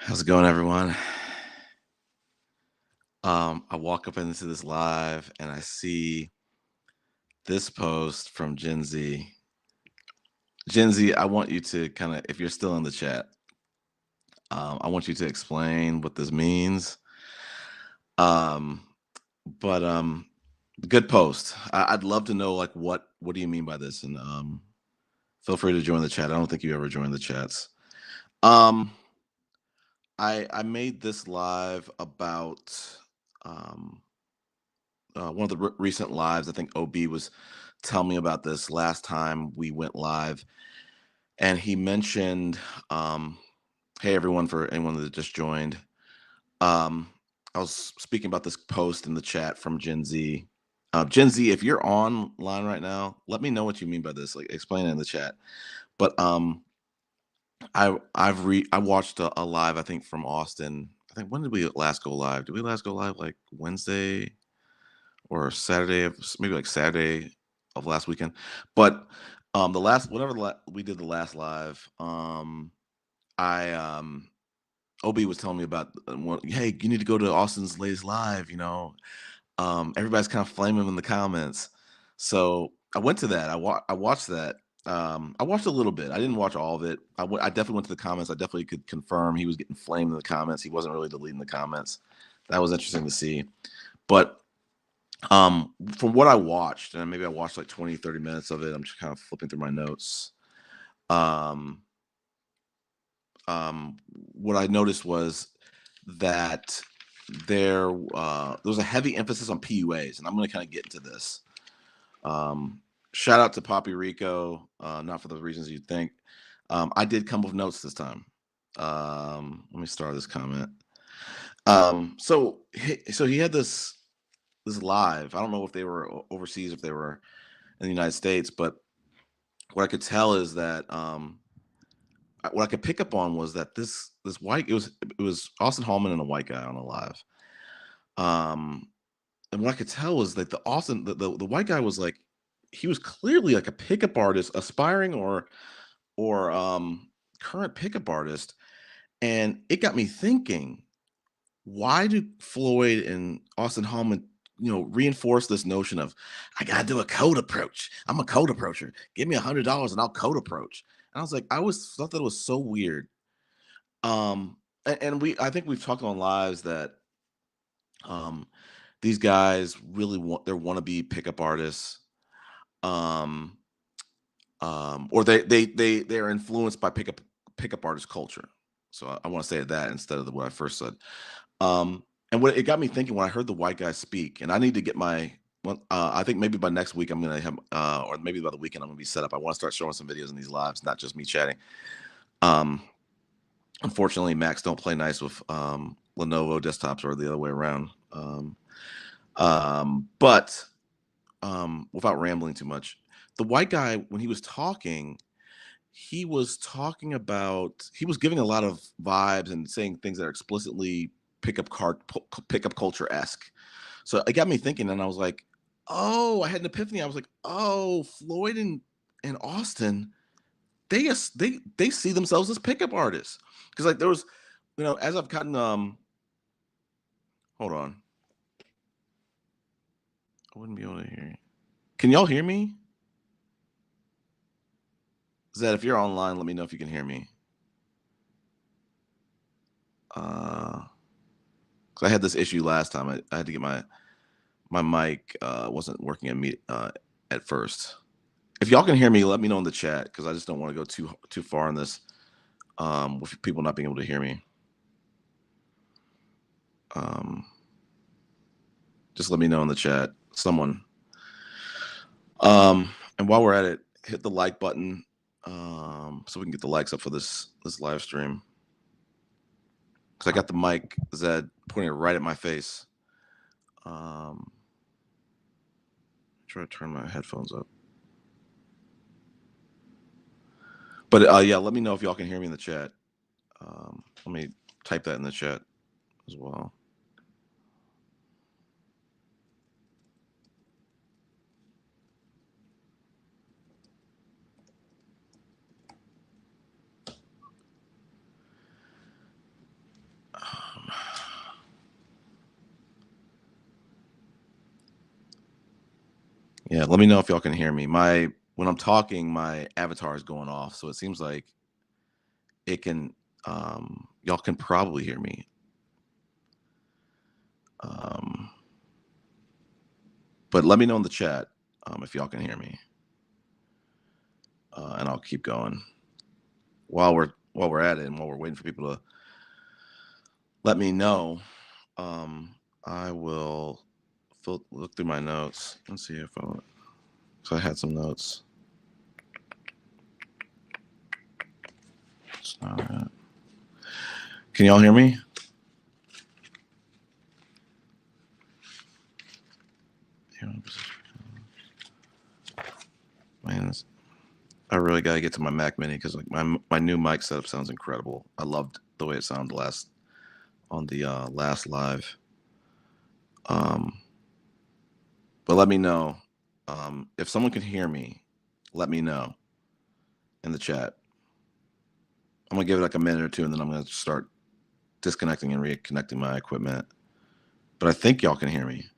How's it going, everyone? I walk up into this live and I see this post from Gen Z. Gen Z, I want you to kind of, if you're still in the chat, I want you to explain what this means. Um, but good post. I'd love to know, like, what do you mean by this? And feel free to join the chat. I don't think you ever joined the chats. Um, I made this live about um one of the recent lives. I think OB was telling me about this last time we went live, and he mentioned, um, "Hey everyone, for anyone that just joined." Um, I was speaking about this post in the chat from Gen Z. Gen Z, if you're online right now, let me know what you mean by this. Like, explain it in the chat. But I watched a live, I think, from Austin. I think, when did we last go live? Did we last go live like Wednesday or Saturday of, maybe like Saturday of last weekend? But the last, whatever we did the last live, I Obi was telling me about, hey, you need to go to Austin's latest live. Everybody's kind of flaming him in the comments. So I went to that. I watched that. I watched a little bit. I didn't watch all of it. I definitely went to the comments. I definitely could confirm he was getting flamed in the comments. He wasn't really deleting the comments. That was interesting to see. But from what I watched, and maybe I watched like 20, 30 minutes of it, I'm just kind of flipping through my notes. Um, what I noticed was that there was a heavy emphasis on P.U.As, and I'm going to kind of get into this. Shout out to Poppy Rico, not for the reasons you'd think. I did come with notes this time. Let me start this comment. So he had this live. I don't know if they were overseas, if they were in the United States, but what I could tell is that what I could pick up on was that this white, it was Austin Hallman and a white guy on a live. Um, and what I could tell was that the white guy was like, he was clearly like a pickup artist, aspiring or current pickup artist, and it got me thinking, why do Floyd and Austin Hallman, reinforce this notion of, I gotta do a code approach. I'm a code approacher. Give me $100 and I'll code approach. And I was like, I always thought that was so weird. And I think we've talked on lives that um these guys really they're wannabe pickup artists. Um, or they're influenced by pickup artist culture. So I want to say that instead of what I first said. Um, and what it got me thinking when I heard the white guy speak, and I need to get my, I think maybe by next week I'm gonna have, or maybe by the weekend I'm gonna be set up. I want to start showing some videos in these lives, not just me chatting. Um, Unfortunately, Macs don't play nice with Lenovo desktops, or the other way around. But without rambling too much, the white guy, when he was giving a lot of vibes and saying things that are explicitly pickup culture esque. So it got me thinking, and I was like, oh, I had an epiphany. I was like, oh, Floyd and Austin, they see themselves as pickup artists, because like there was, as I've gotten, hold on, I wouldn't be able to hear you. Can y'all hear me? Zed, if you're online, let me know if you can hear me. Because I had this issue last time. I had to get my mic wasn't working at first. If y'all can hear me, let me know in the chat, because I just don't want to go too far in this, with people not being able to hear me. Just let me know in the chat, someone. And while we're at it, hit the like button, so we can get the likes up for this live stream. Because I got the mic, Zed, pointing it right at my face. Try to turn my headphones up. But yeah, let me know if y'all can hear me in the chat. Let me type that in the chat as well. Yeah, let me know if y'all can hear me. When I'm talking, my avatar is going off, so it seems like it can. Y'all can probably hear me. But let me know in the chat if y'all can hear me, and I'll keep going while we're at it and while we're waiting for people to let me know. I will look through my notes and see if I had some notes. It's not it. Can y'all hear me? Man, I really gotta get to my Mac Mini because like my new mic setup sounds incredible. I loved the way it sounded on the last live. But let me know if someone can hear me. Let me know in the chat. I'm gonna give it like a minute or two, and then I'm gonna start disconnecting and reconnecting my equipment. But I think y'all can hear me.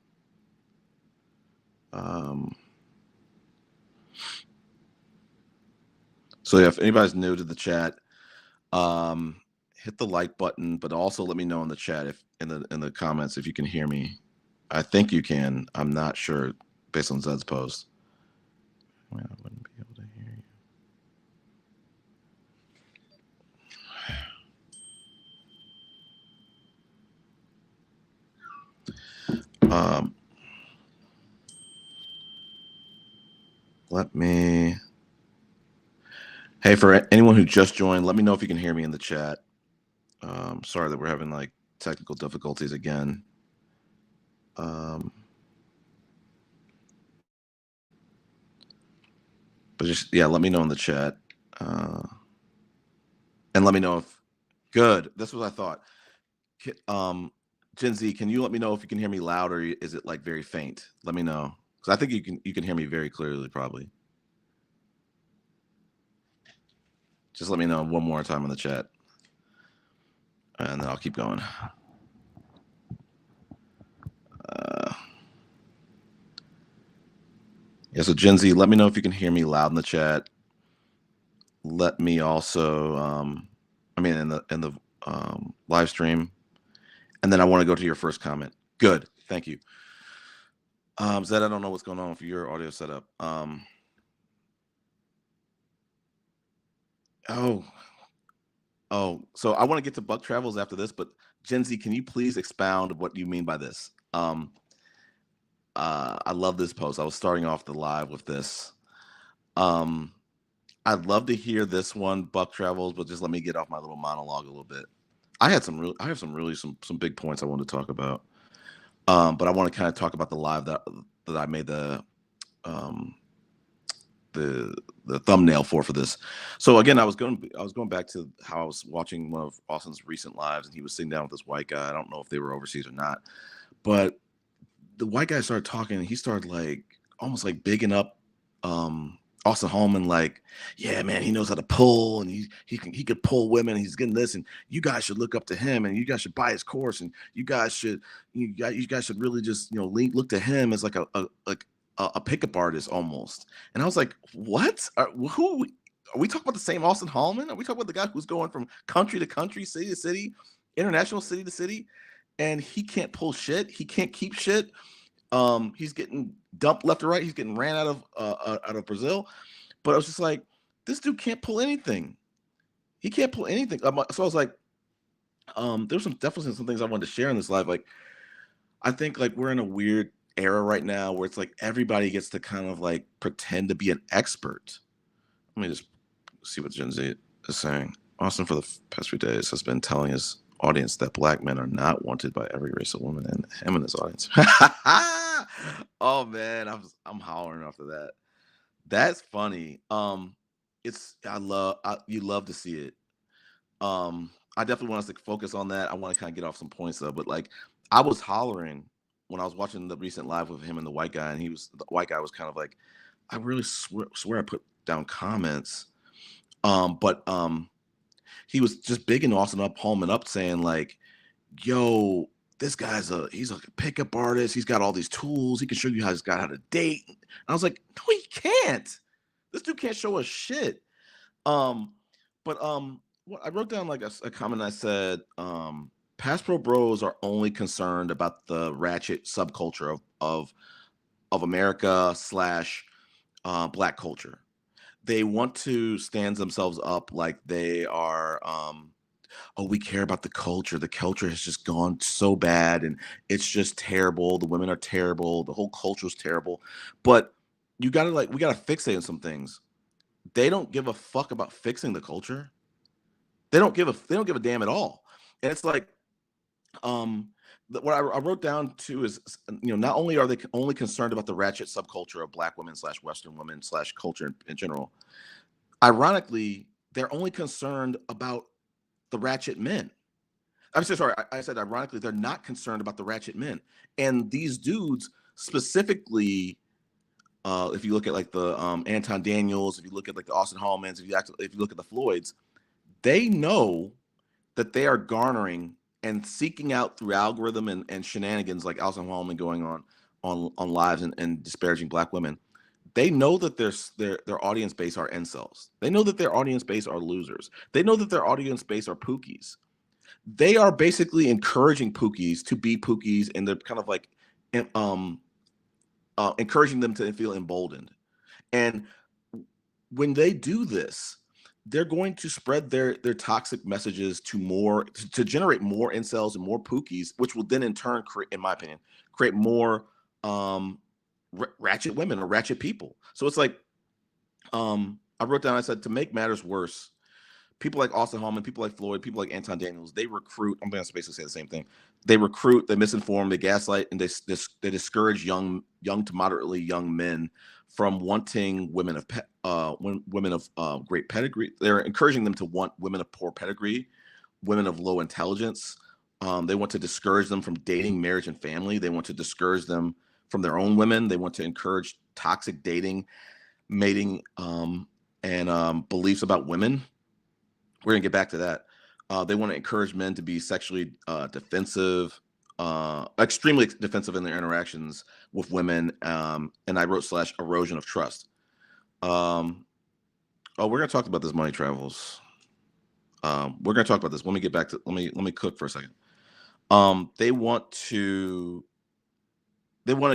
So yeah, if anybody's new to the chat, hit the like button, but also let me know in the chat if in the comments if you can hear me. I think you can. I'm not sure based on Zed's post. Well, I wouldn't be able to hear you. Let me. Hey, for anyone who just joined, let me know if you can hear me in the chat. Sorry that we're having like technical difficulties again. But just let me know in the chat, and let me know if good. That's what I thought. Gen Z, can you let me know if you can hear me loud or is it like very faint? Let me know because I think you can hear me very clearly. Probably. Just let me know one more time in the chat, and then I'll keep going. Yeah, so Gen Z, let me know if you can hear me loud in the chat. Let me also, in the live stream, and then I want to go to your first comment. Good, thank you. Zed, I don't know what's going on with your audio setup. So I want to get to Buck Travels after this, but Gen Z, can you please expound what you mean by this? I love this post. I was starting off the live with this. I'd love to hear this one, Buck Travels, but just let me get off my little monologue a little bit. I have some big points I want to talk about. But I want to kind of talk about the live that I made the thumbnail for this. So again, I was going back to how I was watching one of Austin's recent lives, and he was sitting down with this white guy. I don't know if they were overseas or not, but the white guy started talking, and he started like almost like bigging up Austin Holman, like, yeah, man, he knows how to pull, and he could pull women. And he's getting this, and you guys should look up to him, and you guys should buy his course, and you guys should really just look to him as like a pickup artist almost. And I was like, what? Are we talking about the same Austin Holman? Are we talking about the guy who's going from country to country, city to city, international city to city, and he can't pull shit? He can't keep shit. He's getting dumped left or right. He's getting ran out of Brazil. But I was just like, this dude can't pull anything. He can't pull anything. So I was like, there's definitely some things I wanted to share in this live. Like, I think like we're in a weird era right now where it's like everybody gets to kind of like pretend to be an expert. Let me just see what Gen Z is saying. Austin, for the past few days, has been telling his audience that Black men are not wanted by every race of woman, and him and his audience. Oh man, I'm hollering after that. That's funny. You love to see it. I definitely want us to focus on that. I want to kind of get off some points though, but like I was hollering when I was watching the recent live with him and the white guy, and the white guy was kind of like, I really swear I put down comments. But he was just bigging Austin Holman up, saying like, yo, this guy's he's a pickup artist. He's got all these tools. He can show you how to date. And I was like, no, he can't. This dude can't show us shit. What I wrote down like a comment. I said, Pass Pro Bros are only concerned about the ratchet subculture of America slash Black culture. They want to stand themselves up like they are. Oh, we care about the culture. The culture has just gone so bad, and it's just terrible. The women are terrible. The whole culture is terrible. But we gotta fixate on some things. They don't give a fuck about fixing the culture. They don't give a damn at all. And it's like, what I wrote down too is, not only are they only concerned about the ratchet subculture of Black women slash Western women slash culture in general, ironically, they're only concerned about the ratchet men. I'm so sorry. I said ironically, they're not concerned about the ratchet men. And these dudes specifically, if you look at like the Anton Daniels, if you look at like the Austin Hallmans, if you look at the Floyds, they know that they are garnering and seeking out through algorithm and shenanigans like Austin Hallman going on lives and disparaging Black women. They know that their audience base are incels. They know that their audience base are losers. They know that their audience base are pookies. They are basically encouraging pookies to be pookies, and they're kind of like encouraging them to feel emboldened. And when they do this, they're going to spread their toxic messages to generate more incels and more pookies, which will then in turn in my opinion, create more ratchet women or ratchet people. So it's like, I wrote down, I said, to make matters worse, people like Austin Hallman, people like Floyd, people like Anton Daniels, they recruit. I'm going to basically say the same thing. They recruit, they misinform, they gaslight, and they discourage young to moderately young men from wanting women of great pedigree. They're encouraging them to want women of poor pedigree, women of low intelligence. They want to discourage them from dating, marriage, and family. They want to discourage them from their own women. They want to encourage toxic dating, mating, and beliefs about women. We're gonna get back to that. They want to encourage men to be sexually defensive, extremely defensive in their interactions with women. And I wrote / erosion of trust. We're gonna talk about this money travels. We're gonna talk about this. Let me cook for a second. They want to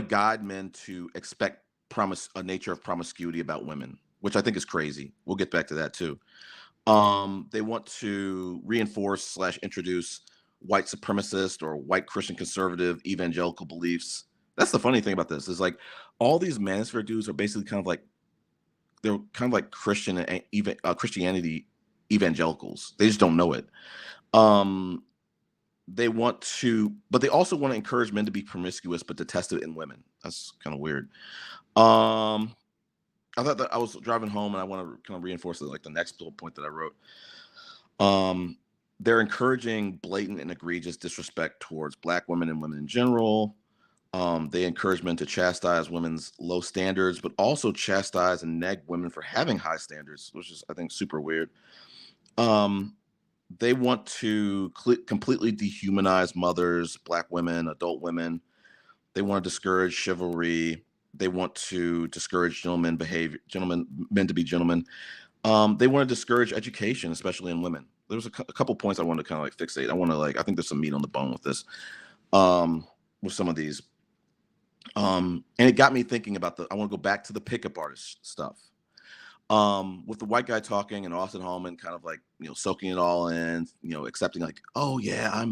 guide men to expect a nature of promiscuity about women, which I think is crazy. We'll get back to that too. They want to reinforce / introduce white supremacist or white Christian conservative evangelical beliefs. That's the funny thing about this, is like all these Manosphere dudes are basically they're kind of like Christian and Christianity evangelicals. They just don't know it. But they also want to encourage men to be promiscuous, but detest it in women. That's kind of weird. I thought that I was driving home, and I want to kind of reinforce it, like the next bullet point that I wrote. They're encouraging blatant and egregious disrespect towards Black women and women in general. They encourage men to chastise women's low standards, but also chastise and neg women for having high standards, which is, I think, super weird. They want to completely dehumanize mothers, Black women, adult women. They want to discourage chivalry. They want to discourage men to be gentlemen. They want to discourage education, especially in women. There was a couple points I wanted to kind of like fixate. I think there's some meat on the bone with this, with some of these. And it got me thinking about I want to go back to the pickup artist stuff. With the white guy talking and Austin Hallman kind of like, soaking it all in, accepting like, oh yeah,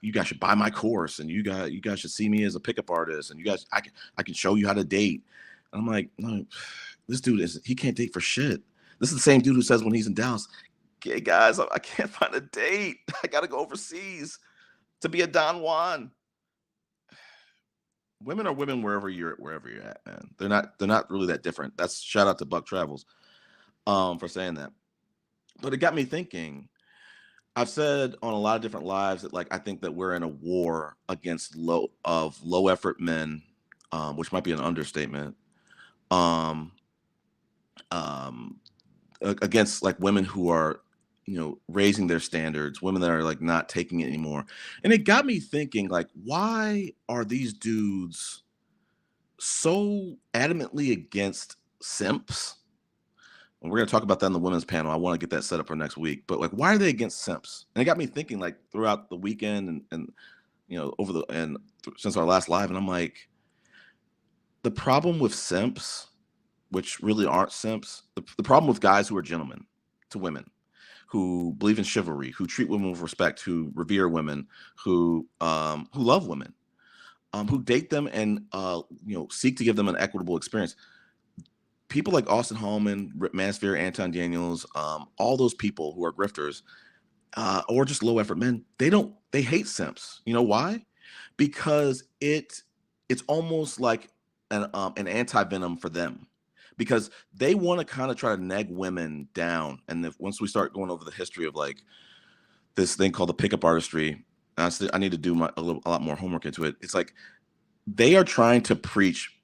you guys should buy my course, and you guys should see me as a pickup artist, and I can show you how to date. And I'm like, no, this dude he can't date for shit. This is the same dude who says when he's in Dallas, "Okay, guys, I can't find a date. I got to go overseas to be a Don Juan." Women are women wherever you're at, man. They're not really that different. That's shout out to Buck Travels for saying that. But it got me thinking. I've said on a lot of different lives that, like, I think that we're in a war against low effort men, which might be an understatement. Against like women who are raising their standards, women that are like not taking it anymore. And it got me thinking, like, why are these dudes so adamantly against simps? And we're going to talk about that in the women's panel. I want to get that set up for next week. But like, why are they against simps? And it got me thinking, like, throughout the weekend and since our last live. And I'm like, the problem with simps, which really aren't simps, the problem with guys who are gentlemen to women, who believe in chivalry, who treat women with respect, who revere women, who love women, who date them and seek to give them an equitable experience. People like Austin Hallman, Manosphere, Anton Daniels, all those people who are grifters, or just low effort men, they hate simps. You know why? Because it's almost like an anti-venom for them, because they want to kind of try to nag women down. And once we start going over the history of like this thing called the pickup artistry, I need to do a lot more homework into it. It's like they are trying to preach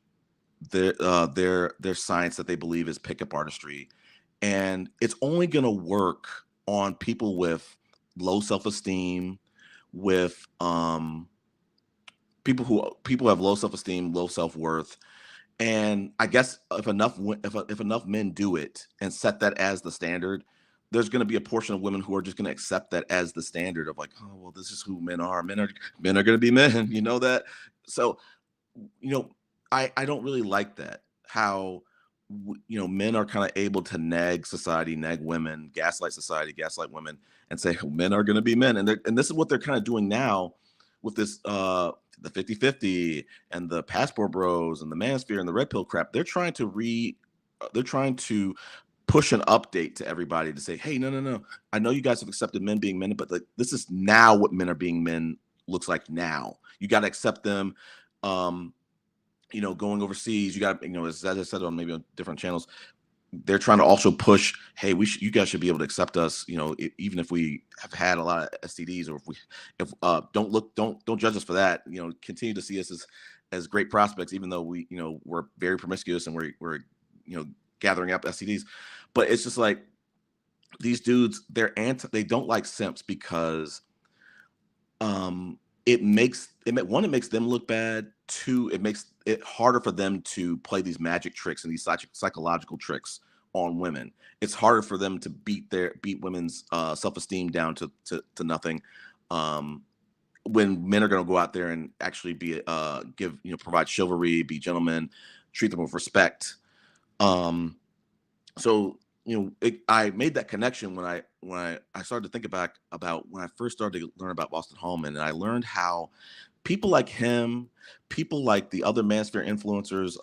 their science that they believe is pickup artistry, and it's only going to work on people with low self-esteem, with people who have low self-esteem, low self-worth. And I guess if enough men do it and set that as the standard, there's going to be a portion of women who are just going to accept that as the standard of like, oh well, this is who men are. Men are going to be men. You know that. So I don't really like that, how men are kind of able to nag society, nag women, gaslight society, gaslight women, and say men are going to be men. And this is what they're kind of doing now with this the 50-50 and the passport bros and the manosphere and the red pill crap. They're trying to push an update to everybody to say, hey, no, I know you guys have accepted men being men, but like, this is now what men are being men looks like now. You got to accept them. Going overseas, you got, as I said on maybe on different channels, they're trying to also push, hey, you guys should be able to accept us, even if we have had a lot of STDs, or don't judge us for that. Continue to see us as great prospects, even though we're very promiscuous and we're gathering up STDs. But it's just like these dudes, they don't like simps because it makes them look bad. Two, it makes it harder for them to play these magic tricks and these psychological tricks on women. It's harder for them to beat women's self-esteem down to nothing. When men are going to go out there and actually be provide chivalry, be gentlemen, treat them with respect. So I made that connection when I started to think about when I first started to learn about Austin Hallman, and I learned how people like him, people like the other Manosphere influencers,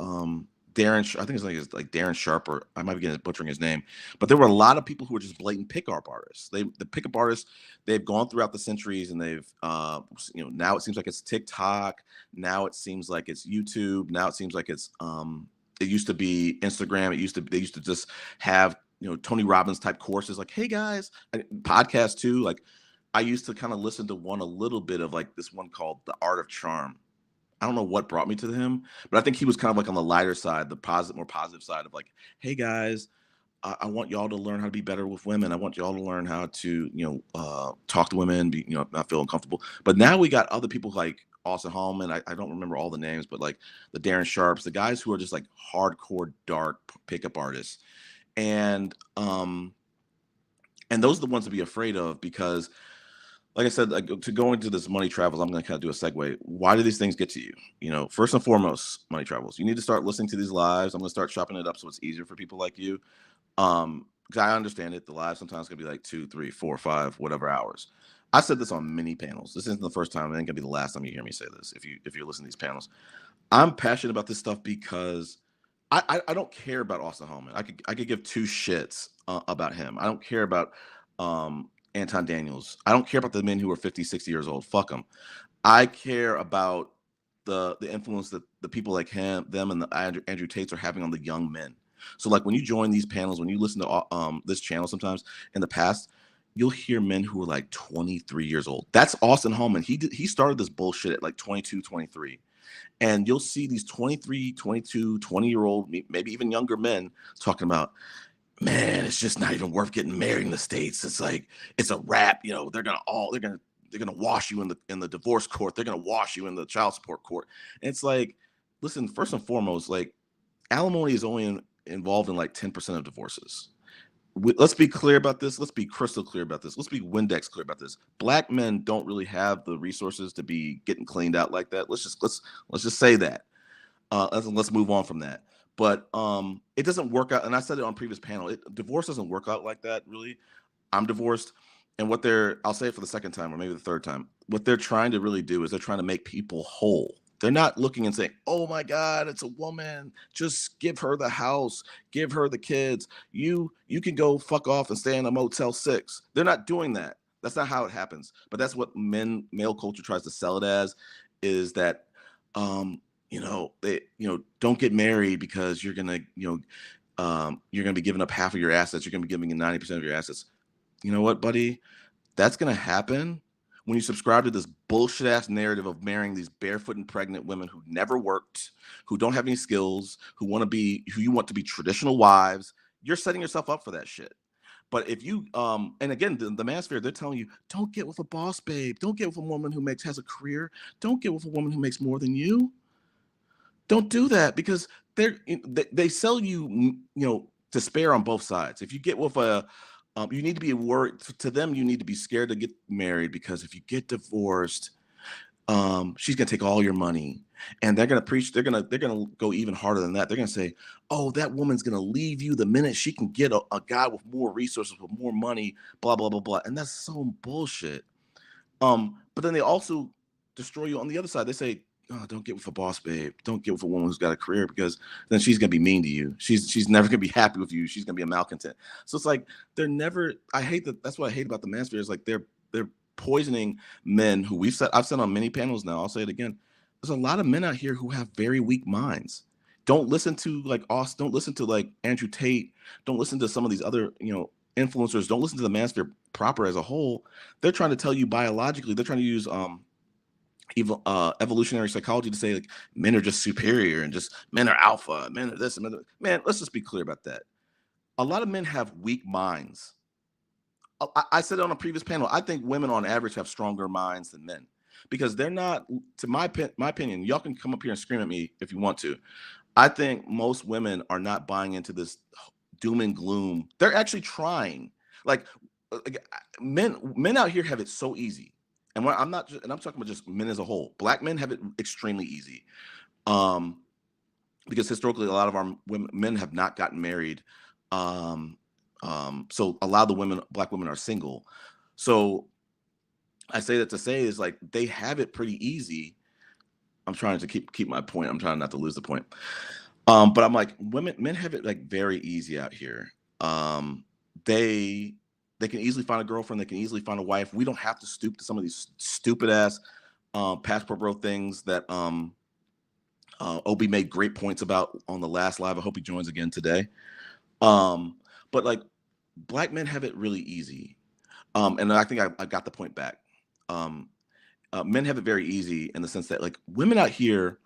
Darren, I think his name is like Darren Sharp, or I might be butchering his name, but there were a lot of people who were just blatant pickup artists. The pickup artists, they've gone throughout the centuries, and they've, now it seems like it's TikTok, now it seems like it's YouTube, now it seems like it's, it used to be Instagram. They used to just have, Tony Robbins type courses, like, hey guys, podcasts too. Like, I used to kind of listen to a little bit of like this one called The Art of Charm. I don't know what brought me to him, but I think he was kind of like on the lighter side, more positive side of like, hey guys, I want y'all to learn how to be better with women. I want y'all to learn how to, talk to women, not feel uncomfortable. But now we got other people like Austin Hallman. I don't remember all the names, but like the Darren Sharps, the guys who are just like hardcore dark pickup artists. And those are the ones to be afraid of, because like I said, to go into this money travels, I'm going to kind of do a segue. Why do these things get to you? First and foremost, money travels. You need to start listening to these lives. I'm going to start chopping it up so it's easier for people like you. Because I understand it. The live sometimes can be like 2, 3, 4, 5, whatever hours. I said this on many panels. This isn't the first time. It ain't gonna be the last time you hear me say this. If you're listening to these panels, I'm passionate about this stuff because I don't care about Austin Hallman. I could give two shits about him. I don't care about Anton Daniels. I don't care about the men who are 50, 60 years old. Fuck them. I care about the influence that the people like them and the Andrew Tates are having on the young men. So like when you join these panels, when you listen to this channel sometimes in the past, you'll hear men who are like 23 years old. That's Austin Hallman. He started this bullshit at like 22, 23. And you'll see these 23, 22, 20-year-old, maybe even younger men talking about, man, it's just not even worth getting married in the States. It's like, it's a wrap. You know, they're gonna wash you in the divorce court. They're gonna wash you in the child support court. And it's like, listen, first and foremost, like, alimony is only involved in like 10% of divorces. Let's be clear about this. Let's be crystal clear about this. Let's be Windex clear about this. Black men don't really have the resources to be getting cleaned out like that. Let's just say that. Let's move on from that. But it doesn't work out. And I said it on previous panel. Divorce doesn't work out like that, really. I'm divorced, and I'll say it for the second time or maybe the third time. What they're trying to really do is they're trying to make people whole. They're not looking and saying, "Oh my God, it's a woman. Just give her the house, give her the kids. You can go fuck off and stay in a Motel 6." They're not doing that. That's not how it happens. But that's what male culture tries to sell it as, is that don't get married because you're gonna be giving up half of your assets. You're gonna be giving 90% of your assets. You know what, buddy? That's gonna happen when you subscribe to this bullshit ass narrative of marrying these barefoot and pregnant women who never worked, who don't have any skills, who you want to be traditional wives. You're setting yourself up for that shit. But if you and again, the Manosphere, they're telling you, don't get with a boss babe, don't get with a woman who has a career, don't get with a woman who makes more than you. Don't do that, because they sell you, despair on both sides. If you get with you need to be worried. To them, you need to be scared to get married, because if you get divorced, she's gonna take all your money, and they're gonna preach. They're gonna go even harder than that. They're gonna say, "Oh, that woman's gonna leave you the minute she can get a guy with more resources, with more money." Blah blah blah blah, and that's so bullshit. But then they also destroy you on the other side. They say, "Oh, don't get with a boss babe. Don't get with a woman who's got a career, because then she's gonna be mean to you. She's never gonna be happy with you. She's gonna be a malcontent." So it's like, they're never. I hate that. That's what I hate about the Manosphere. Is like, they're poisoning men who I've said on many panels now. I'll say it again. There's a lot of men out here who have very weak minds. Don't listen to like Austin. Don't listen to like Andrew Tate. Don't listen to some of these other influencers. Don't listen to the Manosphere proper as a whole. They're trying to tell you biologically. They're trying to use evolutionary psychology to say, like, men are just superior, and just men are alpha, men are this and that. Man, let's just be clear about that. A lot of men have weak minds. I said it on a previous panel. I think women on average have stronger minds than men, because they're not, to my opinion. Y'all can come up here and scream at me if you want to. I think most women are not buying into this doom and gloom. They're actually trying. Like, men out here have it so easy. And I'm talking about just men as a whole. Black men have it extremely easy, because historically a lot of our men have not gotten married. So a lot of the Black women are single. So I say that to say is, like, they have it pretty easy. I'm trying to keep my point. I'm trying not to lose the point. But I'm like, men have it like very easy out here. They can easily find a girlfriend. They can easily find a wife. We don't have to stoop to some of these stupid ass passport bro things that Obi made great points about on the last live. I hope he joins again today. But like, Black men have it really easy. And I think I got the point back. Men have it very easy in the sense that, like, women out here,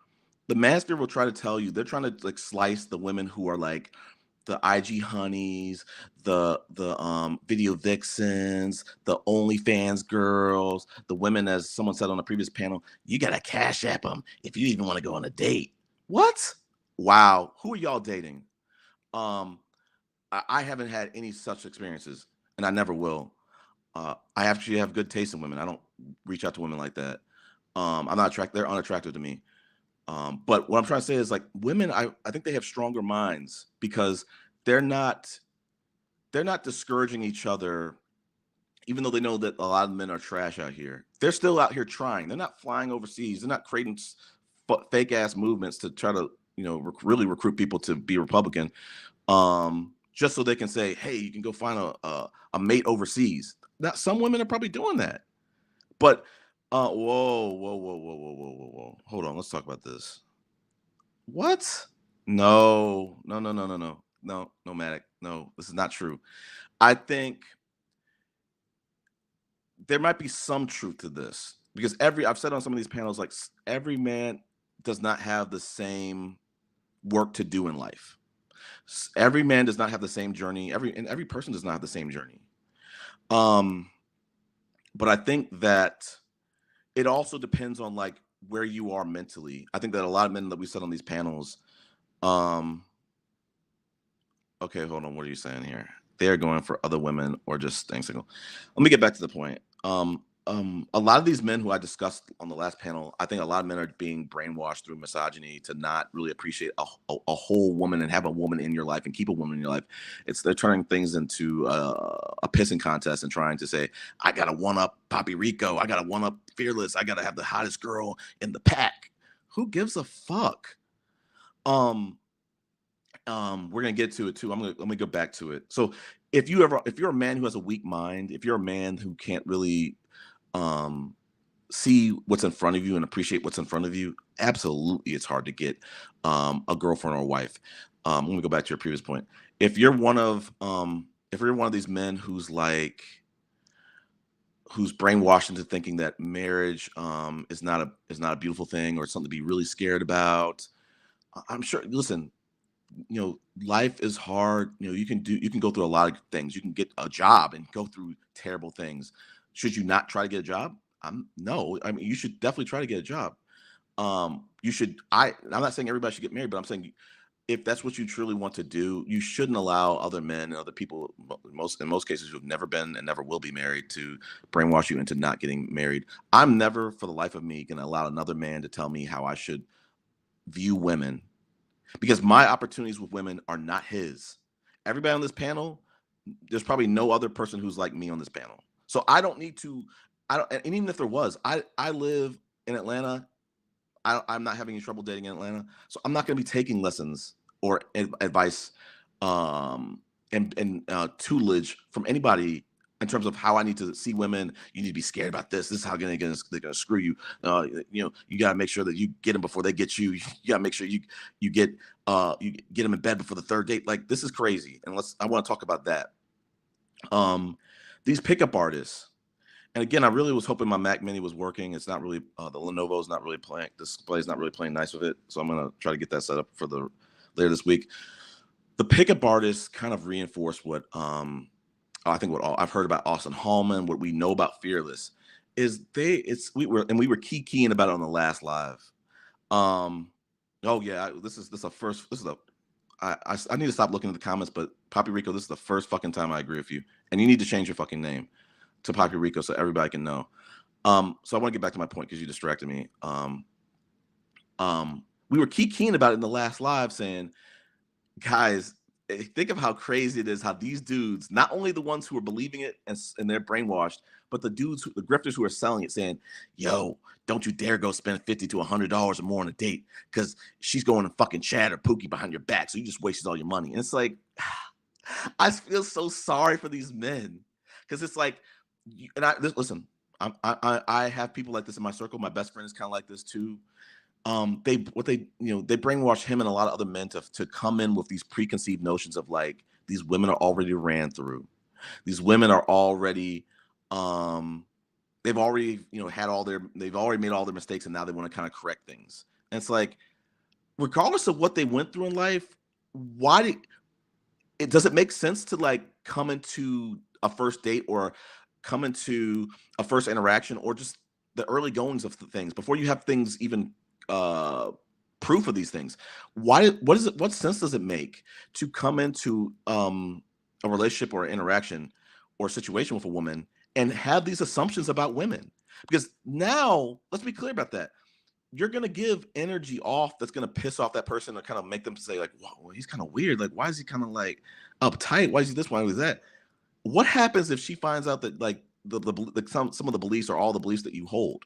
the Manosphere will try to tell you, they're trying to like slice the women who are like the IG honeys, the video vixens, the OnlyFans girls, the women, as someone said on a previous panel, you gotta cash app them if you even want to go on a date. What? Wow. Who are y'all dating? I haven't had any such experiences, and I never will. I actually have good taste in women. I don't reach out to women like that. I'm not attracted. They're unattractive to me. But what I'm trying to say is, like, women, I think they have stronger minds, because they're not discouraging each other, even though they know that a lot of men are trash out here. They're still out here trying. They're not flying overseas. They're not creating fake ass movements to try to really recruit people to be Republican, just so they can say, hey, you can go find a mate overseas. Now, some women are probably doing that, but whoa. Hold on, let's talk about this. What? No, Matic. No, this is not true. I think there might be some truth to this, because I've said on some of these panels, like, every man does not have the same work to do in life. Every man does not have the same journey. Every person does not have the same journey. But I think that it also depends on like where you are mentally. I think that a lot of men that we said on these panels, okay, hold on. What are you saying here? They're going for other women or just staying single. Let me get back to the point. A lot of these men who I discussed on the last panel, I think a lot of men are being brainwashed through misogyny to not really appreciate a whole woman and have a woman in your life and keep a woman in your life. They're turning things into a pissing contest and trying to say, I gotta one up Poppy Rico, I gotta one up Fearless, I gotta have the hottest girl in the pack. Who gives a fuck? We're gonna get to it too. Let me go back to it. So if you're a man who has a weak mind, if you're a man who can't really see what's in front of you and appreciate what's in front of you, absolutely it's hard to get a girlfriend or a wife. Let me go back to your previous point. If you're one of these men who's brainwashed into thinking that marriage is not a beautiful thing or something to be really scared about, I'm sure, listen, life is hard. You can go through a lot of things. You can get a job and go through terrible things. Should you not try to get a job? No. I mean, you should definitely try to get a job. I'm not saying everybody should get married, but I'm saying if that's what you truly want to do, you shouldn't allow other men and other people, in most cases who've never been and never will be married, to brainwash you into not getting married. I'm never, for the life of me, going to allow another man to tell me how I should view women, because my opportunities with women are not his. Everybody on this panel, there's probably no other person who's like me on this panel. So I don't need to, and even if there was, I live in Atlanta. I'm not having any trouble dating in Atlanta. So I'm not going to be taking lessons or advice and tutelage from anybody in terms of how I need to see women. You need to be scared about this. This is how they're going to screw you. You got to make sure that you get them before they get you. You got to make sure you get them in bed before the third date. Like, this is crazy. And I want to talk about that. These pickup artists. And again, I really was hoping my Mac Mini was working. It's not really, the Lenovo is not really playing, display is not really playing nice with it. So I'm going to try to get that set up for later this week. The pickup artists kind of reinforce what, I think what I've heard about Austin Hallman, what we know about Fearless, is we were keying about it on the last live. Oh yeah, this is a first. I need to stop looking at the comments, but Poppy Rico, this is the first fucking time I agree with you, and you need to change your fucking name to Poppy Rico so everybody can know. So I want to get back to my point because you distracted me. We were keying about it in the last live, saying, guys, think of how crazy it is how these dudes, not only the ones who are believing it and they're brainwashed, but the grifters who are selling it, saying, yo, don't you dare go spend $50 to $100 or more on a date because she's going to fucking chat or Pookie behind your back, so you just wasted all your money. And it's like, I feel so sorry for these men, because it's like, listen, I have people like this in my circle. My best friend is kind of like this too. They brainwash him and a lot of other men to come in with these preconceived notions of like, these women are already ran through. These women are already, they've already made all their mistakes, and now they want to kind of correct things. And it's like, regardless of what they went through in life, does it make sense to like come into a first date or come into a first interaction or just the early goings of things before you have things even proof of these things? What sense does it make to come into a relationship or interaction or situation with a woman and have these assumptions about women? Because now, let's be clear about that. You're going to give energy off that's going to piss off that person or kind of make them say like, whoa, he's kind of weird. Like, why is he kind of like uptight? Why is he this? Why is that? What happens if she finds out that like some of the beliefs are all the beliefs that you hold?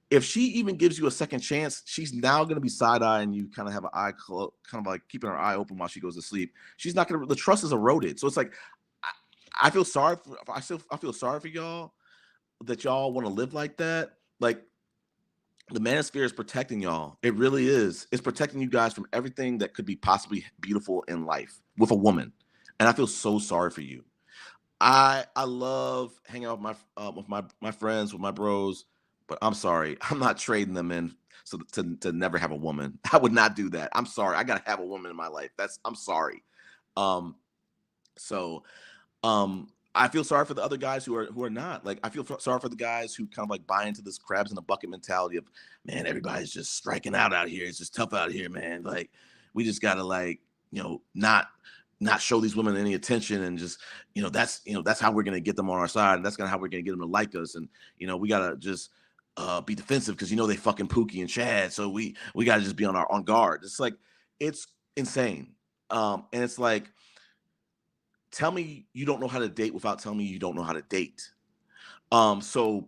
If she even gives you a second chance, she's now going to be side-eyeing you, kind of have an eye closed, kind of like keeping her eye open while she goes to sleep. She's not going to, the trust is eroded. So it's like, I feel sorry for y'all that y'all want to live like that. Like, the Manosphere is protecting y'all. It really is. It's protecting you guys from everything that could be possibly beautiful in life with a woman. And I feel so sorry for you. I love hanging out with my friends, with my bros. but I'm sorry, I'm not trading them in so to never have a woman. I would not do that. I'm sorry, I gotta have a woman in my life. I'm sorry. Um, so I feel sorry for the other guys who are not. Like, I feel sorry for the guys who kind of like buy into this crabs in a bucket mentality of, man, everybody's just striking out here. It's just tough out here, man. Like, we just gotta, like, not show these women any attention, and just, that's how we're gonna get them on our side, and that's how we're gonna get them to like us. And we gotta just be defensive because they fucking Pookie and Chad, so we gotta just be on guard. It's like, it's insane. And it's like, tell me you don't know how to date without telling me you don't know how to date. So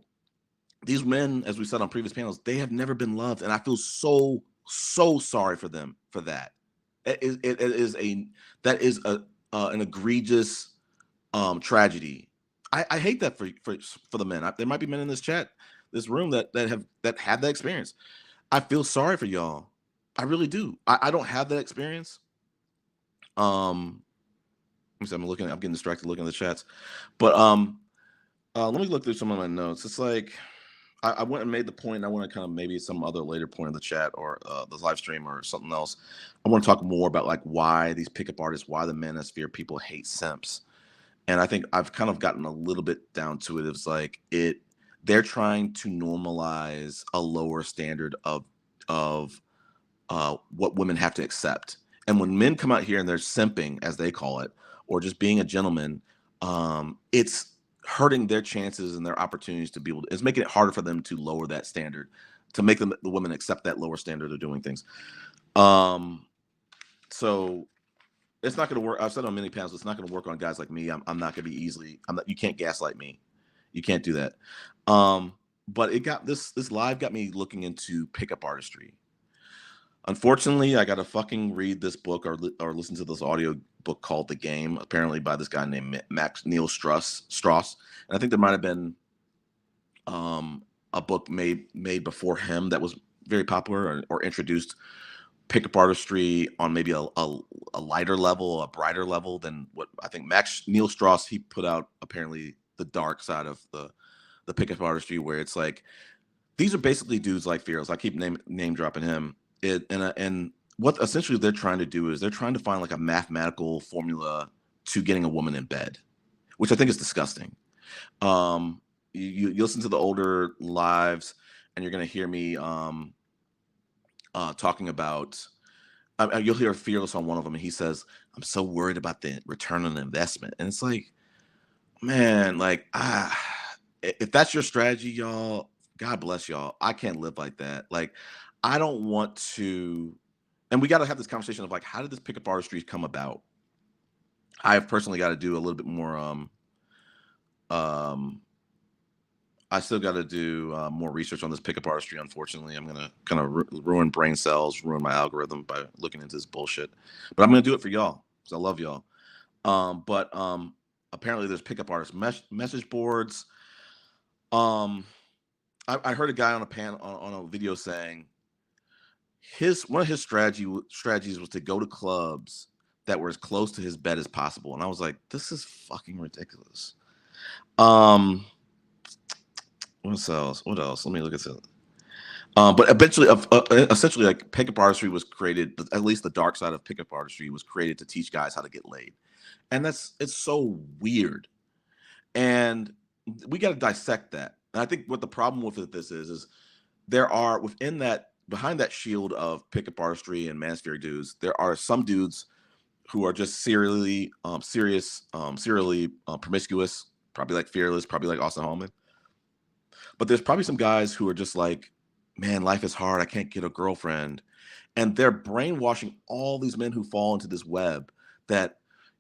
these men, as we said on previous panels, they have never been loved, and I feel so sorry for them for that. That is an egregious tragedy. I hate that for the men. There might be men in this room that have that experience. I feel sorry for y'all. I really do. I don't have that experience. I'm getting distracted looking at the chats, but let me look through some of my notes. It's like I went and made the point. I want to kind of maybe some other later point in the chat or the live stream or something else. I want to talk more about like why these pickup artists, why the Manosphere people hate simps, and I think I've kind of gotten a little bit down to it. It's like they're trying to normalize a lower standard of what women have to accept. And when men come out here and they're simping, as they call it, or just being a gentleman, it's hurting their chances and their opportunities to be able to, it's making it harder for them to lower that standard, to make the women accept that lower standard of doing things. So it's not going to work. I've said on many panels, it's not going to work on guys like me. I'm not going to be easily, you can't gaslight me. You can't do that. But it got this live got me looking into pickup artistry. Unfortunately, I got to fucking read this book or listen to this audio book called The Game, apparently by this guy named Neil Strauss. And I think there might have been a book made before him that was very popular or introduced pickup artistry on maybe a lighter level, a brighter level than what I think Neil Strauss, he put out apparently the dark side of the pickup artistry, where it's like, these are basically dudes like Fearless. I keep name dropping him. And what essentially they're trying to do is they're trying to find like a mathematical formula to getting a woman in bed, which I think is disgusting. You listen to the older lives and you're going to hear me talking about, you'll hear Fearless on one of them, and he says, I'm so worried about the return on investment. And it's like, man, like, if that's your strategy, y'all, God bless y'all. I can't live like that. Like, I don't want to, and we got to have this conversation of like, how did this pickup artistry come about? I have personally got to do a little bit more, I still got to do more research on this pickup artistry. Unfortunately, I'm going to kind of ruin brain cells, ruin my algorithm by looking into this bullshit, but I'm going to do it for y'all because I love y'all. But apparently there's pickup artist message boards. I heard a guy on a panel on a video saying one of his strategies was to go to clubs that were as close to his bed as possible, and I was like, this is fucking ridiculous. What else? Let me look at it. But eventually, essentially, like, pickup artistry was created. At least the dark side of pickup artistry was created to teach guys how to get laid, and it's so weird. And we got to dissect that. And I think what the problem with this is there are within that, behind that shield of pickup artistry and Manosphere dudes, there are some dudes who are just serially promiscuous, probably like Fearless, probably like Austin Hallman. But there's probably some guys who are just like, man, life is hard. I can't get a girlfriend. And they're brainwashing all these men who fall into this web that,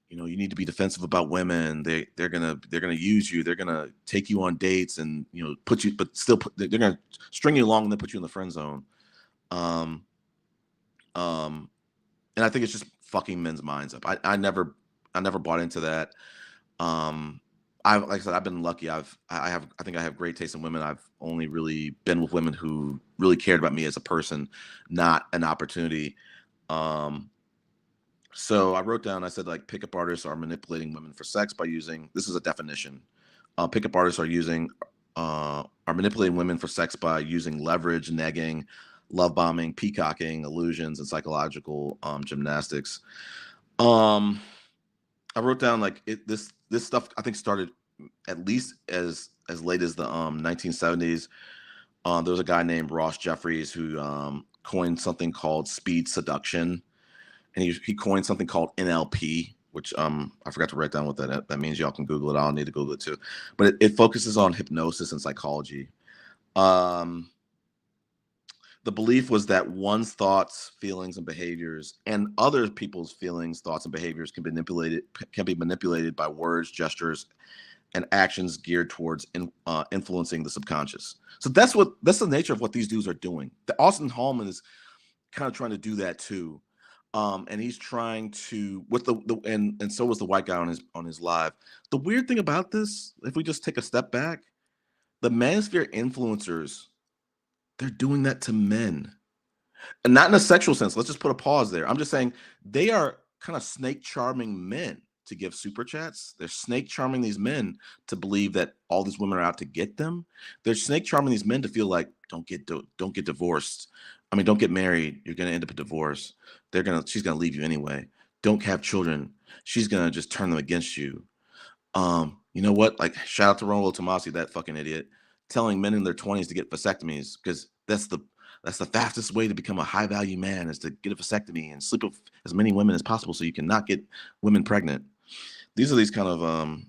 you need to be defensive about women. They're gonna use you. They're gonna take you on dates and put you, but still they're gonna string you along and then put you in the friend zone. And I think it's just fucking men's minds up. I never bought into that. Like I said, I've been lucky. I think I have great taste in women. I've only really been with women who really cared about me as a person, not an opportunity. So I wrote down, I said, like, pickup artists are manipulating women for sex by using, this is a definition. Pickup artists are using are manipulating women for sex by using leverage, negging, love bombing, peacocking, illusions, and psychological gymnastics. I wrote down like this stuff I think started at least as late as the 1970s. There was a guy named Ross Jeffries who coined something called speed seduction, and he coined something called NLP, which I forgot to write down what that means. Y'all can Google it. I'll need to Google it too. But it focuses on hypnosis and psychology. The belief was that one's thoughts, feelings, and behaviors, and other people's feelings, thoughts, and behaviors can be manipulated by words, gestures, and actions geared towards influencing the subconscious. So that's the nature of what these dudes are doing. The Austin Hallman is kind of trying to do that too, and he's trying to with and so was the white guy on his live. The weird thing about this, if we just take a step back, the Manosphere influencers, they're doing that to men. And not in a sexual sense. Let's just put a pause there. I'm just saying they are kind of snake charming men to give super chats. They're snake charming these men to believe that all these women are out to get them. They're snake charming these men to feel like don't get divorced. I mean, don't get married. You're gonna end up in divorce. She's gonna leave you anyway. Don't have children. She's gonna just turn them against you. You know what? Like, shout out to Ronald Tomasi, that fucking idiot, telling men in their 20s to get vasectomies because that's the fastest way to become a high value man, is to get a vasectomy and sleep with as many women as possible so you cannot get women pregnant. These are these kind of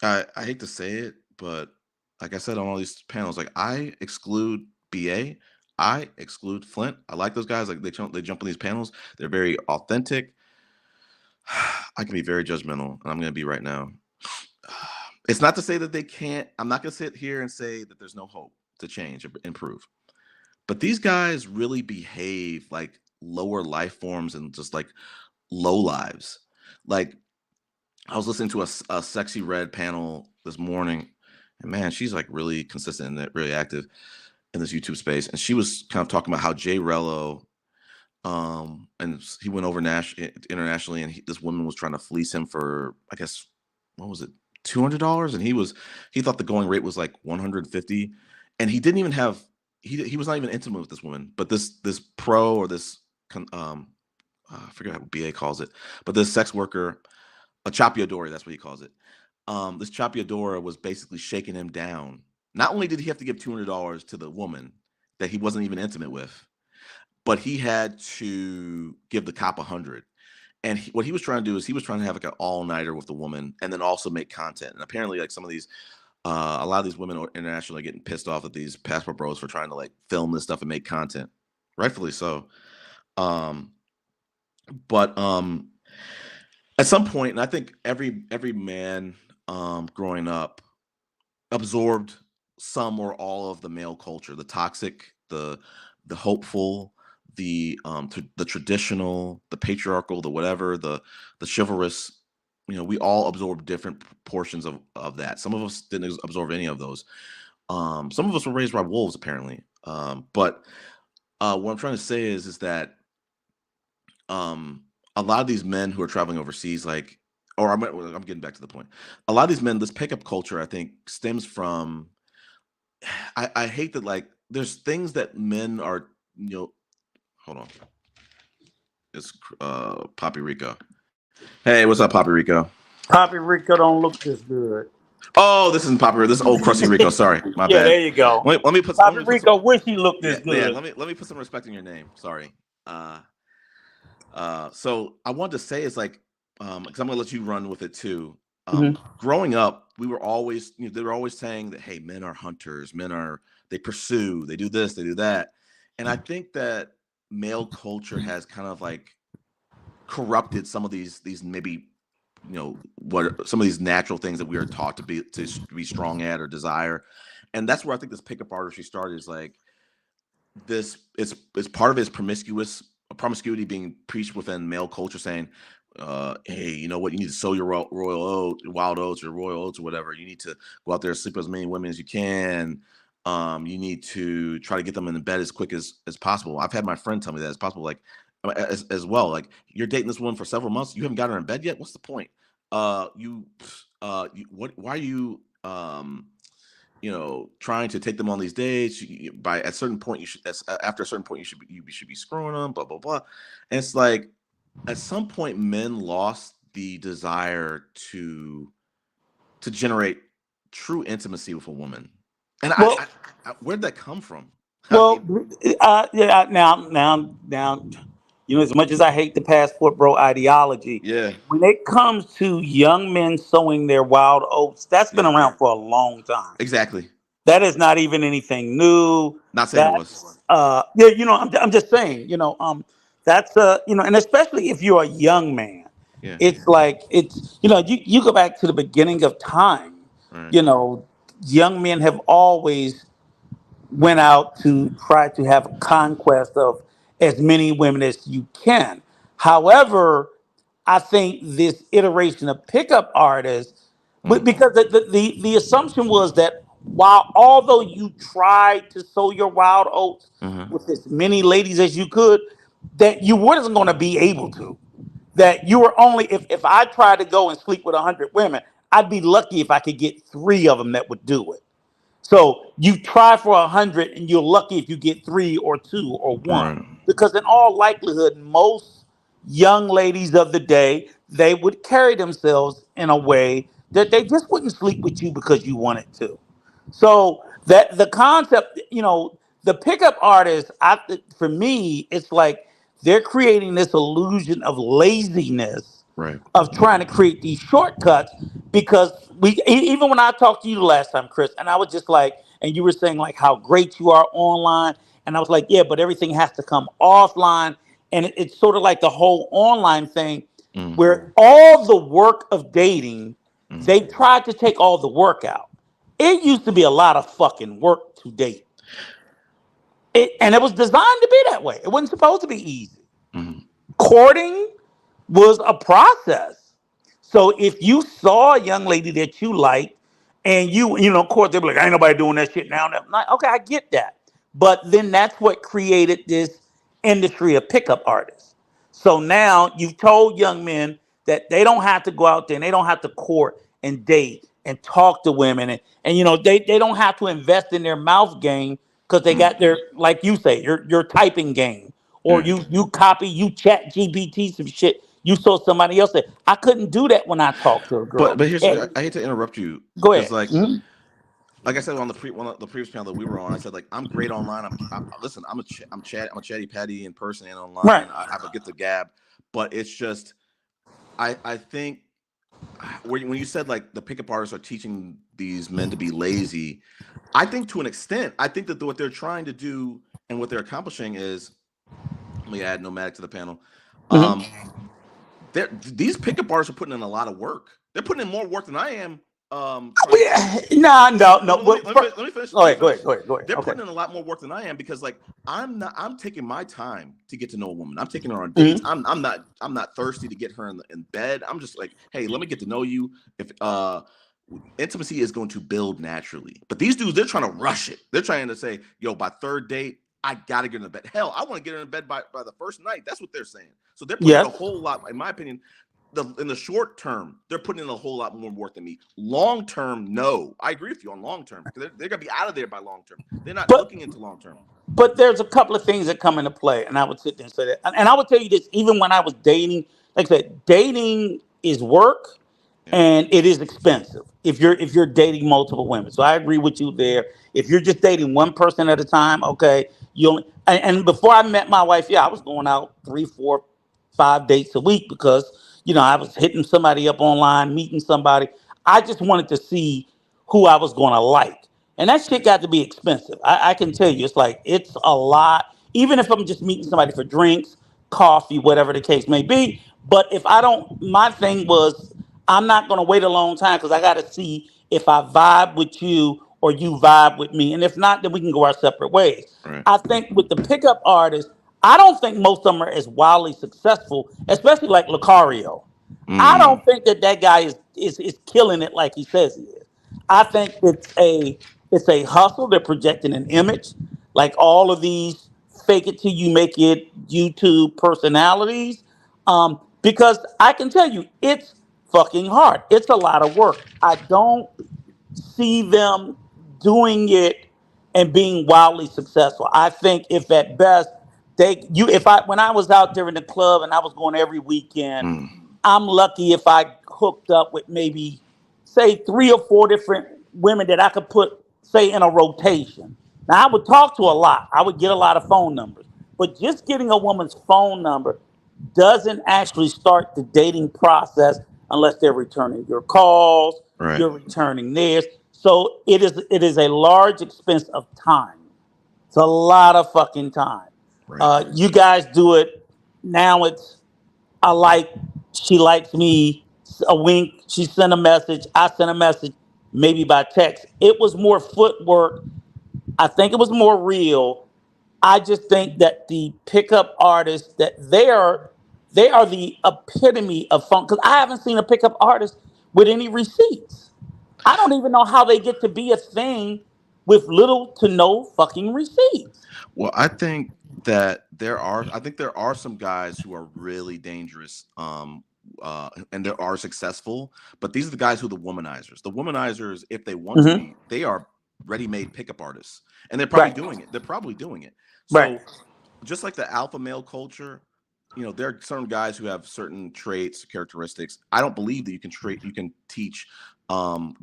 I hate to say it, but like I said on all these panels, like I exclude B.A. I exclude Flint. I like those guys. Like they jump on these panels. They're very authentic. I can be very judgmental, and I'm going to be right now. It's not to say that they can't. I'm not going to sit here and say that there's no hope to change or improve. But these guys really behave like lower life forms and just like low lives. Like I was listening to a Sexy Red panel this morning, and man, she's like really consistent and really active in this YouTube space. And she was kind of talking about how Jay Rello, and he went over internationally, and this woman was trying to fleece him for, I guess, what was it, $200? And he thought the going rate was like 150, and he didn't even have. He was not even intimate with this woman, but this pro or this I forget what B.A. calls it, but this sex worker, a chapiadora, that's what he calls it. This chapiadora was basically shaking him down. Not only did he have to give $200 to the woman that he wasn't even intimate with, but he had to give the cop $100. And what he was trying to do is he was trying to have like an all-nighter with the woman and then also make content. And apparently, like some of these, a lot of these women internationally are getting pissed off at these passport bros for trying to like film this stuff and make content, rightfully so. But at some point, and I think every man growing up absorbed some or all of the male culture, the toxic, the hopeful, the traditional, the patriarchal, the whatever, the chivalrous. You know, we all absorb different portions of that. Some of us didn't absorb any of those. Some of us were raised by wolves, apparently. But what I'm trying to say is that a lot of these men who are traveling overseas, like, or I'm getting back to the point. A lot of these men, this pickup culture, I think, stems from. I hate that, like, there's things that men are, hold on. It's Poppy Rico. Hey, what's up, Poppy Rico? Poppy Rico don't look this good. Oh, this isn't Poppy Rico. This is old crusty Rico. Sorry, my bad. There you go. Let me put Poppy Rico wish he looked this good. Yeah, let me put some respect in your name. Sorry. So I wanted to say it's like, because I'm gonna let you run with it too. Growing up, we were always, they were always saying that, hey, men are hunters, they pursue, they do this, they do that. And I think that male culture has kind of like corrupted some of these maybe, what some of these natural things that we are taught to be strong at or desire. And that's where I think this pickup artistry started, is like this, it's part of his promiscuity being preached within male culture, saying, hey, you know what, you need to sow your wild oats or royal oats or whatever. You need to go out there and sleep with as many women as you can. You need to try to get them in the bed as quick as possible. I've had my friend tell me that it's possible, like, as well. Like, you're dating this woman for several months, you haven't got her in bed yet. What's the point? Why are you trying to take them on these dates. By at a certain point, you should. After a certain point, you should be screwing them. Blah blah blah. And it's like at some point, men lost the desire to generate true intimacy with a woman. And Well, where'd that come from? I well, mean, yeah. Now, as much as I hate the passport bro ideology, yeah, when it comes to young men sowing their wild oats, that's been yeah, around for a long time. exactly. That is not even anything new. Not saying it was. That's yeah, I'm just saying, that's and especially if you're a young man, Yeah, it's like you go back to the beginning of time, right. you know, young men have always went out to try to have a conquest of as many women as you can. However, I think this iteration of pickup artists, Mm, because the assumption was that while although you tried to sow your wild oats uh-huh. with as many ladies as you could, that you wasn't going to be able to. That you were only if I tried to go and sleep with 100 women, I'd be lucky if I could get three of them that would do it. So you try for 100, and you're lucky if you get three or two or one, Right. because in all likelihood, most young ladies of the day, they would carry themselves in a way that they just wouldn't sleep with you because you wanted to. So that the concept, the pickup artist, for me, it's like they're creating this illusion of laziness, Right. of trying to create these shortcuts, because even when I talked to you the last time, Chris, and I was just like, and you were saying like how great you are online, and I was like, yeah, but everything has to come offline, and it's sort of like the whole online thing, Mm, where all the work of dating, mm. they tried to take all the work out. It used to be a lot of fucking work to date. And it was designed to be that way. It wasn't supposed to be easy. Mhm. Courting was a process. So if you saw a young lady that you liked, and of course, they'd be like, ain't nobody doing that shit now. I'm like, okay, I get that. But then that's what created this industry of pickup artists. So now you've told young men that they don't have to go out there and they don't have to court and date and talk to women, and they don't have to invest in their mouth game, because they Mm. got their, like you say, your typing game, or Yeah. you chat GPT some shit you saw somebody else say. I couldn't do that when I talked to a But girl. here's Eh, I hate to interrupt you Go because ahead. Mhm. like I said on one of the previous panel that we were on, I said like I'm great online. Listen. I'm a chatty patty in person and Right. online. I get the gab, but it's just I think when you said like the pickup artists are teaching these men to be lazy, I think to an extent, I think that what they're trying to do and what they're accomplishing is, let me add nomadic to the panel. Mhm. Um, these pickup artists are putting in a lot of work. They're putting in more work than I am. Trying to Nah, no, let no. me let me let me, let me finish. Go Let me ahead. Go finish. ahead. Go ahead. Go ahead. They're Okay. putting in a lot more work than I am because like I'm taking my time to get to know a woman. I'm taking her on dates. Mhm. I'm not thirsty to get her in bed. I'm just like, hey, let me get to know you. If intimacy is going to build naturally. But these dudes, they're trying to rush it. They're trying to say, yo, by third date, I gotta get in the bed. Hell, I want to get her in bed by the first night. That's what they're saying. So they're putting in a Yes. whole lot, in my opinion. In the short term, they're putting in a whole lot more work than me. Long term, no. I agree with you on long term. They're gonna be out of there by long term. They're not But looking into long term. but there's a couple of things that come into play, and I would sit there and say that. And I would tell you this, even when I was dating, like I said, dating is work, Yeah. and it is expensive if you're dating multiple women. So I agree with you there. If you're just dating one person at a time, okay, you only, and before I met my wife, yeah, I was going out 3, 4, 5 dates a week, because I was hitting somebody up online, meeting somebody. I just wanted to see who I was going to like. And that shit got to be expensive. I can tell you, it's a lot. Even if I'm just meeting somebody for drinks, coffee, whatever the case may be. But if I don't, my thing was, I'm not going to wait a long time, because I got to see if I vibe with you or you vibe with me. And if not, then we can go our separate ways. Right. I think with the pickup artists, I don't think most of them are as wildly successful, especially like Lucario. I Mm. don't think that guy is killing it like he says he is. I think it's a hustle. They're projecting an image, like all of these fake it till you make it YouTube personalities. Because I can tell you, it's fucking hard. It's a lot of work. I don't see them doing it and being wildly successful. I think if at best they you if I when I was out there in the club and I was going every weekend, Mm, I'm lucky if I hooked up with maybe say 3 or 4 different women that I could put say in a rotation. Now I would talk to a lot. I would get a lot of phone numbers. But just getting a woman's phone number doesn't actually start the dating process unless they're returning your calls, right, you're returning theirs. So it is a large expense of time. It's a lot of fucking time. right, You guys do it now. It's I like she likes me. A wink. She sent a message. I sent a message. Maybe by text. It was more footwork. I think it was more real. I just think that the pickup artists that they are the epitome of fun because I haven't seen a pickup artist with any receipts. I don't even know how they get to be a thing with little to no fucking receipts. well, I think there are some guys who are really dangerous, and there are successful, but these are the guys who are the womanizers. The womanizers, if they want to Hmm. be, they are ready-made pickup artists, and they're probably Right, doing it. They're probably doing it. right. So, just like the alpha male culture, there are certain guys who have certain traits, characteristics. I don't believe that you can teach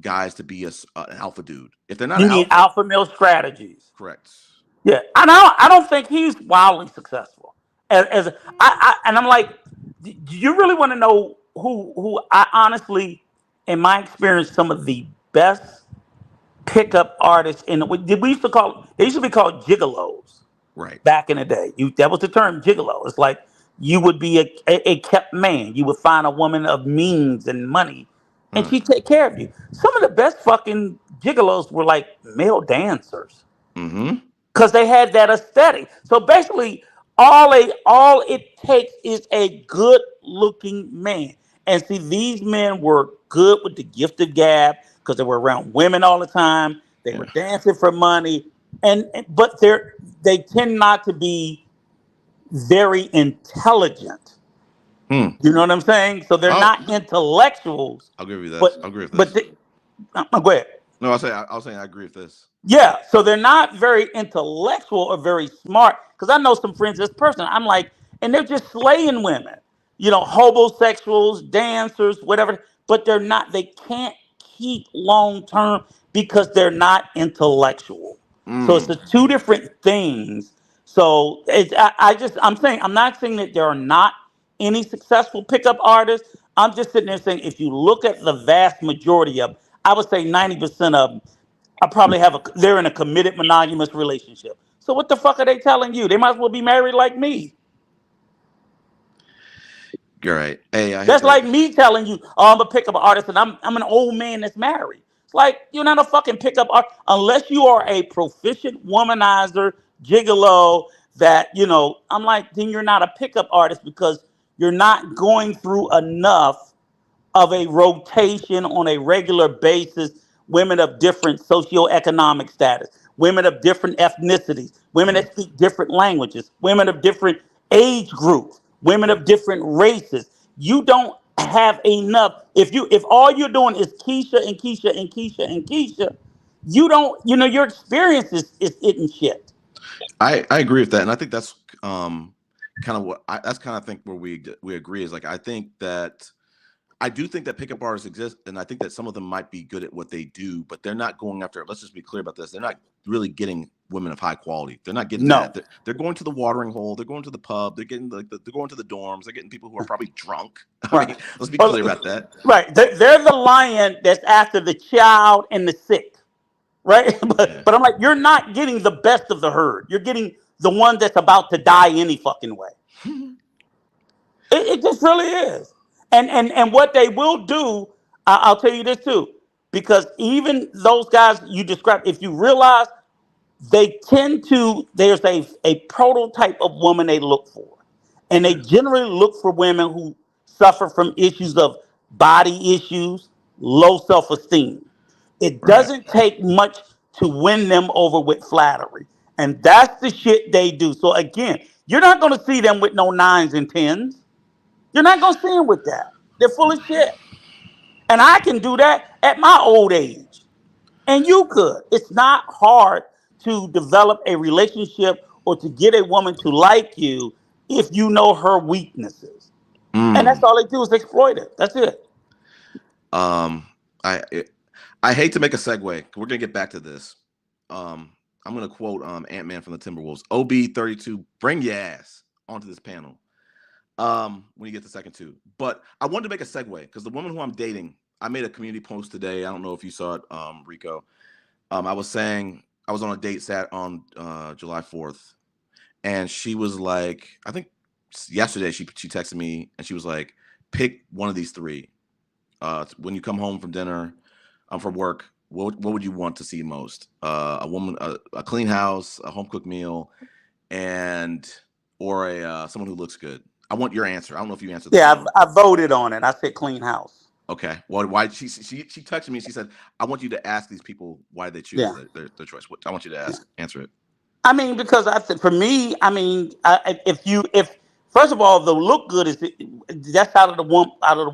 guys to be an alpha dude if they're not You need alpha. alpha male strategies. Correct. Yeah, I don't think he's wildly successful. And I'm like, do you really want to know who I honestly, in my experience, some of the best pickup artists in the we used to call they used to be called gigolos Right. back in the day. That was the term gigolo. It's like you would be a kept man. You would find a woman of means and money, and Mm. she'd take care of you. Some of the best fucking gigolos were like male dancers Mm-hmm. because they had that aesthetic. So basically, all it takes is a good looking man. And see, these men were good with the gift of gab because they were around women all the time. They Yeah. were dancing for money, but they tend not to be very intelligent. Hmm. You know what I'm saying? So they're Oh, not intellectuals, I'll give you this. but I'll agree with but this. they, go ahead. No, I was saying I agree with this. Yeah, so they're not very intellectual or very smart. Because I know some friends of this person. I'm like, and they're just slaying women, homosexuals, dancers, whatever. But they're not. They can't keep long term because they're not intellectual. So it's Mm. the two different things. So I'm saying I'm not saying that there are not any successful pickup artists. I'm just sitting there saying if you look at the vast majority of, I would say 90% of them I probably they're in a committed monogamous relationship. So what the fuck are they telling you? They might as well be married like me. You're right. Hey, I hate That's to. like me telling you, oh, I'm a pickup artist and I'm an old man that's married. It's like you're not a fucking pickup artist unless you are a proficient womanizer, gigolo. I'm like, then you're not a pickup artist because you're not going through enough of a rotation on a regular basis, women of different socioeconomic status, women of different ethnicities, women Mm. that speak different languages, women of different age groups, women of different races. You don't have enough. If all you're doing is Keisha and Keisha and Keisha and Keisha, you don't, your experience is hitting shit. I agree with that, and I think that's kind of that's kind of think where we agree is like I do think that pickup artists exist, and I think that some of them might be good at what they do, but they're not going after. Let's just be clear about this: they're not really getting women of high quality. They're not getting that. No. They're going to the watering hole. They're going to the pub. They're getting they're going to the dorms. They're getting people who are probably drunk. I Right. mean, let's be Well, clear about that. right. They're the lion that's after the child and the sick. Right? Yeah. But I'm like, you're not getting the best of the herd. You're getting the one that's about to die any fucking way. It just really is. And what they will do, I'll tell you this too, because even those guys you described, if you realize there's a prototype of woman they look for. And they Okay. generally look for women who suffer from issues of body issues, low self esteem. It Right. doesn't take much to win them over with flattery. And that's the shit they do. So again, you're not going to see them with no nines and tens. You're not going to see them with that. They're full of shit. And I can do that at my old age And you could. It's not hard to develop a relationship or to get a woman to like you if you know her weaknesses. And that's Mm. all they do is exploit it. That's it. Um, I I hate to make a segue. We're gonna get back to this. Um, I'm gonna quote Ant Man from the Timberwolves. OB32, bring your ass onto this panel. When you get to second two. But I wanted to make a segue because the woman who I'm dating, I made a community post today. I don't know if you saw it, Rico. I was saying I was on a date sat on July 4th, and she was like, I think yesterday she texted me and she was like, pick one of these three. When you come home from dinner, from work, what would you want to see most? A woman, a clean house, a home cooked meal, and or a someone who looks good. I want your answer. I don't know if you answered the Yeah, poll. I voted on it. I said clean house. Okay. Well, why she touched me? She said, "I want you to ask these people why they choose Yeah. their choice." What, I want you to Yeah. answer it. I mean, because I think for me, I mean, if first of all, the look good is that's out of the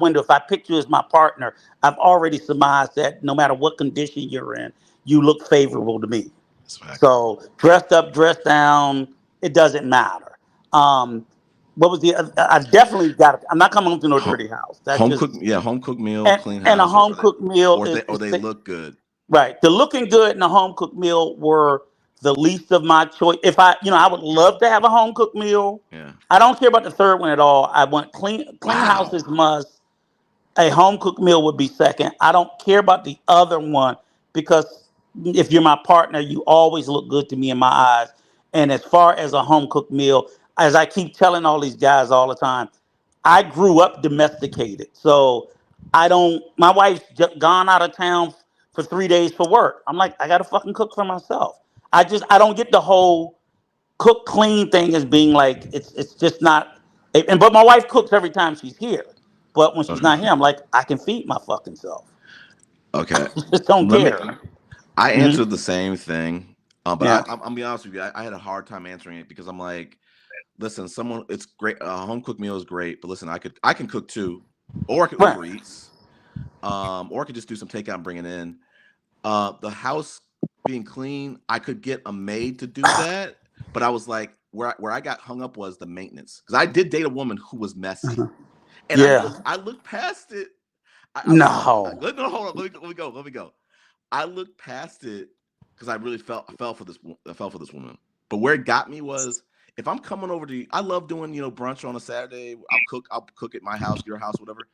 window. If I pick you as my partner, I've already surmised that no matter what condition you're in, you look favorable to me. That's a fact. So dressed up, dressed down, it doesn't matter. Um, what was the? I've definitely got. I'm not coming home to no Home, dirty house. That's just home cooked meal, and clean and a house, home cooked meal or is they look good. right. The looking good and the home cooked meal were the least of my choice. If I would love to have a home cooked meal. Yeah. I don't care about the third one at all. I want clean house Wow. is must. A home cooked meal would be second. I don't care about the other one because if you're my partner, you always look good to me in my eyes. And as far as a home cooked meal, as I keep telling all these guys all the time, I grew up domesticated. So I don't, my wife's gone out of town for 3 days for work. I'm like, I got to fucking cook for myself. I don't get the whole cook clean thing as being like, it's just not, but my wife cooks every time she's here. But when she's Okay. not here, I'm like, I can feed my fucking self. Okay. Just don't Let me. care. I Hmm. answered the same thing, but Yeah. I'm be honest with you. I had a hard time answering it because I'm like, listen, someone, it's great. A home cooked meal is great, but listen, I can cook too, or I can Right. Uber Eats, or I could just do some takeout and bring it in. The house being clean, I could get a maid to do that, but I was like, where I got hung up was the maintenance because I did date a woman who was messy, and Yeah. I looked past it. I was like, No. no, hold on, let me go. I looked past it because I fell for this woman. But where it got me was if I'm coming over to you, I love doing brunch on a Saturday. I'll cook at my house, your house, whatever.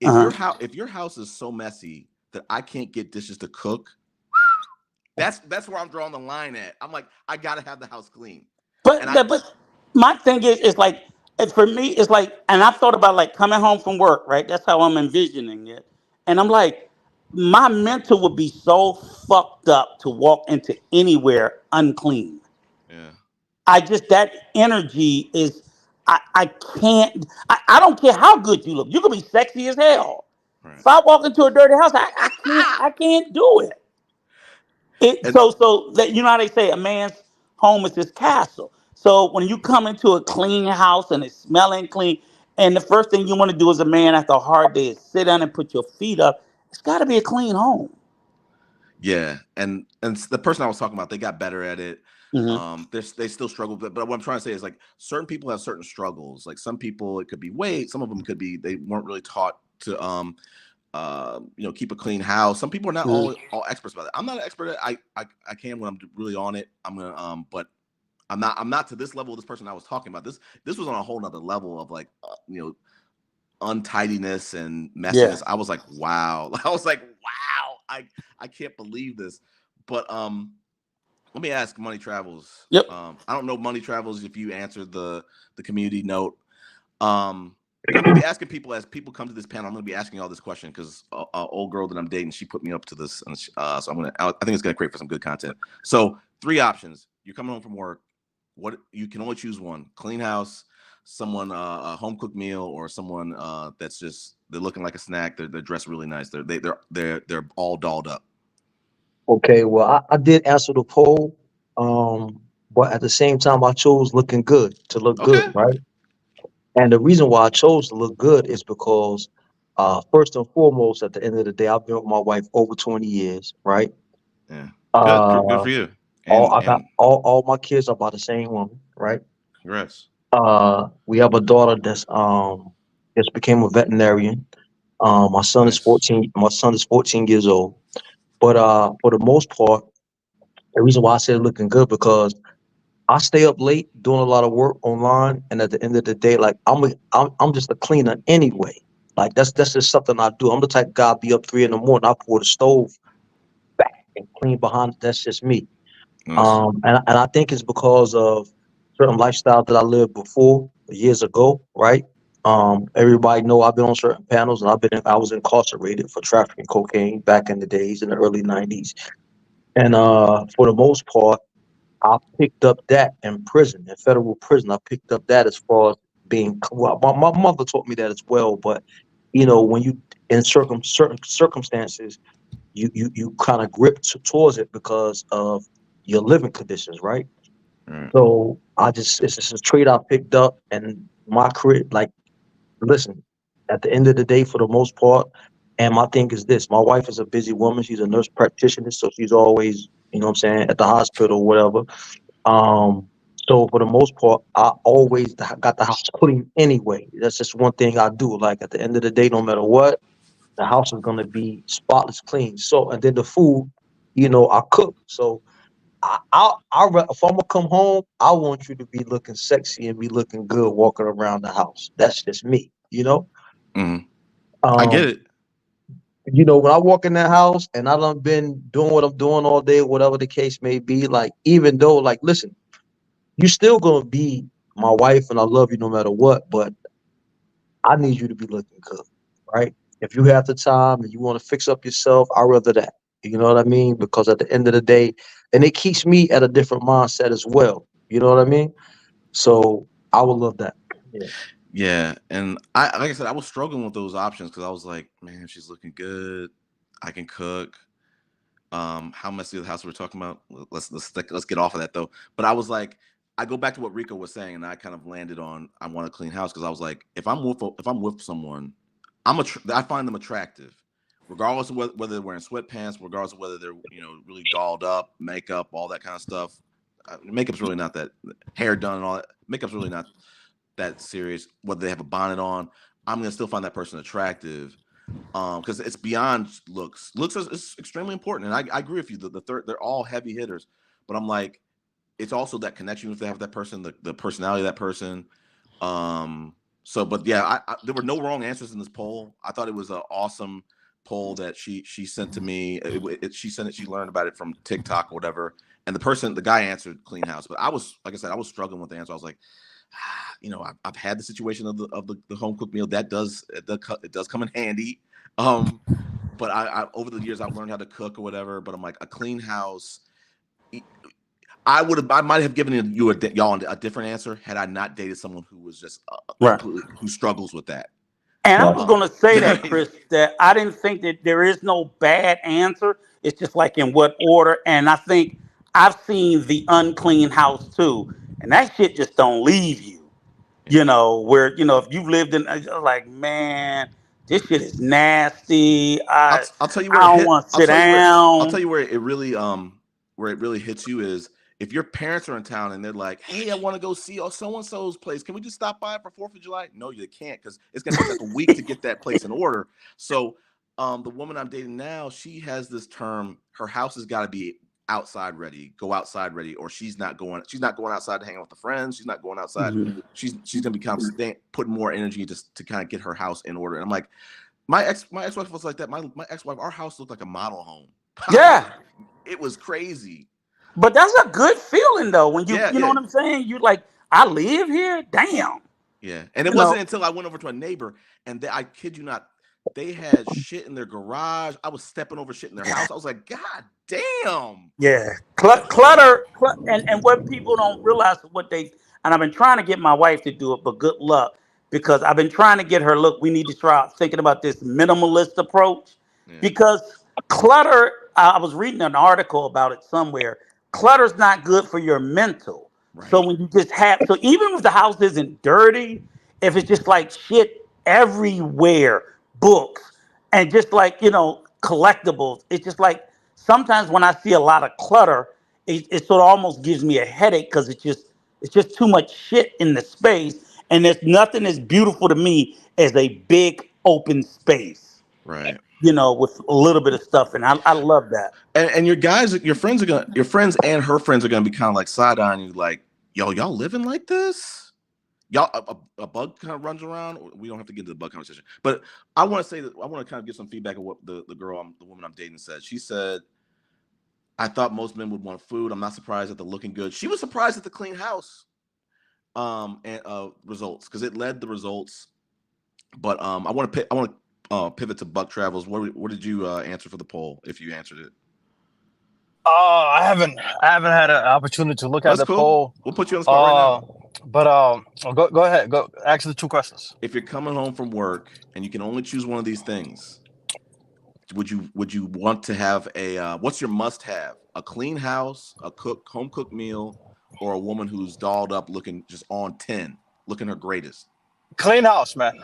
Uh-huh. If your house is so messy that I can't get dishes to cook, that's where I'm drawing the line at. I'm like, I gotta have the house clean, and But my thing is like for me it's like, and I've thought about like coming home from work, right? That's how I'm envisioning it, and I'm like, my mental would be so fucked up to walk into anywhere unclean. yeah, I just that energy is. I can't. I don't care how good you look. You could be sexy as hell. right. If I walk into a dirty house, I can't. I can't do it. And So that you know how they say a man's home is his castle. So when you come into a clean house and it's smelling clean, and the first thing you want to do as a man after a hard day is sit down and put your feet up, it's got to be a clean home. yeah, and the person I was talking about, they got better at it. Hmm. They still struggle, but what I'm trying to say is like certain people have certain struggles. Like some people, it could be weight. Some of them could be they weren't really taught to keep a clean house. Some people are not Hmm. all experts about it. I'm not an expert at it. I can when I'm really on it. I'm gonna but I'm not to this level of this person I was talking about. This was on a whole nother level of like untidiness and Yeah. messiness. I was like, wow. I was like, wow. I can't believe this. But let me ask Money Travels. Yep. I don't know Money Travels if you answered the community note. And I'm gonna be asking people as people come to this panel. I'm gonna be asking all this question because old girl that I'm dating, she put me up to this, and so I think it's gonna create for some good content. So three options: you're coming home from work. What you can only choose one: clean house, someone a home cooked meal, or someone that's just they're looking like a snack. They're dressed really nice. They're all dolled up. Okay, well, I did answer the poll, but at the same time, I chose looking good to look good, Okay. right? And the reason why I chose to look good is because, first and foremost, at the end of the day, I've been with my wife over 20 years, right? Good Uh, for you. all I got And all my kids are by the same woman, right? congrats. We have a daughter that's just became a veterinarian. My son is Nice. 14. My son is 14 years old. But for the most part, the reason why I said looking good because I stay up late doing a lot of work online, and at the end of the day, like I'm just a cleaner anyway. Like that's just something I do. I'm the type of guy be up 3 in the morning. I pour the stove back and clean behind. That's just me. Nice. And I think it's because of certain lifestyle that I lived before years ago, right? Everybody know I've been on certain panels, and I was incarcerated for trafficking cocaine back in the days in the early '90s. And for the most part, I picked up that in prison, in federal prison. I picked up that as far as being well, my mother taught me that as well. But when you in certain circumstances, you kind of grip towards it because of your living conditions, right? All right. So it's just a trait I picked up, and my career. Like, listen, at the end of the day, for the most part, and my thing is this: my wife is a busy woman. She's a nurse practitioner, so she's always, what I'm saying, at the hospital or whatever. Um, so for the most part, I always got the house clean anyway. That's just one thing I do. Like at the end of the day, no matter what, the house is gonna be spotless clean. So and then the food, I cook. So if I'm gonna come home, I want you to be looking sexy and be looking good walking around the house. That's just me. Hmm. I get Um, it. when I walk in that house and I done been doing what I'm doing all day, whatever the case may be, like even though, like, listen, you still gonna be my wife and I love you no matter what, but I need you to be looking good, right? If you have the time and you want to fix up yourself, I'd rather that. You know what I mean? Because at the end of the day, and it keeps me at a different mindset as well. You know what I mean? So I would love that. Yeah. Yeah, and I like I said, I was struggling with those options because I was like, man, she's looking good. I can cook. How messy the house we're talking about? Let's get off of that though. But I was like, I go back to what Rico was saying, and I kind of landed on I want a clean house because I was like, if I'm with someone, I find them attractive, regardless of whether they're wearing sweatpants, regardless of whether they're really dolled up, makeup, all that kind of stuff. Makeup's really not that hair done and all that. Makeup's really not that serious. Whether they have a bonnet on, I'm gonna still find that person attractive because it's beyond looks. Looks is extremely important, and I agree with you. The third, they're all heavy hitters, but I'm like, it's also that connection if they have that person, the personality of that person. So, but yeah, there were no wrong answers in this poll. I thought it was an awesome poll that she sent to me. She sent it. She learned about it from TikTok or whatever. And the guy answered clean house, but I was like I said, I was struggling with the answer. I was like, I've had the situation of the home cooked meal it does come in handy. Um, but I over the years I've learned how to cook or whatever. But I'm like a clean house. I might have given y'all a different answer had I not dated someone who was just Right. completely who struggles with that. And I Right. was going to say that, You know, Chris, that I didn't think that there is no bad answer. It's just like in what order. And I think I've seen the unclean house too. And that shit just don't leave you. yeah. Where, if you've lived in, like, man, this shit is nasty. I'll tell you I where it don't hit. want to sit I'll tell down. you where it really hits you is if your parents are in town and they're like, "Hey, I want to go see so and so's place. Can we just stop by for 4th of July?" No, you can't because it's gonna take like a week to get that place in order. So, the woman I'm dating now, she has this term. Her house has got to be outside ready, go outside ready, or she's not going. She's not going outside to hang out with the friends. She's not going outside. Mhm. She's gonna be kind of putting more energy just to kind of get her house in order. And I'm like, my ex-wife was like that. My ex-wife, our house looked like a model home. I Yeah. mean, it was crazy. But that's a good feeling, though, when Yeah, you know yeah, what I'm saying? You like, I live here? Damn. yeah. And it You wasn't know, until I went over to a neighbor and I kid you not, they had shit in their garage. I was stepping over shit in their house. I was like, God damn. yeah, clutter, and what people don't realize what and I've been trying to get my wife to do it, but good luck because I've been trying to get her. Look, we need to try thinking about this minimalist approach Yeah, because clutter. I was reading an article about it somewhere. Clutter's not good for your mental. So right. when you just have, so even if the house isn't dirty, if it's just like shit everywhere, books and just like collectibles, it's just like sometimes when I see a lot of clutter, it sort of almost gives me a headache because it's just too much shit in the space, and there's nothing as beautiful to me as a big open space, Right. with a little bit of stuff, and I love that. And your guys, your friends and her friends are gonna be kind of like side eyeing you, like, yo, y'all living like this? Y'all, a bug kind of runs around. We don't have to get into the bug conversation, but I want to say that I want to kind of give some feedback of what the woman I'm dating said. She said, "I thought most men would want food. I'm not surprised at the looking good. She was surprised at the clean house, and results because it led the results. But I want to pivot to Buck Travels. What did you answer for the poll if you answered it? I haven't had an opportunity to look Oh, at that's the cool. poll. We'll put you on the spot right now. But go ahead. Go ask the two questions. If you're coming home from work and you can only choose one of these things, would you want to have a what's your must have? A clean house, a home cooked meal, or a woman who's dolled up, looking just on 10, looking her greatest? Clean house, man.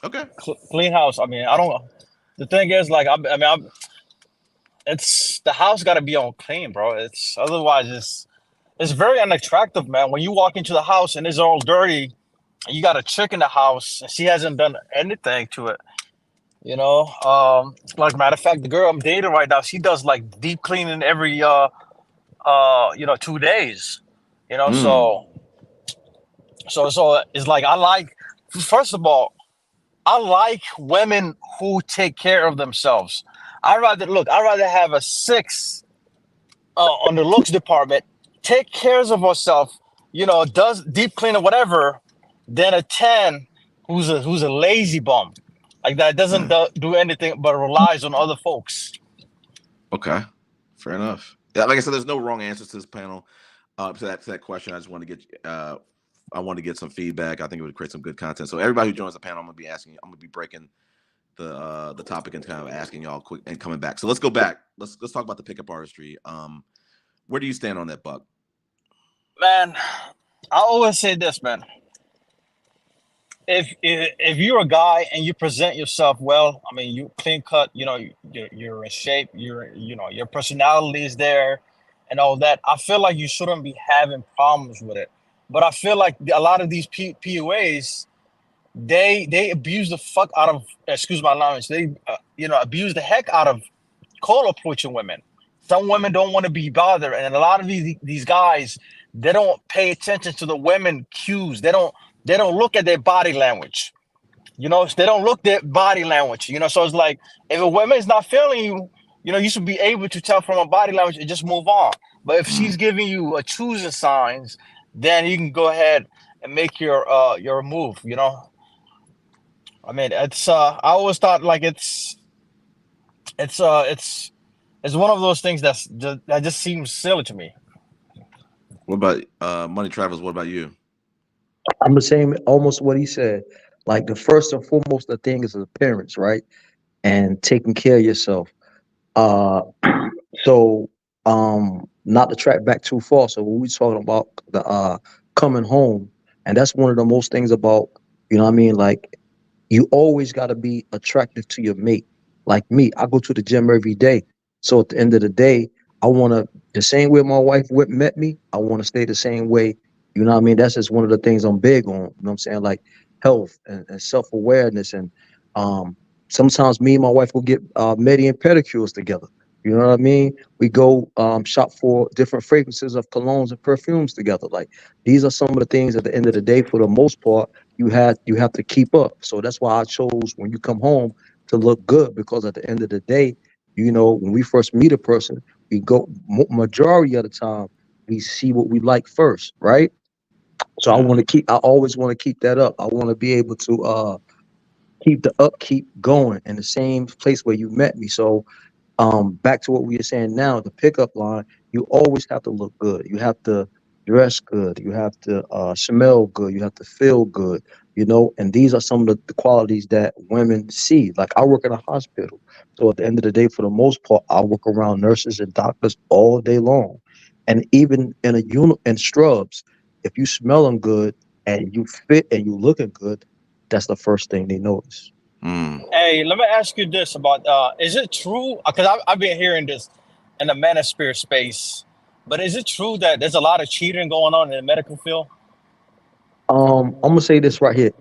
Okay. Clean house. I mean, I don't. The thing is, like, it's the house got to be on clean, bro. It's otherwise it's very unattractive, man. When you walk into the house and it's all dirty, and you got a chick in the house and she hasn't done anything to it. Like matter of fact, the girl I'm dating right now, she does like deep cleaning every 2 days. You know, Mm. so it's like I like. First of all, I like women who take care of themselves. I'd rather have a 6 on the looks department, take cares of herself, does deep clean or whatever, than a 10 who's a lazy bum, like that doesn't do anything but relies on other folks. Okay. Fair enough. Yeah, like I said, there's no wrong answers to this panel. To that question, I just want to get I want to get some feedback. I think it would create some good content. So everybody who joins the panel, I'm gonna be breaking the topic and kind of asking y'all quick and coming back. So let's go back. Let's talk about the pickup artistry. Where do you stand on that, Buck? Man, I always say this, man. If you're a guy and you present yourself well, I mean, you clean cut, you're in shape, your personality is there, and all that. I feel like you shouldn't be having problems with it. But I feel like a lot of these P.U.A.s, they abuse the fuck out of, excuse my language, they abuse the heck out of cold approaching women. Some women don't want to be bothered, and a lot of these guys, they don't pay attention to the women cues. They don't look at their body language. They don't look their body language. So it's like if a woman is not feeling you, you should be able to tell from her body language and just move on. But if she's giving you a choosing signs, then you can go ahead and make your move. I mean, it's I always thought like it's uh it's it's one of those things that just seems silly to me. What about Money Travels? What about you? I'm the same, almost what he said. Like the first and foremost, the thing is appearance, right? And taking care of yourself. Uh, so not to track back too far. So when we talking about the coming home, and that's one of the most things about, what I mean, like you always got to be attractive to your mate. Like me, I go to the gym every day. So at the end of the day, I want to, the same way my wife met me, I want to stay the same way. You know what I mean? That's just one of the things I'm big on. You know what I'm saying? Like health and self awareness. And um, sometimes me and my wife will get medi and pedicures together. You know what I mean? We go shop for different fragrances of colognes and perfumes together. Like these are some of the things at the end of the day, for the most part, you have to keep up. So that's why I chose when you come home to look good, because at the end of the day, when we first meet a person, we go majority of the time we see what we like first, right? So Yeah. I always want to keep that up. I want to be able to keep the upkeep going in the same place where you met me. So back to what we are saying now, the pickup line, you always have to look good. You have to dress good. You have to smell good. You have to feel good, and these are some of the qualities that women see. Like I work in a hospital. So at the end of the day, for the most part, I work around nurses and doctors all day long. And even in a unit in scrubs, if you smell them good and you fit and you looking good, that's the first thing they notice. Mm. Hey, let me ask you this about is it true? Because I've been hearing this. in the Manosphere space. But is it true that there's a lot of cheating going on in the medical field? I'm gonna say this right here.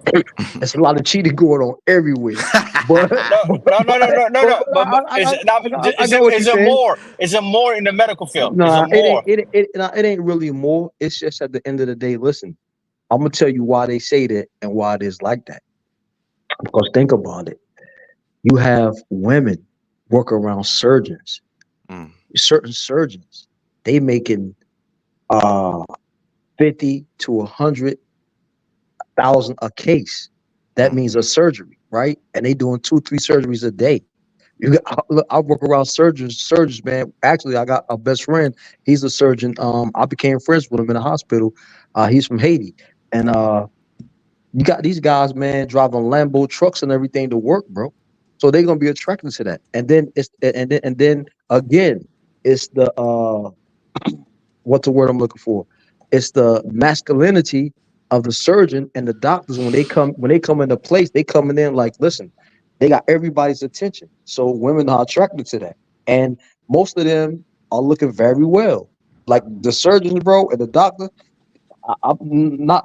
There's a lot of cheating going on everywhere, but No, no, no, no, but no, no, no. But is it not? I got what Is you're it saying. more? Is it more in the medical field? Is it Nah, more? it ain't really more. It's just at the end of the day. Listen, I'm gonna tell you why they say that and why it is like that. Because think about it. You have women work around surgeons. Mm, Certain surgeons, they making uh 50 to 100,000 a case. That mm, means a surgery, right? And they doing 2, 3 surgeries a day. You got, look, I work around surgeons, man. Actually, I got a best friend. He's a surgeon. I became friends with him in the hospital. He's from Haiti, and you got these guys, man, driving Lambo trucks and everything to work, bro. So they're gonna be attracted to that. And then and then again, it's the what's the word I'm looking for? It's the masculinity of the surgeon and the doctors when they come into place, they coming in like, listen, they got everybody's attention. So women are attracted to that. And most of them are looking very well. Like the surgeons, bro, and the doctor, I'm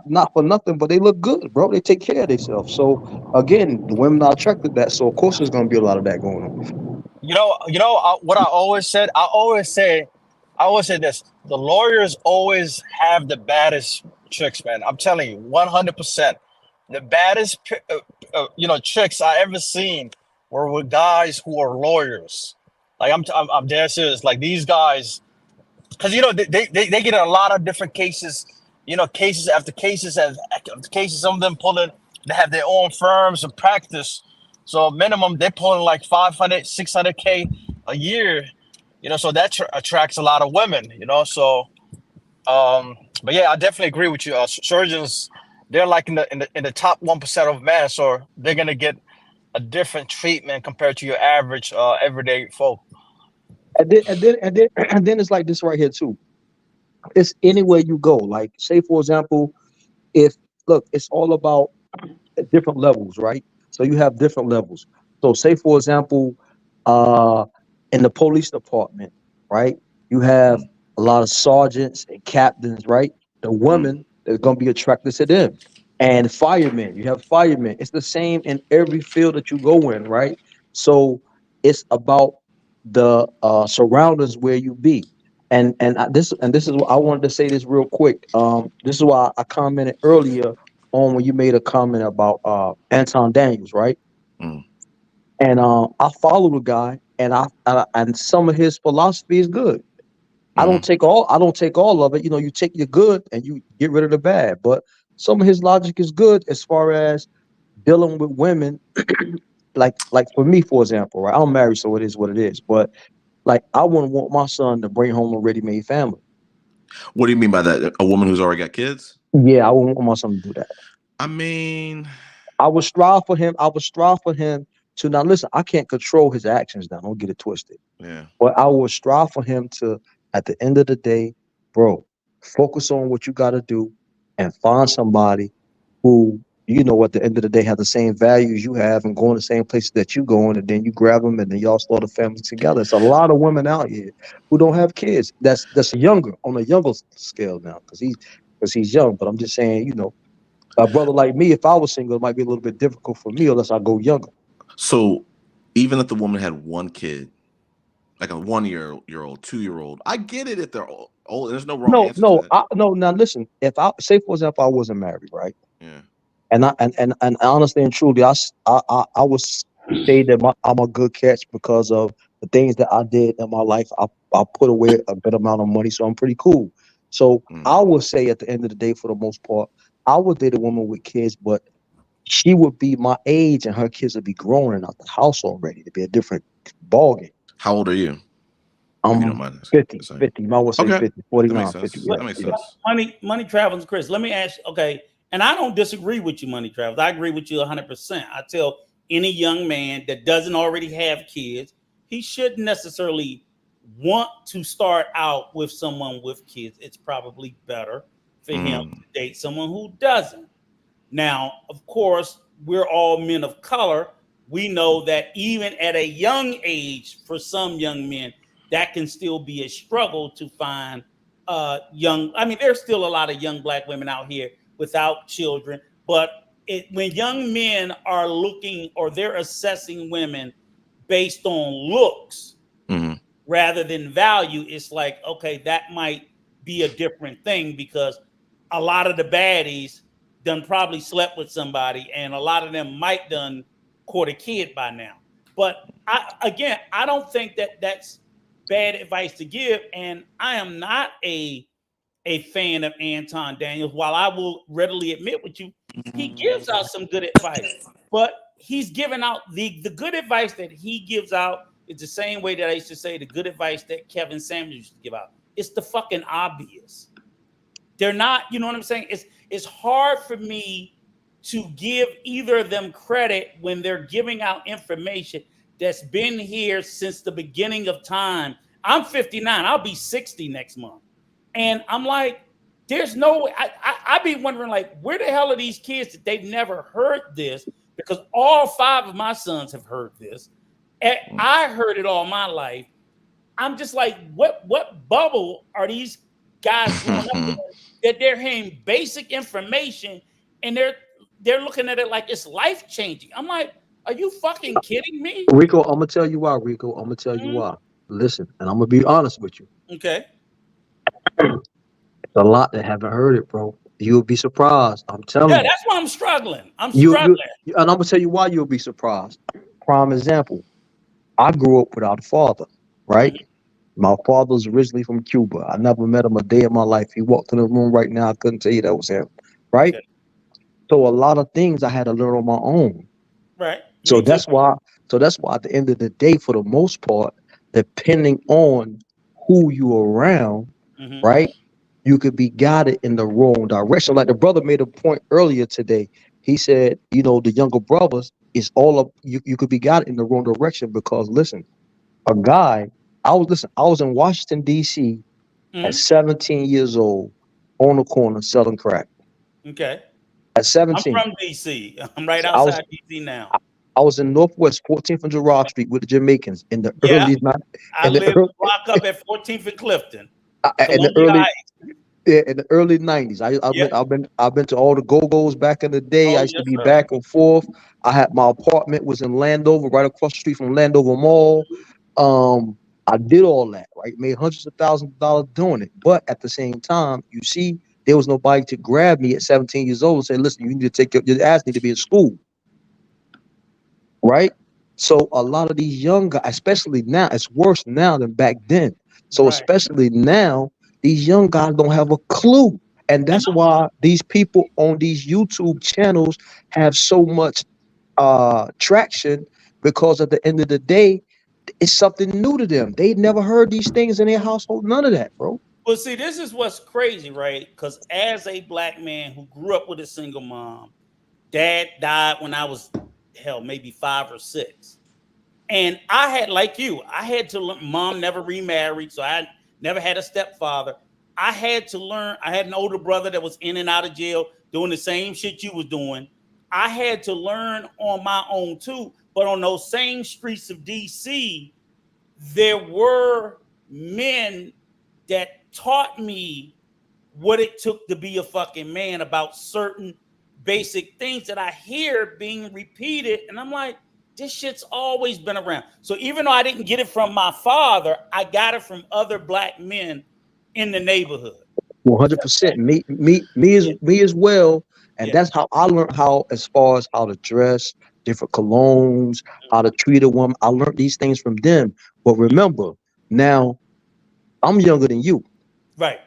not for nothing, but they look good, bro. They take care of themselves. So again, the women are attracted to that. So of course there's gonna be a lot of that going on. What I always said. I always say this: the lawyers always have the baddest chicks, man. I'm telling you, 100%. The baddest, chicks I ever seen were with guys who are lawyers. Like I'm dead serious. Like these guys, because they get in a lot of different cases, cases after cases after cases. Some of them pulling, they have their own firms and practice. So minimum they're pulling like 500, 600K a year. So that attracts a lot of women. So but yeah, I definitely agree with you. Surgeons, they're like in the top 1% of men, so they're gonna get a different treatment compared to your average everyday folk. And then it's like this right here too. It's anywhere you go. Like say for example, if look, it's all about different levels, right? So you have different levels. So say for example, uh in the police department, right? You have mm, a lot of sergeants and captains, right? The mm, women that's gonna be attracted to them. And firemen, you have firemen. It's the same in every field that you go in, right? So it's about the surroundings where you be. And this is what I wanted to say this real quick. This is why I commented earlier on when you made a comment about Anton Daniels, right? mm, And I follow the guy, and and some of his philosophy is good. mm. I don't take all of it. You know, you take your good and you get rid of the bad. But some of his logic is good as far as dealing with women. Like for me, for example, right? I'm married, so it is what it is. But like, I wouldn't want my son to bring home a ready-made family. What do you mean by that? A woman who's already got kids? Yeah, I wouldn't want my son to do that. I mean, I would strive for him. I would strive for him to now listen. I can't control his actions. Now, don't get it twisted. yeah. But I would strive for him to, at the end of the day, bro, focus on what you got to do and find somebody who, at the end of the day, have the same values you have and going the same places that you going, and then you grab them and then y'all start a family together. It's a lot of women out here who don't have kids. That's younger on a younger scale now because he's young. But I'm just saying, a brother like me, if I was single, it might be a little bit difficult for me unless I go younger. So even if the woman had one kid, like a 1 year old, 2 year old, I get it if they're old. There's no wrong No, answer to no, that. no. Now listen, if I say for example I wasn't married, right? Yeah. And honestly and truly, I would say that I'm a good catch because of the things that I did in my life. I put away a good amount of money, so I'm pretty cool. So Mm. I would say at the end of the day, for the most part, I would date a woman with kids, but she would be my age and her kids would be growing and out the house already. To be a different ballgame. How old are you, if you don't I'm mind 50, saying? 50. You might want to say Okay. 50, That makes 49, 50. sense. Yeah, But That makes yeah. sense. money travels, Chris. Let me ask you, okay, and I don't disagree with you, money travels. I agree with you 100%. I tell any young man that doesn't already have kids, he shouldn't necessarily want to start out with someone with kids. It's probably better for him Mm. to date someone who doesn't. Now, of course, we're all men of color. We know that even at a young age, for some young men, that can still be a struggle to find young. I mean, there's still a lot of young black women out here without children, but when young men are looking or they're assessing women based on looks Mm-hmm. rather than value, it's like, okay, that might be a different thing because a lot of the baddies done probably slept with somebody and a lot of them might done court a kid by now. But I don't think that that's bad advice to give. And I am not a fan of Anton Daniels. While I will readily admit with you, he gives out some good advice, but he's giving out the good advice that he gives out is the same way that I used to say the good advice that Kevin Samuels used to give out. It's the fucking obvious. They're not, you know what I'm saying? It's hard for me to give either of them credit when they're giving out information that's been here since the beginning of time. I'm 59. I'll be 60 next month. And I'm like, there's no way. I be wondering, like, where the hell are these kids that they've never heard this? Because all 5 of my sons have heard this. And I heard it all my life. I'm just like, what bubble are these guys growing up in that they're hearing basic information and they're looking at it like it's life changing? I'm like, are you fucking kidding me? Rico, I'm gonna tell you why. Rico, I'm gonna tell you why. Listen, and I'm gonna be honest with you. Okay. It's a lot that haven't heard it, bro. You'll be surprised. I'm telling Yeah, you. that's why I'm struggling. I'm You, struggling. and I'm gonna tell you why you'll be surprised. Prime example. I grew up without a father, right? My father was originally from Cuba. I never met him a day in my life. He walked in the room right now. I couldn't tell you that was him, right? Okay. So a lot of things I had to learn on my own. Right. So Me too. that's why. So that's why at the end of the day, for the most part, depending on who you around, Mm-hmm. right, you could be guided in the wrong direction. Like the brother made a point earlier today. He said, you know, the younger brothers is all of you. You could be guided in the wrong direction because listen, a guy. I was in Washington D.C. at Mm-hmm. 17 years old on the corner selling crack. Okay. At I'm 17, from DC. I'm right I was outside DC now. I was in Northwest 14th and Girard Street with the Jamaicans in the Yeah, early I in the live early block up at 14th and Clifton, in the Columbia early Heights. yeah, in the early 90s. Yeah. I've been to all the go-go's back in the day. I Oh used to yes, be sir. back and forth. I had my apartment was in Landover, right across the street from Landover Mall. Um, I did all that, right? Made hundreds of thousands of dollars doing it. But at the same time, you see, there was nobody to grab me at 17 years old and say, listen, you need to take your ass need to be in school, right? So a lot of these young guys, especially now, it's worse now than back then. So Right. especially now, these young guys don't have a clue. And And that's why these people on these YouTube channels have so much traction because at the end of the day, it's something new to them. They never heard these things in their household. None of that, bro. well, see, this is what's crazy, right? Because as a black man who grew up with a single mom, dad died when I was hell maybe 5 or 6. And I had, like you, I had to learn. Mom never remarried, so I never had a stepfather. I had to learn. I had an older brother that was in and out of jail doing the same shit you was doing. I had to learn on my own too. But on those same streets of DC, there were men that taught me what it took to be a fucking man about certain basic things that I hear being repeated. And I'm like, this shit's always been around. So even though I didn't get it from my father, I got it from other black men in the neighborhood. 100%. Yeah, Me as well. And yeah, that's how I learned how, as far as how to dress, different colognes, how to treat a woman. I learned these things from them. But remember, now I'm younger than you. right.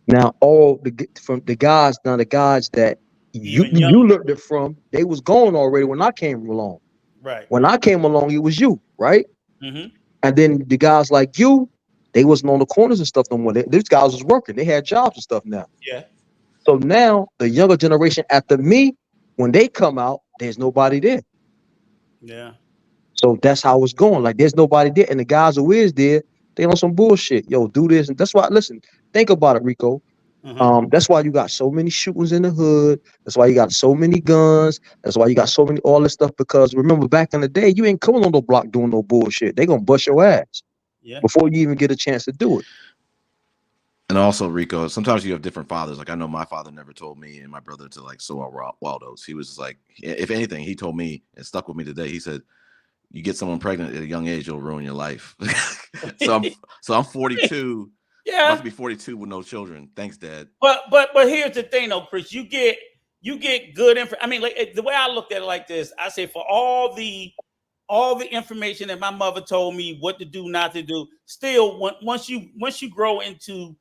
Now from the guys that Even you younger, learned it from, they was gone already when I came along. right. When I came along, it was you, right? Mm-hmm. And then the guys like you, they wasn't on the corners and stuff no more. These guys was working. They had jobs and stuff now. Yeah, So now the younger generation after me, when they come out, there's nobody there. yeah. So that's how it's going. Like there's nobody there. And the guys who is there, they on some bullshit. Yo, do this. And that's why, listen, think about it, Rico. Uh-huh. That's why you got so many shootings in the hood. That's why you got so many guns. That's why you got so many all this stuff. Because remember, back in the day, you ain't coming on no block doing no bullshit. They gonna bust your ass. before you even get a chance to do it. And also, Rico, sometimes you have different fathers. Like I know my father never told me and my brother to like sow our wild oats. He was just like, if anything, he told me and stuck with me today. He said, "You get someone pregnant at a young age, it'll ruin your life." so I'm 42, about to be 42 with no children. Thanks, Dad. But here's the thing, though, Chris. You get good info. I mean, like the way I looked at it like this, I say for all the information that my mother told me what to do, not to do. Still, once you grow into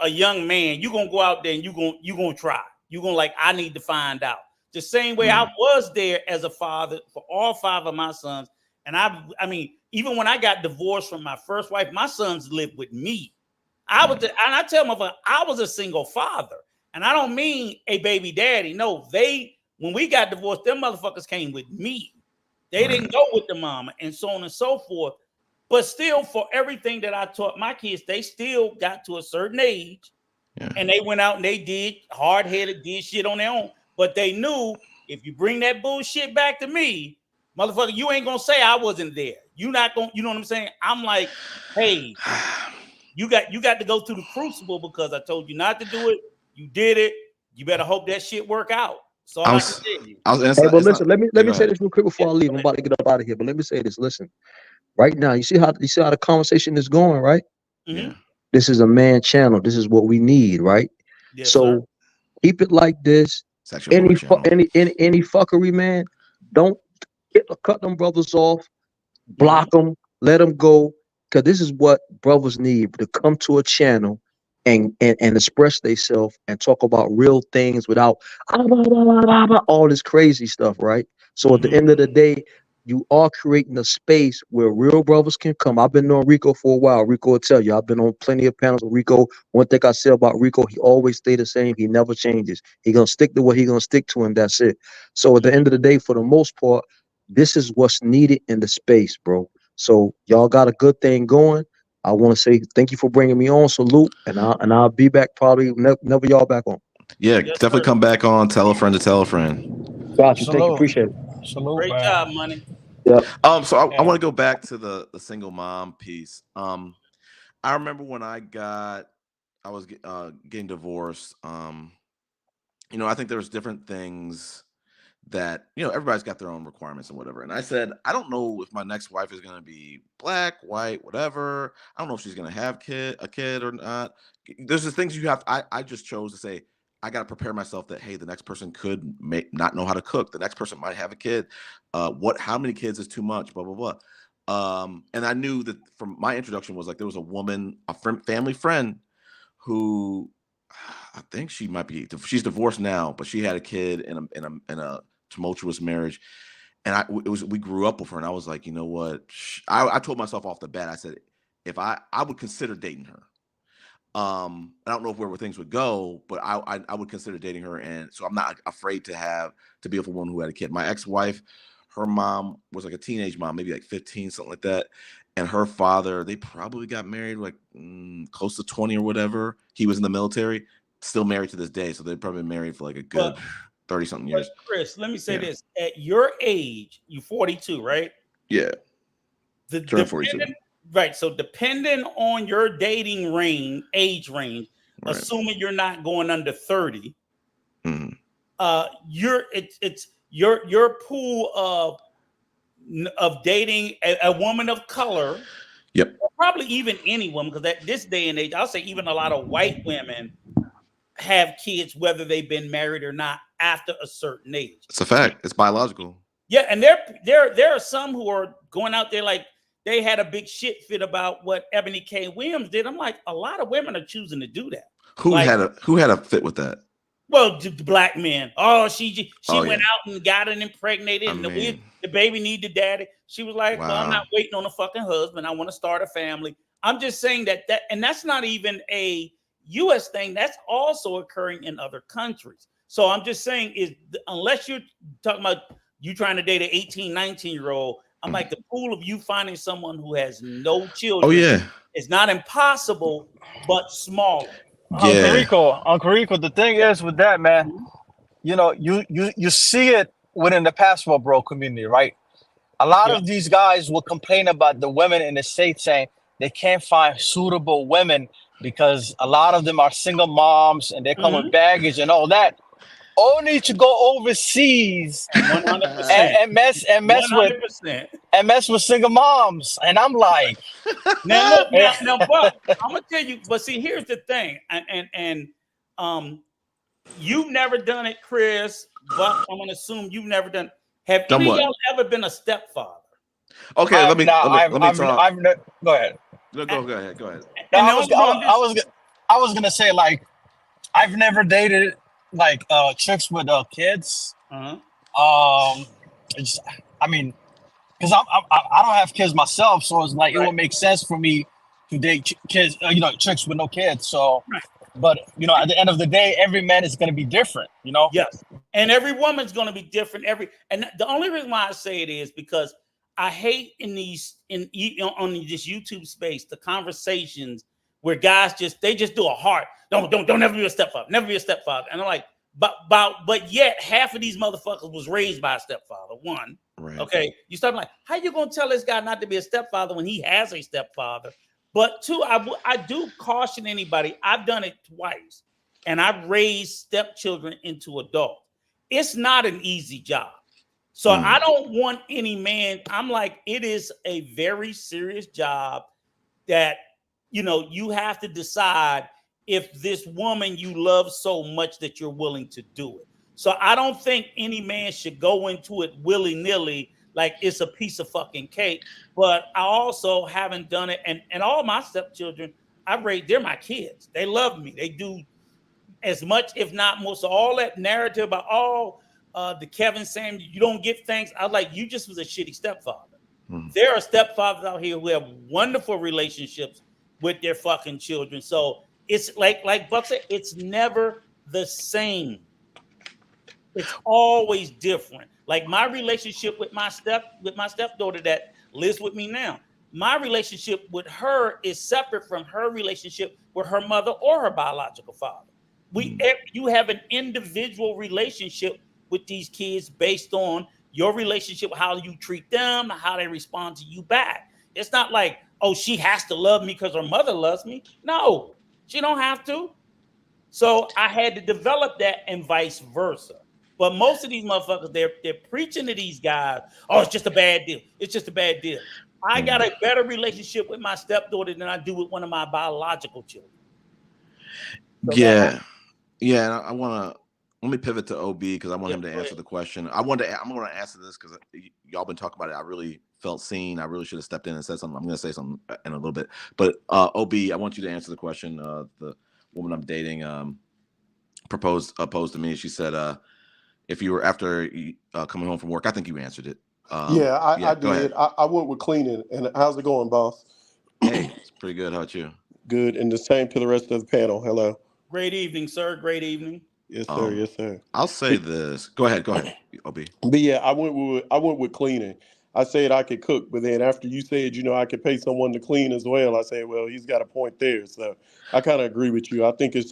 a young man, you're gonna go out there and you're gonna try. You're gonna like, I need to find out. The same way I was there as a father for all 5 of my sons. And I mean, even when I got divorced from my first wife, my sons lived with me. And I tell my father, I was a single father. And I don't mean a baby daddy. No, when we got divorced, them motherfuckers came with me. They didn't go with the mama, and so on and so forth. But still, for everything that I taught my kids, they still got to a certain age, and they went out and they did hard-headed, did shit on their own. But they knew if you bring that bullshit back to me, motherfucker, you ain't gonna say I wasn't there. You not gonna, you know what I'm saying? I'm like, hey, you got to go through the crucible because I told you not to do it. You did it. You better hope that shit work out. So I can tell you. Hey, but listen, let me say this real quick before I leave. I'm about to get up out of here, but let me say this. Listen, right now, you see how the conversation is going, right? Mm-hmm. This is a man channel. This is what we need, right? Yes, so sir. Keep it like this. Any fuckery, man. Don't cut them brothers off. Block them. Let them go. Because this is what brothers need, to come to a channel and express themselves and talk about real things without all this crazy stuff, right? So at the end of the day, you are creating a space where real brothers can come. I've been knowing Rico for a while. Rico will tell you, I've been on plenty of panels with Rico. One thing I say about Rico, he always stay the same. He never changes. He gonna stick to what he gonna stick to, and that's it. So at the end of the day, for the most part, this is what's needed in the space, bro. So y'all got a good thing going. I want to say thank you for bringing me on. Salute, and I'll be back probably never y'all back on. Yeah, definitely come back on. Tell a friend to tell a friend. Got you. Thank you. Appreciate it. Salute, great man. job, Money. Yep. So I want to go back to the single mom piece. I remember when I was getting divorced. I think there's different things that everybody's got their own requirements and whatever. And I said, I don't know if my next wife is going to be black, white, whatever. I don't know if she's going to have a kid or not. There's just things you have. I just chose to say, I got to prepare myself that, hey, the next person could not know how to cook. The next person might have a kid. How many kids is too much? Blah, blah, blah. And I knew that from my introduction was like, there was a woman, family friend who I think she's divorced now, but she had a kid in a tumultuous marriage. And we grew up with her, and I was like, you know what? I told myself off the bat, I said, if I would consider dating her. I don't know where things would go, but I would consider dating her. And so I'm not afraid to be with a woman who had a kid. My ex-wife, her mom was like a teenage mom, maybe like 15, something like that. And her father, they probably got married like close to 20 or whatever. He was in the military, still married to this day. So they've probably been married for like a good 30-something years. Chris, let me say this. At your age, you're 42, right? Yeah. Turn 42. Right. So depending on your dating age range, right, assuming you're not going under 30, your pool of dating a woman of color. Yep. Or probably even any woman, because at this day and age, I'll say even a lot of white women have kids whether they've been married or not after a certain age. It's a fact. It's biological. Yeah, and there are some who are going out there like they had a big shit fit about what Ebony K. Williams did. I'm like, a lot of women are choosing to do that. Who had a fit with that? Well, the black men. Oh, she went out and got it impregnated, and the baby needed daddy. She was like, well, I'm not waiting on a fucking husband. I want to start a family. I'm just saying that and that's not even a U.S. thing. That's also occurring in other countries. So I'm just saying unless you're talking about you trying to date an 18, 19-year-old, I'm like, the pool of you finding someone who has no children is not impossible, but smaller. Uncle Rico, the thing is with that, man, you see it within the passport bro community, right? A lot of these guys will complain about the women in the States saying, they can't find suitable women because a lot of them are single moms and they come with baggage and all that. Only to go overseas 100%. and 100%. mess with single moms. And I'm like, Now look, now, but I'm gonna tell you. But see, here's the thing, and you've never done it, Chris. But I'm gonna assume you've never done. Have Done any of what? y'all ever been a stepfather? Okay, I've not, let me talk. go ahead. Go ahead. Go ahead. No, And no, no, I'm just. I was gonna say like I've never dated like chicks with kids. Um, it's, I mean, because I don't have kids myself, so it's like it Right. would make sense for me to date kids, chicks with no kids. So, Right. but at the end of the day, every man is gonna be different. Yes, and every woman's going to be different. And the only reason why I say it is because I hate on this YouTube space the conversations where guys they just do a heart. Don't ever be a stepfather. Never be a stepfather. And I'm like, but yet half of these motherfuckers was raised by a stepfather. One, Right. okay, you start like, how you gonna tell this guy not to be a stepfather when he has a stepfather? But two, I do caution anybody. I've done it twice. And I've raised stepchildren into adults. It's not an easy job. So I don't want any man. I'm like, it is a very serious job that, you have to decide if this woman you love so much that you're willing to do it. So I don't think any man should go into it willy-nilly like it's a piece of fucking cake. But I also haven't done it. And all my stepchildren, they're my kids. They love me. They do as much, if not more. So all that narrative about the Kevin saying you don't get things, I was like, you just was a shitty stepfather. There are stepfathers out here who have wonderful relationships with their fucking children. So it's like Buck said, it's never the same. It's always different. Like my relationship with my stepdaughter that lives with me now. My relationship with her is separate from her relationship with her mother or her biological father. You have an individual relationship with these kids based on your relationship, how you treat them, how they respond to you back. It's not like, oh, she has to love me because her mother loves me. No, she don't have to. So I had to develop that and vice versa. But most of these motherfuckers, they're preaching to these guys, oh, it's just a bad deal. It's just a bad deal. I got a better relationship with my stepdaughter than I do with one of my biological children. So Yeah. And I want to let me pivot to OB because I want him to answer the question. I'm going to answer this because y'all been talking about it. I really felt seen. I really should have stepped in and said something. I'm going to say something in a little bit. But OB, I want you to answer the question. The woman I'm dating posed to me. She said, if you were after coming home from work, I think you answered it. I did. I went with cleaning. And how's it going, boss? Hey, it's pretty good. How about you? Good. And the same to the rest of the panel. Hello. great evening, sir. Great evening. Yes, sir. Yes, sir. I'll say this. Go ahead, OB. But yeah, I went with cleaning. I said I could cook, but then after you said, I could pay someone to clean as well, I said, well, he's got a point there. So I kind of agree with you. I think it's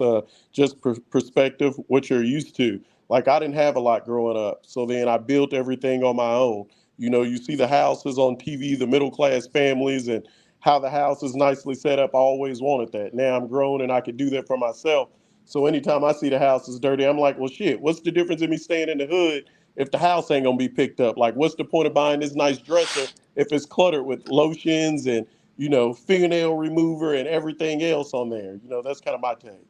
just perspective, what you're used to. Like I didn't have a lot growing up, so then I built everything on my own. You see the houses on TV, the middle class families, and how the house is nicely set up. I always wanted that. Now I'm grown and I could do that for myself. So anytime I see the house is dirty, I'm like, well, shit, what's the difference in me staying in the hood if the house ain't gonna be picked up? Like, what's the point of buying this nice dresser if it's cluttered with lotions and, fingernail remover and everything else on there? That's kind of my take.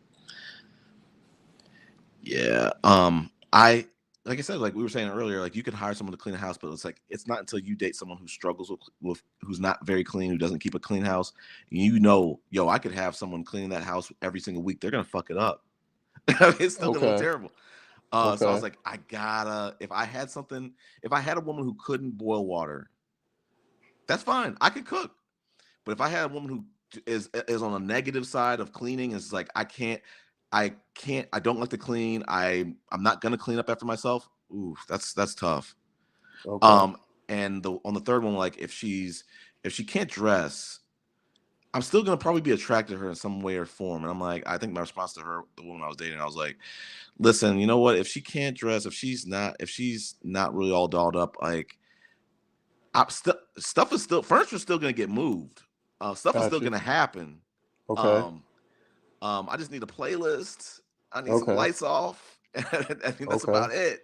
Yeah. Like I said, like we were saying earlier, like you can hire someone to clean a house, but it's not until you date someone who struggles with who's not very clean, who doesn't keep a clean house. I could have someone cleaning that house every single week. They're gonna fuck it up. It's still gonna look terrible. So I was like, if I had a woman who couldn't boil water, that's fine. I could cook. But if I had a woman who is on a negative side of cleaning, it's like I don't like to clean. I'm not gonna clean up after myself. Ooh, that's tough. Okay. And on the third one, like if she can't dress, I'm still gonna probably be attracted to her in some way or form. And I'm like, I think my response to her, the woman I was dating, I was like, listen, you know what? If she can't dress, if she's not really all dolled up, like furniture's still gonna get moved. Stuff is still Gotcha. gonna happen. Okay. Um, I just need a playlist. I need some Okay. lights off. I mean, that's Okay. about it.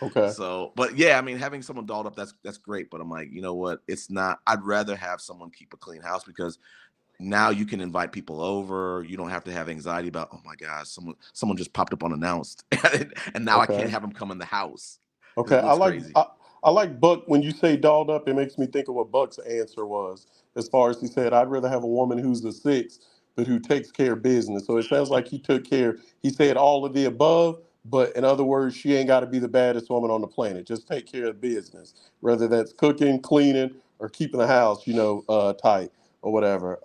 Okay. So, but yeah, I mean, having someone dolled up, that's great. But I'm like, you know what? It's not. I'd rather have someone keep a clean house because now you can invite people over. You don't have to have anxiety about, oh my gosh, someone just popped up unannounced, and now I can't Okay. have them come in the house because Okay, it looks crazy. I like Buck when you say dolled up. It makes me think of what Buck's answer was. As far as he said, I'd rather have a woman who's a six, but who takes care of business. So it sounds like he took care. He said all of the above, but in other words, she ain't got to be the baddest woman on the planet. Just take care of business, whether that's cooking, cleaning, or keeping the house, tight or whatever.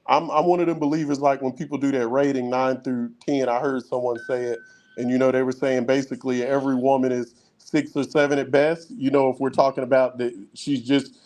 I'm one of them believers. Like when people do that rating 9 through 10, I heard someone say it, and they were saying basically every woman is 6 or 7 at best. If we're talking about that, she's just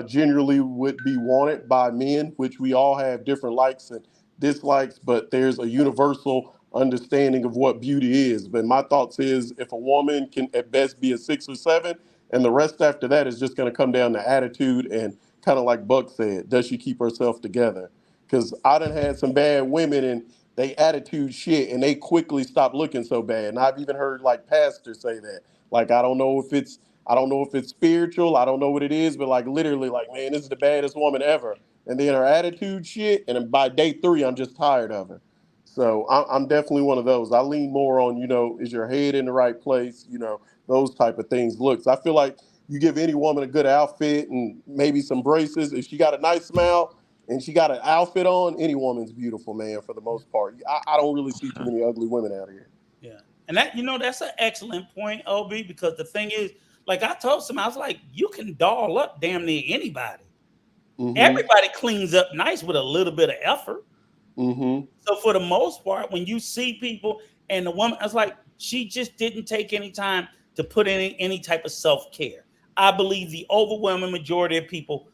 generally would be wanted by men, which we all have different likes and dislikes, but there's a universal understanding of what beauty is. But my thoughts is if a woman can at best be a 6 or 7, and the rest after that is just going to come down to attitude and kind of like Buck said, does she keep herself together? Because I done had some bad women and they attitude shit and they quickly stop looking so bad. And I've even heard like pastors say that. Like I don't know if it's spiritual. I don't know what it is, but like literally, like man, this is the baddest woman ever. And then her attitude shit, and then by day 3, I'm just tired of her. So I'm definitely one of those. I lean more on, is your head in the right place? Those type of things. Looks. I feel like you give any woman a good outfit and maybe some braces. If she got a nice smile and she got an outfit on, any woman's beautiful, man. For the most part, I don't really see too Okay. many ugly women out here. Yeah. And that's an excellent point, OB, because the thing is, like I told some, I was like, you can doll up damn near anybody. Mm-hmm. Everybody cleans up nice with a little bit of effort. Mm-hmm. So for the most part, when you see people and the woman, I was like, she just didn't take any time to put in any type of self-care. I believe the overwhelming majority of people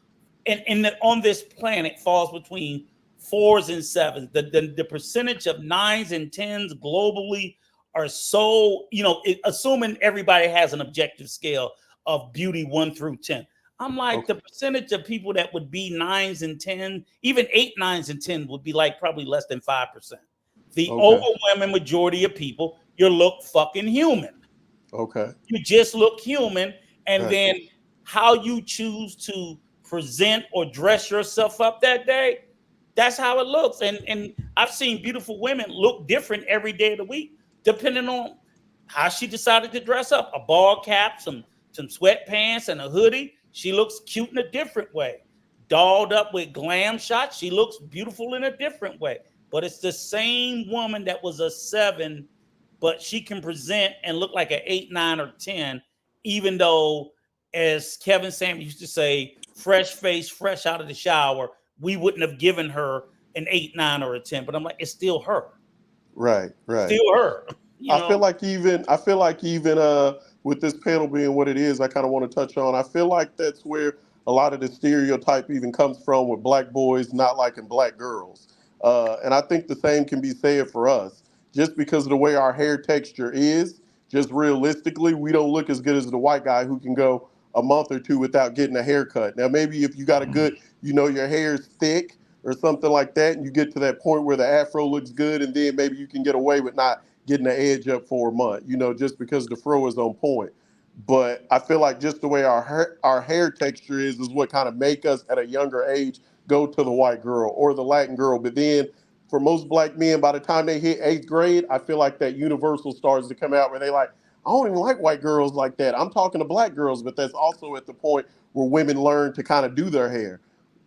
on this planet falls between 4s and 7s. The percentage of 9s and 10s globally are so, assuming everybody has an objective scale of beauty 1 through 10. I'm like, Okay. the percentage of people that would be 9s and 10, even 8, 9s, and 10 would be like probably less than 5%. The Okay. overwhelming majority of people, you look fucking human. Okay. You just look human. And Right. then how you choose to present or dress yourself up that day, that's how it looks. And I've seen beautiful women look different every day of the week, depending on how she decided to dress up. A ball cap, some sweatpants, and a hoodie. She looks cute in a different way. Dolled up with glam shots, she looks beautiful in a different way. But it's the same woman that was a 7, but she can present and look like an 8, 9, or 10, even though, as Kevin Sam used to say, fresh face, fresh out of the shower, we wouldn't have given her an 8, 9, or a 10. But I'm like, it's still her. Right. Right. Still her. You know? I feel like even with this panel being what it is, I kind of want to touch on. I feel like that's where a lot of the stereotype even comes from with black boys not liking black girls. And I think the same can be said for us. Just because of the way our hair texture is, just realistically, we don't look as good as the white guy who can go a month or two without getting a haircut. Now, maybe if you got a good, your hair is thick or something like that, and you get to that point where the afro looks good, and then maybe you can get away with not getting the edge up for a month, just because the fro is on point. But I feel like just the way our hair texture is what kind of make us at a younger age go to the white girl or the Latin girl. But then for most black men, by the time they hit 8th grade, I feel like that universal starts to come out where they like, I don't even like white girls like that. I'm talking to black girls, but that's also at the point where women learn to kind of do their hair.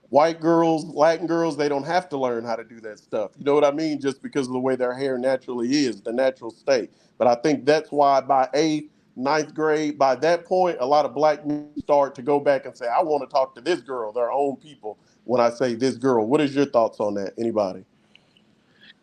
White girls, Latin girls, they don't have to learn how to do that stuff. You know what I mean? Just because of the way their hair naturally is, the natural state. But I think that's why by 8th, 9th grade, by that point, a lot of black men start to go back and say, I want to talk to this girl, their own people. When I say this girl, what is your thoughts on that? Anybody?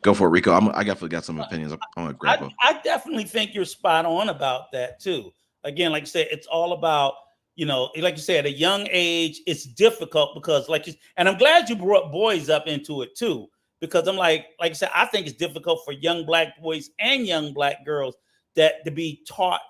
Go for it, Rico. I definitely got some opinions. I'm gonna grab up. I definitely think you're spot on about that too. Again, like you said, it's all about, like you said, at a young age, it's difficult because and I'm glad you brought boys up into it too, because I'm like I said, I think it's difficult for young black boys and young black girls that to be taught.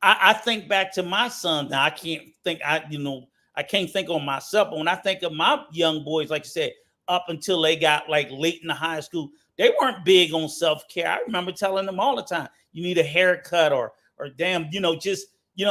I think back to my son. Now I can't think. I I can't think on myself, but when I think of my young boys, like you said, up until they got like late in the high school, they weren't big on self-care. I remember telling them all the time, you need a haircut or damn, just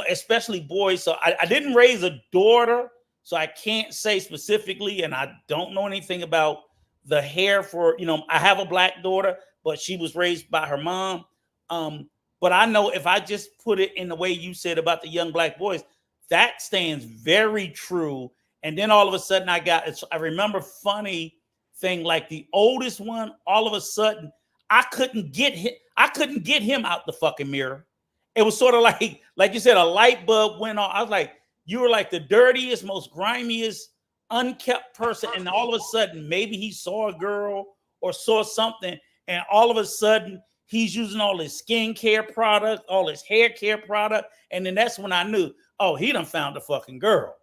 especially boys. So I didn't raise a daughter, so I can't say specifically, and I don't know anything about the hair for, I have a black daughter, but she was raised by her mom. But I know if I just put it in the way you said about the young black boys, that stands very true. And then all of a sudden I remember funny thing, like the oldest one, all of a sudden I couldn't get him out the fucking mirror. It was sort of like you said, a light bulb went on. I was like, you were like the dirtiest, most grimiest, unkept person. And all of a sudden, maybe he saw a girl or saw something, and all of a sudden he's using all his skincare product, all his hair care product. And then that's when I knew, oh, he done found a fucking girl.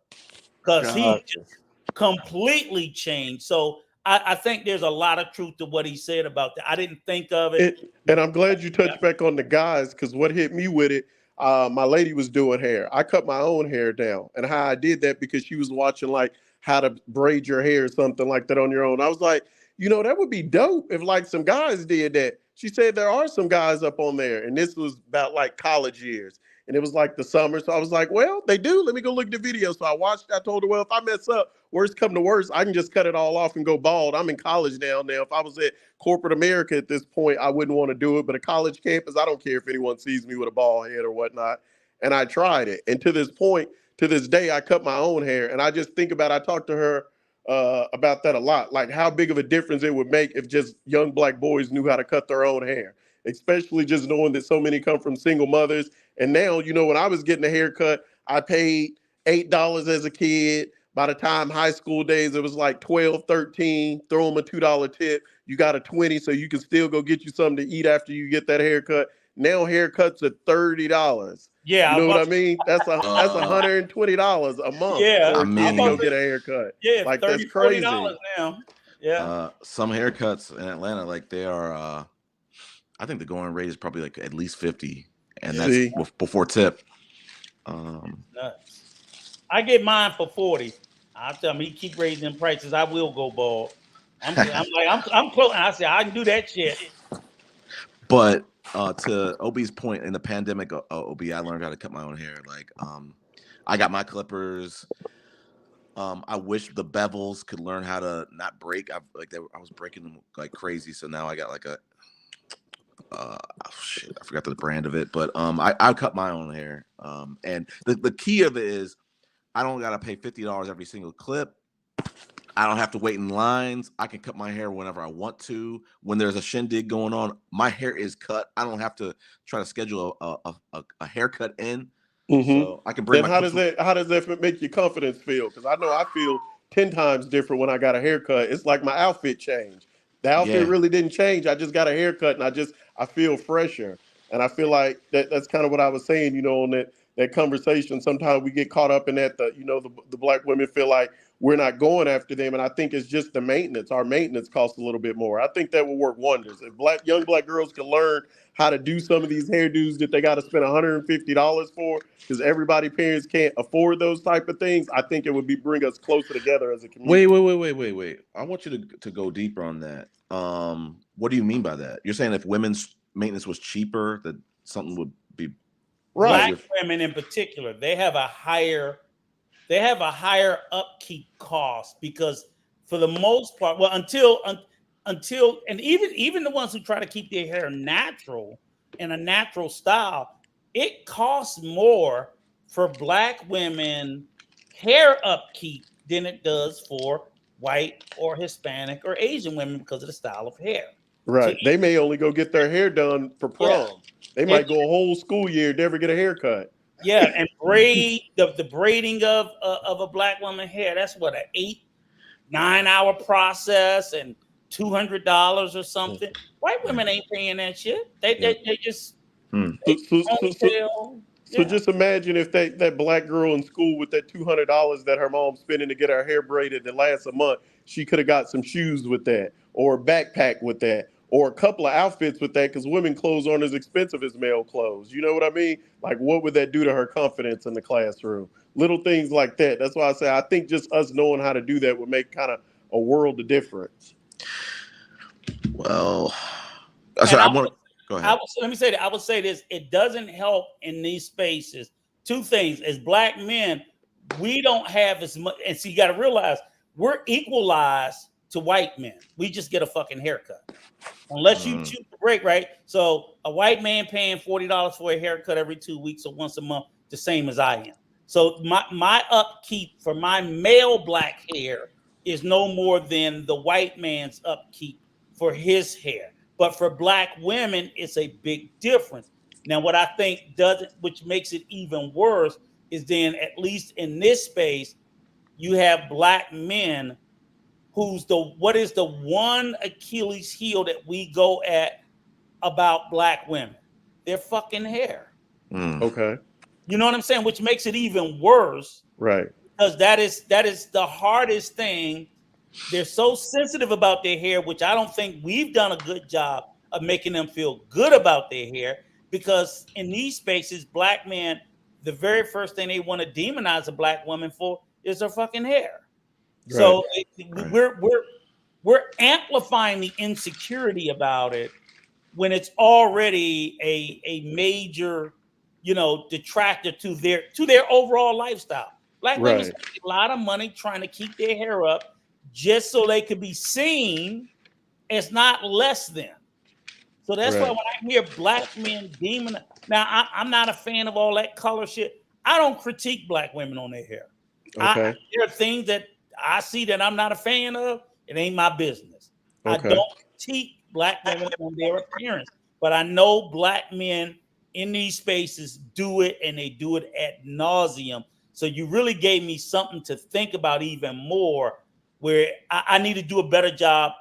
Because he just completely changed. So I think there's a lot of truth to what he said about that. I didn't think of it. And I'm glad you touched back on the guys, because what hit me with it, my lady was doing hair. I cut my own hair down, and how I did that because she was watching like how to braid your hair or something like that on your own. I was like, that would be dope if like some guys did that. She said there are some guys up on there, and this was about like college years. And it was like the summer. So I was like, well, they do. Let me go look at the video. So I watched. I told her, well, if I mess up, worst come to worst, I can just cut it all off and go bald. I'm in college now. Now, if I was at corporate America at this point, I wouldn't want to do it. But a college campus, I don't care if anyone sees me with a bald head or whatnot. And I tried it. And to this point, to this day, I cut my own hair. And I just think about, I talked to her about that a lot. Like how big of a difference it would make if just young black boys knew how to cut their own hair, especially just knowing that so many come from single mothers. And now, when I was getting a haircut, I paid $8 as a kid. By the time high school days, it was like 12, 13, throw them a $2 tip. You got a 20, so you can still go get you something to eat after you get that haircut. Now haircuts are $30. Yeah, You know what I mean? That's $120 a month yeah. for I a kid to mean, go get a haircut. Yeah, Like that's $30, crazy. $40 now. Yeah. Some haircuts in Atlanta, like they are, I think the going rate is probably like at least 50, and that's See? before tip. Nuts. I get mine for 40. I tell him he keep raising prices, I will go bald. I'm close. I say I can do that shit. But to OB's point, in the pandemic, OB, I learned how to cut my own hair. Like, I got my clippers. I wish the bevels could learn how to not break. I was breaking them like crazy. So now I got like a I forgot the brand of it, but I cut my own hair. And the key of it is I don't gotta pay $50 every single clip. I don't have to wait in lines. I can cut my hair whenever I want to. When there's a shindig going on, my hair is cut. I don't have to try to schedule a haircut in. Mm-hmm. So I can bring And my how does that make your confidence feel? Because I know I feel 10 times different when I got a haircut. It's like my outfit changed. The outfit really didn't change. I just got a haircut, and I feel fresher. And I feel like that's kind of what I was saying, on that conversation. Sometimes we get caught up in that, the black women feel like we're not going after them. And I think it's just the maintenance. Our maintenance costs a little bit more. I think that will work wonders. If young black girls can learn how to do some of these hairdos that they got to spend $150 for, because everybody parents can't afford those type of things, I think it would bring us closer together as a community. Wait. I want you to go deeper on that. What do you mean by that? You're saying if women's maintenance was cheaper, that something would be right? Black women in particular, they have a higher upkeep cost, because for the most part, well, until and even the ones who try to keep their hair natural in a natural style, it costs more for black women hair upkeep than it does for white or Hispanic or Asian women, because of the style of hair. Right. So they may only go get their hair done for prom. Yeah. They might go a whole school year, never get a haircut. Yeah, and braid the braiding of a black woman hair, that's what, an 8-9 hour process, and $200 or something. White women ain't paying that shit. They just So just imagine if that black girl in school with that $200 that her mom's spending to get her hair braided that lasts a month, she could have got some shoes with that, or a backpack with that, or a couple of outfits with that, because women clothes aren't as expensive as male clothes. You know what I mean? Like, what would that do to her confidence in the classroom? Little things like that. That's why I say I think just us knowing how to do that would make kind of a world of difference. Well, And sorry, I want to go ahead. let me say that I would say this: it doesn't help in these spaces. Two things: as black men, we don't have as much, and so you got to realize we're equalized to white men. We just get a fucking haircut. Unless you choose to break, right? So a white man paying $40 for a haircut every 2 weeks or once a month, the same as I am. So my upkeep for my male black hair is no more than the white man's upkeep for his hair. But for black women, it's a big difference. Now, what I think does it, which makes it even worse, is then at least in this space, you have black men what is the one Achilles heel that we go at about black women? Their fucking hair. Okay. You know what I'm saying? Which makes it even worse Right. because that is the hardest thing. They're so sensitive about their hair, which I don't think we've done a good job of making them feel good about their hair. Because in these spaces, black men, the very first thing they want to demonize a black woman for is her fucking hair. Right. So Right. we're amplifying the insecurity about it when it's already a major, detractor to their overall lifestyle. Black women Right. spend a lot of money trying to keep their hair up just so they could be seen as not less than. So that's why Right. when I hear black men demon, now I'm not a fan of all that color shit. I don't critique black women on their hair. Okay. There are things that I see that I'm not a fan of. It ain't my business. I Okay. don't critique black women on their appearance, but I know black men in these spaces do it, and they do it ad nauseum. So you really gave me something to think about even more. Where I need to do a better job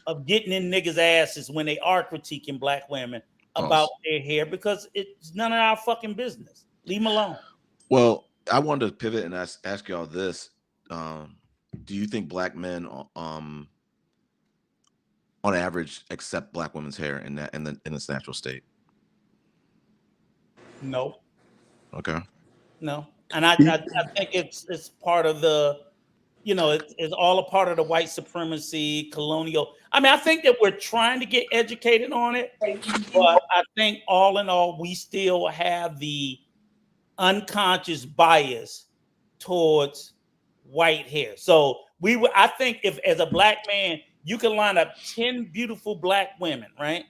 of getting in niggas' asses when they are critiquing black women about their hair, because it's none of our fucking business. Leave them alone. Well, I wanted to pivot and ask y'all this: do you think black men, on average, accept black women's hair in its natural state? No, Okay. no, and I think it's part of the, it's all a part of the white supremacy colonial. I mean, I think that we're trying to get educated on it, but I think all in all, we still have the unconscious bias towards white hair. So I think if as a black man, you can line up 10 beautiful black women, right?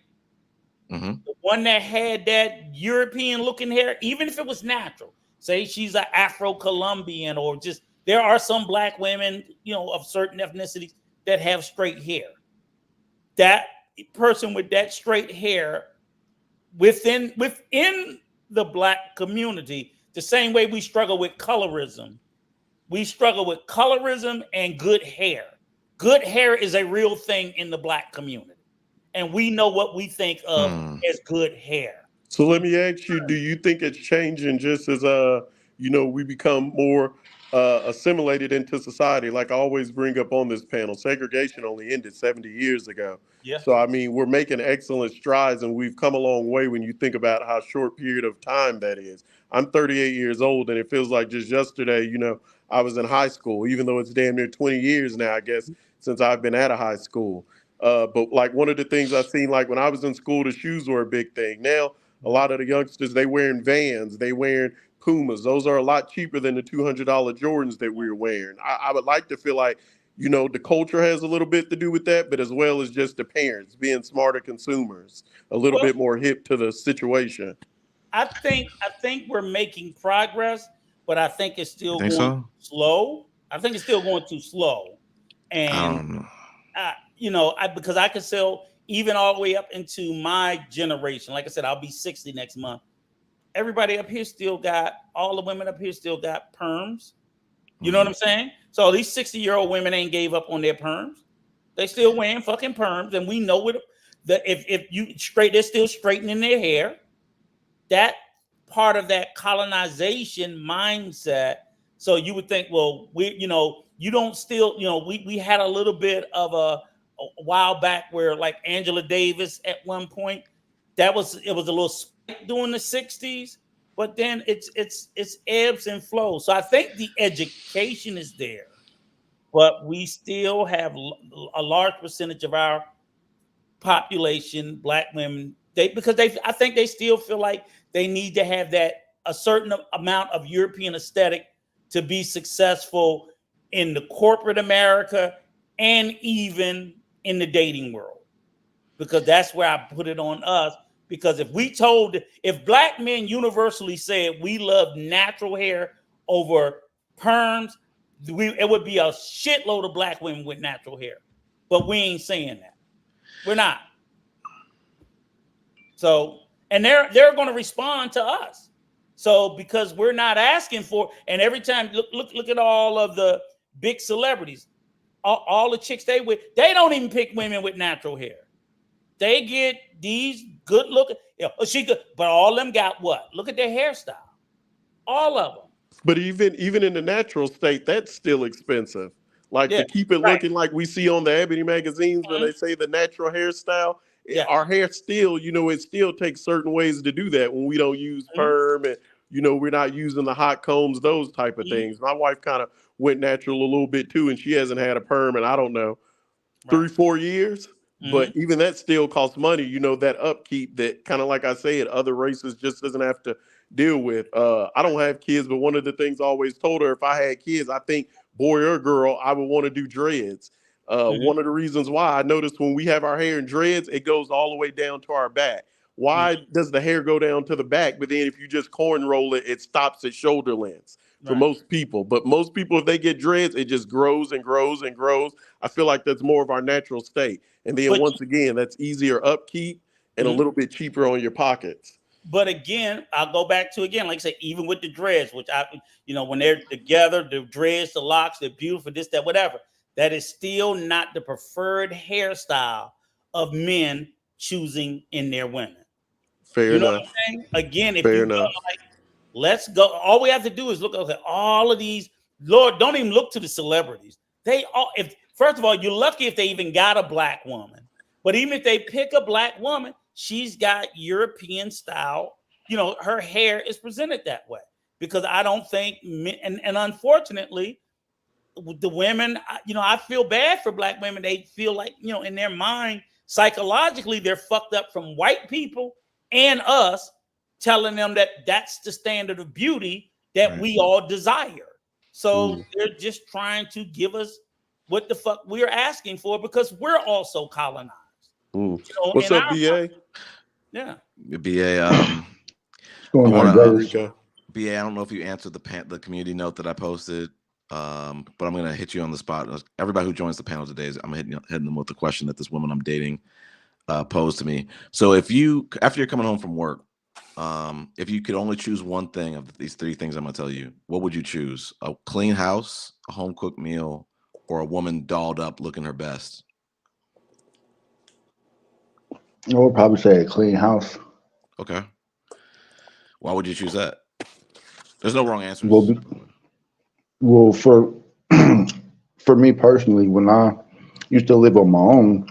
Mm-hmm. The one that had that European looking hair, even if it was natural, say she's an Afro-Colombian, or just there are some black women, of certain ethnicities that have straight hair. That person with that straight hair within the black community, the same way we struggle with colorism. We struggle with colorism and good hair. Good hair is a real thing in the black community. And we know what we think of as good hair. So So let me ask you, do you think it's changing just as we become more assimilated into society? Like I always bring up on this panel, segregation only ended 70 years ago. yeah. So I mean, we're making excellent strides and we've come a long way when you think about how short period of time that is. I'm 38 years old and it feels like just yesterday, I was in high school, even though it's damn near 20 years now, I guess, since I've been out of high school. But like one of the things I seen, like when I was in school, the shoes were a big thing. Now a lot of the youngsters, they wearing Vans, they wearing Pumas. Those are a lot cheaper than the $200 Jordans that we were wearing. I would like to feel like, the culture has a little bit to do with that, but as well as just the parents being smarter consumers, a little Well, bit more hip to the situation. I think we're making progress, but I think it's You still think going so? slow. I think it's still going too slow. I And don't know. because I can sell even all the way up into my generation. Like I said, I'll be 60 next month. Everybody up here still got, all the women up here still got perms. You know what Mm-hmm. I'm saying? So these 60-year-old women ain't gave up on their perms. They still wearing fucking perms, and we know it. That if you straight, they're still straightening their hair. That part of that colonization mindset. So you would think, well, you don't still, we had a little bit of a while back where like Angela Davis at one point, it was a little spike during the 60s, but then it's ebbs and flows. So I think the education is there, but we still have a large percentage of our population, black women, they I think they still feel like they need to have that a certain amount of European aesthetic to be successful in the corporate America and even in the dating world. Because that's where I put it on us. Because if black men universally said we love natural hair over perms, it would be a shitload of black women with natural hair. But we ain't saying that. We're not. So, and they're going to respond to us. So because we're not asking for, and every time look at all of the big celebrities, all the chicks they don't even pick women with natural hair. They get these good looking, but all of them got what? Look at their hairstyle. All of them. But even in the natural state, that's still expensive. Like Yeah, to keep it right. looking like we see on the Ebony magazines when Mhm. they say the natural hairstyle, Yeah. our hair still, it still takes certain ways to do that when we don't use Mhm. perm and we're not using the hot combs, those type of Mhm. things. My wife kind of went natural a little bit too, and she hasn't had a perm, and I don't know, Right. 3-4 years. Mhm. But even that still costs money, that upkeep that kind of like I said, other races just doesn't have to deal with. I don't have kids, but one of the things I always told her, if I had kids, I think boy or girl, I would want to do dreads. Mhm. One of the reasons why I noticed when we have our hair in dreads, it goes all the way down to our back. Mhm. Why does the hair go down to the back? But then if you just corn roll it, it stops at shoulder lengths for Right. most people. But most people, if they get dreads, it just grows and grows and grows. I feel like that's more of our natural state. And then But once again, that's easier upkeep and a mhm. little bit cheaper on your pockets. But again, I'll go back to again, like I said, even with the dreads, which when they're together, the dreads, the locks, they're beautiful, this, that, whatever. That is still not the preferred hairstyle of men choosing in their women. Fair You know what enough. I'm saying? Again, if Fair you're enough. gonna like, let's go. All we have to do is look at all of these. Lord, don't even look to the celebrities. They all, if first of all, you're lucky if they even got a black woman. But even if they pick a black woman, she's got European style. Her hair is presented that way because I don't think, and unfortunately, the women, I feel bad for black women. They feel like, in their mind, psychologically, they're fucked up from white people and us telling them that that's the standard of beauty that Right. we all desire. So Mm, they're just trying to give us what the fuck we're asking for because we're also colonized, mm. What's in up, our mind. BA? Yeah. BA, What's I going want on, Hey, to brothers? Rico. BA. I don't know if you answered the community note that I posted, but I'm gonna hit you on the spot. Everybody who joins the panel today, I'm hitting them with the question that this woman I'm dating posed to me. So if you, after you're coming home from work, if you could only choose one thing of these three things I'm gonna tell you, what would you choose? A clean house, a home cooked meal, or a woman dolled up looking her best? I would probably say a clean house. Okay. Why would you choose that? There's no wrong Well, answers, by the way. well, for for me personally, when I used to live on my own,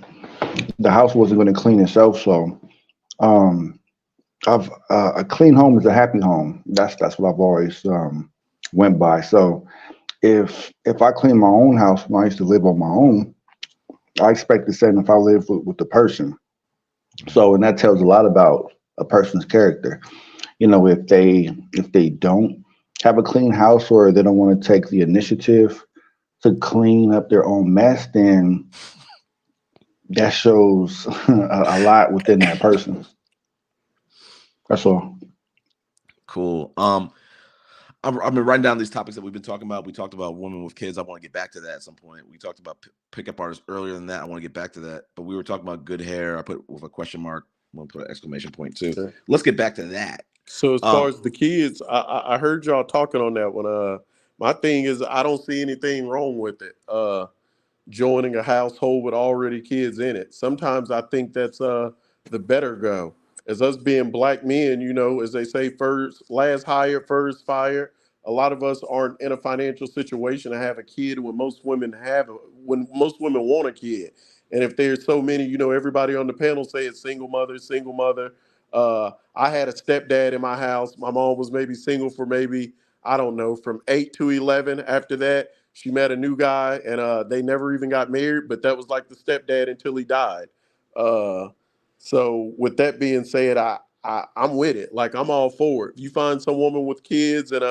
the house wasn't going to clean itself. So, um, I've a clean home is a happy home. That's what I've always went by. So, if I clean my own house when I used to live on my own, I expect the same if I live with the person. So, and that tells a lot about a person's character. If they don't have a clean house or they don't want to take the initiative to clean up their own mess, then that shows a lot within that person. That's all. Cool. I've been writing down these topics that we've been talking about. We talked about women with kids. I want to get back to that at some point. We talked about pickup artists earlier than that. I want to get back to that. But we were talking about good hair. I put with a question mark. I'm gonna put an exclamation point too. Okay. Let's get back to that. So as far Um, as the kids, I heard y'all talking on that one. My thing is I don't see anything wrong with it. Joining a household with already kids in it. Sometimes I think that's the better go. As us being black men, as they say, first last hired, first fired. A lot of us aren't in a financial situation to have a kid when most women want a kid. And if there's so many, everybody on the panel say it's single mother, single mother. I had a stepdad in my house. My mom was maybe single for maybe, I don't know, from 8 to 11. After that, she met a new guy, and they never even got married, but that was like the stepdad until he died. Uh, so with that being said, I'm with it. Like, I'm all for it. If you find some woman with kids and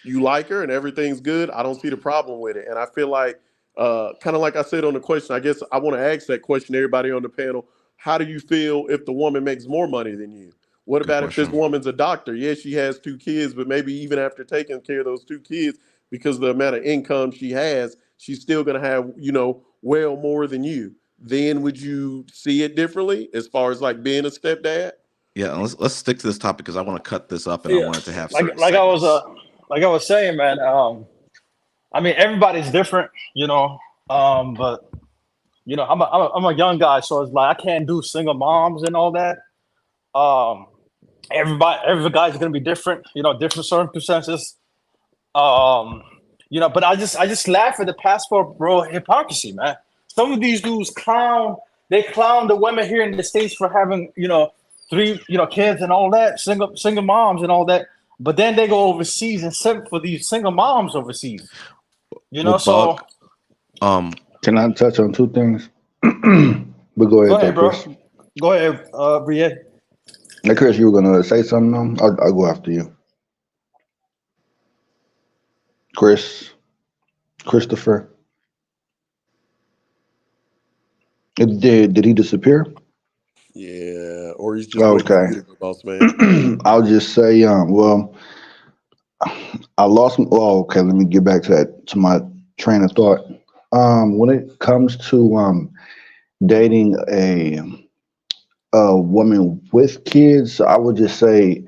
you like her and everything's good, I don't see the problem with it. And I feel like, kind of like I said on the question, I guess I want to ask that question to everybody on the panel. How do you feel if the woman makes more money than you? What Good about if this question. woman's a doctor? Yeah, she has two kids, but maybe even after taking care of those two kids, because of the amount of income she has, she's still going to have, well more than you. Then would you see it differently as far as like being a stepdad? Yeah, and let's stick to this topic because I want to cut this up and I Yeah, want it to have like certain like I was segments. like I was saying, man. I mean, everybody's different, but I'm a young guy, so it's like I can't do single moms and all that. Um, every guy's gonna be different, different circumstances. Um, but I just laugh at the passport bro hypocrisy, man. Some of these dudes clown the women here in the States for having, three, kids and all that, single moms and all that. But then they go overseas and send for these single moms overseas. Well, So Buck, um, Can I touch on two things? But go go ahead though, ahead, bro. Chris. Go ahead, Brie. Hey, Chris, you were gonna say something? I'll go after you. Chris, Christopher. Did he disappear? Yeah, or he's just waiting for Okay. you to go, boss man. I'll just say, well, I lost. Oh, okay. Let me get back to that to my train of thought. When it comes to dating a woman with kids, I would just say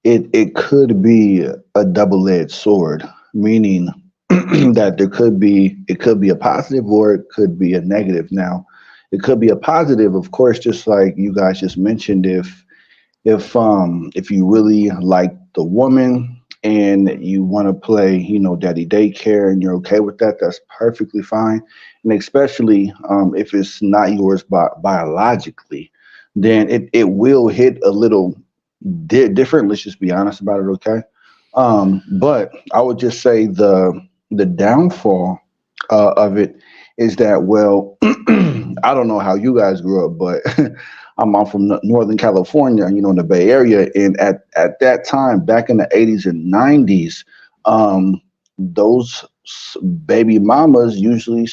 it could be a double-edged sword, meaning that it could be a positive or it could be a negative. Now, it could be a positive, of course, just like you guys just mentioned, if you really like the woman and you want to play, daddy daycare and you're okay with that, that's perfectly fine. And especially if it's not yours biologically, then it will hit a little different. Let's just be honest about it, okay? But I would just say the downfall of it is that, well, I don't know how you guys grew up, but I'm from Northern California, in the Bay Area, and at that time, back in the 80s and 90s, those baby mamas usually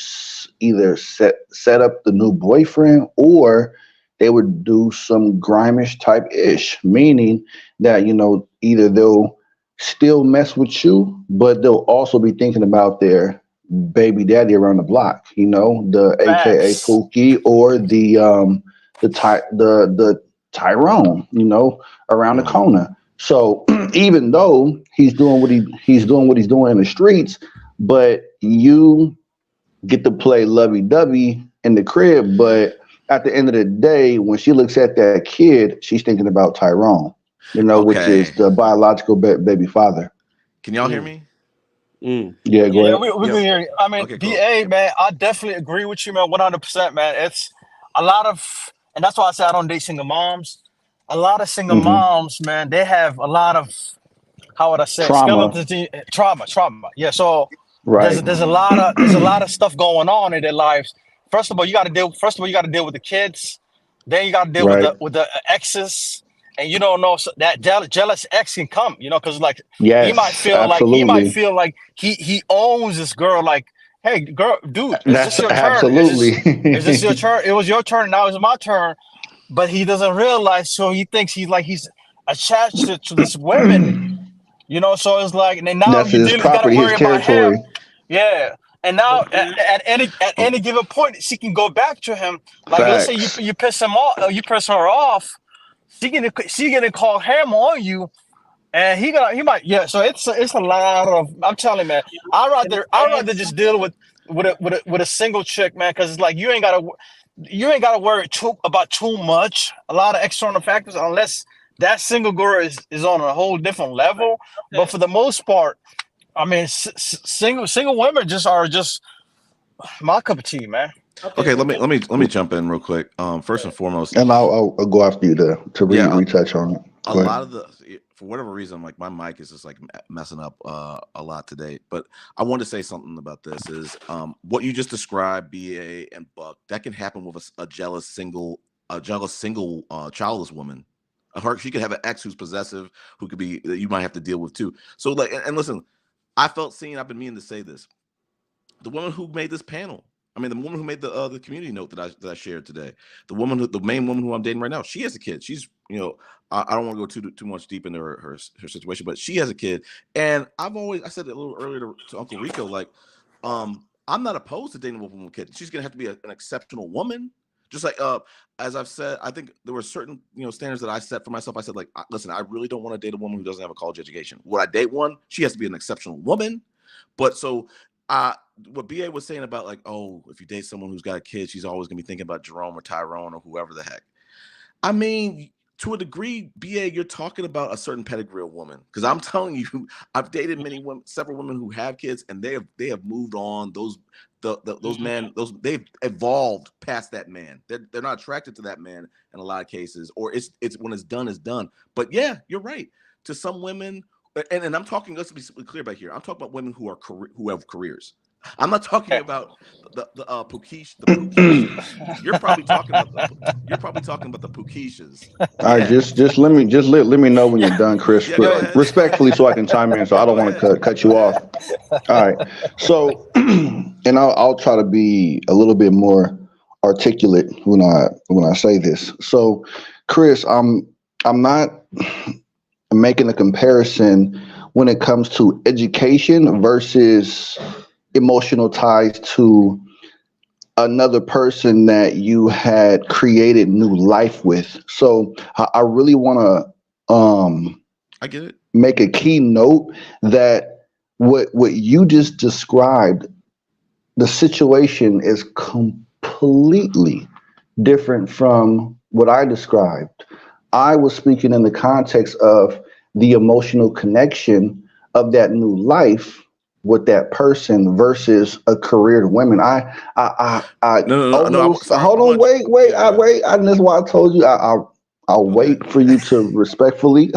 either set up the new boyfriend or they would do some grimish type ish, meaning that either they'll still mess with you, but they'll also be thinking about their baby daddy around the block, the AKA Facts. Pookie or the Tyrone, around the mhm. corner. So even though he's doing what he's doing in the streets, but you get to play lovey dovey in the crib. But at the end of the day, when she looks at that kid, she's thinking about Tyrone, which is Okay. the biological baby father. Can y'all hear Mm, me? mm. Yeah, go Yeah, ahead. we Yeah. can hear you. I mean, Okay, cool. BA, man, I definitely agree with you, man, 100%, man. It's a lot of, and that's why I say I don't date single moms. A lot of single Hmm. moms, man, they have a lot of, how would I say, it, Trauma, skeletons, trauma. Yeah, so there's right? there's a lot of stuff going on in their lives. First of all, you got to deal with the kids. Then you got to deal with Right. the exes, and you don't know, so that jealous ex can come, because like Yes, he might absolutely. feel like he owns this girl. Like, hey, girl, dude, is this That's your turn? absolutely. Is this your turn? It was your turn. Now it's my turn. But he doesn't realize. So he thinks he's attached to this women. So it's like, and then now That's you his really got to property, his worry about territory. him. Yeah. And now But man, at any given point, she can go back to him. Like, let's say Facts. you piss him off, you piss her off. She gonna call him on you, and he might, yeah. So it's a lot of. I'm telling you, man. can I I add rather just deal something? with a single chick, man, because it's like you ain't gotta worry about too much. A lot of external factors, unless that single girl is on a whole different level. But Okay. for the most part, I mean, single women just are just my cup of tea, man. Okay, Okay, well, let me jump in real quick. First and foremost, And I'll go after you to yeah, retouch on it. a Go ahead. lot of the for whatever reason, like my mic is just like messing up a lot today. But I want to say something about this is what you just described, BA and Buck, that can happen with a jealous single childless woman. She could have an ex who's possessive, who could be that you might have to deal with too. So like, and listen, I felt seen. I've been meaning to say this. The woman who made this panel. I mean, the woman who made the community note that I shared today. The main woman who I'm dating right now. She has a kid. She's I don't want to go too much deep into her situation, but she has a kid. And I said it a little earlier to Uncle Rico, like, I'm not opposed to dating a woman with a kid. She's gonna have to be an exceptional woman. Just like as I've said, I think there were certain standards that I set for myself. I said, like, listen, I really don't want to date a woman who doesn't have a college education. Would I date one? She has to be an exceptional woman. But so what BA was saying about, like, oh, if you date someone who's got a kid, she's always gonna be thinking about Jerome or Tyrone or whoever the heck. I mean, to a degree, BA, you're talking about a certain pedigree of woman. Because I'm telling you, I've dated several women who have kids, and they have moved on. Those men, they've evolved past that man. They're not attracted to that man in a lot of cases, or it's when it's done, it's done. But yeah, you're right. To some women, and I'm talking. Let's be clear about here. I'm talking about women who have careers. I'm not talking Okay. about the Pukishas. You're probably talking about the Pukishas. All right, Yeah. just let me know when you're Yeah. done, Chris. Yeah, go ahead. Respectfully, so I can chime in. So I Yeah, don't go want ahead. to cut Go you off. ahead. All right. So, and I'll try to be a little bit more articulate when I say this. So, Chris, I'm not making a comparison when it comes to education versus emotional ties to another person that you had created new life with. So I really want to I get it. make a key note that what you just described, the situation is completely different from what I described. I was speaking in the context of the emotional connection of that new life with that person versus a career women. I No. almost Sorry. hold I on, want. Yeah, go ahead. wait. And that's why I told you I'll Okay. wait for you to respectfully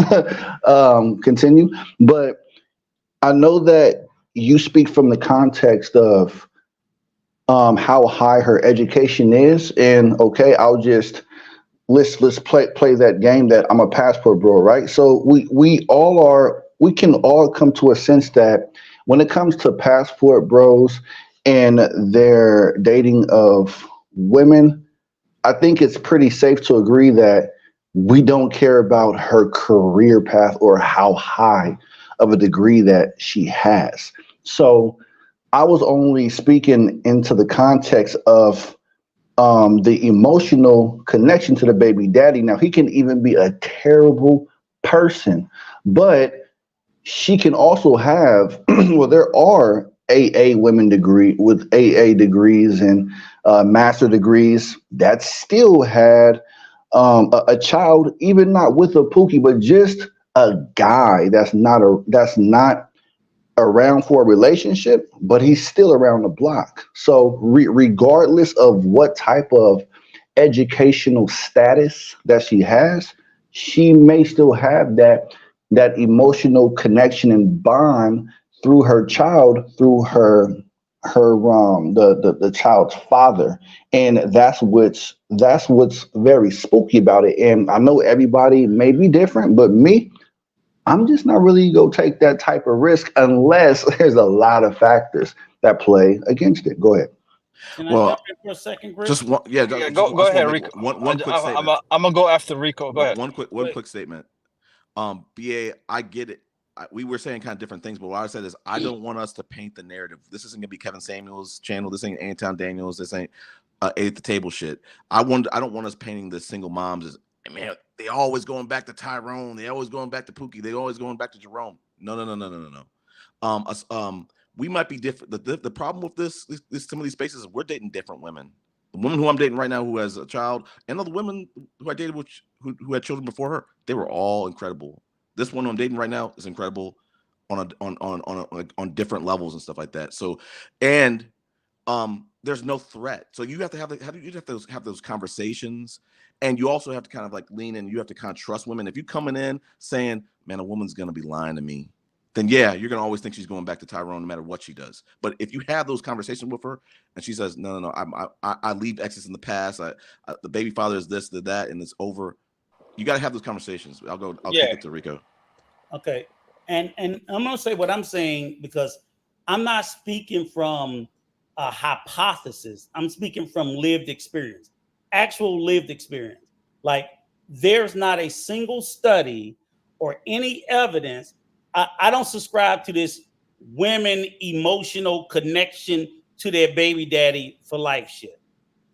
continue. But I know that you speak from the context of how high her education is, and okay, I'll just let's play that game that I'm a passport bro, right? So we can all come to a sense that when it comes to passport bros and their dating of women, I think it's pretty safe to agree that we don't care about her career path or how high of a degree that she has. So I was only speaking into the context of the emotional connection to the baby daddy. Now, he can even be a terrible person, but she can also have, well, there are women with AA degrees and master degrees that still had a child, even not with a pookie, but just a guy that's not around for a relationship, but he's still around the block. So regardless of what type of educational status that she has, she may still have that emotional connection and bond through her child, through the child's father. And that's what's very spooky about it. And I know everybody may be different, but me, I'm just not really gonna take that type of risk unless there's a lot of factors that play against it. Go ahead. can I jump Well, in for a second, just Chris? one. Yeah, Yeah. just Go want to ahead, make Rico. one quick statement. I'm gonna go after Rico. Go ahead. One quick statement. BA, I get it. We were saying kind of different things, but what I said is I don't want us to paint the narrative. This isn't gonna be Kevin Samuels' channel. This ain't Antown Daniels. This ain't eight at the table shit. I don't want us painting the single moms as, man, they always going back to Tyrone. They always going back to Pookie. They always going back to Jerome. No. We might be different. The problem with this some of these spaces is we're dating different women. The woman who I'm dating right now, who has a child, and other women who I dated who had children before her, they were all incredible. This one I'm dating right now is incredible on different levels and stuff like that. So, and there's no threat. So you have to have those conversations, and you also have to kind of like lean in. You have to kind of trust women. If you're coming in saying, "Man, a woman's gonna be lying to me," then yeah, you're gonna always think she's going back to Tyrone no matter what she does. But if you have those conversations with her, and she says, "No, I leave exes in the past. The baby father is this, that, and it's over." You got to have those conversations. I'll kick Yeah. it to Rico. Okay. And I'm gonna say what I'm saying because I'm not speaking from a hypothesis. I'm speaking from lived experience, actual lived experience. Like there's not a single study or any evidence. I don't subscribe to this women emotional connection to their baby daddy for life shit.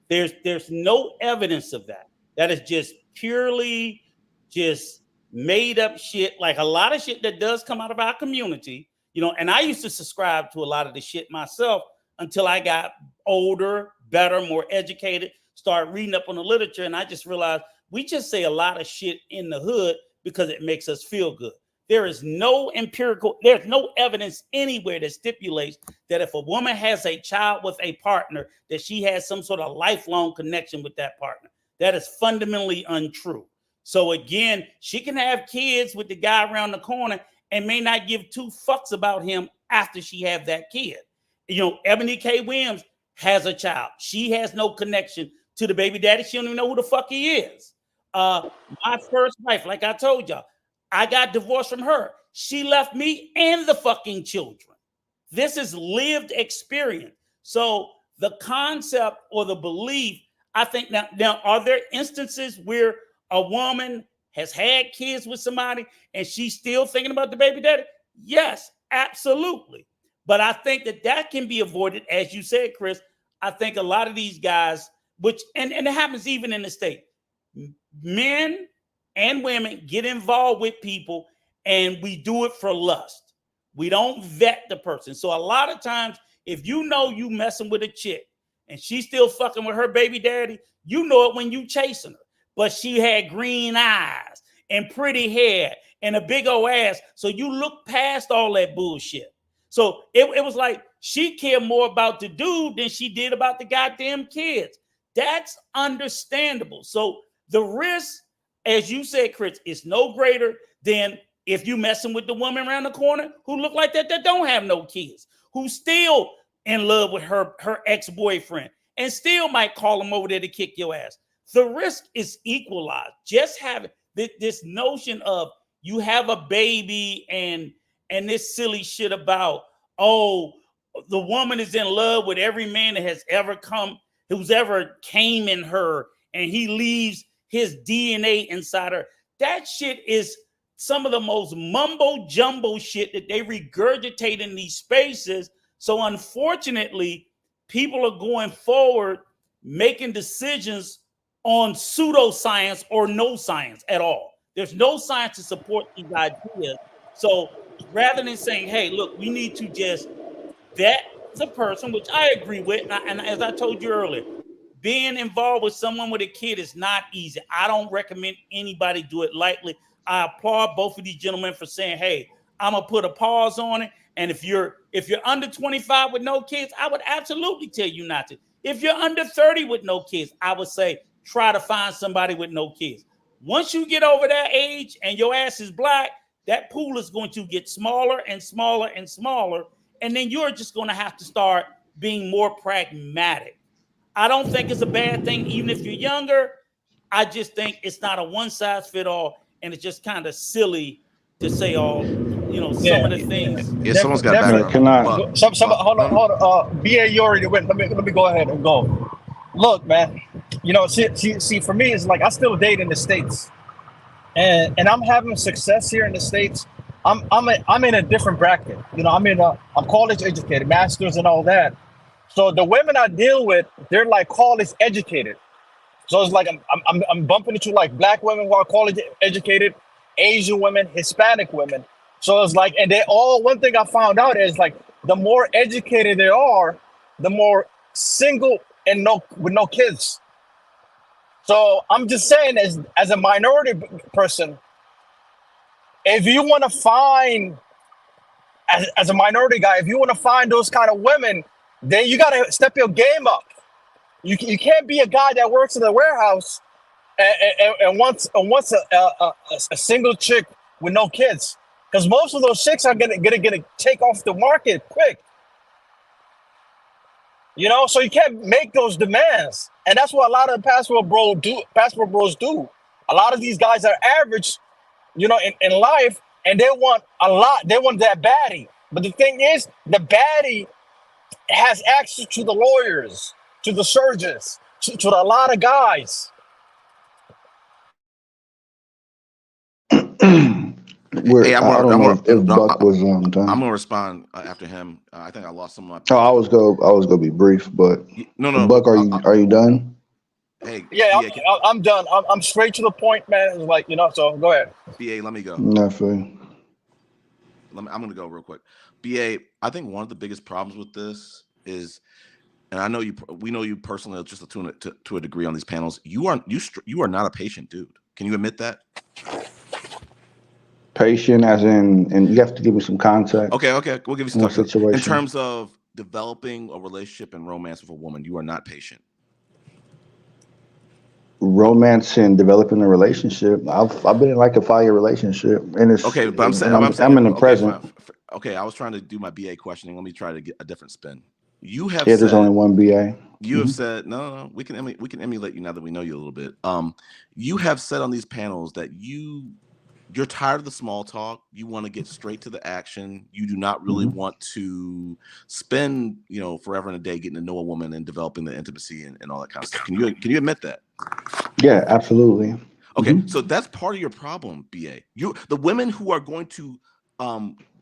There's no evidence of that. That is just purely just made up shit. Like a lot of shit that does come out of our community, you know. And I used to subscribe to a lot of the shit myself until I got older, better, more educated, started reading up on the literature, and I just realized we just say a lot of shit in the hood because it makes us feel good. There is no empirical, there's no evidence anywhere that stipulates that if a woman has a child with a partner, that she has some sort of lifelong connection with that partner. That is fundamentally untrue. So again, she can have kids with the guy around the corner and may not give two fucks about him after she have that kid. You know, Ebony K. Williams has a child. She has no connection to the baby daddy. She don't even know who the fuck he is. My first wife, like I told y'all, I got divorced from her. She left me and the fucking children. This is lived experience. So the concept or the belief, I think now are there instances where a woman has had kids with somebody and she's still thinking about the baby daddy? Yes, absolutely. But I think that can be avoided, as you said, Chris. I think a lot of these guys, which and it happens even in the state, men and women get involved with people and we do it for lust. We don't vet the person. So a lot of times, if you know you messing with a chick and she's still fucking with her baby daddy, you know it when you chasing her. But she had green eyes and pretty hair and a big old ass. So you look past all that bullshit. So it was like she cared more about the dude than she did about the goddamn kids. That's understandable. So the risk, as you said, Chris, is no greater than if you messing with the woman around the corner who look like that don't have no kids, who's still in love with her ex-boyfriend and still might call him over there to kick your ass. The risk is equalized. Just having this notion of you have a baby and this silly shit about, oh, the woman is in love with every man that has ever come, who's ever came in her, and he leaves his DNA inside her. That shit is some of the most mumbo jumbo shit that they regurgitate in these spaces. So unfortunately, people are going forward making decisions on pseudoscience or no science at all. There's no science to support these ideas. So rather than saying, hey, look, we need to just vet the person, which I agree with, and as I told you earlier, being involved with someone with a kid is not easy. I don't recommend anybody do it lightly. I applaud both of these gentlemen for saying, hey, I'm gonna put a pause on it. And if you're under 25 with no kids, I would absolutely tell you not to. If you're under 30 with no kids, I would say try to find somebody with no kids. Once you get over that age and your ass is black, that pool is going to get smaller and smaller and smaller. And then you're just going to have to start being more pragmatic. I don't think it's a bad thing, even if you're younger. I just think it's not a one size fit all. And it's just kind of silly to say all, some of the things. Yeah, someone's got Definitely. Can I? background. Hold on. BA, you already went. Let me go ahead and go. Look, man. See, for me, it's like I still date in the States, and I'm having success here in the States. I'm in a different bracket. I'm college educated, masters and all that. So the women I deal with, they're like college educated. So it's like I'm bumping into like black women who are college educated, Asian women, Hispanic women. So it's like, and they all, one thing I found out is like the more educated they are, the more single and with no kids. So I'm just saying, as a minority person, if you want to find, as a minority guy, if you want to find those kind of women, then you gotta step your game up. You can't be a guy that works in the warehouse and wants a single chick with no kids, because most of those chicks are gonna take off the market quick. You know, so you can't make those demands, and that's what a lot of passport bros do. A lot of these guys are average, you know, in life, and they want a lot. They want that baddie. But the thing is, the baddie has access to the lawyers, to the surgeons, to a lot of guys. Hey, I don't know if Buck was done. I'm gonna respond after him. I think I lost some of my Oh, points. I was gonna be brief, but No. Buck, are you done? Hey, Yeah, BA, I'm done. I'm straight to the point, man. It's like, you know, so go ahead. BA, let me go. Nothing. I'm gonna go real quick. BA, I think one of the biggest problems with this is, and I know we know you personally, just to a degree on these panels. You are not a patient dude. Can you admit that? Patient, as in, and you have to give me some context. Okay, we'll give you some situation. In terms of developing a relationship and romance with a woman, you are not patient. Romance and developing a relationship. I've been in like a 5-year relationship, and it's okay. But I'm saying I'm in the present. Okay, I was trying to do my BA questioning. Let me try to get a different spin. You have said there's only one BA. You have said no. We can emulate you now that we know you a little bit. You have said on these panels that you're tired of the small talk. You want to get straight to the action. You do not really want to spend, forever and a day getting to know a woman and developing the intimacy and all that kind of stuff. Can you admit that? Yeah, absolutely. Okay, so that's part of your problem, BA. The women who are going to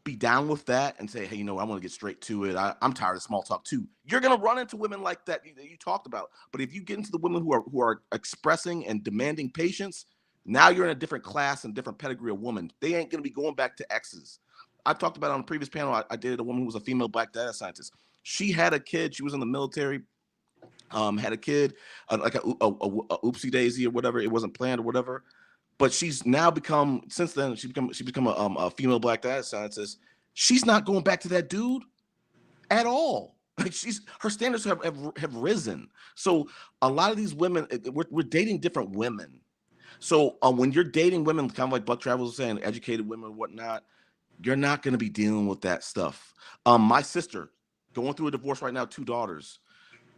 be down with that and say, hey, I want to get straight to it. I'm tired of small talk too. You're gonna run into women like that you talked about. But if you get into the women who are expressing and demanding patience, now you're in a different class and different pedigree of woman. They ain't going to be going back to exes. I talked about on the previous panel, I dated a woman who was a female black data scientist. She had a kid. She was in the military, had a kid, like a oopsie daisy or whatever. It wasn't planned or whatever. But she's now become, since then, she's become a female black data scientist. She's not going back to that dude at all. Like her standards have risen. So a lot of these women, we're dating different women. So when you're dating women, kind of like Buck Travels was saying, educated women and whatnot, you're not going to be dealing with that stuff. My sister, going through a divorce right now, 2 daughters.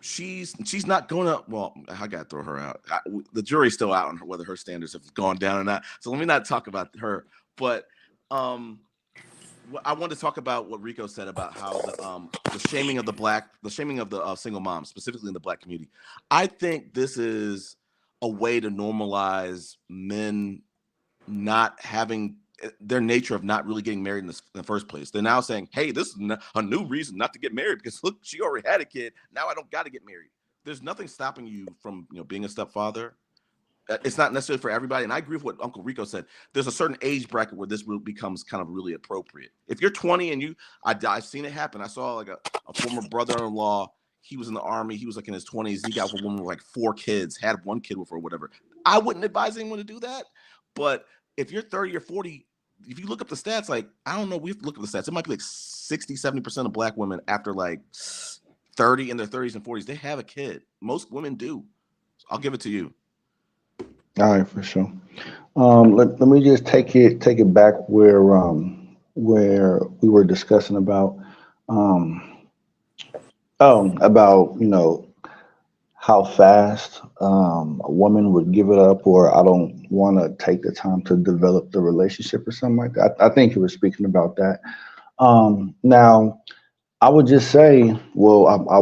She's not going to, well, I got to throw her out. The jury's still out on her, whether her standards have gone down or not. So let me not talk about her. But I want to talk about what Rico said about how the shaming of the single moms, specifically in the black community. I think this is a way to normalize men not having their nature of not really getting married in the first place. They're now saying, hey, this is a new reason not to get married because look, she already had a kid. Now I don't got to get married. There's nothing stopping you from being a stepfather. It's not necessarily for everybody. And I agree with what Uncle Rico said. There's a certain age bracket where this becomes kind of really appropriate. If you're 20 and I've seen it happen. I saw like a former brother-in-law. He was in the army. He was like in his 20s. He got with a woman with like 4 kids, had 1 kid with her or whatever. I wouldn't advise anyone to do that. But if you're 30 or 40, if you look up the stats, like, I don't know, we have to look at the stats. It might be like 60, 70% of black women after like 30 in their 30s and 40s, they have a kid. Most women do. So I'll give it to you. All right, for sure. Let me just take it back where we were discussing about how fast a woman would give it up, or I don't want to take the time to develop the relationship or something like that. I think you were speaking about that. Now, I would just say, well, I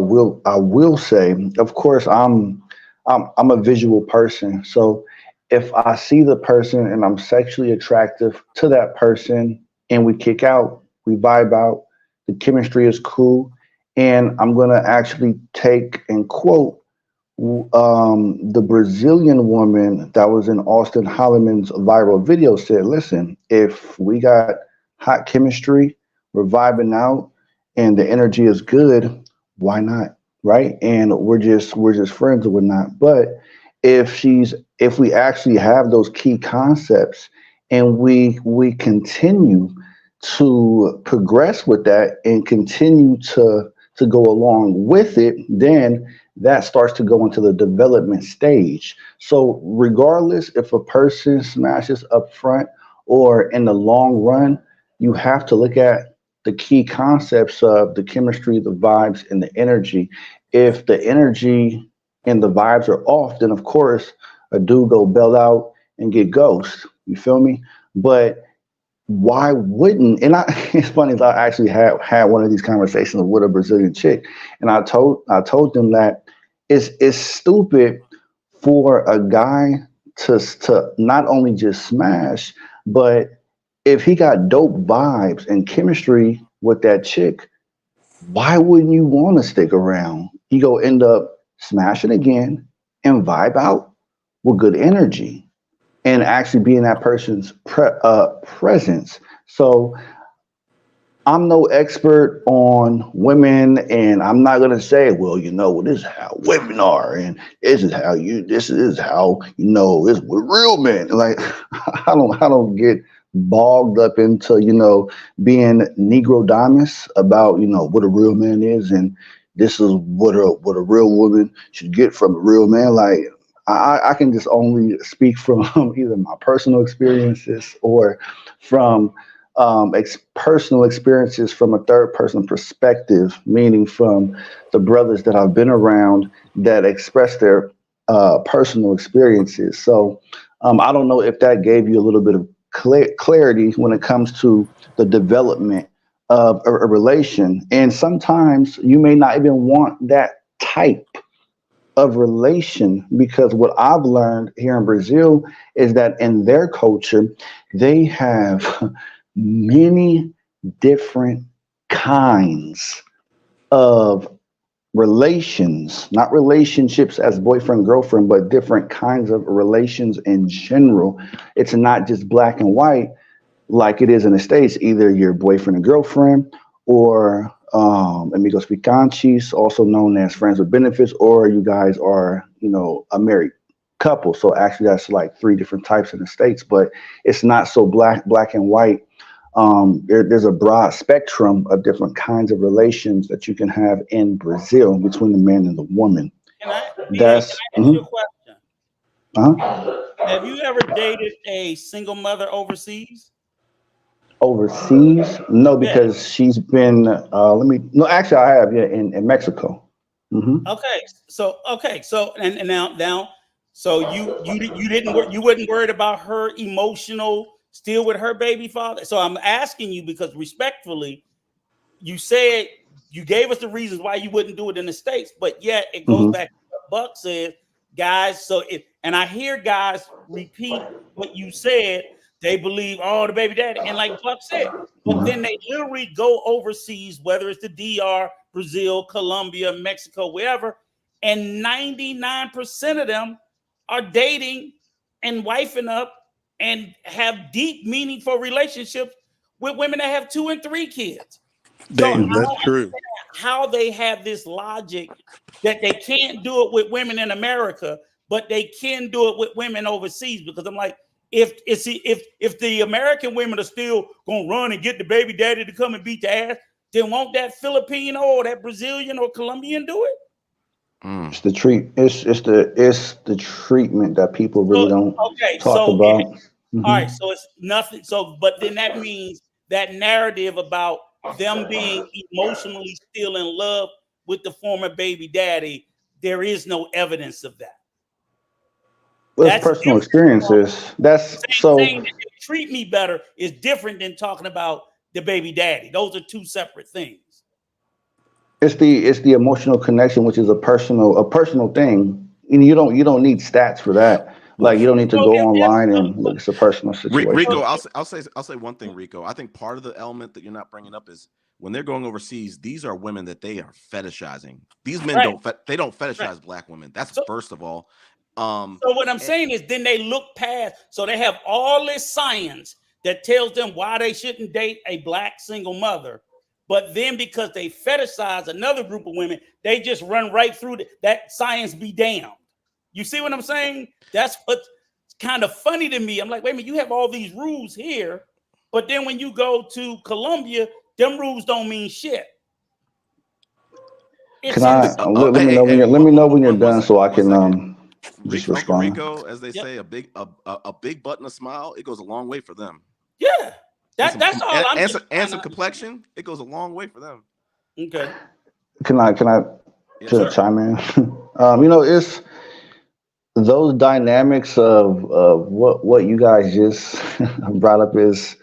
will say, of course, I'm a visual person, so if I see the person and I'm sexually attractive to that person, and we kick out, we vibe out, the chemistry is cool, and I'm gonna actually take and quote the Brazilian woman that was in Austin Holliman's viral video said, listen, if we got hot chemistry, we're vibing out, and the energy is good, why not? Right? And we're just friends or whatnot. But if we actually have those key concepts and we continue to progress with that and continue to to go along with it, then that starts to go into the development stage. So, regardless if a person smashes up front or in the long run, you have to look at the key concepts of the chemistry, the vibes, and the energy. If the energy and the vibes are off, then of course a dude go bail out and get ghost. You feel me? But why wouldn't and I it's funny that I actually had one of these conversations with a Brazilian chick, and I told them that it's stupid for a guy to not only just smash, but if he got dope vibes and chemistry with that chick, why wouldn't you want to stick around? You go end up smashing again and vibe out with good energy and actually be in that person's presence. So I'm no expert on women, and I'm not gonna say, well, well, this is how women are, and this is how it's with real men. Like, I don't get bogged up into being Negrodamus about what a real man is, and this is what a real woman should get from a real man. Like, I can just only speak from either my personal experiences or from personal experiences from a third person perspective, meaning from the brothers that I've been around that express their personal experiences. So I don't know if that gave you a little bit of clarity when it comes to the development of a relation. And sometimes you may not even want that type of relation, because what I've learned here in Brazil is that in their culture, they have many different kinds of relations, not relationships as boyfriend, girlfriend, but different kinds of relations in general. It's not just black and white like it is in the States. Either you're boyfriend and girlfriend, or amigos picantes, also known as friends with benefits, or you guys are, a married couple. So actually, that's like three different types in the States, but it's not so black and white. There's a broad spectrum of different kinds of relations that you can have in Brazil between the man and the woman. Can I, BA, can That's I ask you a question? uh Have you ever dated a single mother overseas? overseas. No, Yeah. because she's been. Let me. No, actually, I have. Yeah, in Mexico. Hmm. Okay. So and now so you didn't you wasn't worried about her emotional still with her baby father. So I'm asking you because respectfully, you said you gave us the reasons why you wouldn't do it in the States, but yet it goes Hmm. back to what Buck said, guys. So it and I hear guys repeat what you said. They believe, oh, the baby daddy. And like Buck said, but then Hmm. they literally go overseas, whether it's the DR, Brazil, Colombia, Mexico, wherever, and 99% of them are dating and wifing up and have deep, meaningful relationships with women that have 2 and 3 kids. So I Damn, Hmm. that's don't true. understand how they have this logic that they can't do it with women in America, but they can do it with women overseas. Because I'm like, if the American women are still gonna run and get the baby daddy to come and beat the ass, then won't that Filipino or that Brazilian or Colombian do it? Mm. It's the treat. It's the treatment that people really So don't okay, talk so about. all Hmm. right, so it's nothing. So, but then that means that narrative about them being emotionally still in love with the former baby daddy, there is no evidence of that. Well, it's That's personal different from experiences. That's so. saying that they treat me better is different than talking about the baby daddy. Those are two separate things. It's the emotional connection, which is a personal thing. And you don't need stats for that. Like, you don't need to So go if online so, and look. It's a personal Rico, situation. I'll say one thing, Rico. I think part of the element that you're not bringing up is when they're going overseas. These are women that they are fetishizing. These men right, they don't right. fetishize black women. That's So first of all. Um, So what I'm and, saying is then they look past, so they have all this science that tells them why they shouldn't date a black single mother. But then because they fetishize another group of women, they just run right through that science be damned. You see what I'm saying? That's what's kind of funny to me. I'm like, wait a minute, you have all these rules here, but then when you go to Colombia, them rules don't mean shit. It's Can some. I let me know when you're let me know when you're done so I one can second. just Uncle respond. Rico, as they Yep. say, a big butt and a smile, it goes a long way for them. Yeah. And some That's all I'm just and trying some to understand. complexion, it goes a long way for them. Okay. Can I Yes, just Sure. sir. chime in? It's those dynamics of what you guys just brought up is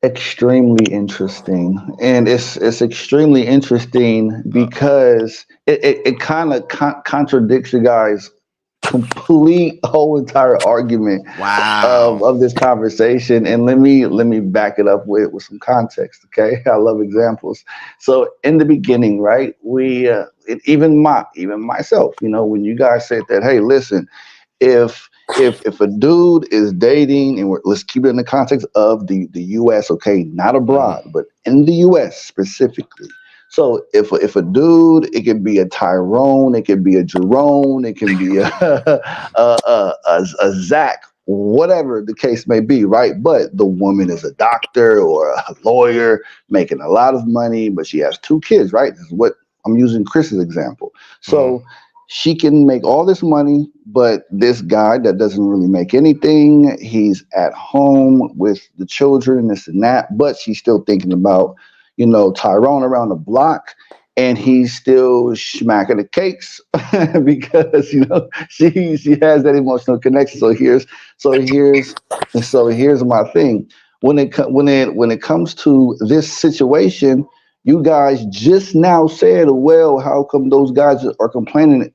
extremely interesting, and it's extremely interesting Uh-oh. because it kind of contradicts you guys complete whole entire argument Wow. of this conversation. And let me back it up with some context. Okay, I love examples. So in the beginning, right, we even myself, when you guys said that, hey, listen, if if a dude is dating, and let's keep it in the context of the U.S., okay, not Hmm. abroad, but in the U.S. specifically. So if a dude, it could be a Tyrone, it could be a Jerome, it can be a Zach, whatever the case may be, right? But the woman is a doctor or a lawyer making a lot of money, but she has two kids, right? This is what I'm using Chris's example. Hmm. So she can make all this money, but this guy that doesn't really make anything, he's at home with the children, this and that, but she's still thinking about, Tyrone around the block, and he's still smacking the cakes because she has that emotional connection. So here's my thing. When it comes to this situation, you guys just now said, well, how come those guys are complaining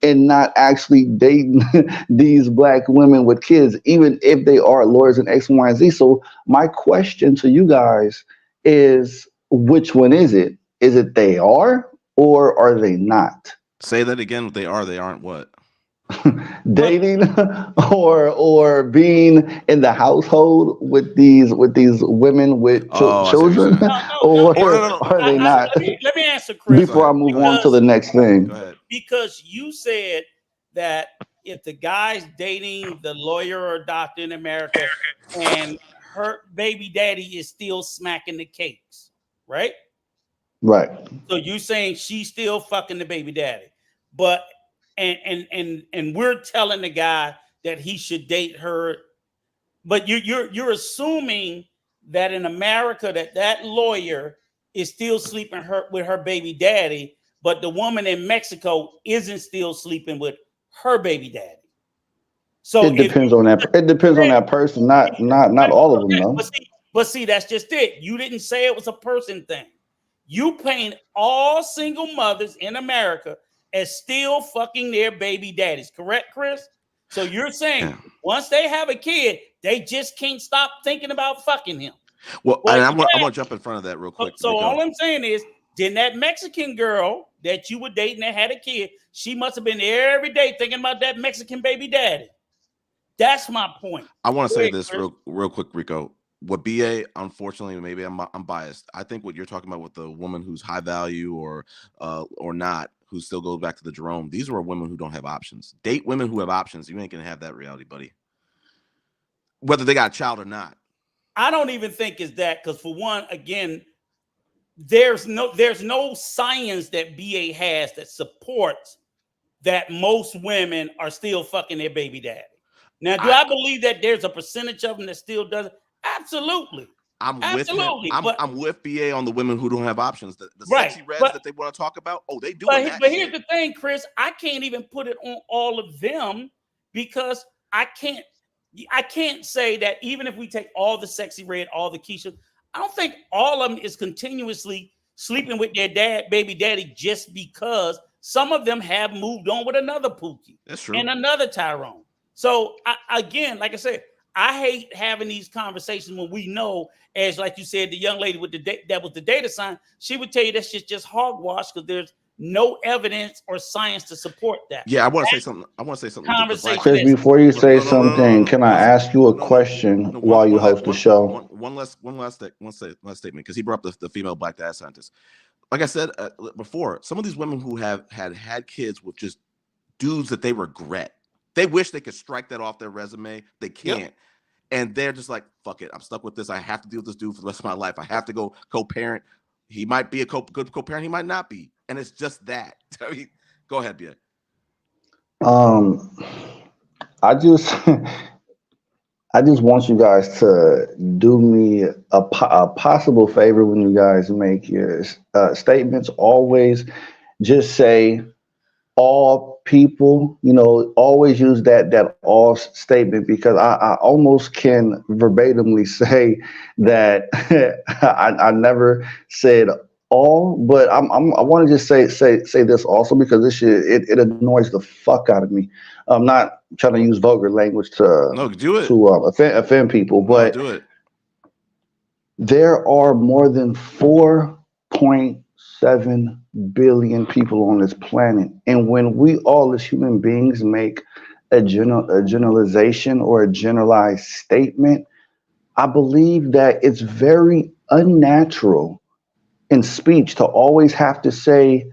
and not actually dating these black women with kids, even if they are lawyers and X, Y, and Z? So my question to you guys is, which one is it? Is it they are, or are they not? Say that again. They are. They aren't. What? Well, Dating or being in the household with these women with Oh, I see what you're children, saying. no. Oh, no, or no, no, are no. they Listen. not? Let me answer, Chris, Go Before I ahead. move Go ahead. on to because the next Go thing. ahead. you said that if the guy's dating the lawyer or doctor in America and her baby daddy is still smacking the cakes, right? Right. So you saying she's still fucking the baby daddy, but and we're telling the guy that he should date her, but you're assuming that in America that lawyer is still sleeping with her baby daddy, but the woman in Mexico isn't still sleeping with her baby daddy. So It if depends on that. It depends on that person. Not all of them though. but see, that's just it. You didn't say it was a person thing. You paint all single mothers in America as still fucking their baby daddies, correct, Chris? So you're saying Yeah. once they have a kid, they just can't stop thinking about fucking him. Well, Well, and I yeah. want to jump in front of that real quick, So Rico. all I'm saying is, then that Mexican girl that you were dating that had a kid, she must have been every day thinking about that Mexican baby daddy. That's my point. I want to Go say ahead, this Chris. real quick, Rico. What BA, unfortunately, maybe I'm biased. I think what you're talking about with the woman who's high value or not, who still goes back to the Jerome. These are women who don't have options. Date women who have options. You ain't gonna have that reality, buddy. Whether they got a child or not. I don't even think it's that because for one, again, there's no science that BA has that supports that most women are still fucking their baby daddy. Now, do I I believe that there's a percentage of them that still does it? Absolutely. I'm with him. Absolutely. But I'm with BA on the women who don't have options. The right. sexy reds But that they want to talk about. Oh, they doing but that but here's shit. the thing, Chris. I can't even put it on all of them because I can't say that even if we take all the sexy red, all the Keisha, I don't think all of them is continuously sleeping with their baby daddy, just because some of them have moved on with another Pookie That's true. and another Tyrone. So again, like I said, I hate having these conversations when we know, as like you said, the young lady with that was the data sign, she would tell you that's just hogwash because there's no evidence or science to support that. Yeah, I want to say That something. I want to say something to conversation Chris, Blackface. that's before you No, say no, no, no, no, no, something, no. can I One second. ask you a No, no, question no. while you host the show? One last statement because he brought up the female black dad scientist. Like I said before, some of these women who have had kids with just dudes that they regret. They wish they could strike that off their resume. They yep. can't. And they're just like, fuck it. I'm stuck with this. I have to deal with this dude for the rest of my life. I have to go co-parent. He might be a good co-parent. He might not be, and it's just that. I mean, go ahead, Bia. Um, I just I just want you guys to do me a possible favor when you guys make your statements. Always just say all people, always use that all statement because I almost can verbatimly say that I never said all, but I want to just say this also because this shit it annoys the fuck out of me. I'm not trying to use vulgar language No, do it. to offend people, No, but do it. there are more than 4.7 billion people on this planet. And when we all as human beings make a generalization or a generalized statement, I believe that it's very unnatural in speech to always have to say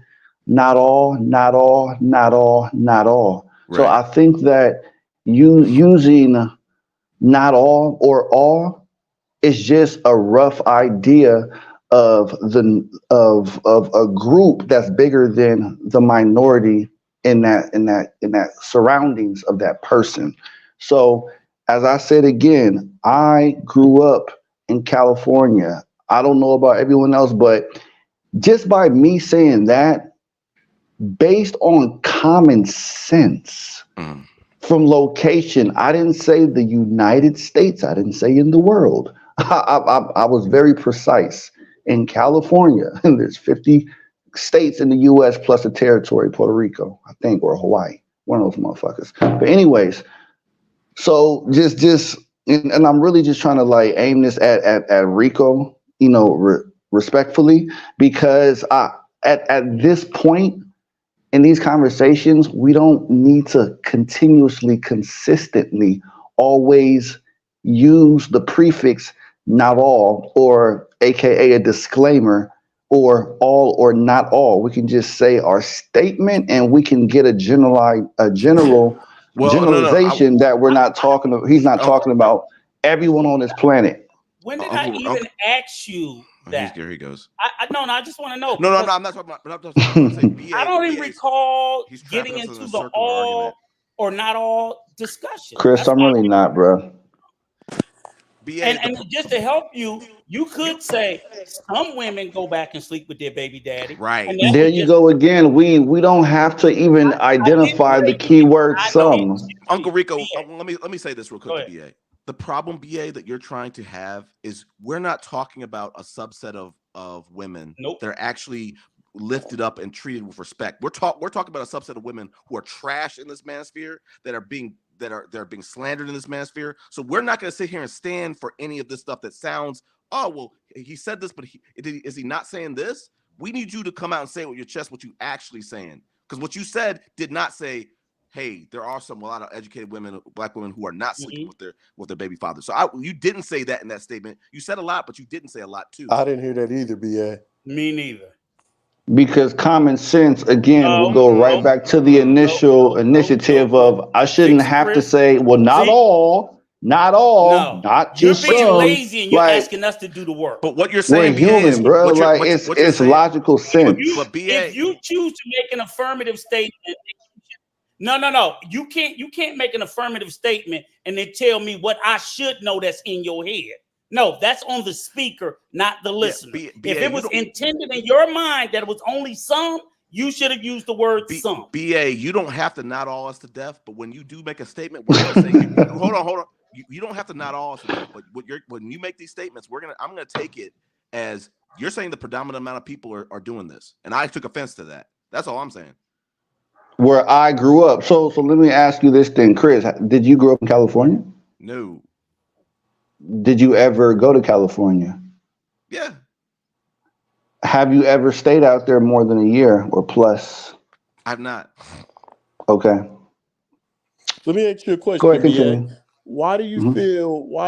not all, not all, not all, not all. So Right. I think that you using not all or all it's just a rough idea of a group that's bigger than the minority in that surroundings of that person. So as I said again, I grew up in California. I don't know about everyone else, but just by me saying that, based on common sense, Mm. from location. I didn't say the United States. I didn't say in the world. I was very precise. In California, and there's 50 states in the U.S. plus a territory, Puerto Rico, I think, or Hawaii. One of those motherfuckers. But anyways, so and I'm really just trying to like aim this at Rico, respectfully, because at this point in these conversations, we don't need to continuously, consistently, always use the prefix not all or AKA a disclaimer or all or not all. We can just say our statement and we can get a general Well, no, no. generalization that he's not Uncle, talking about everyone on this planet. When did I Uncle, even ask you that? here he goes. No, no, I just want to know No, no, because I'm not talking about. But I'm just I'm saying I BA. don't even recall He's trapping getting us in into a the circular argument. all or not all discussion. Chris, That's I'm why. really not, bro. BA. And just to help you, you could say some women go back and sleep with their baby daddy, and Right. that There would you just. go again. We don't have to even I didn't identify the say key men. word I know. some. Uncle Rico, BA. let me say this real quick Go to ahead. BA. The problem, BA, that you're trying to have is we're not talking about a subset of women Nope. that are actually lifted up and treated with respect. We're talking about a subset of women who are trash in this manosphere that are being slandered in this manosphere. So we're not going to sit here and stand for any of this stuff that sounds, oh well, he said this, but is he not saying this? We need you to come out and say with your chest what you actually saying, because what you said did not say, hey, there are a lot of educated women, black women, who are not sleeping Mm-hmm. with their baby father. So you didn't say that in that statement. You said a lot, but you didn't say a lot too. I didn't hear that either, BA. Me neither. Because common sense again will No, go right no, back to the no, initial no, no, no, initiative no. of I shouldn't Fix it, have to Chris. say, well, not See, all, no, not you're just being some. lazy and you're Like asking us to do the work. But what you're we're saying, BA, is human, bro. Like what you're it's saying. logical sense. But If BA, you choose to make an affirmative statement, no, no, no, you can't make an affirmative statement and then tell me what I should know that's in your head. No, that's on the speaker, not the yeah, listener. If BA, it you was don't. intended in your mind that it was only some, you should have used the word some. BA, you don't have to not all us to death, but when you do make a statement, we're gonna say you hold on. You don't have to not all us to death, but when you make these statements, I'm gonna take it as you're saying the predominant amount of people are doing this, and I took offense to that. That's all I'm saying. Where I grew up. So let me ask you this thing, Chris. Did you grow up in California? No, Did you ever go to California? yeah, Have you ever stayed out there more than a year or plus? I've not. Okay. Let me ask you a Go ahead, question, BA. continue. Mhm. Why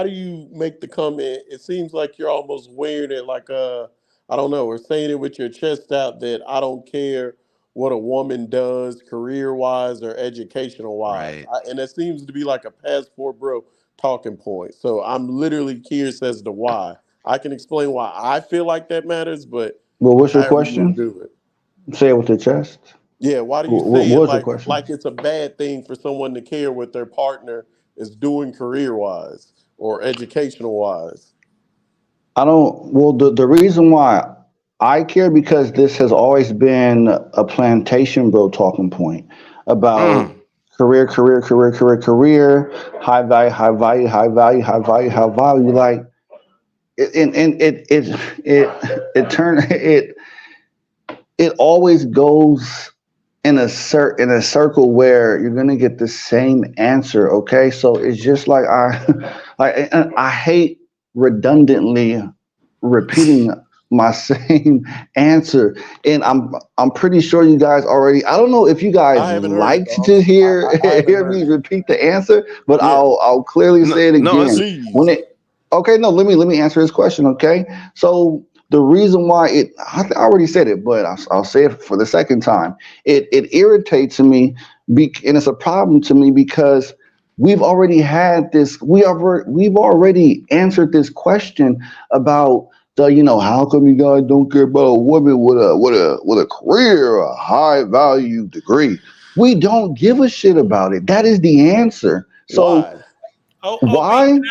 do you make the comment? It seems like you're almost wearing it like I don't know, or saying it with your chest out that I don't care what a woman does career wise or educational wise. Right. And that seems to be like a passport bro talking point. So I'm literally curious as to why. I can explain why I feel like that matters, but Well, what's your however you want to question? do it. Say it with your chest. Yeah, why do you What say it was your question? like it's a bad thing for someone to care what their partner is doing career wise or educational wise? I don't. Well, the reason why I care because this has always been a plantation bro talking point about Mm. career, high value, high value, high value, high value, high value. Like, and it turn it always goes in a circle where you're gonna get the same answer. Okay, so it's just like I hate redundantly repeating my same answer, and I'm pretty sure you guys already. I don't know if you guys I haven't heard it, liked to boss. I haven't hear me heard it. repeat the answer, but Yeah, I'll clearly No, say it no, it's again. When please. it Okay, no, let me answer this question. Okay, so the reason why I already said it, but I'll say it for the second time. It irritates me, and it's a problem to me because we've already had this. We've already answered this question about how come you guys don't care about a woman with a career, a high value degree? We don't give a shit about it. That is the answer. So Why? OB, can why? I answer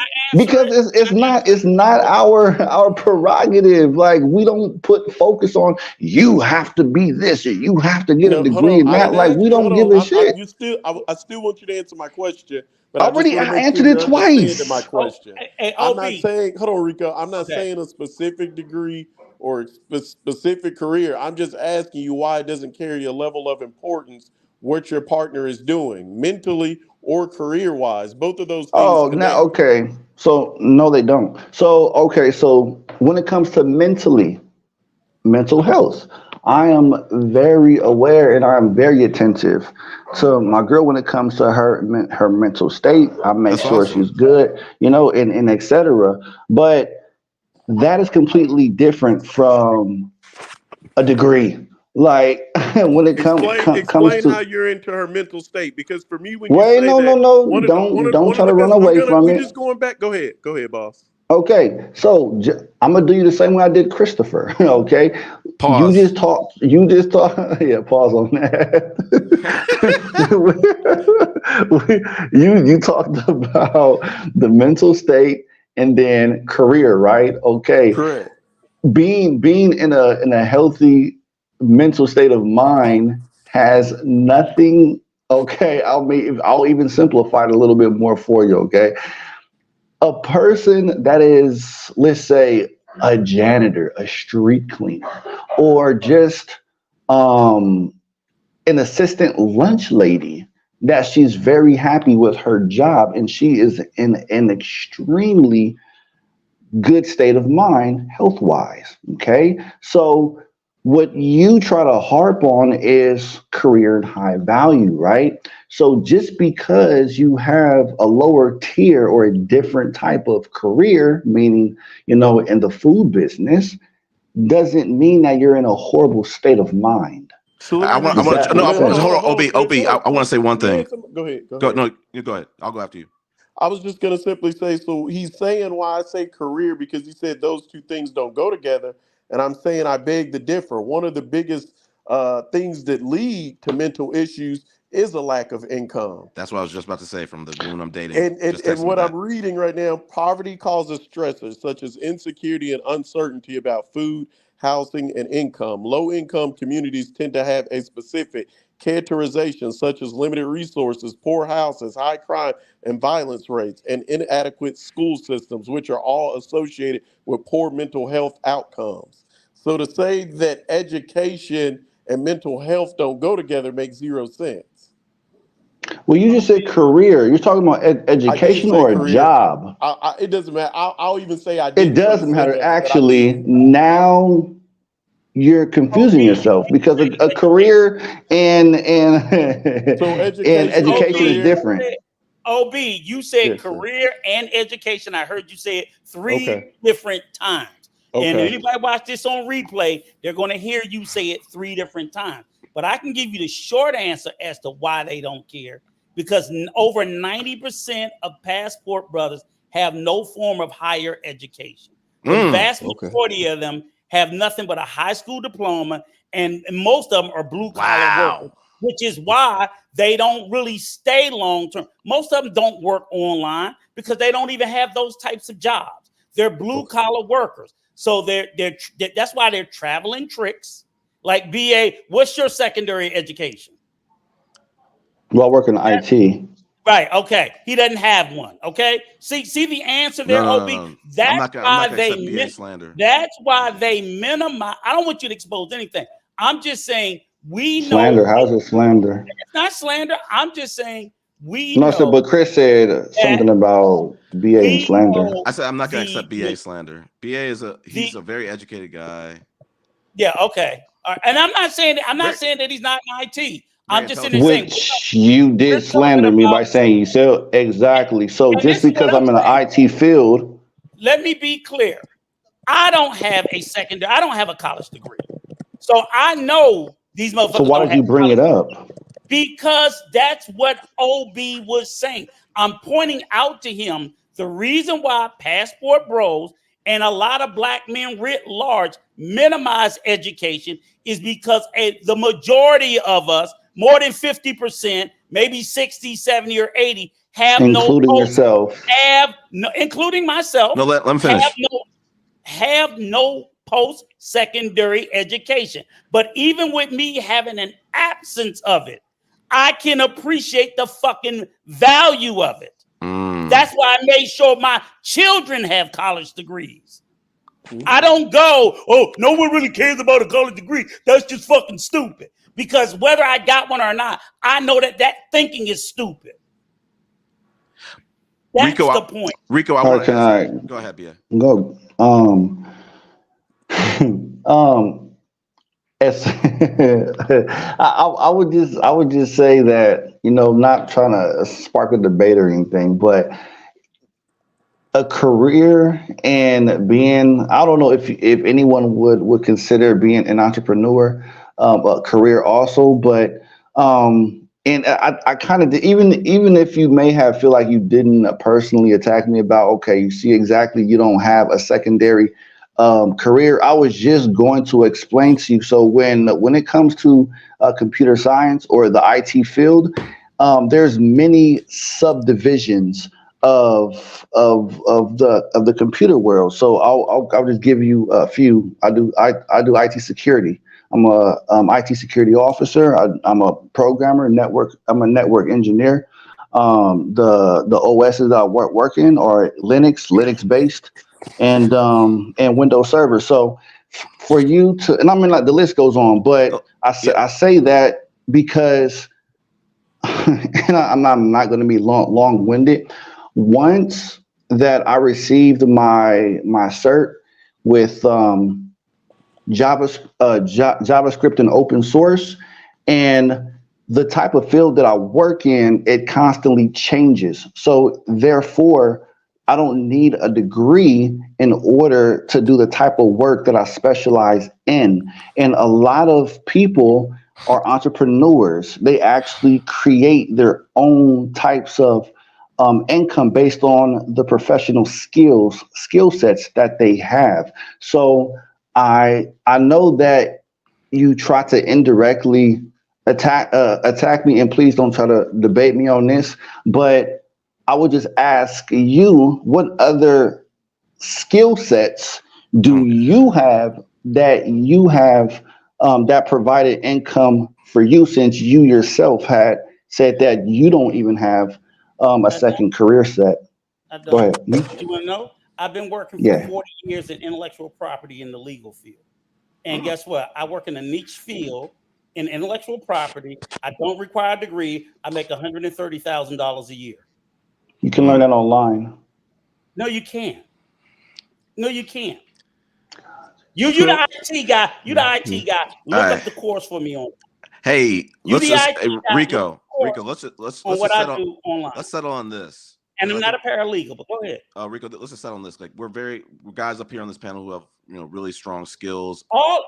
Because it? Can I answer it's not our prerogative. Like, we don't put focus on you have to be this or you have to get a No, hold degree on. in I that. didn't Like, ask we you. don't Hold give on. a shit. I still want you to answer my question, but I just Already, want to I make sure answered it you're understanding my twice. Oh, question. hey, I'm OB. not saying, hold on, Rico. I'm not Okay. saying a specific degree or specific career. I'm just asking you why it doesn't carry a level of importance what your partner is doing, mentally or career wise. Both of those things Oh, now connect. okay. So no, they don't. So okay. So when it comes to mental health. I am very aware and I am very attentive to my girl when it comes to her mental state. I make that's sure she's awesome. good, and etc. But that is completely different from a degree. Like when it comes Explain how to you're into her mental state. Because for me, when you wait, say no, no, that, no, don't one try of to the run best, away from we it. just going back. Go ahead, boss. Okay, so I'm gonna do you the same way I did Christopher. Okay, Pause. You just talk. Yeah, pause on that. You talked about the mental state and then career, right? Okay, Correct. being in a healthy mental state of mind has nothing. Okay, I'll even simplify it a little bit more for you. Okay, a person that is, let's say, a janitor, a street cleaner, or just um, an assistant lunch lady, that she's very happy with her job and she is in an extremely good state of mind health wise. Okay. So, what you try to harp on is career and high value, right? So, just because you have a lower tier or a different type of career, meaning, in the food business, doesn't mean that you're in a horrible state of mind. So let I me want. I Does reset. want. that No, make sense? hold on. Hold Ob. on, Ob. Clint. Hold on, I want to Clint. say one Let me thing. answer. Go ahead. Go Go. ahead. No, you go ahead. I'll go after you. I was just gonna simply say. So he's saying why I say career because he said those two things don't go together, and I'm saying I beg to differ. One of the biggest things that lead to mental issues is a lack of income. That's what I was just about to say. From the woman I'm dating, And just texted me what I'm that. reading right now, poverty causes stressors such as insecurity and uncertainty about food, housing, and income. Low income communities tend to have a specific characterization such as limited resources, poor houses, high crime and violence rates, and inadequate school systems, which are all associated with poor mental health outcomes. So to say that education and mental health don't go together makes zero sense. Well, you just said career. You're talking about I did education say or a career. job. It doesn't matter. I'll even say I It didn't really does say matter. that, but I did. Actually, now you're confusing OB, yourself because a education. career and So and education and OB, education is career. different. said, OB, you said Yes, sir. career and education. I heard you say it Okay. 3 different times. And if Okay. anybody watch this on replay, they're going to hear you say it 3 different times. But I can give you the short answer as to why they don't care. Because over 90% of passport brothers have no form of higher education. The Mm. vast Okay. majority of them have nothing but a high school diploma, and most of them are blue collar workers, Wow. which is why they don't really stay long term. Most of them don't work online because they don't even have those types of jobs. They're blue collar workers, so that's why they're traveling tricks. Like BA, what's your secondary education? Well, I work in IT. Right. Okay. He doesn't have one. Okay. See the answer No, there, no, OB. no, no. I'm That's not gonna. I'm why not gonna they accept BA slander. That's why they minimize. I don't want you to expose anything. I'm just saying we know Slander? How's it slander? it's not slander. I'm just saying we No, sir, know but Chris said that something about BA and we slander. know I said I'm not gonna the accept BA slander. BA is the he's a very educated guy. yeah. Okay. All right. And I'm not saying Very, that he's not in IT. very I'm just in there intelligent. saying Which you we're did talking slander me by about. saying you said exactly. So And this just is what because I'm I'm in the saying. IT field, Let me be clear. I don't have a college degree. So I know these so motherfuckers why don't did have you bring it college up? because that's what OB was saying. I'm pointing out to him the reason why passport bros and a lot of black men writ large minimize education is because the majority of us, more than 50%, maybe 60, 70, or 80, Including yourself. including myself, No, let him have finish. no post-secondary education. But even with me having an absence of it, I can appreciate the fucking value of it. That's why I made sure my children have college degrees. I don't go, oh, no one really cares about a college degree. That's just fucking stupid. Because whether I got one or not, I know that thinking is stupid. That's the point. Rico, I All want right, to can ask. I Go ahead, BA. go? Um, as I would just say that, not trying to spark a debate or anything, but a career and being, I don't know if anyone would consider being an entrepreneur a career also, but and I kind of even if you may have feel like you didn't personally attack me about, okay, you see exactly, you don't have a secondary career. I was just going to explain to you. So when it comes to computer science or the IT field, there's many subdivisions of the computer world. So I'll just give you a few. I do IT security. I'm a IT security officer. I'm a programmer, network. I'm a network engineer. The OSs that I work in are Linux based, and Windows Server. So for you to, and I mean, like, the list goes on, but Oh, yeah. I say that because and I'm not going to be long winded. Once that I received my cert with JavaScript and open source, and the type of field that I work in, it constantly changes. So therefore, I don't need a degree in order to do the type of work that I specialize in. And a lot of people are entrepreneurs. They actually create their own types of income based on the professional skill sets that they have. So I know that you try to indirectly attack me, and please don't try to debate me on this. But I would just ask you, what other skill sets do Okay. you have that provided income for you, since you yourself had said that you don't even have a I don't. second career set? I Go don't. ahead. You want to know? I've been working for Yeah. 40 years in intellectual property in the legal field. And guess what? I work in a niche field in intellectual property. I don't require a degree. I make $130,000 a year. You can learn that online. No, you can't. No, you can't. You So, the IT guy. You the IT guy. all Look right. up the course for me on. Hey, You the IT hey, guy. Look up Rico, the Rico, course let's on what just I settle. do online. Let's settle on this, And because I'm I not think, a paralegal, but go ahead. Rico, let's just settle on this. Like, we're guys up here on this panel who have really strong skills. All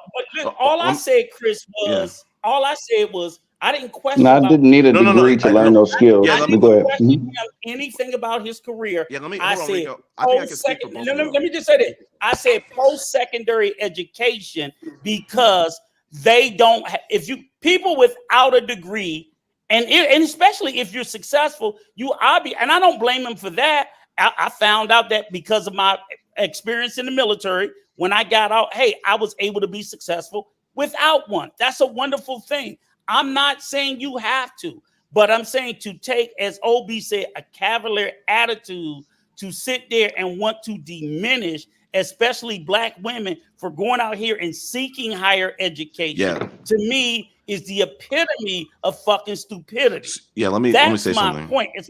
I Um, said, Chris, yeah. all I said was I didn't No, question I about didn't need a No, no, no. degree to learn No. those skills. Yeah, I let me. But go didn't ahead. question Mhm. him anything about his career. Yeah, let me. I Hold on, said Rico. I think I can speak for post-second. both No, of no, y'all. let me just say this. I said post-secondary education because they don't. If you people without a degree, and especially if you're successful, you obviously, and I don't blame them for that. I found out that because of my experience in the military, when I got out, hey, I was able to be successful without one. That's a wonderful thing. I'm not saying you have to, but I'm saying to take, as OB said, a cavalier attitude to sit there and want to diminish, especially black women, for going out here and seeking higher education, Yeah. to me is the epitome of fucking stupidity. Yeah, let me That's say my something. point. It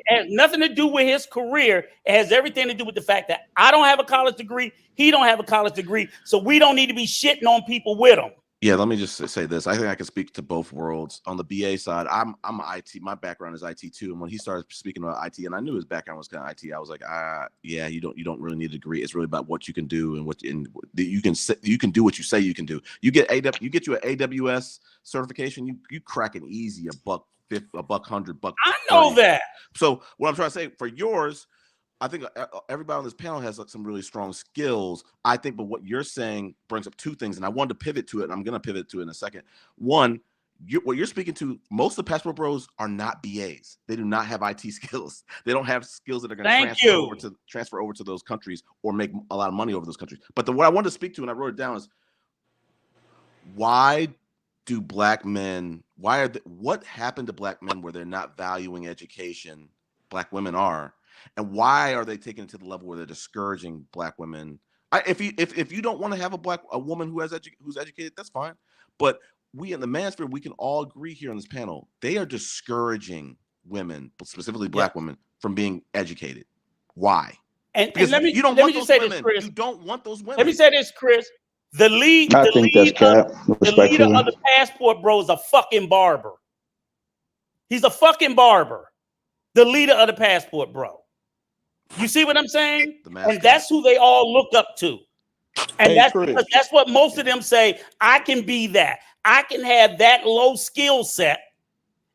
has nothing to do with his career. It has everything to do with the fact that I don't have a college degree. He don't have a college degree. So we don't need to be shitting on people with them. Yeah, let me just say this. I think I can speak to both worlds. On the BA side, I'm IT. My background is IT too. And when he started speaking about IT, and I knew his background was kind of IT, I was like, yeah, you don't really need a degree. It's really about what you can do and you can do what you say you can do. You get an AWS certification, you crack an easy $150, $100. I know that. So what I'm trying to say for yours, I think everybody on this panel has some really strong skills. I think, but what you're saying brings up two things, and I wanted to pivot to it, and I'm going to pivot to it in a second. One, what you're speaking to, most of the passport bros are not BAs. They do not have IT skills. They don't have skills that are going to transfer over to those countries or make a lot of money over those countries. But what I wanted to speak to, and I wrote it down, is why do black men? What happened to black men where they're not valuing education? Black women are. And why are they taking it to the level where they're discouraging black women? If you don't want to have a woman who's educated, that's fine. But we in the Manosphere, we can all agree here on this panel, they are discouraging women, specifically black women, from being educated. Why? And let me just say this, Chris. You don't want those women. Let me say this, Chris. I think that's cap, the leader respectfully. of the passport bro is a fucking barber. He's a fucking barber. The leader of the passport bro. You see what I'm saying? And that's who they all look up to. And that's because that's what most of them say. I can be that. I can have that low skill set,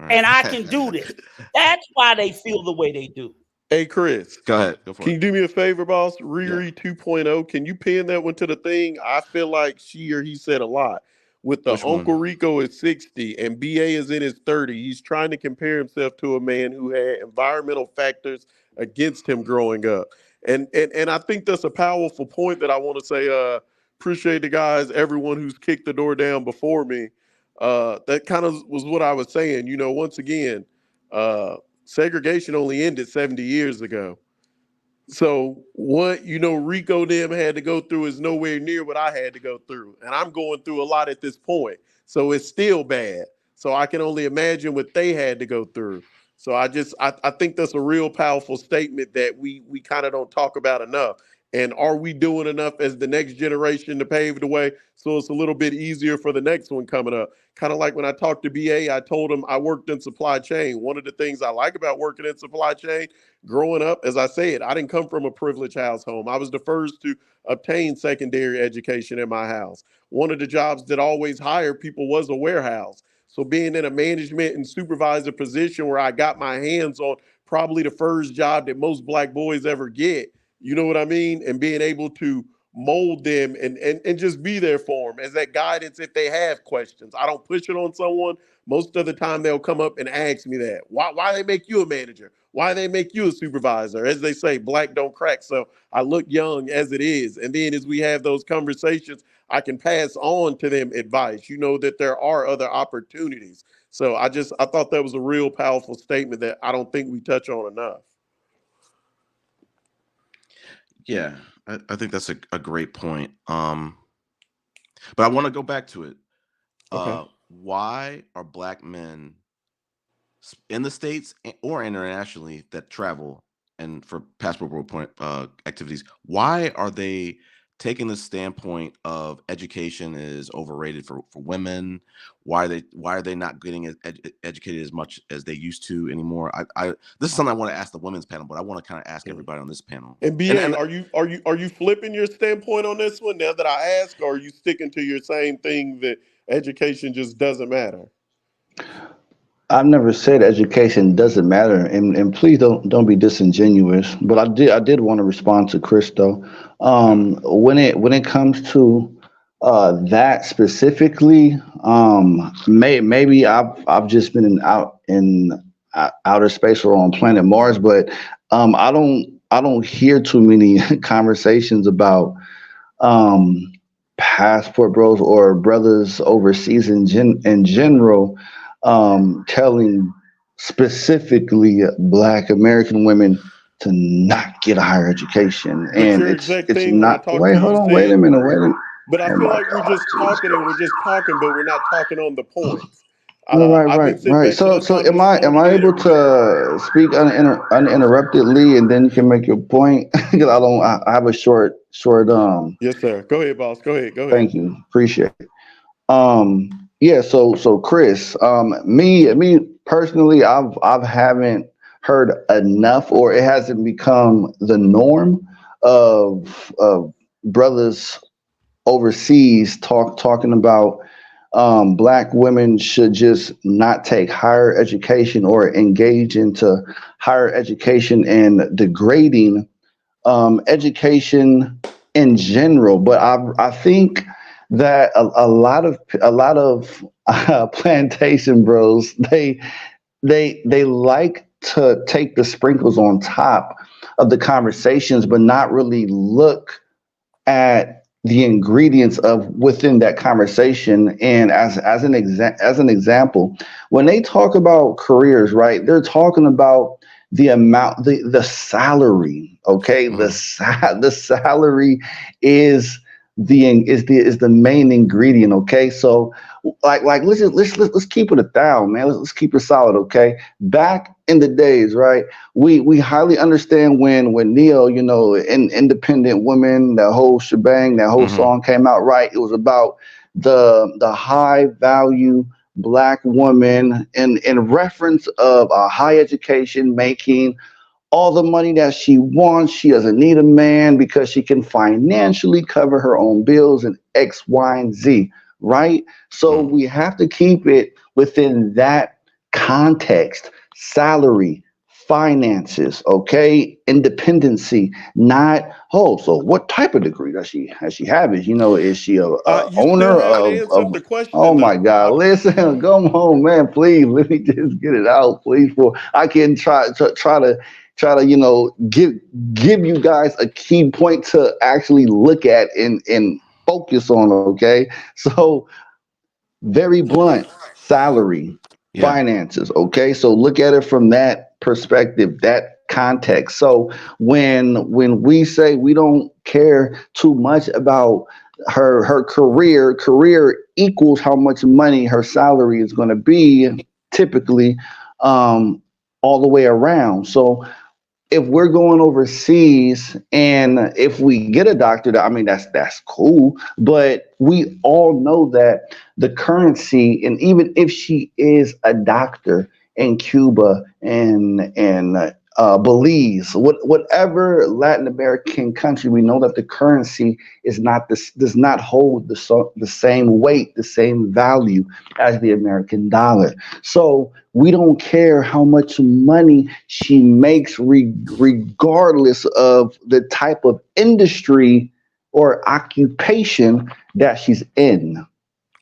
and I can do this. That's why they feel the way they do. Hey, Chris. Go ahead. Go for Can it. you do me a favor, boss? Riri 2.0. Can you pin that one to the thing? I feel like she or he said a lot. With the Which Uncle one? Rico is 60 and BA is in his 30s, he's trying to compare himself to a man who had environmental factors against him growing up. And I think that's a powerful point that I want to say. Appreciate the guys, everyone who's kicked the door down before me. That kind of was what I was saying. You know, once again, segregation only ended 70 years ago. So what Rico them had to go through is nowhere near what I had to go through, and I'm going through a lot at this point. So it's still bad. So I can only imagine what they had to go through. So I think that's a real powerful statement that we kind of don't talk about enough. And are we doing enough as the next generation to pave the way so it's a little bit easier for the next one coming up? Kind of like when I talked to BA, I told him I worked in supply chain. One of the things I like about working in supply chain, growing up, as I said, I didn't come from a privileged household. I was the first to obtain secondary education in my house. One of the jobs that always hired people was a warehouse. So being in a management and supervisor position where I got my hands on probably the first job that most black boys ever get, you know what I mean? And being able to mold them and just be there for them as that guidance if they have questions. I don't push it on someone. Most of the time they'll come up and ask me that. Why they make you a manager? Why they make you a supervisor? As they say, black don't crack. So I look young as it is. And then as we have those conversations, I can pass on to them advice. You know that there are other opportunities. So I thought that was a real powerful statement that I don't think we touch on enough. Yeah, I think that's a great point. But I want to go back to it. Okay. Why are black men in the States or internationally that travel and for passport world point activities, why are they taking the standpoint of education is overrated for women? Why are they not getting educated as much as they used to anymore? This is something I want to ask the women's panel, but I want to kind of ask everybody on this panel. And BA, are you flipping your standpoint on this one now that I ask, or are you sticking to your same thing that education just doesn't matter? I've never said education doesn't matter, and please don't be disingenuous. But I did want to respond to Chris though. When it comes to that specifically, maybe I've just been in outer space or on planet Mars, but I don't hear too many conversations about um, passport bros or brothers overseas in general, telling specifically Black American women to not get a higher education, But and your it's exact it's thing when I not. talked Wait, to hold you on, wait a said, minute, wait a minute. but I Oh feel my like we're God, just Jesus talking and we're just talking, but we're not talking on the points. All right, I've right, been sitting right. back So, just so kind of am I just am I honing able in. to speak uninterruptedly, and then you can make your point? Because I have a short. Yes, sir. Go ahead, boss. Go ahead. Go ahead. Thank you, appreciate it. Yeah. So Chris, me personally, I've haven't heard enough, or it hasn't become the norm of brothers overseas talking about black women should just not take higher education or engage into higher education and degrading education in general. But I think that a lot of plantation bros they like to take the sprinkles on top of the conversations, but not really look at the ingredients of within that conversation. And as an example, when they talk about careers, right, they're talking about the salary. Okay, Hmm. the salary is the main ingredient. Okay, so like let's keep it 1,000, man. Let's keep it solid. Okay, back in the days, right, we highly understand when Neo, independent women, that whole shebang, that whole Hmm. song came out, right? It was about the high value black woman in reference of a high education, making all the money that she wants. She doesn't need a man because she can financially cover her own bills and X, Y, and Z, right? So we have to keep it within that context: salary, finances, okay, independency. Not, oh, so what type of degree does she have? Is she a You still owner haven't of answered the Oh question my though. God! Listen, come on, man. Please let me just get it out, please. For I can try to give you guys a key point to actually look at and focus on. Okay, so very blunt: salary, Yeah. finances. Okay, so look at it from that perspective, that context. So when we say we don't care too much about her career equals how much money her salary is going to be, typically, um all the way around. So if we're going overseas and if we get a doctor, I mean, that's cool, but we all know that the currency, and even if she is a doctor in Cuba and Belize, whatever Latin American country, we know that the currency is not this does not hold the same weight, the same value as the American dollar. So we don't care how much money she makes, regardless of the type of industry or occupation that she's in.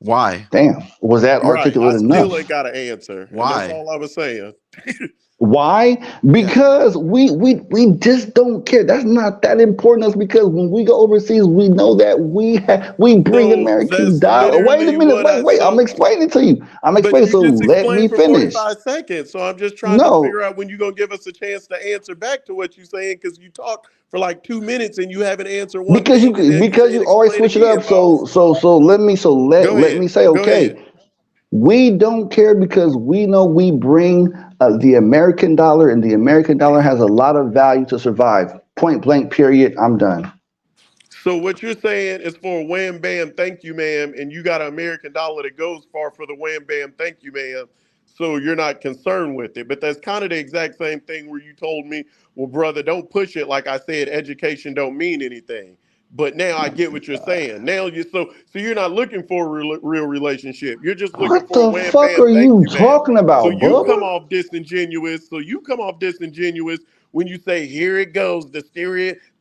Why? Damn, was that Right. I articulate still ain't enough? got an answer, and that's Why? all I was saying. Why? Yeah. Because we just don't care. That's not that important to us, because when we go overseas, we know that we bring So American that's dollar. Wait a literally minute. what Wait, I wait. I'm so. explaining to you. I'm But explaining. you So just let explained me for finish. 45 seconds. So I'm just trying to No, figure out when you're going to give us a chance to answer back to what you're saying, because you talked for like 2 minutes and you haven't answered one because thing, and you now you're because saying you always explain switch it up. again, So boss. so so let me so let Go let ahead. me say, Go ahead. okay. We don't care because we know we bring the American dollar, and the American dollar has a lot of value to survive. Point blank. Period. I'm done. So what you're saying is for a wham bam, thank you, ma'am, and you got an American dollar that goes far for the wham bam, thank you, ma'am. So you're not concerned with it. But that's kind of the exact same thing where you told me, well, brother, don't push it. Like I said, education don't mean anything. But now I get what you're saying. Now so you're not looking for a real relationship. You're just looking What for a the wham fuck bam are thank you you man. talking So about, you come Bubba? off disingenuous. When you say here it goes, the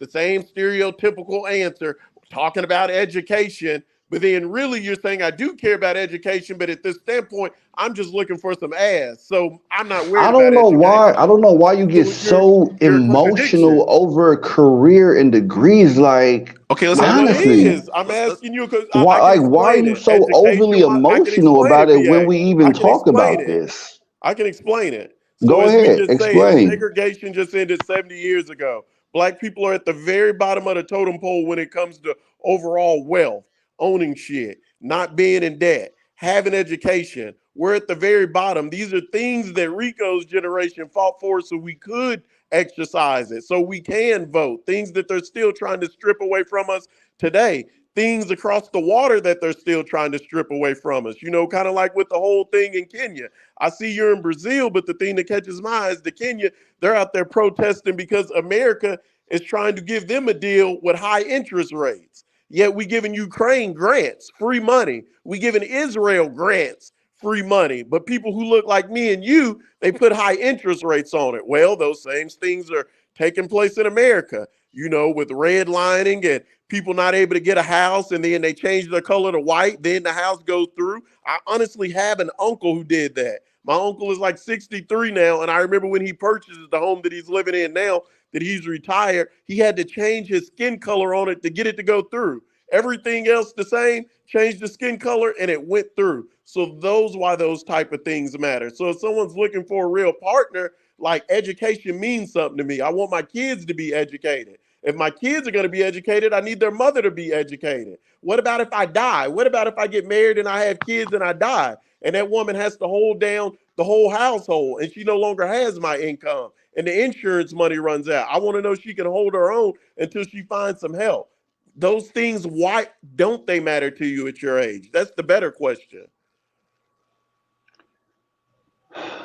same stereotypical answer talking about education. But then really you're saying I do care about education, but at this standpoint, I'm just looking for some ass. So I'm not worried I about don't know why. education. I don't know why you get So so you're a contradiction. emotional over career and degrees. Like, Okay, let's have Well, a it honestly, is. I'm let's asking you because I why? can Like, why are explain you it. so overly Education, I can emotional explain about it, it when PA. we even I can talk explain about it. this? I can explain it. So, Go as we ahead, just said, explain. segregation just ended 70 years ago. Black people are at the very bottom of the totem pole when it comes to overall wealth, owning shit, not being in debt, having education. We're at the very bottom. These are things that Rico's generation fought for so we could exercise it, so we can vote. Things that they're still trying to strip away from us today. Things across the water that they're still trying to strip away from us. You know, kind of like with the whole thing in Kenya. I see you're in Brazil, but the thing that catches my eye is the Kenya, they're out there protesting because America is trying to give them a deal with high interest rates. Yet we giving Ukraine grants, free money. We giving Israel grants, free money. But people who look like me and you, they put high interest rates on it. Well, those same things are taking place in America, you know, with redlining and people not able to get a house and then they change their color to white, then the house goes through. I honestly have an uncle who did that. My uncle is like 63 now, and I remember when he purchased the home that he's living in now, that he's retired, he had to change his skin color on it to get it to go through. Everything else the same, changed the skin color, and it went through. So those why those type of things matter. So if someone's looking for a real partner, like education means something to me. I want my kids to be educated. If my kids are going to be educated, I need their mother to be educated. What about if I die? What about if I get married and I have kids and I die? And that woman has to hold down the whole household and she no longer has my income and the insurance money runs out. I want to know she can hold her own until she finds some help. Those things, why don't they matter to you at your age? That's the better question.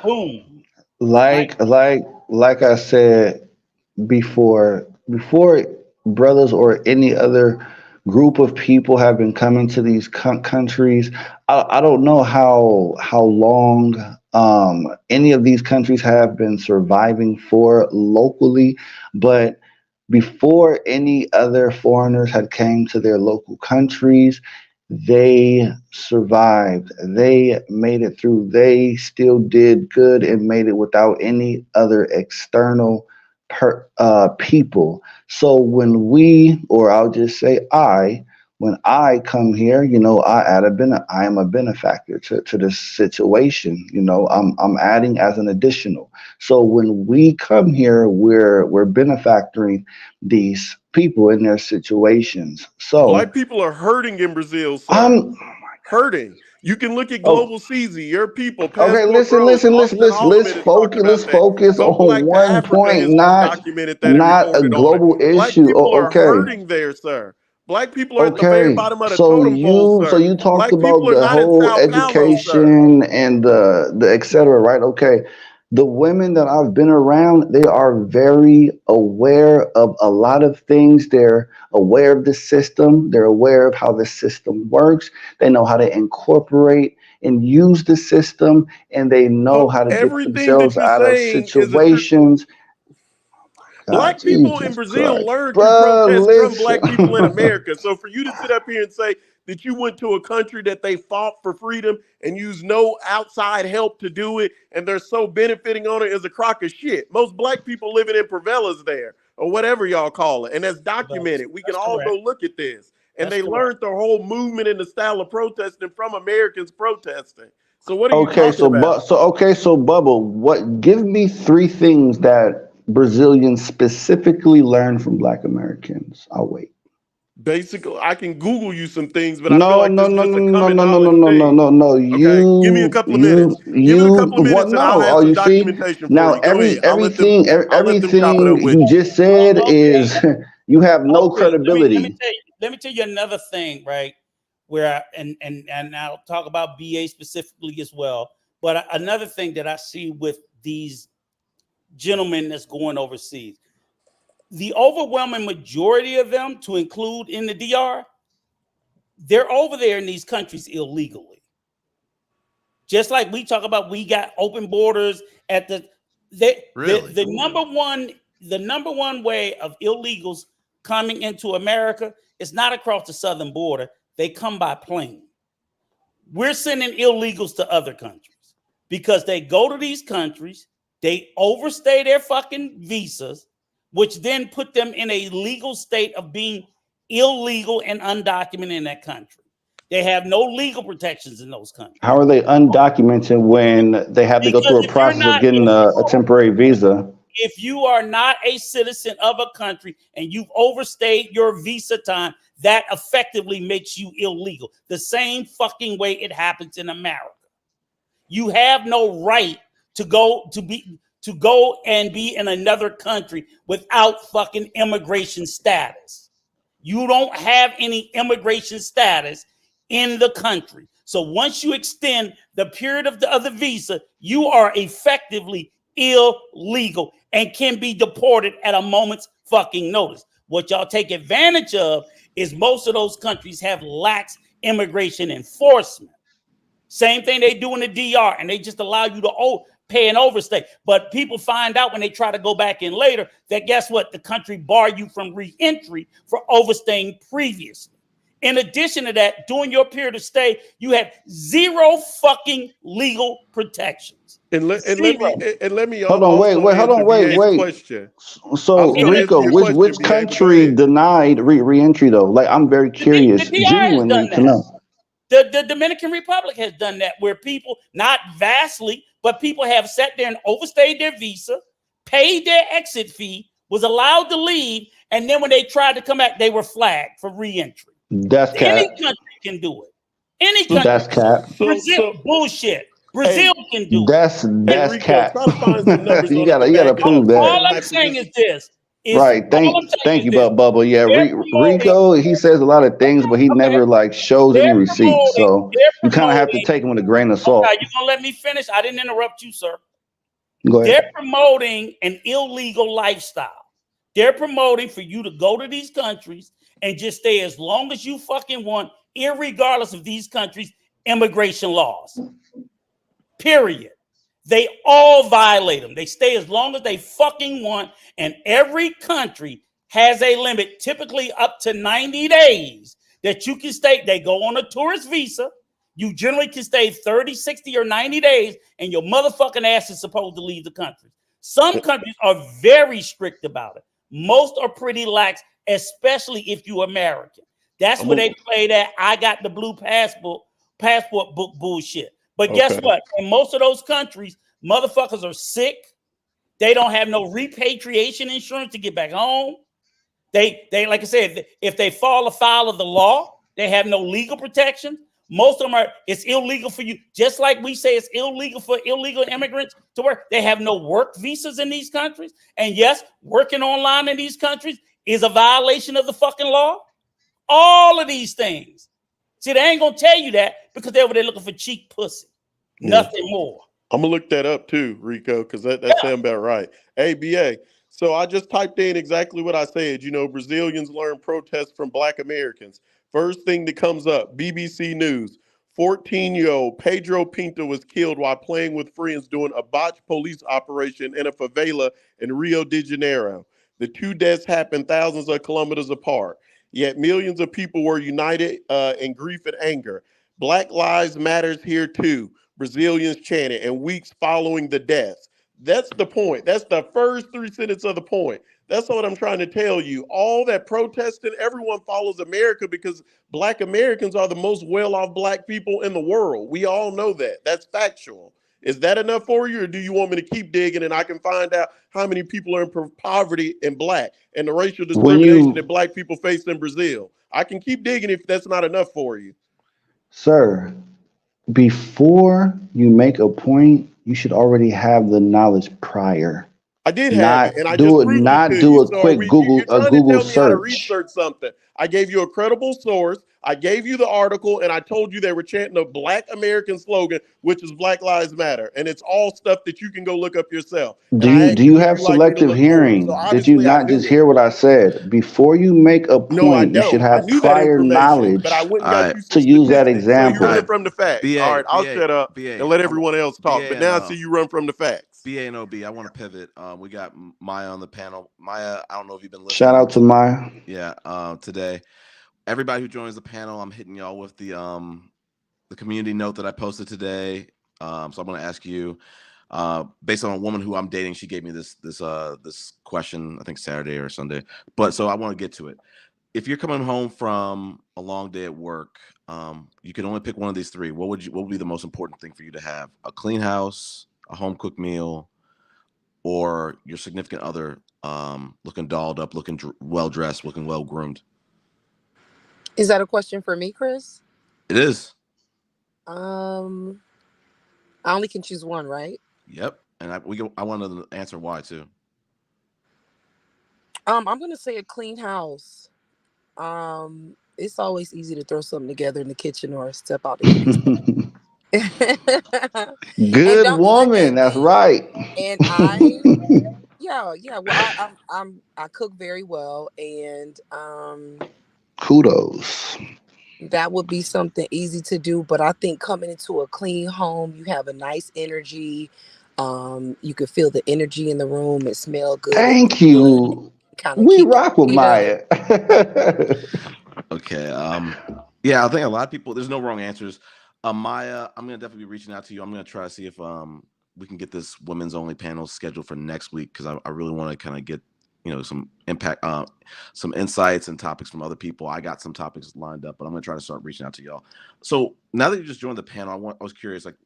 Boom. Right. Like I said before brothers or any other group of people have been coming to these countries. I don't know how long any of these countries have been surviving for locally, but before any other foreigners had came to their local countries, they survived. They made it through. They still did good and made it without any other external people. So when we, or I'll just say when I come here, I am a benefactor to this situation. I'm adding as an additional. So when we come here, we're benefactoring these people in their situations. So Black people are hurting in Brazil, sir. I'm Hurting. You can look at oh Global CZ, your people, okay. Passport Bros, Austin Let's Holloman is talking focus. about Let's that. focus Go on Black to one Africa point, has not documented that and not a reported on it. global Black issue. people are Okay. hurting there, sir. Black people are at the very Okay, bottom of the so totem pole, sir. you talked Black people about are the not in whole Sao Paulo, sir. education and the et cetera, right? Okay. The women that I've been around, they are very aware of a lot of things. They're aware of the system. They're aware of how the system works. They know how to incorporate and use the system, and they know So how to get everything that themselves you're out of saying is a true. situations. God, Black people in Jesus Brazil Christ, learned through bro, protests from listen. black people in America. So for you to sit up here and say that you went to a country that they fought for freedom and used no outside help to do it, and they're so benefiting on it is a crock of shit. Most black people living in favelas there, or whatever y'all call it, and that's documented. We can That's all go correct. look at this. And That's they correct. learned the whole movement and the style of protesting from Americans protesting. So what are you Okay, talking about? so Bubba, what give me three things that Brazilians specifically learn from Black Americans? I'll wait. Basically, I can Google you some things, but I feel No, like no, this is no, just no, a no, common no, no, no, knowledge no, no, thing. no, no. Okay, give me a couple of minutes. Give it a couple of What? minutes, and I'll No. have Oh, some you see documentation for now you. Go ahead. I'll let them chop it everything up with you you. just said Okay. is you have no Okay. credibility. Let me tell you another thing, right? And I'll talk about BA specifically as well. But another thing that I see with these gentlemen that's going overseas, the overwhelming majority of them, to include in the DR, they're over there in these countries illegally. Just like we talk about, we got open borders at the Really? the number one way of illegals coming into America is not across the southern border. They come by plane. We're sending illegals to other countries because they go to these countries, they overstay their fucking visas, which then put them in a legal state of being illegal and undocumented in that country. They have no legal protections in those countries. How are they undocumented when they have to go Because through a process of getting a temporary visa? if you are not a citizen of a country and you've overstayed your visa time, that effectively makes you illegal. The same fucking way it happens in America. You have no right to go and be in another country without fucking immigration status. You don't have any immigration status in the country. So once you extend the period of the visa, you are effectively illegal and can be deported at a moment's fucking notice. What y'all take advantage of is most of those countries have lax immigration enforcement. Same thing they do in the DR, and they just allow you to pay an overstay. But people find out when they try to go back in later that guess what? The country bar you from re-entry for overstaying previously. In addition to that, during your period of stay, you have zero fucking legal protections. And let me Hold on, wait, hold on, wait. question. So Rico, which country denied re-entry though? Like, I'm very curious, genuinely to know. The Dominican Republic has done that, where people, not vastly, but people have sat there and overstayed their visa, paid their exit fee, was allowed to leave, and then when they tried to come back, they were flagged for re-entry. That's cap. Any country can do it. Any country. That's cap. Brazil, bullshit. Brazil can do it. That's cap. You gotta prove that. All I'm saying is this. Right. Thank you, Bubba. Yeah, Rico, he says a lot of things, but he never like shows any receipts. So you kind of have to take him with a grain of salt. Okay, you gonna let me finish? I didn't interrupt you, sir. Go ahead. They're promoting an illegal lifestyle. They're promoting for you to go to these countries and just stay as long as you fucking want, irregardless of these countries' immigration laws. Period. They all violate them. They stay as long as they fucking want, and every country has a limit, typically up to 90 days, that you can stay. They go on a tourist visa. You generally can stay 30, 60, or 90 days, and your motherfucking ass is supposed to leave the country. Some countries are very strict about it. Most are pretty lax, especially if you're American. That's where they play that I got the blue passport book bullshit. But guess what? In most of those countries, motherfuckers are sick. They don't have no repatriation insurance to get back home. They like I said, if they fall afoul of the law, they have no legal protection. Most of them it's illegal for you. Just like we say it's illegal for illegal immigrants to work. They have no work visas in these countries. And yes, working online in these countries is a violation of the fucking law. All of these things. See, they ain't gonna tell you that because they're over there looking for cheap pussy. Nothing more. I'm gonna look that up too, Rico, because that sounds about right. Hey, BA. So I just typed in exactly what I said. You know, Brazilians learn protests from Black Americans. First thing that comes up, BBC News. 14-year-old Pedro Pinto was killed while playing with friends during a botched police operation in a favela in Rio de Janeiro. The two deaths happened thousands of kilometers apart. Yet millions of people were united in grief and anger. Black Lives Matters here too, Brazilians chanted, and weeks following the deaths. That's the point. That's the first three sentences of the point. That's what I'm trying to tell you. All that protesting, everyone follows America because Black Americans are the most well-off Black people in the world. We all know that. That's factual. Is that enough for you, or do you want me to keep digging and I can find out how many people are in poverty and Black and the racial discrimination that Black people face in Brazil? I can keep digging if that's not enough for you. Sir, before you make a point, you should already have the knowledge prior. I did have it, Not and I just do it. proved it Not to do you. a So are quick we? You're trying to Google tell me how to search. research something. I gave you a credible source. I gave you the article, and I told you they were chanting a Black American slogan, which is Black Lives Matter, and it's all stuff that you can go look up yourself. And I Do asked you, you would have you like me to selective look for it? So hearing? Did you obviously, I not just knew it. hear what I said? Before you make a No, I point, you should don't. I have knew that prior information, but I knowledge went and All got right, you some to use that statistics. So you all running right. example. from the facts. All right, I'll shut up and let everyone else talk. But now I see you run from the facts. BA and OB. I want to pivot. We got Maya on the panel. Maya, I don't know if you've been Shout listening. out to Maya. Yeah. Today, everybody who joins the panel, I'm hitting y'all with the community note that I posted today. So I'm going to ask you, based on a woman who I'm dating, she gave me this question, I think Saturday or Sunday. But so I want to get to it. If you're coming home from a long day at work, you can only pick one of these three. What would be the most important thing for you to have? A clean house, a home cooked meal, or your significant other looking dolled up, looking well dressed, looking well groomed? Is that a question for me, Chris? It is. Um, I only can choose one, right? Yep. And I want to answer why too. I'm gonna say a clean house. It's always easy to throw something together in the kitchen or step out to get me some. And Good don't woman. and That's right. and I yeah. Well, I cook very well, and Kudos. that would be something easy to do. But I think coming into a clean home, you have a nice energy. You can feel the energy in the room. It smell good. It look Thank good. you. Kind of We keep rock with it up. Maya. Okay. Yeah, I think a lot of people. There's no wrong answers. Maya, I'm gonna definitely be reaching out to you. I'm gonna try to see if we can get this women's only panel scheduled for next week because I really want to kind of get some impact, some insights and topics from other people. I got some topics lined up, but I'm gonna try to start reaching out to y'all. So now that you just joined the panel, I was curious, like,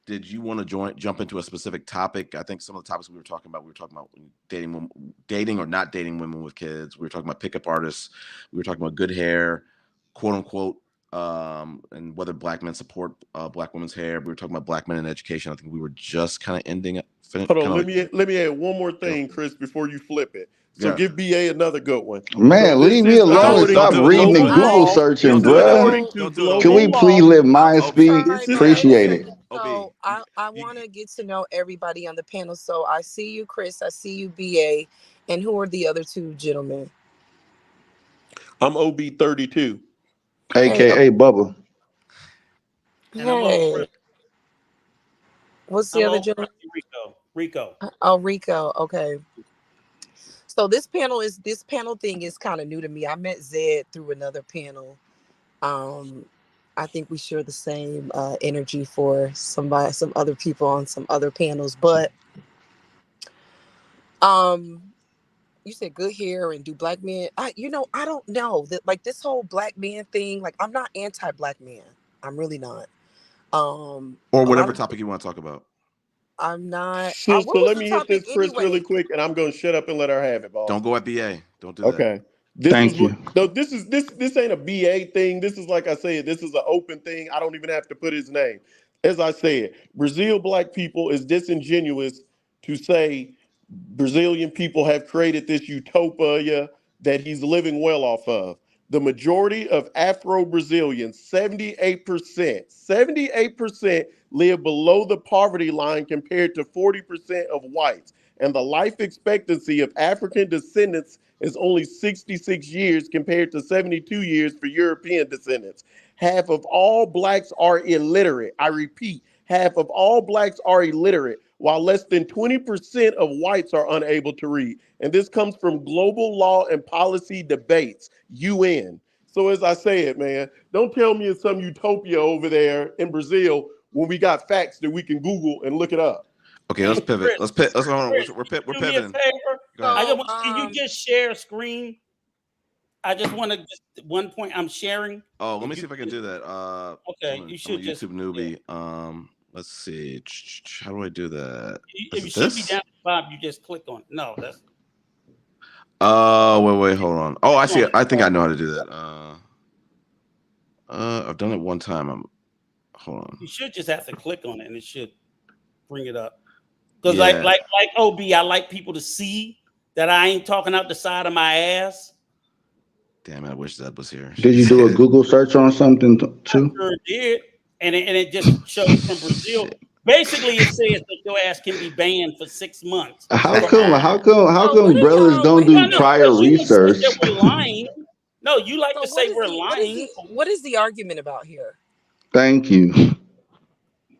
did you want to jump into a specific topic? I think some of the topics we were talking about dating or not dating women with kids. We were talking about pickup artists. We were talking about good hair, quote unquote, and whether black men support black women's hair. We were talking about black men in education. I think we were just kind of ending it, kind Hold on, of let like, me add one more go. thing, Chris, before you flip it. So Yeah. give BA another good one. So Man, this leave me is alone and according Don't stop to do it. Don't reading do and it. global Google law. searching, Don't This do is it, OB. bruh. according to Don't do it, Can OB. global we please law. let I'm Maya speak? This sorry, is but Appreciate listen. it. OB. So I want to get to know everybody on the panel. So I see you, Chris. I see you, BA. And who are the other two gentlemen? I'm OB 32. Hey, AKA Bubba. And I'm old hey. Chris. What's the I'm other old gentleman? Chris Rico. Rico. Oh, Rico. Okay. So this panel thing is kind of new to me. I met Zed through another panel. Um, I think we share the same energy for some other people on some other panels. But um, you said good hair and do black men. I don't know that, like, this whole black man thing. Like, I'm not anti-black man. I'm really not. Or A lot whatever of topic you want to talk about. I'm not. So What was let the me hit topic this, Chris, really anyway? quick, and I'm gonna shut up and let her have it, Don't boss. go at BA. Don't do that. Okay. This is Thank what you. no, this ain't a BA thing. This is, like I said, this is an open thing. I don't even have to put his name. As I said, Brazil black people is disingenuous to say Brazilian people have created this utopia that he's living well off of. The majority of Afro Brazilians, 78% live below the poverty line compared to 40% of whites. And the life expectancy of African descendants is only 66 years compared to 72 years for European descendants. Half of all blacks are illiterate. I repeat, half of all blacks are illiterate, while less than 20% of whites are unable to read. And this comes from Global Law and Policy Debates, UN. So as I said, man, don't tell me it's some utopia over there in Brazil when we got facts that we can Google and look it up. Okay, let's Hey, pivot. Chris. Let's hold on. Chris, We're do me a pivoting. favor. Go ahead. I just So want. Can you just share a screen? I just want to just one point. I'm sharing. Oh, let If me you see if I can just do that. okay, you I'm a should just YouTube yeah. newbie. Let's see. How do I do that? Is It it should be down this? at the bottom. You just click on it. No, that's Oh, wait, hold on. Oh, I click see on it. it. I think I know how to do that. I've done it one time. Hold on. You should just have to click on it, and it should bring it up. Because Yeah. like OB, I like people to see that I ain't talking out the side of my ass. Damn, I wish Zeb was here. Did you do a Google search on something I too? sure did, and it just shows from Brazil. Shit. Basically, it says that your ass can be banned for 6 months How for come? How come? How So what come are brothers y'all? don't Wait a do no, minute. prior because you insist that research? we're lying. No, you like So to say we're what is lying. the what is the argument about here? Thank you.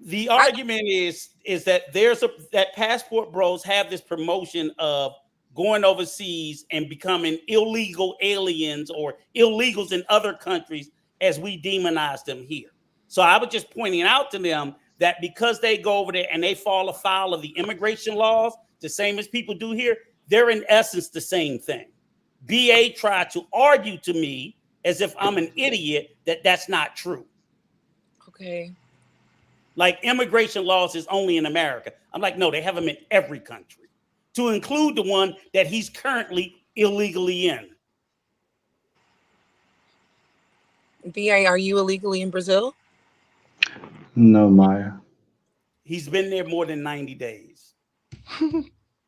The I argument is that that passport bros have this promotion of going overseas and becoming illegal aliens or illegals in other countries as we demonize them here. So I was just pointing out to them that because they go over there and they fall afoul of the immigration laws, the same as people do here, they're in essence the same thing. BA tried to argue to me as if I'm an idiot that that's not true. okay. Like immigration laws is only in America. I'm like, no, they have them in every country, to include the one that he's currently illegally in. BA, are you illegally in Brazil? No, Maya. He's been there more than 90 days.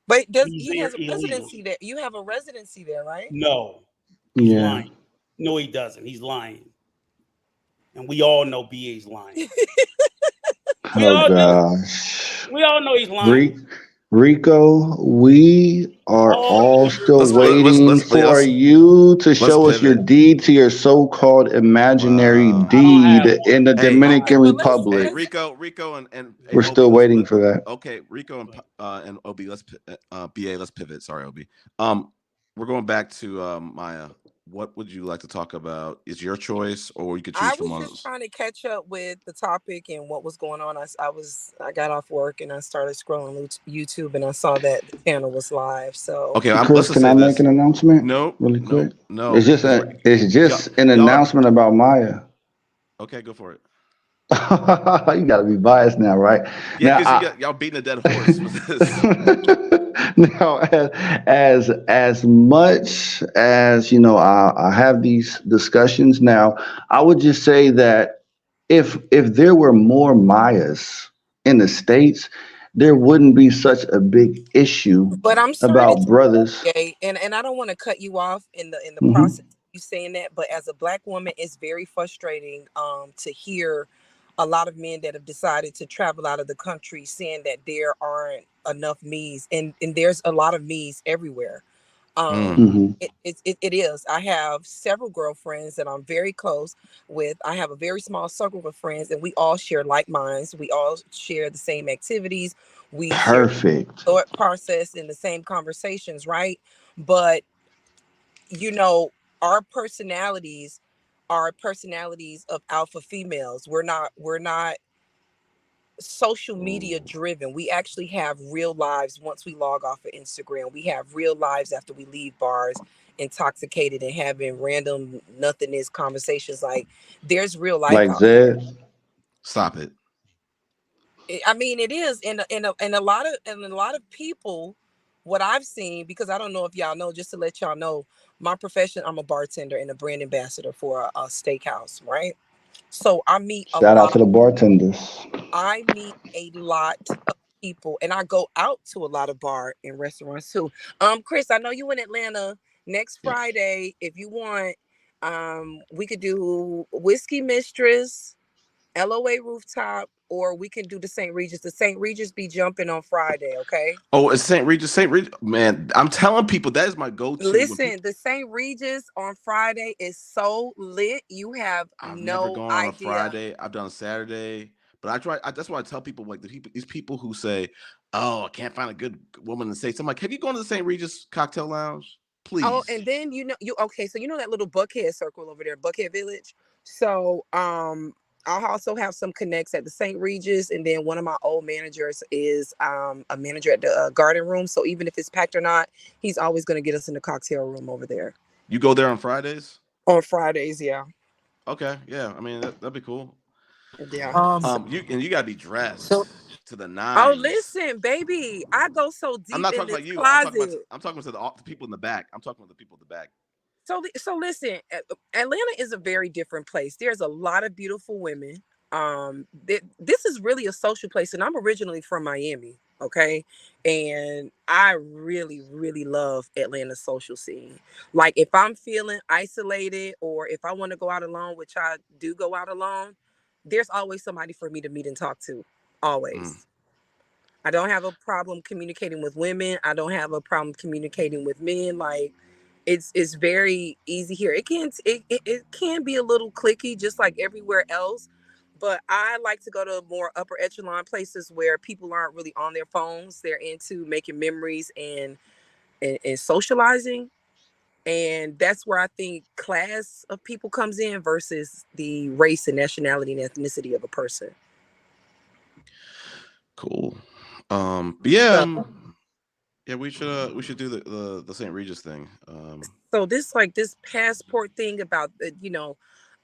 But does He's he there has a residency illegally. there? You have a residency there, right? No, he's Yeah. lying. No, he doesn't. He's lying. And we all know BA's lying. We Oh all do. gosh. We all know he's lying. Re- Rico, we are All all still waiting for Let's you to let's show us your pivot. deed to your so-called imaginary Wow. I don't deed have one. in the Hey, All right, Dominican but hey, Republic. let's Rico, and hey, We're Obi. still waiting for that. Okay, Rico and Obi. BA. Let's pivot. Sorry, Obi. We're going back to Maya. What would you like to talk about? Is your choice, or you could choose I from was one of just those? trying to catch up with the topic and what was going on. I got off work and I started scrolling YouTube and I saw that the channel was live. So Okay, let's Chris, just can say I make this. an announcement No, really no, quick? no, because we're It's y'all, just an y'all are announcement about Maya. okay. Go for it. You gotta be biased now, right? Yeah, Now because y'all beating a dead horse with this. now as much as I have these discussions now, I would just say that if there were more Mayas in the States, there wouldn't be such a big issue but I'm sorry to about brothers. gay and I don't want to cut you off in the Hmm. process of you saying that, but as a black woman it's very frustrating to hear a lot of men that have decided to travel out of the country saying that there aren't enough me's, and there's a lot of me's everywhere. Mm. Hmm. It is. I have several girlfriends that I'm very close with. I have a very small circle of friends, and we all share like minds. We all share the same activities. We share Perfect. thought process in the same conversations, right? But you know, our personalities are personalities of alpha females. We're not social media driven. We actually have real lives once we log off of Instagram. We have real lives after we leave bars, intoxicated and having random nothingness conversations. Like there's real life Like out here. Zed. Stop it. I mean, it is, and a lot of people. What I've seen, because I don't know if y'all know, just to let y'all know, my profession, I'm a bartender and a brand ambassador for a steakhouse, right? So Shout out to the bartenders. I meet a lot of people, and I go out to a lot of bar and restaurants too. Chris, I know you in Atlanta next Yes. Friday. If you want, we could do Whiskey Mistress, LOA Rooftop, or we can do the St. Regis. The St. Regis be jumping on Friday, okay? Oh, it's St. Regis. St. Regis. Man, I'm telling people that is my go-to when Listen, people. the St. Regis on Friday is so lit. You have I've never no gone on a idea. Friday. I've done Saturday, but I try. That's why I tell people like these people who say, "Oh, I can't find a good woman to say." So I'm like, "Have you gone to the St. Regis Cocktail Lounge? Oh, Please." and then you okay, so you know that little Buckhead circle over there, Buckhead Village. So I'll also have some connects at the St. Regis, and then one of my old managers is a manager at the Garden Room. So even if it's packed or not, he's always going to get us in the cocktail room over there You go there on Fridays? on Fridays. Yeah, Okay, yeah. I mean that'd be cool. yeah. You gotta be So dressed to the Oh, nines. listen, baby, I go so I'm deep not in talking this about you. closet. I'm talking to the people in the back. I'm talking about the people in the back. So listen, Atlanta is a very different place. There's a lot of beautiful women. This is really a social place, and I'm originally from Miami. Okay. And I really, really love Atlanta's social scene. Like if I'm feeling isolated or if I want to go out alone, which I do go out alone, there's always somebody for me to meet and talk to. Mm. Always. I don't have a problem communicating with women. I don't have a problem communicating with men. Like it's very easy here. It can be a little clicky just like everywhere else. But I like to go to more upper echelon places where people aren't really on their phones. They're into making memories and socializing. And that's where I think class of people comes in versus the race and nationality and ethnicity of a person. Cool. But yeah, So yeah, we should do the St. Regis thing. so this like this passport thing about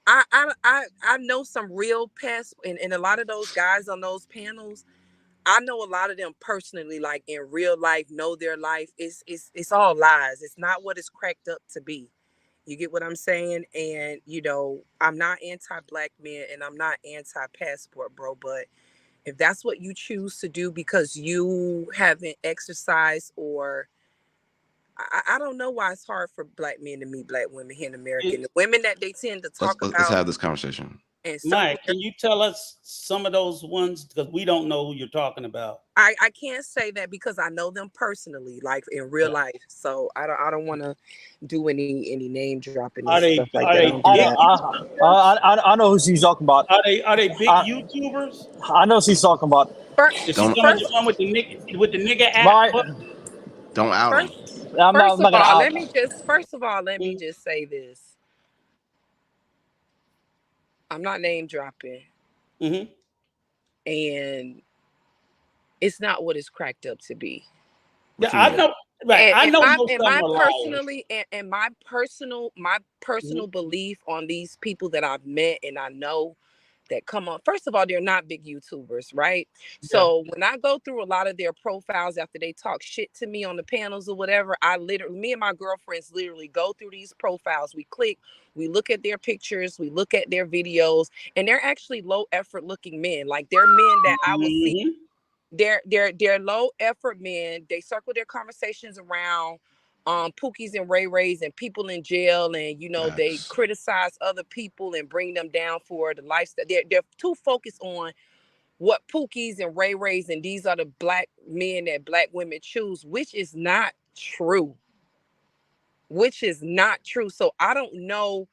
I know some real past and a lot of those guys on those panels. I know a lot of them personally, like in real life, know their life. It's all lies. It's not what it's cracked up to be. You get what I'm saying? And I'm not anti-black men and I'm not anti-passport, bro. But if that's what you choose to do because you haven't exercised or I don't know why it's hard for black men to meet black women here in America. And the women that they tend to talk Let's about have this conversation. and Mike, somewhere can you tell us some of those ones because we don't know who you're talking about? I can't say that because I know them personally, like in real life. So I don't want to do any name dropping and Are stuff they like are that. I they don't do I big know, that. YouTubers? I know who she's talking about. Are they big I YouTubers? I know she's talking about. Is she Don't talking about the First, one with the nigga app? My, don't out them. first, I'm first of not gonna all, out. let me just say this. I'm not name dropping, Mm-hmm. and it's not what it's cracked up to be. What Yeah, you I mean? know. Right, I And know my most and of them my are liars. personally and my Mm-hmm. personal belief on these people that I've met and I know that come on. First of all, they're not big YouTubers, right? Yeah. So when I go through a lot of their profiles after they talk shit to me on the panels or whatever, me and my girlfriends literally go through these profiles. We click, we look at their pictures, we look at their videos, and they're actually low effort looking men. Like they're men that I will see. Mm-hmm. They're low effort men. They circle their conversations around Pookies and Ray Rays and people in jail, and they Facts. criticize other people and bring them down for the lifestyle. They're too focused on what Pookies and Ray Rays and these are the black men that black women choose, which is not true. Which is not true. So I don't know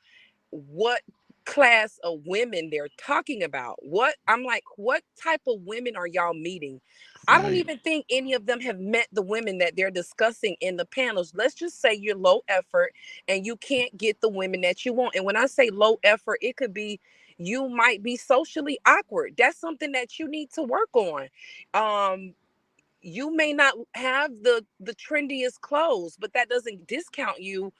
what class of women they're talking about. What type of women are y'all meeting? I don't Right. even think any of them have met the women that they're discussing in the panels. Let's just say you're low effort and you can't get the women that you want. And when I say low effort, it could be you might be socially awkward. That's something that you need to work on. You may not have the trendiest clothes, but that doesn't discount you.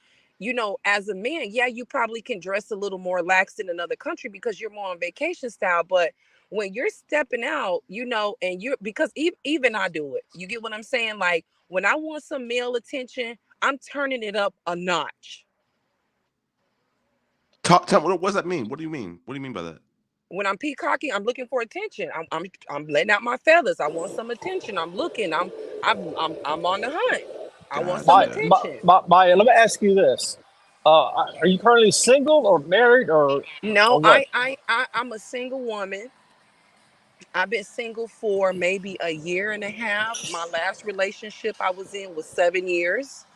As a man, yeah, you probably can dress a little more lax in another country because you're more on vacation style. But when you're stepping out, and you're because even I do it. You get what I'm saying? Like when I want some male attention, I'm turning it up a notch. Tell me, what does that mean? What do you mean? What do you mean by that? When I'm peacocking, I'm looking for attention. I'm letting out my feathers. I want some attention. I'm looking. I'm on the hunt. I want some My, Gotcha. my, attention. my, let me ask you this: are you currently single or married or No, what? I'm a single woman. I've been single for maybe a year and a half. My last relationship I was in was 7 years.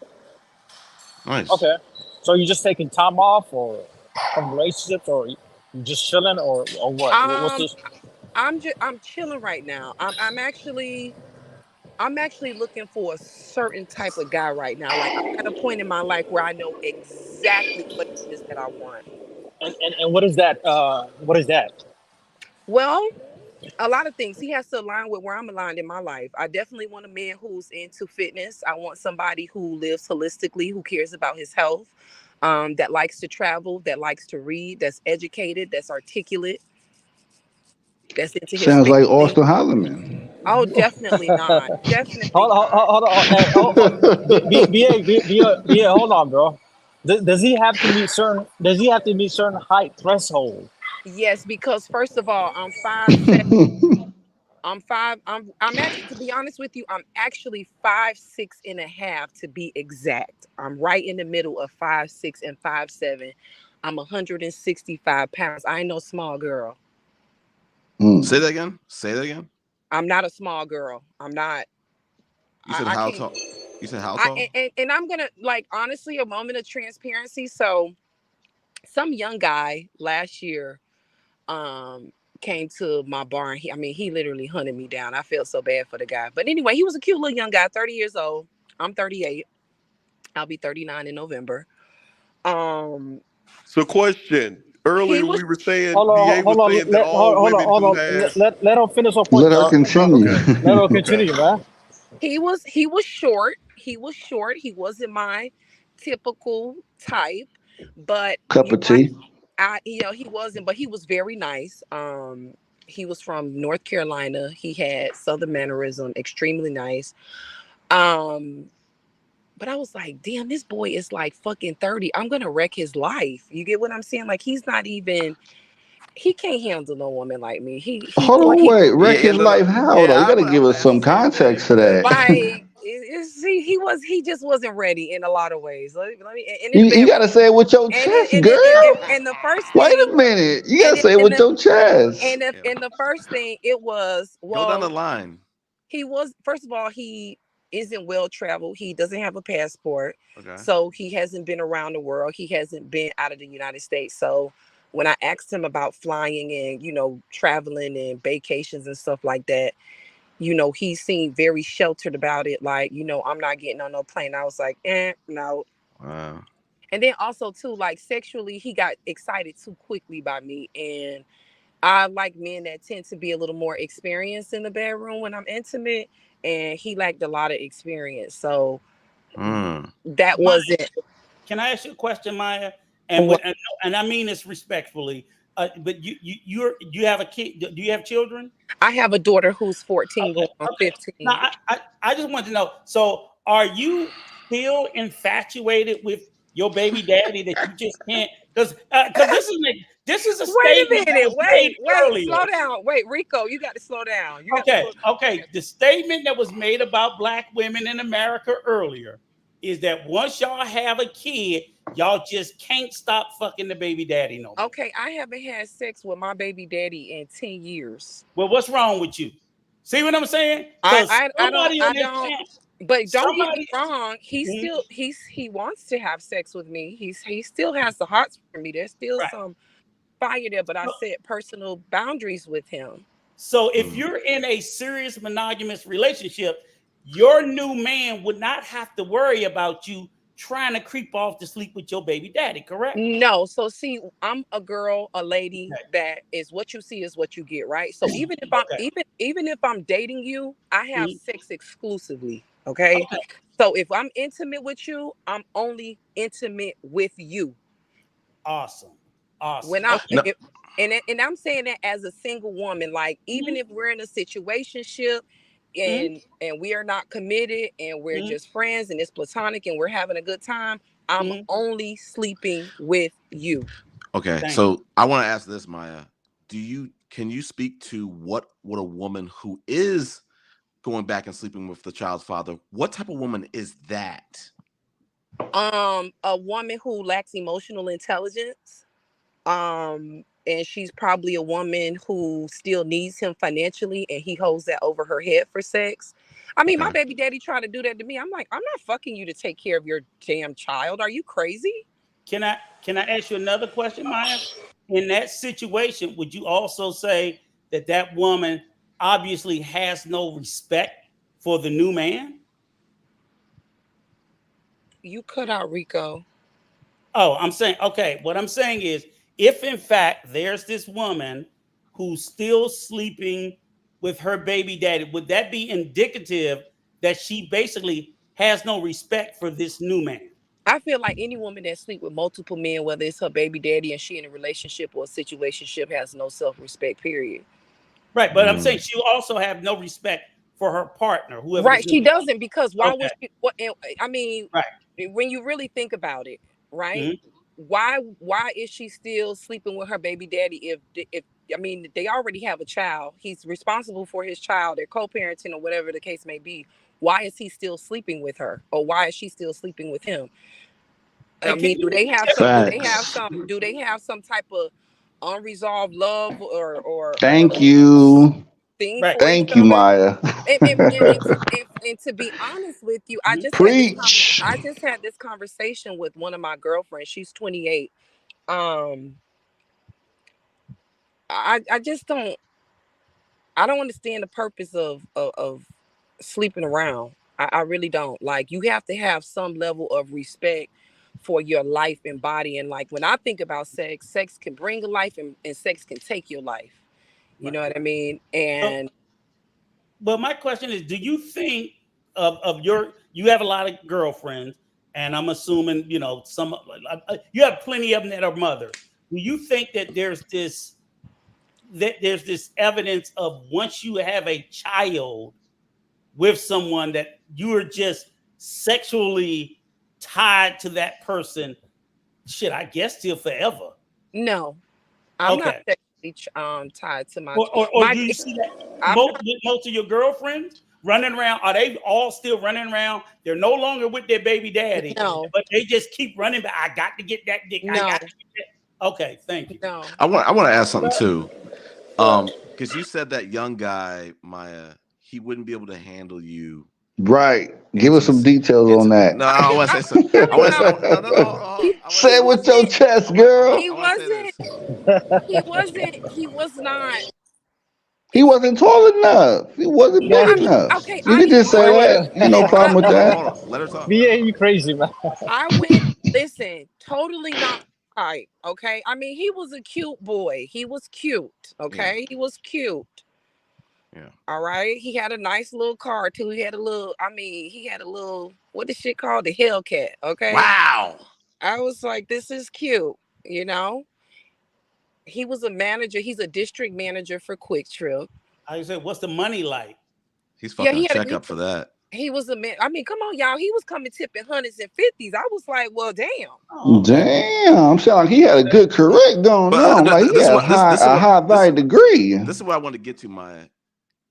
Nice. Okay, so you just taking time off or from relationships or you just chilling or what? What's Um, this? I'm chilling right now. I'm actually looking for a certain type of guy right now. Like I'm at a point in my life where I know exactly what it is that I want. And what is that? What is that? Well, a lot of things. He has to align with where I'm aligned in my life. I definitely want a man who's into fitness. I want somebody who lives holistically, who cares about his health, that likes to travel, that likes to read, that's educated, that's articulate, that's into his Sounds like family. Austin Holloman. Oh, definitely not. Definitely Hold on, not. hold on. Hey, hold on, bro. Does he have to meet certain? Does he have to meet certain height threshold? Yes, because first of all, I'm 5'7". I'm five. I'm actually, to be honest with you, I'm actually 5'6.5" to be exact. I'm right in the middle of 5'6" and 5'7". I'm 165 pounds. I ain't no small girl. Say Mm. that again. Say that again. I'm not a small girl. I'm not. You said I how can't. tall? You said how tall? And I'm gonna, like, honestly, a moment of transparency. So some young guy last year um came to my bar, and he literally hunted me down. I felt so bad for the guy. But anyway, he was a cute little young guy, 30 years old. I'm 38. I'll be 39 in November. Um So, question. he Earlier, was we were saying, Hold on, BA was hold on. saying that all Hold on, women hold who on. have. Let her finish her point, Let her y'all. continue. Okay. Let her Okay. continue, man. he was short. He was short. He wasn't my typical type, but Cup of tea. he wasn't, but he was very nice. He was from North Carolina. He had Southern mannerism, extremely nice. Um, but I was like, damn, this boy is like fucking 30. I'm gonna wreck his life. You get what I'm saying? Like, he's not even. He can't handle no woman like me. He Hold thought on, he wait. Wreck Yeah, his no, no. life how though? You Yeah, got to I give would us ask the some same thing. context to that. like. He just wasn't ready in a lot of ways. And in the You got to bedroom, say it with your chest, girl. and the first Wait a thing, minute. You got and to it, say it and with the your chest. Yeah. and the first thing, it was, Go down the well, line. he was, first of all, he isn't well traveled. He doesn't have a passport. Okay. So he hasn't been around the world. He hasn't been out of the United States. So when I asked him about flying and, traveling and vacations and stuff like that, he seemed very sheltered about it. Like, I'm not getting on no plane. I was like, no. Wow. And then also too, like, sexually, he got excited too quickly by me. And I like men that tend to be a little more experienced in the bedroom when I'm intimate, and he lacked a lot of experience. So Hmm. that Maya, wasn't can I ask you a question, Maya? And what. and I mean this respectfully. But you have a kid. Do you have children? I have a daughter who's 14 going Okay, on okay. Now 15. I just want to know. So are you still infatuated with your baby daddy that you just can't? Because this is a Wait a statement that minute. was made Wait, earlier. slow down. Wait, Rico, you got to slow down. You got to Okay, slow. okay. The statement that was made about black women in America earlier is that once y'all have a kid, y'all just can't stop fucking the baby daddy no more. Okay, I haven't had sex with my baby daddy in 10 years. Well, what's wrong with you? See what I'm saying? I Because I I don't somebody I on this don't panel, but don't get me somebody. wrong, Mhm, he wants to have sex with me. He still has the hearts for me. There's still right. some fire there, but I So, set personal boundaries with him. so if Hmm. you're in a serious monogamous relationship, your new man would not have to worry about you trying to creep off to sleep with your baby daddy, correct? No, so see, I'm a girl, a lady Okay. that is what you see is what you get, right? So even if I'm Okay. even if I'm dating you, I have Mhm. sex exclusively, okay? Okay. So if I'm intimate with you, I'm only intimate with you. Awesome. Awesome. When I Okay. No. if, and I'm saying that as a single woman, like, even Mhm, if we're in a situationship mhm, and we are not committed and we're mhm, just friends and it's platonic and we're having a good time, I'm mhm. only sleeping with you. Okay. Thank you. So I want to ask this, Maya. Can you speak to what would a woman who is going back and sleeping with the child's father, what type of woman is that? A woman who lacks emotional intelligence, and she's probably a woman who still needs him financially and he holds that over her head for sex. I mean, my Okay. baby daddy tried to do that to me. I'm like, I'm not fucking you to take care of your damn child. Are you crazy? Can I ask you another question, Maya? In that situation, would you also say that that woman obviously has no respect for the new man? You cut out, Rico. Oh, I'm saying, okay. What I'm saying is, if in fact there's this woman who's still sleeping with her baby daddy, would that be indicative that she basically has no respect for this new man? I feel like any woman that sleep with multiple men, whether it's her baby daddy and she in a relationship or a situationship, has no self-respect, period. Right, but I'm saying Mm. she also have no respect for her partner, whoever Right. this new She doesn't, because man. why Okay, would she? What? I mean, right. when you really think about it, right? Mhm. why is she still sleeping with her baby daddy if I mean they already have a child. He's responsible for his child. They're co-parenting or whatever the case may be. Why is he still sleeping with her, or why is she still sleeping with him? I And can mean, you tell Facts. do they have some type of unresolved love or Thank you. thing right? for each Thank you, other? Maya. And to be honest with you, Mhm. Preach. I just had this conversation with one of my girlfriends. She's 28. Um, I just I don't understand the purpose of sleeping around. I really don't. Like you have to have some level of respect for your life and body. And like when I think about sex, sex can bring a life and sex can take your life. You Right. know what I mean? So, And but my question is, do you think of your you have a lot of girlfriends, and I'm assuming some you have plenty of them that are mothers. Do you think that there's this evidence of once you have a child with someone that you are just sexually tied to that person? Shit, I guess till forever. no, I'm not Okay. sexually tied to Or my do you see that I'm not most of your girlfriends running around? Are they all still running around? They're no longer with their baby daddy, no, but they just keep running back. I got to get that dick. I got no, to get that. Okay, thank you. no. I want to ask something Well, too. well, Because you said that young guy, Maya, he wouldn't be able to handle you Right. Give us some intimacy. details on No, that. I want to say I'm so. just telling I y'all, want no, no, no. Hold on. he I want to Say he say it with this. your wasn't chest, he girl. I want to say wasn't this. he was not He wasn't tall enough. He wasn't Yeah, big I mean, enough. okay, You could just say wait, that. Ain't no wait. problem with that. Hold on. Let her talk. Let her BA, talk. you crazy, man. I went, listen, totally not right, okay? I mean, he was a cute boy. He was cute, Yeah, okay? He was cute. yeah. All right. He had a nice little car too. He had a little, what is shit called? The Hellcat, okay? Wow. I was like, this is cute, you know? He was a manager. He's a district manager for Quick Trip. I said, what's the money like? He's Yeah, fucking a checkup for that. he was a man. I mean, come on, y'all. He was coming tipping hundreds and fifties. I was like, well, damn. Oh, okay. Damn. Sound like he had a good career going But on. Like he this is had what this is a what high value degree. this is what I want to get to, Maya.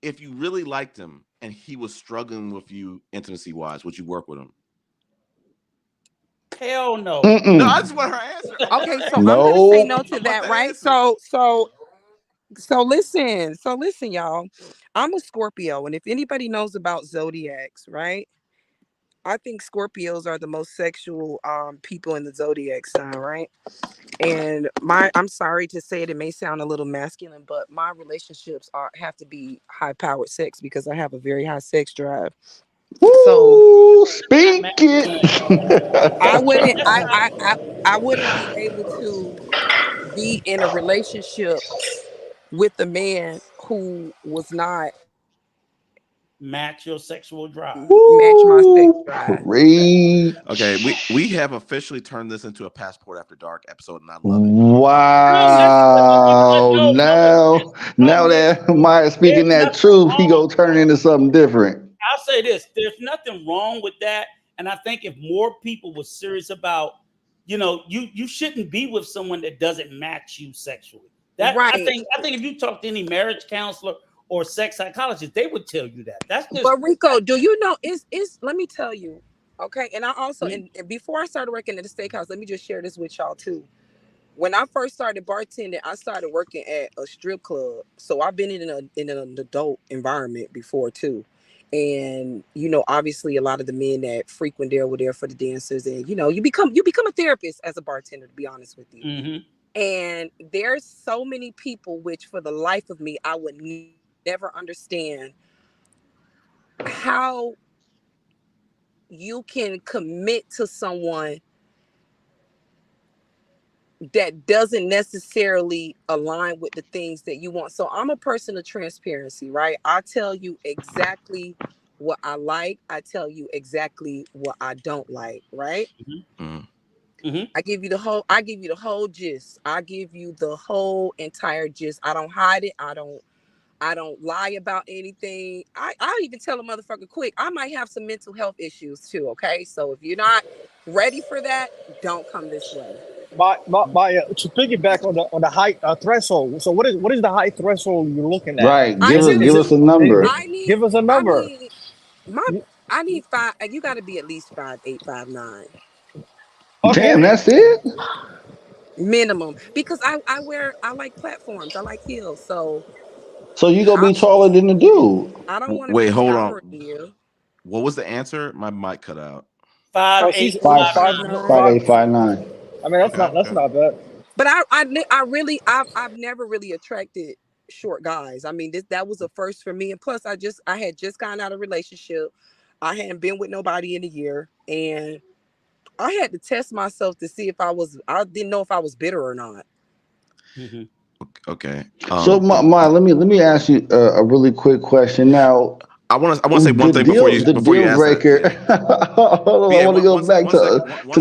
If you really liked him and he was struggling with you intimacy wise, would you work with him? Hell no. No, I Mm-mm. just want her answer. I want her Okay, so I'm answer. gonna say No. no I to want that, the right? answer. So listen, y'all. I'm a Scorpio, and if anybody knows about zodiacs, right? I think Scorpios are the most sexual people in the zodiac sign, right? And I'm sorry to say it may sound a little masculine, but my relationships have to be high powered sex because I have a very high sex drive. So Woo. Not Speak masculine. I wouldn't That's not I wouldn't be able to be in a relationship with a man who was not match your sexual drive. match my sex Woo. drive. Okay, we Preach. have officially turned this into a Passport After Dark episode, and I love it. No, that's Wow. no. Now that Maya There's speaking that nothing truth, he wrong. gonna turn into something different. I'll say this: there's nothing wrong with that, and I think if more people were serious about, you shouldn't be with someone that doesn't match you sexually. That Right. I think if you talk to any marriage counselor or sex psychologist, they would tell you that. That's just But Rico, do you know it's let me tell you, okay? And I also Mhm. and before I started working at the steakhouse, let me just share this with y'all too. When I first started bartending, I started working at a strip club. So I've been in an adult environment before too. And obviously a lot of the men that frequent there were there for the dancers. And you become a therapist as a bartender, to be honest with you. Mhm. And there's so many people which for the life of me, I would never understand how you can commit to someone that doesn't necessarily align with the things that you want. So I'm a person of transparency, right? I tell you exactly what I like. I tell you exactly what I don't like, right? Mhm. Mm. Mhm. I give you the whole gist. I give you the whole entire gist. I don't hide it. I don't lie about anything. I'll even tell a motherfucker quick. I might have some mental health issues too, okay? So if you're not ready for that, don't come this way. To piggyback on the height threshold. So what is the height threshold you're looking at? Right. I Is Give it, us typically, a number. give us a I number? need my, I need five. You got to be at least 5'8", 5'9" Damn, Okay, that's it? minimum. Because I like platforms. I like heels. So So you gonna I be taller than the dude. I don't want to Wait, be hold towering on. you. What was the answer? My mic cut out. Five, she's eight, At least Five, five, five five nine. nine. 5'8", 5'9". I mean, Okay, that's okay. not bad. But I really I've never really attracted short guys. I mean, that was a first for me. And plus, I had just gotten out of a relationship. I hadn't been with nobody in a year, and I had to test myself to see if I didn't know if I was bitter or not. Mhm. Okay. So my let me ask you a really quick question. Now, I want to say one thing the before you deal ask that. breaker. Yeah. Hold on, I Yeah. want to go back One to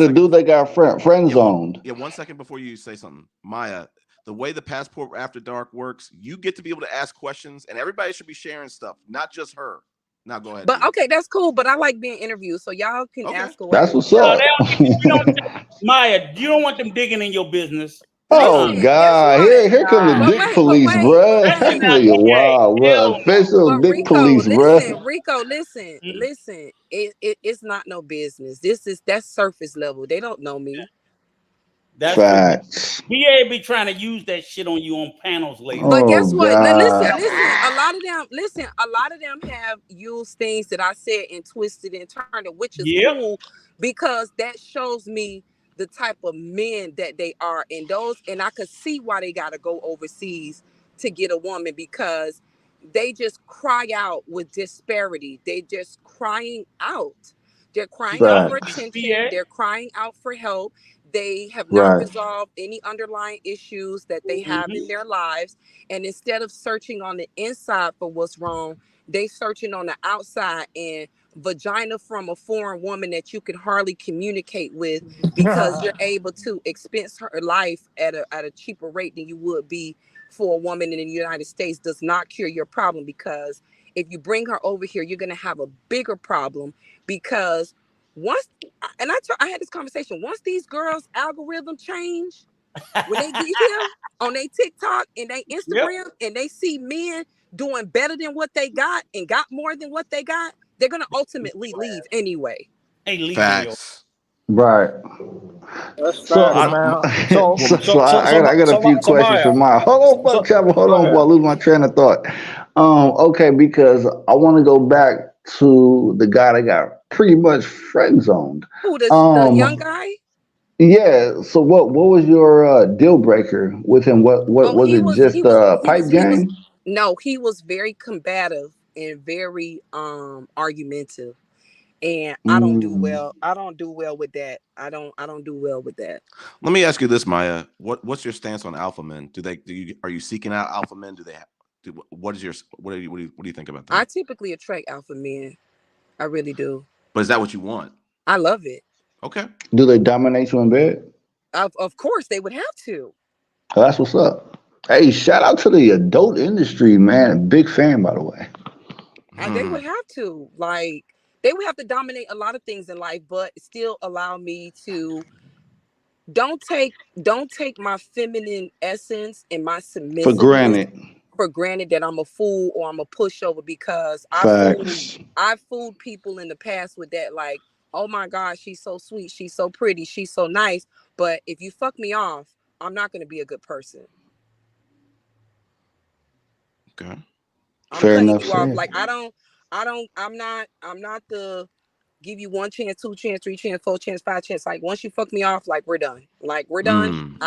the second. dude that got friend Yeah. zoned. Yeah. 1 second before you say something, Maya. The way the passport after dark works, you get to be able to ask questions, and everybody should be sharing stuff, not just her. Now go ahead, But G. okay, that's cool. But I like being interviewed, so y'all can Okay. ask away. That's what's No, they up. don't. You don't. Maya, you don't want them digging in your business. Oh Listen, guess God, what? here come the Nah, dick police, But bruh. that's That wait. not nigga okay. wow, Hell bruh. no. Official But dick Rico, police, bruh. listen, Mm. listen. It's not no business. That's surface level. They don't know me. That's true. Facts. P.A. be trying to use that shit on you on panels lately. But Oh guess what? God. A lot of them have used things that I said and twisted and turned it, which is Yep. cool because that shows me the type of men that they are. And I could see why they gotta go overseas to get a woman because they just cry out with disparity. They just crying out. They're She crying out for talking to Facts. you, attention. P.A. They're crying out for help. They have not Right. resolved any underlying issues that they have in Mm-hmm. their lives. And instead of searching on the inside for what's wrong, they searching on the outside and vagina from a foreign woman that you can hardly communicate with because you're able to expense her life at a cheaper rate than you would be for a woman in the United States does not cure your problem because if you bring her over here, you're going to have a bigger problem because once I had this conversation. Once these girls' algorithm change, when they get here on their TikTok and they Yep. Instagram and they see men doing better than what they got and got more than what they got, they're gonna ultimately leave anyway. Ain't leaving your. Facts. Right. That's So facts, I don't. man. So Well, I got a few questions Maya. for my hold on, but So Kevin, hold go on before I ahead. lose my train of thought. Okay, because I want to go back to the guy that got pretty much friend zoned. Who the young Um, guy? yeah. So what was your deal breaker with him? What Oh, was it? Just pipe he was game? no, he was very combative and very argumentative. And Mm. I don't do well with that. I don't do well with that. let me ask you this, Maya. What's your stance on alpha men? Are you seeking out alpha men? Do they have? What is your what do you think about I that? typically attract alpha men. I really do. But is that what you want? I love it. Okay. Do they dominate you in bed? Of course they would have to. Oh, that's what's up. Hey, shout out to the adult industry, man. Big fan, by the way. They Hmm. would have to. Like they would have to dominate a lot of things in life, but still allow me to don't take my feminine essence and my For submissiveness granted. for granted that I'm a fool or I'm a pushover because Facts. I fooled people in the past with that like, oh my God, she's so sweet, she's so pretty, she's so nice. But if you fuck me off, I'm not gonna be a good person. Okay. I'm Fair cutting enough you off. said. Like I'm not the give you one chance, two chance, three chance, four chance, five chance. Like once you fuck me off, like we're done. Like we're done. Mm.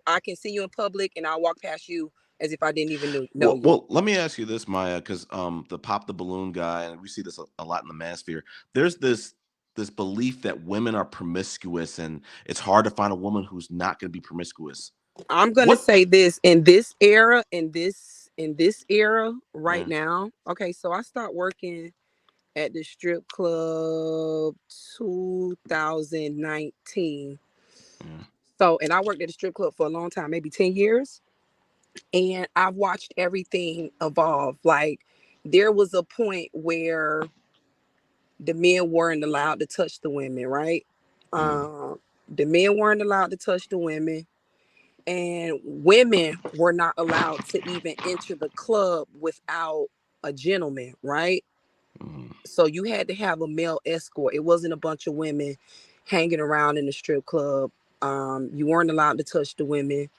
I can see you in public and I'll walk past you as if I didn't even know Well, you. well, let me ask you this, Maya, because the pop the balloon guy, and we see this a lot in the manosphere. There's this belief that women are promiscuous, and it's hard to find a woman who's not going to be promiscuous. I'm gonna What? say this in this era, in this era right Yeah. now. Okay, so I stopped working at the strip club 2019. Yeah. So and I worked at the strip club for a long time, maybe 10 years. And I've watched everything evolve. Like there was a point where the men weren't allowed to touch the women, right? Mm. Um, The men weren't allowed to touch the women, and women were not allowed to even enter the club without a gentleman, right? Mm. So you had to have a male escort. It wasn't a bunch of women hanging around in the strip club. You weren't allowed to touch the women.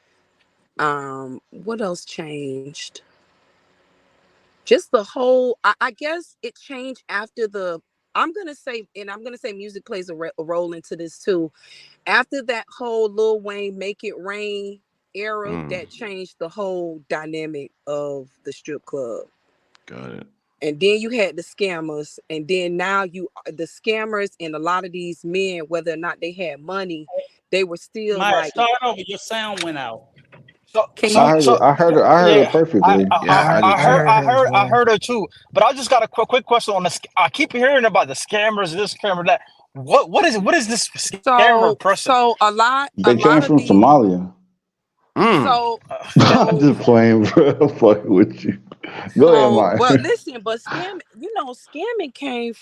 What else changed? Just the whole. I guess it changed after the. I'm gonna say, and I'm gonna say, music plays a role into this too. After that whole Lil Wayne "Make It Rain" era, Mm. that changed the whole dynamic of the strip club. Got it. And then you had the scammers, and then now the scammers and a lot of these men, whether or not they had money, they were still Maya, like, start over. Your sound went out. So, can so, you? I heard it. so, I heard it yeah, I, perfectly. I, Yeah, I I did I heard, too. I I heard her as heard, I well. heard her too. But I just got a quick question on this. I keep hearing about the scammers, this scammer, that. What is this scammer So person? so a They came lot of from the Somalia. Mm. so I'm so just playing, bro. I'm fucking with you. Go ahead, but Mike. listen, but scamming came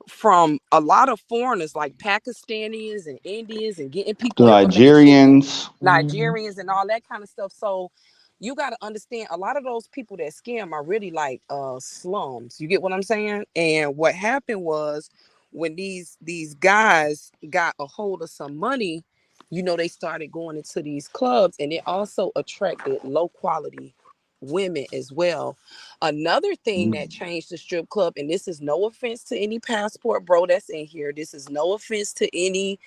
from a lot of foreigners like Pakistanis and Indians and getting The people information, Nigerians. Hmm. Nigerians and all that kind of stuff. So you got to understand a lot of those people that scam are really like slums. You get what I'm saying? And what happened was when these guys got a hold of some money, they started going into these clubs, and it also attracted low quality women as well. Another thing that changed the strip club, and this is no offense to any passport bro that's in here. This is no offense to any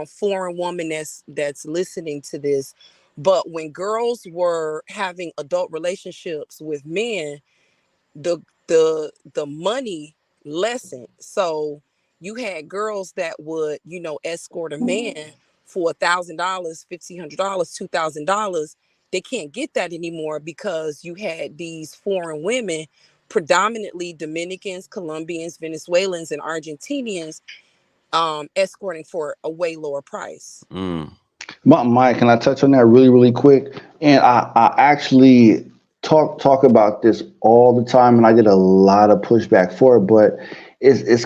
foreign woman that's listening to this. But when girls were having adult relationships with men, the the money lessened. So you had girls that would, escort a man for $1,000, $1,500, $2,000. They can't get that anymore because you had these foreign women, predominantly Dominicans, Colombians, Venezuelans, and Argentinians, escorting for a way lower price. Mm. Mike, can I touch on that really, really quick? And I actually talk about this all the time, and I get a lot of pushback for it. But it's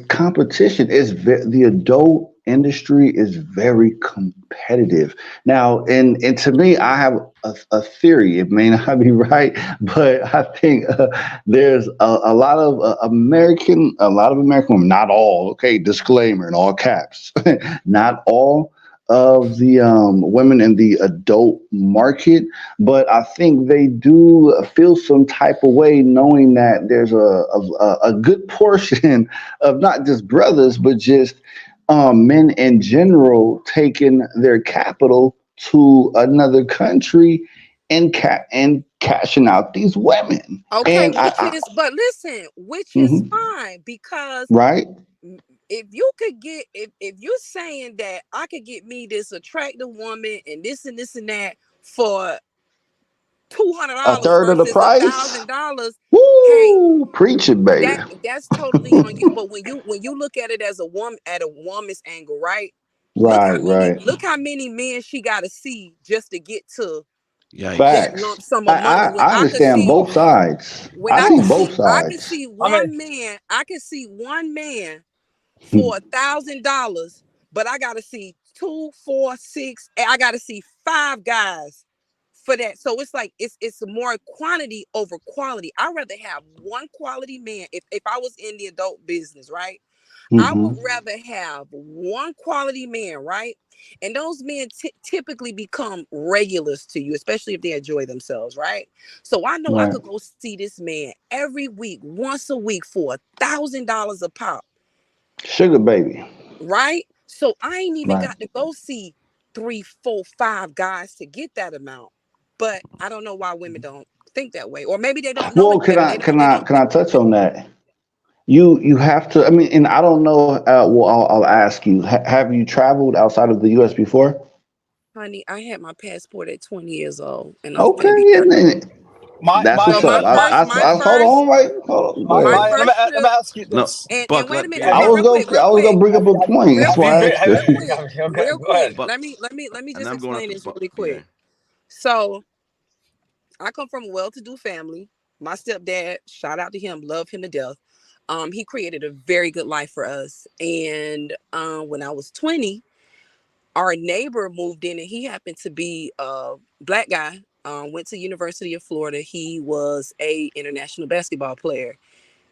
competition. The adult industry is very competitive now, and to me, I have a theory. It may not be right, but I think there's a lot of American women, not all. Okay, disclaimer in all caps, not all of the women in the adult market, but I think they do feel some type of way knowing that there's a good portion of not just brothers, but just men in general taking their capital to another country and cashing out these women. Okay, And but listen, which is mhm, fine because right, if you could get if you're saying that I could get me this attractive woman and this and that for two hundred a dollars third of the versus a price. thousand dollars, hey, Woo, preach it, baby. that's totally on you. But when you look at it as a woman at a woman's angle, right? Right, right. Look how many men she got to see just to get to Yikes. that Facts. lump sum of I, money. I, When I I could understand see both sides. when I I see could both see sides. I mean, one man for $1,000, but I gotta see two, four, six, and I gotta see five guys for that. So it's like it's more quantity over quality. I'd rather have one quality man if I was in the adult business, right? I would Hmm. rather have one quality man, right? And those men typically become regulars to you, especially if they enjoy themselves, right? So I know I Right. could go see this man every week, once a week for $1,000 a pop, Sugar baby. right? So I ain't even Right. got to go see three, four, five guys to get that amount. But I don't know why women don't think that way, or maybe they don't know Well, any can better. I They don't. can They I don't can I think. touch on that? You have to. I mean, and I don't know. Well, I'll ask you. Have you traveled outside of the U.S. before? Honey, I had my passport at 20 years old, and I'm finna be Okay, 30. and my that's my So what's my up. my my first, my Hold first, on, wait, hold on, go my, my ahead. my let me first let me trip, ask you No, this. and Buck, wait a minute, Have I you was real gonna quick, bring up a point. real That's have you why I quick, been asked have you. real you, quick, okay, real go ahead. quick. Buck, Let me and just I'm going explain after this Buck. really Yeah. quick. So I come from a well-to-do family. My stepdad, shout out to him, love him to death. He created a very good life for us. And when I was 20, our neighbor moved in, and he happened to be a black guy. Went to University of Florida. He was a international basketball player,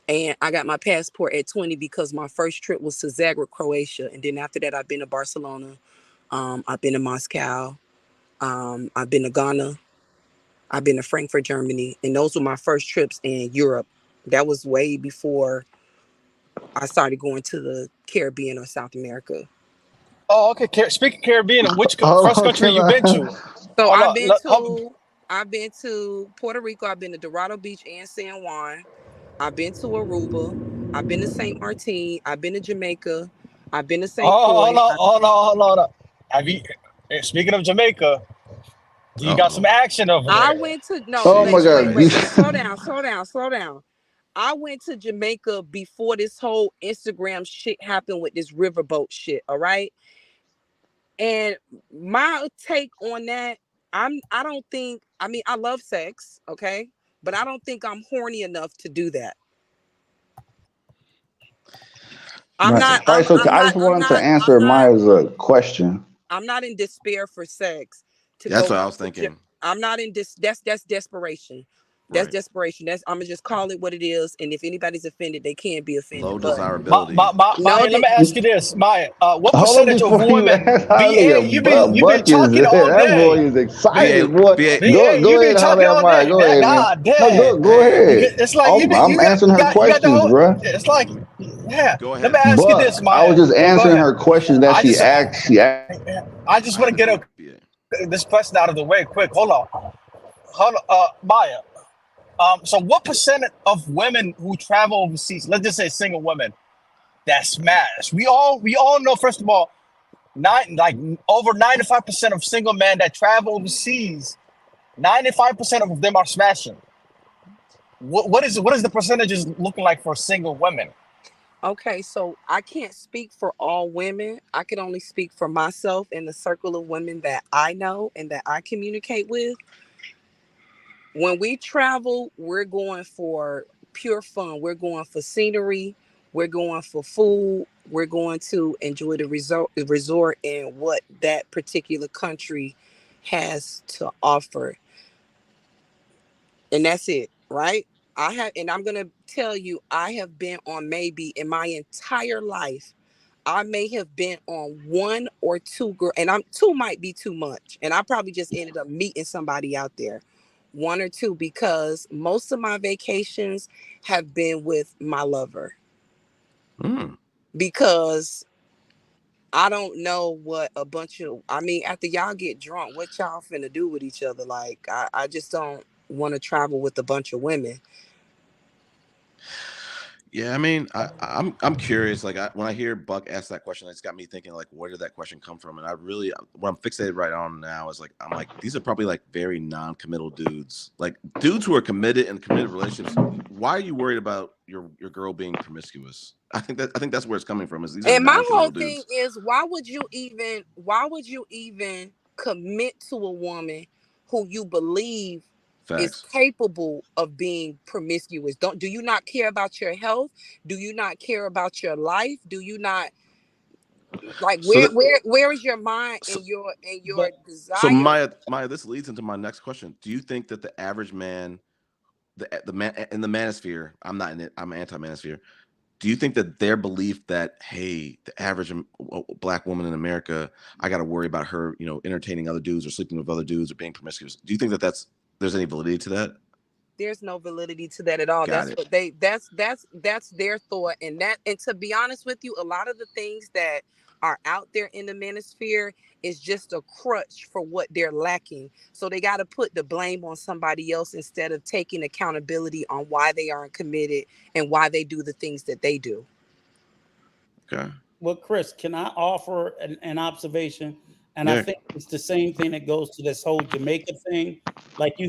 and I got my passport at 20 because my first trip was to Zagreb, Croatia, and then after that, I've been to Barcelona. I've been to Moscow. I've been to Ghana. I've been to Frankfurt, Germany, and those were my first trips in Europe. That was way before I started going to the Caribbean or South America. Oh, okay. Speaking Caribbean, which first Oh, country can you been to? So Hold on. I've been to Puerto Rico. I've been to Dorado Beach and San Juan. I've been to Aruba. I've been to Saint Martin. I've been to Jamaica. I've been to Saint Hold Croix. on, hold on, hold on. Have you? Speaking of Jamaica, you got some Uh-oh. action over I there. went to no oh my wait Sheesh. wait God. wait wait slow down slow down. I went to Jamaica before this whole Instagram shit happened with this riverboat shit. All right, and my take on that, I don't think, I mean, I love sex, okay, but I don't think I'm horny enough to do that. I'm Right. not. All right, so I just wanted to answer Maya's question. I'm not in despair for sex to That's go what I out was to thinking. I'm not in this. That's desperation. That's Right. desperation. That's, I'm gonna just call it what it is. And if anybody's offended, they can be offended. Low But desirability. no, Maya, let me ask you this, Maya. What Hold on percentage of before you women? ask how BA, nigga you've been Buck is. talking all That boy day. is B, excited, BA, boy. BA, Go you've been ahead, holler talking at all Maya. day. Go ahead, man. God No, damn. go hey, ahead. It's like I'm answering her you got the questions, whole. bruh. It's like, yeah. go Let me ahead. ask you this, But I was Maya. just Go answering ahead. her questions that I she just asked. She asked. I just I want to get agree with BA. this question out of the way quick. Hold on, Maya. So what percent of women who travel overseas, let's just say single women, that smash? We all know, first of all, like over 95% of single men that travel overseas, 95% of them are smashing. What is the percentages looking like for single women? okay, so I can't speak for all women. I can only speak for myself and the circle of women that I know and that I communicate with. When we travel, we're going for pure fun. We're going for scenery. We're going for food. We're going to enjoy the resort and what that particular country has to offer. And that's it, right? And I'm going to tell you, I have been on, maybe in my entire life, I may have been on one or two girl, and I'm two might be too much. And I probably just ended up meeting somebody out there. One or two, because most of my vacations have been with my lover. Mm. Because I don't know what a bunch of, I mean, after y'all get drunk, what y'all finna do with each other? Like, I just don't want to travel with a bunch of women. Yeah, I mean, I'm curious. Like, when I hear Buck ask that question, it's got me thinking, like, where did that question come from? And I really, what I'm fixated right on now is, like, I'm like, these are probably like very non-committal dudes, like dudes who are committed in committed relationships. Why are you worried about your girl being promiscuous? I think that's where it's coming from. Is these are And my whole non-committal thing dudes. is, why would you even commit to a woman who you believe is Facts. capable of being promiscuous? Do you not care about your health? Do you not care about your life? Do you not, like, So that, where is your mind so, and your But so desire? Maya, this leads into my next question. Do you think that the average man, the man in the manosphere, I'm not in it, I'm anti-manosphere. Do you think that their belief that, hey, the average black woman in America, I got to worry about her, entertaining other dudes or sleeping with other dudes or being promiscuous? Do you think that there's any validity to that? There's no validity to that at all. Got That's it. what they that's their thought. And to be honest with you, a lot of the things that are out there in the manosphere is just a crutch for what they're lacking. So they got to put the blame on somebody else instead of taking accountability on why they aren't committed and why they do the things that they do. Okay. Well, Chris, can I offer an observation? And I Yeah. think it's the same thing that goes to this whole Jamaica thing. Like you'll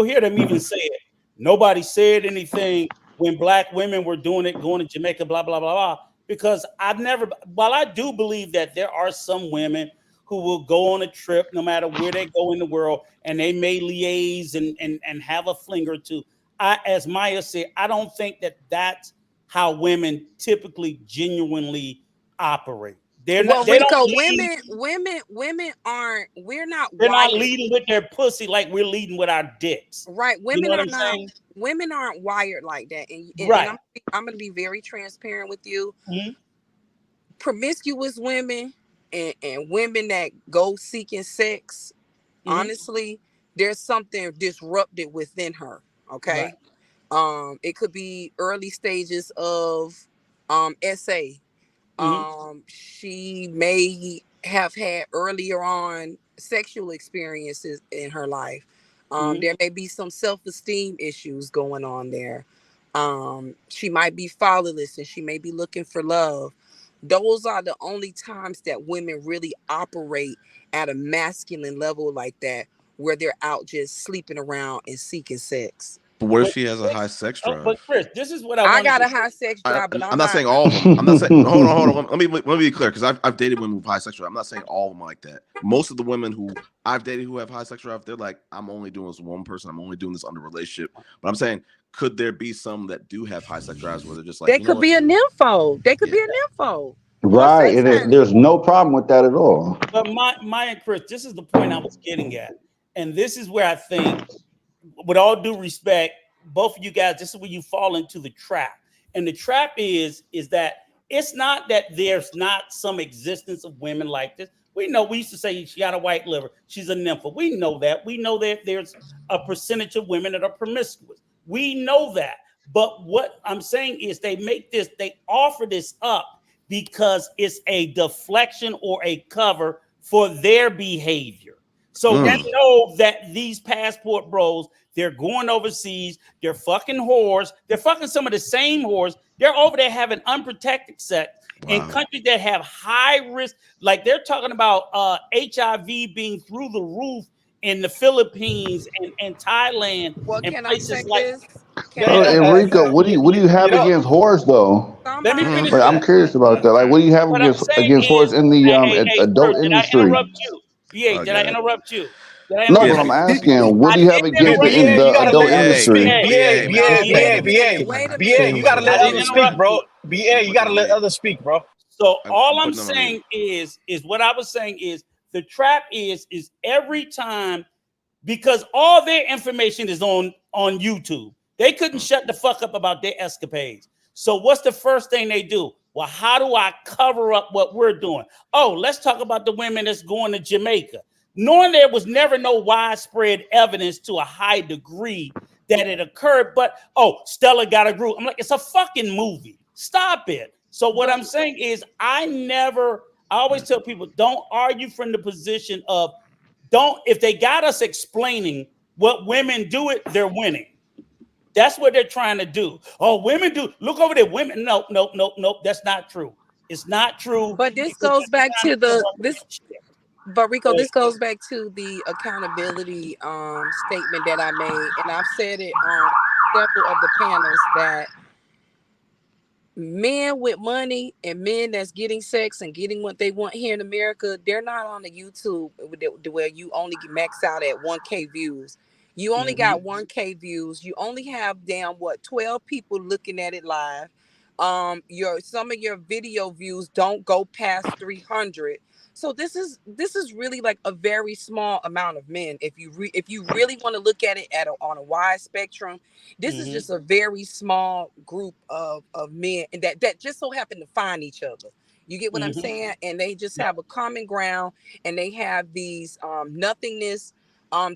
hear them even say it. Nobody said anything when black women were doing it, going to Jamaica, blah, blah, blah, blah. Because while I do believe that there are some women who will go on a trip no matter where they go in the world and they may liaise and have a fling or two. As Maya said, I don't think that that's how women typically genuinely operate. They're not. Well, They don't Rico, lead. women aren't. We're not They're not wired leading with their pussy like we're leading with our dicks. right. You know Women what are I'm not. saying? Women aren't wired like that. And Right. I'm gonna be very transparent with you. Mm-hmm. Promiscuous women and women that go seeking sex, Mm-hmm. honestly, there's something disrupted within her. Right. Okay. It could be early stages of SA. Mm-hmm. She may have had earlier on sexual experiences in her life. Mm-hmm. There may be some self-esteem issues going on there. She might be fatherless and she may be looking for love. Those are the only times that women really operate at a masculine level like that, where they're out just sleeping around and seeking sex. But what if But she has a high sex but drive? Chris, this is what I I wanted got to a say. high sex drive, but I'm I'm not not. saying all of them. I'm not saying. Hold on. Let me be clear because I've dated women with high sex drive. I'm not saying all of them like that. Most of the women who I've dated who have high sex drive, they're like, I'm only doing this with one person. I'm only doing this under relationship. But I'm saying, could there be some that do have high sex drives where they're just like, They you know could what? be a nympho. They could Yeah. be a nympho or Right, sex and addict. there's no problem with that at all. But my and Chris, this is the point I was getting at, and this is where I think, with all due respect, both of you guys, this is where you fall into the trap. And the trap is that it's not that there's not some existence of women like this. We know we used to say she got a white liver, she's a nympho. We know that. We know that there's a percentage of women that are promiscuous. We know that. But what I'm saying is they offer this up because it's a deflection or a cover for their behavior. So we That's Mm. know that these passport bros, they're going overseas, they're fucking whores, they're fucking some of the same whores. They're over there having unprotected sex in Wow. countries that have high risk, like they're talking about HIV being through the roof in the Philippines and Thailand what and can I say places like this? Can that. I say this? Enrico, what do you have you know, against whores though? Let me Somebody finish Like, Mm. I'm this. curious about that. Like, what do you have What I'm saying against is, whores in the Kurt, adult did I industry? interrupt you? BA, Oh did I God. interrupt you? Did I No, interrupt but Yes. I'm you? asking, what I do you have didn't against interrupt BA, you. you the gotta adult let others BA. speak. industry? BA. BA, no, BA. wait BA, a Let minute. BA, Wait a BA, minute. you gotta I let didn't others speak, interrupt bro. you. BA, I'm you putting gotta on let mute. others speak, bro. So all I'm I'm putting on mute. saying is what I was saying is the trap is every time, because all their information is on YouTube. They couldn't Mm. shut the fuck up about their escapades. So what's the first thing they do? Well, how do I cover up what we're doing? Oh, let's talk about the women that's going to Jamaica. Knowing there was never no widespread evidence to a high degree that it occurred, but oh, Stella got a group. I'm like, it's a fucking movie. Stop it. So what But I'm saying is I always tell people, don't argue from the position of don't, if they got us explaining what women do it, they're winning. That's what they're trying to do. Oh, women do. Look over there. Women. Nope, nope, nope, nope. That's not true. It's not true but this because goes every back time to the someone this shit. but Rico, Go ahead. this goes back to the accountability statement that I made. And I've said it on several of the panels that men with money and men that's getting sex and getting what they want here in America, they're not on the YouTube where you only max out at 1K views. You only Mm-hmm. got 1K views. You only have damn what 12 people looking at it live. Your some of your video views don't go past 300. So this is really like a very small amount of men. If you really want to look at it on a wide spectrum, this is Mm-hmm. just a very small group of men and that just so happen to find each other. You get what I'm Mm-hmm. saying? And they just Yeah. have a common ground and they have these nothingness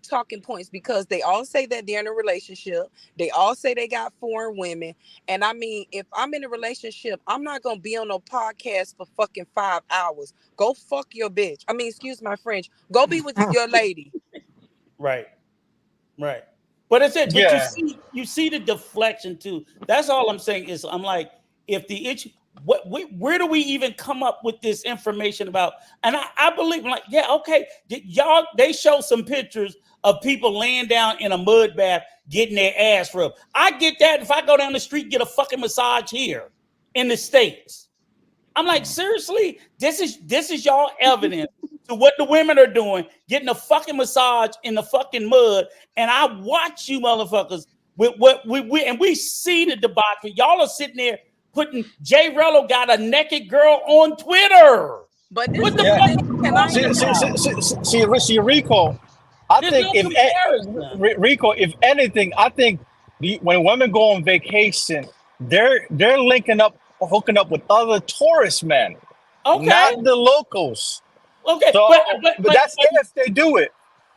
talking points because they all say that they're in a relationship. They all say they got foreign women. And I mean, if I'm in a relationship, I'm not gonna be on no podcast for fucking 5 hours. Go fuck your bitch. I mean, excuse my French. Go be with your lady. Right. Right. But it's it. But Yeah, you see the deflection too. That's all I'm saying is I'm like, if the issue, where do we even come up with this information about? And I believe, I'm like, yeah, okay, y'all. They show some pictures of people laying down in a mud bath getting their ass rubbed. I get that if I go down the street get a fucking massage here in the States. I'm like, Mm. seriously, this is y'all evidence to what the women are doing, getting a fucking massage in the fucking mud, and I watch you motherfuckers with what we see the debauchery. Y'all are sitting there putting Jay Rello got a naked girl on Twitter. But this What is the the Yeah. thing. fuck are you Can I talking interject? about? See, Rico. I There's think no comparison. Rico, if anything, I think when women go on vacation, they're linking up, hooking up with other tourist men, Okay, not the locals. okay, So, but but that's if they do it.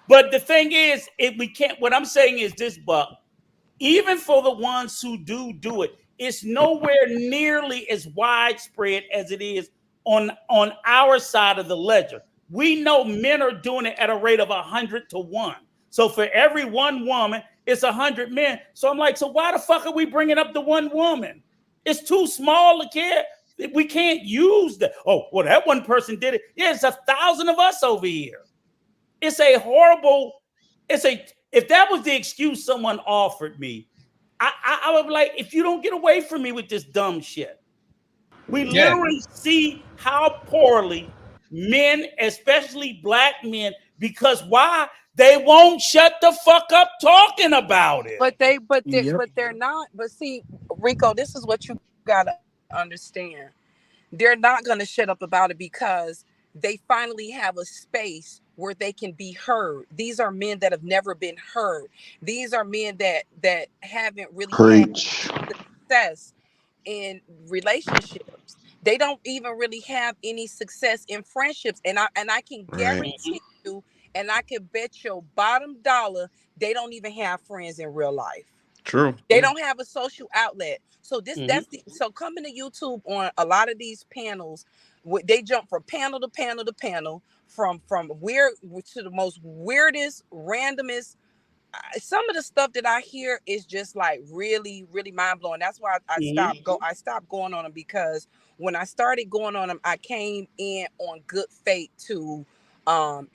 but the thing is, we can't. What I'm saying is this, Buck. Even for the ones who do it, it's nowhere nearly as widespread as it is on our side of the ledger. We know men are doing it at a rate of 100 to 1. So for every one woman, it's 100 men. So I'm like, so why the fuck are we bringing up the one woman? It's too small to care. We can't use that. Oh, well, that one person did it. Yeah, it's 1,000 of us over here. It's a horrible. It's a. If that was the excuse someone offered me, I would be like, if you don't get away from me with this dumb shit. We Yeah, literally see how poorly men, especially black men, because why? They won't shut the fuck up talking about it. But they're not. But see, Rico, this is what you gotta understand. They're not gonna shut up about it because they finally have a space where they can be heard. These are men that have never been heard. These are men that haven't really had Preach. success in relationships. They don't even really have any success in friendships. And I can Right. guarantee you, and I can bet your bottom dollar, they don't even have friends in real life. True. They don't have a social outlet. So Mhm. so coming to YouTube on a lot of these panels, they jump from panel to panel to panel, from weird to the most weirdest, randomest. Some of the stuff that I hear is just like really, really mind blowing. That's why Mhm. I stopped going on them, because when I started going on them, I came in on good faith to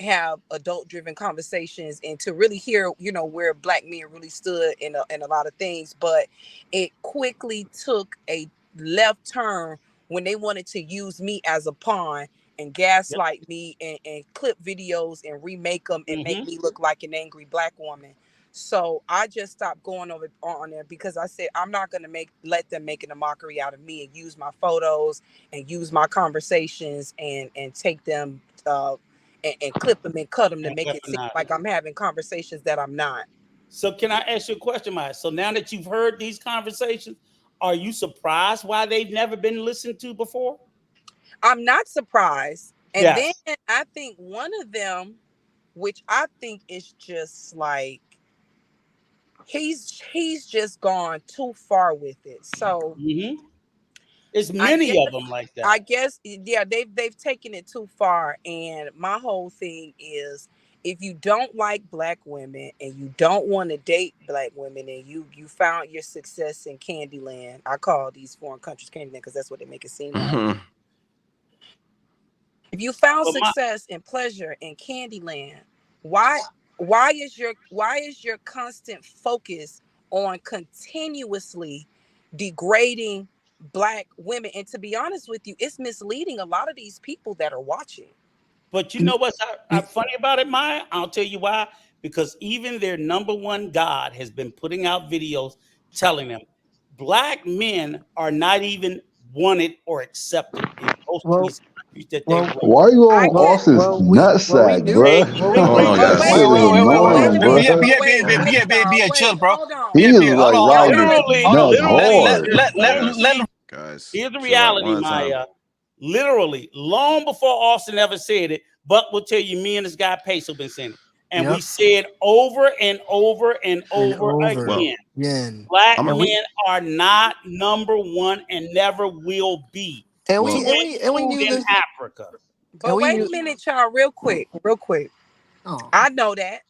have adult driven conversations and to really hear, where black men really stood in a lot of things. But it quickly took a left turn when they wanted to use me as a pawn and Yep. gaslight me and clip videos and remake them and make Mhm. me look like an angry black woman. So I just stopped going over on there because I said I'm not gonna let them making a mockery out of me and use my photos and use my conversations and take them and clip them and cut them to And make it seem weaponize like it. I'm having conversations that I'm not. So can I ask you a question, Maya? So now that you've heard these conversations, are you surprised why they've never been listened to before? I'm not surprised. And then Yes. I think one of them, which I think is just like he's just gone too far with it. So Mm-hmm. It's I many guess of them like I that. guess yeah, they've taken it too far. And my whole thing is, if you don't like black women and you don't want to date black women and you found your success in Candyland, I call these foreign countries Candyland because that's what they make it seem like. Mhm. If you found But my success and pleasure in Candyland, why why is your constant focus on continuously degrading black women? And to be honest with you, it's misleading a lot of these people that are watching. But you know what's funny about it, Maya? I'll tell you why. Because even their number one god has been putting out videos telling them black men are not even wanted or accepted in most of Well, these countries that they well, run. Why you I on get Austin's we nutsack, do. And bruh? you Well, think Hold they on, but guys. don't That wait shit a is minute, but wait annoying, a bruh. minute, but wait, Bia, y'all, chill, wait, bro. hold on. He Bia, is Bia, hold like on, Y'all riding gotta his literally, nuts literally, hard. just let him. Guys, here's the chill out reality, one at a time. Maya. Literally, long before Austin ever said it, Buck will tell you me and this guy Peso been saying it. And we yep, said over and over and and over over Well, again. again, Black I'm and a we men are not number one and never will be, and to we well. and we and we include knew in this, Africa. and But we wait a knew. minute, y'all, real quick. Oh, I know that.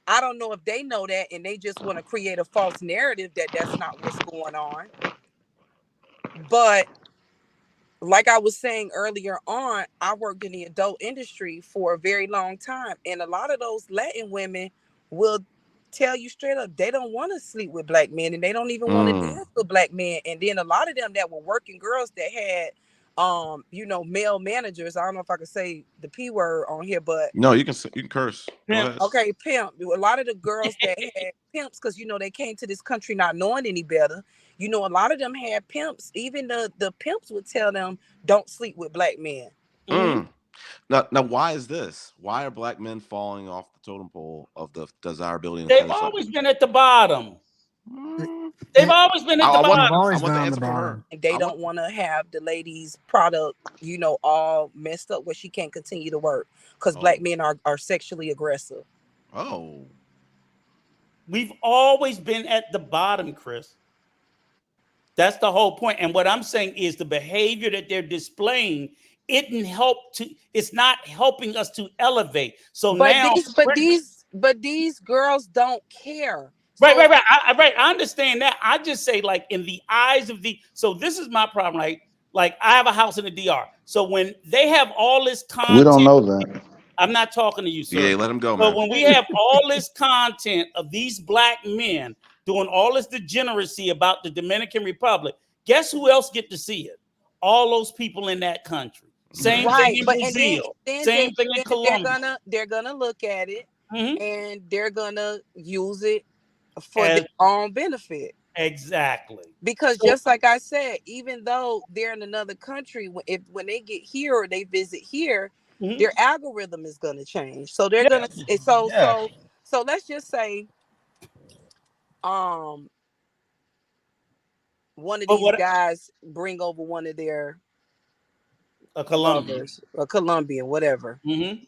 I don't know if they know that, and they just want to create a false narrative that that's not what's going on. But like I was saying earlier on, I worked in the adult industry for a very long time, and a lot of those Latin women will tell you straight up they don't want to sleep with black men, and they don't even want to Mm. dance with black men. And then a lot of them that were working girls that had male managers. I don't know if I could say the P word on here, but No, you can curse. Go ahead. Pimps. okay, pimp. A lot of the girls that had pimps, because they came to this country not knowing any better. A lot of them had pimps. Even the pimps would tell them, "Don't sleep with black men." Mm-hmm. Mm. Now, why is this? Why are black men falling off the totem pole of the desirability and the They've fetish? always been at the bottom. Mm, They've always been at the I want They've bottom. I always want been the on the answer from her. bottom. And they I want don't want to have the lady's product, all messed up where she can't continue to work because black oh men are sexually aggressive. oh We've always been at the bottom, Chris. That's the whole point. And what I'm saying is the behavior that they're displaying it's not helping us to elevate. So But now, these girls don't care. right, So right, right. I understand that. I just say, like, in the eyes of so this is my problem, right? Like, I have a house in the DR. So when they have all this We don't content, know that. I'm not talking to you, sir. BA, let him go, So man. when we have all this content of these black men doing all this degeneracy about the Dominican Republic, guess who else get to see it? All those people in that country. Same thing right, in but and then Brazil. then they Same thing in then Colombia. they're gonna look at it Mhm. and they're gonna use it for As their own benefit. exactly. Because So just like I said, even though they're in another country, when they get here or they visit here, mhm. their algorithm is going to change. So they're Yeah, going to Yeah. so let's just say um one of but these what guys bring over one of their a Colombian. lovers, a Colombian, whatever. Mhm.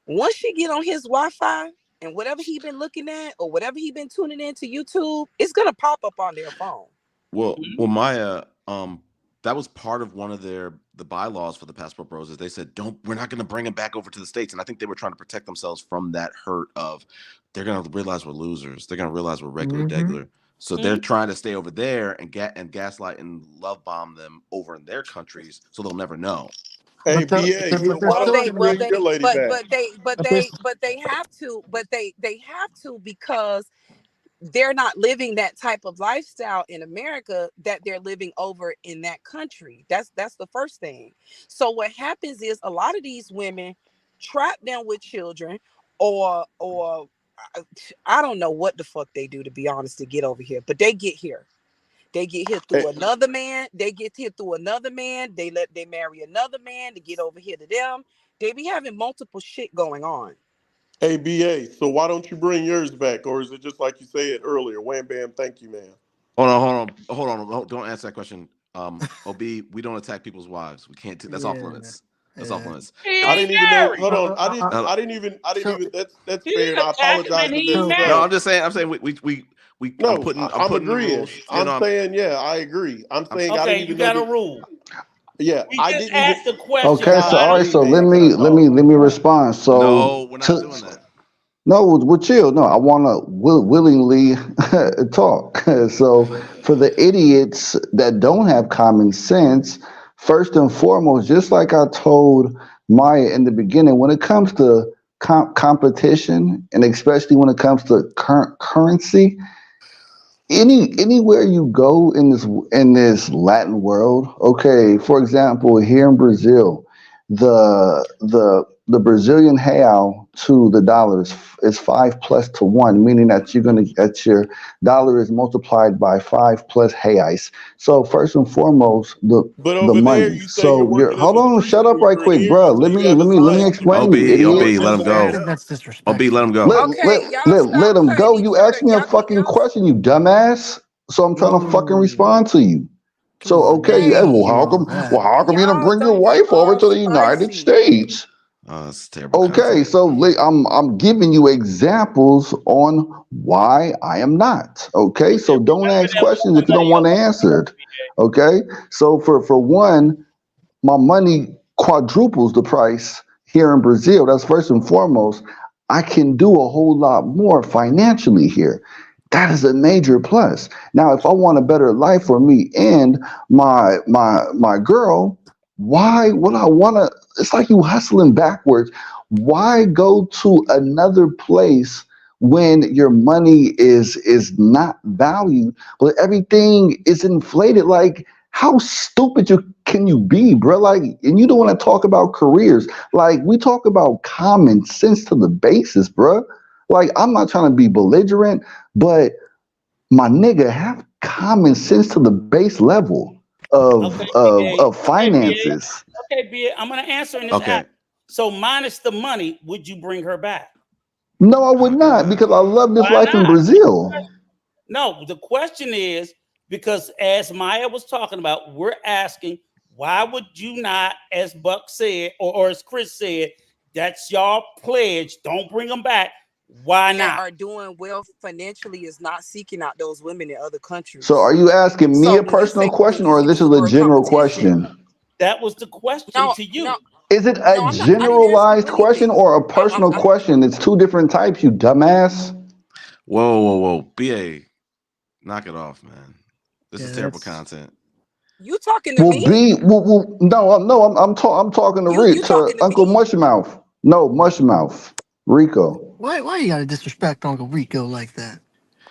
Once she get on his Wi-Fi and whatever he been looking at or whatever he been tuning into YouTube, it's gonna pop up on their phone. Well, Maya, that was part of one of the bylaws for the passport bros. Is they said we're not going to bring them back over to the States, and I think they were trying to protect themselves from that hurt of they're going to realize we're losers. They're going to realize we're regular Mm-hmm. degular. So they're Mhm. trying to stay over there and gaslight and love bomb them over in their countries, so they'll never know. Hey, But BA, so but they're why Well, don't still they, you gonna well, bring be. your they, lady back? But there's but they have to, they have to because they're not living that type of lifestyle in America that they're living over in that country. That's the first thing. So what happens is a lot of these women trap them with children, or I don't know what the fuck they do to be honest to get over here, but they get here. They get here Hey, through another man. They get here through another man. They marry another man to get over here to them. They be having multiple shit going on. hey, BA, so why don't you bring yours back? Or is it just like you said earlier? Wham, bam, thank you, man. Don't answer that question. OB, we don't attack people's wives. We can't. That's off yeah, limits. That's off yeah. limits. I Um, didn't even know. Scary. Hold on. uh, I didn't So even, that's He fair. And didn't I attack him apologize and if he that's so no, bad. married. I'm saying we No, I'm I'm putting the agreeing. rules. I'm saying, yeah, I agree. I'm I'm saying I Okay, didn't you even know got a that. rule. Yeah, We I just didn't even. asked the question. Okay, Nah, so Why all do right, so BA, you cut us off. let me respond. So no, we're not to doing that. no, well, chill. No, I want to willingly talk. So for the idiots that don't have common sense, first and foremost, just like I told Maya in the beginning, when it comes to competition, and especially when it comes to currency, anywhere you go in this Latin world, okay, for example, here in Brazil, the Brazilian real to the dollar is 5+1, meaning that that your dollar is multiplied by 5+ reais. So first and foremost, But the over there, money. you say you're So you're working as hold a on, shut threesome up with right quick, bro. Brazilians, so you have a Let me side chick explain OB, over you, there OB, idiot. working let as him a I go. think model. that's OB, let him disrespectful. go. Okay, y'all Let stop him cutting go. each You other. asked me a fucking question, you dumbass. So I'm trying to fucking Ooh, respond to you. come So on, okay, man! You yeah, don't Okay, well, do all that. how come you didn't y'all bring your don't get wife over all to the United spicy. States? Oh, that's terrible Okay, content. so I'm giving you examples on why I am not. Okay, so don't Remember ask that we questions if you somebody don't want to else's answer it. PA. Okay, so for one, my money quadruples the price here in Brazil. That's first and foremost. I can do a whole lot more financially here. That is a major plus. Now, if I want a better life for me and my girl, why would I want to? It's like you hustling backwards. Why go to another place when your money is not valued, but everything is inflated? Like, how stupid can you be, bro? Like, and you don't want to talk about careers. Like, we talk about common sense to the basis, bro. Like, I'm not trying to be belligerent, but my nigga, have common sense to the base level Okay, of BA. Okay, BA. finances. Okay, BA. I'm gonna answer in this app. Okay. So minus the money, would you bring her back? No, I would not, because I love this Why life in not? Brazil. No, the question is because as Maya was talking about, we're asking why would you not, as Buck said, or as Chris said, that's y'all pledge. Don't bring them back. Why That not? are doing well financially is not seeking out those women in other So countries. are you asking me So a personal when question, you or say this is it's a for a general competition, question? That was the question no, to no, you. Is it a no, I didn't ask you generalized question anything. or a personal question? It's two different types, you dumbass. Whoa. BA, knock it off, man. This is Yeah, terrible that's content. You talking to Well, me? no, I'm talking to You to talking to Uncle me? Mushmouth. No, Mushmouth, Rico. why you gotta disrespect Uncle Rico like that?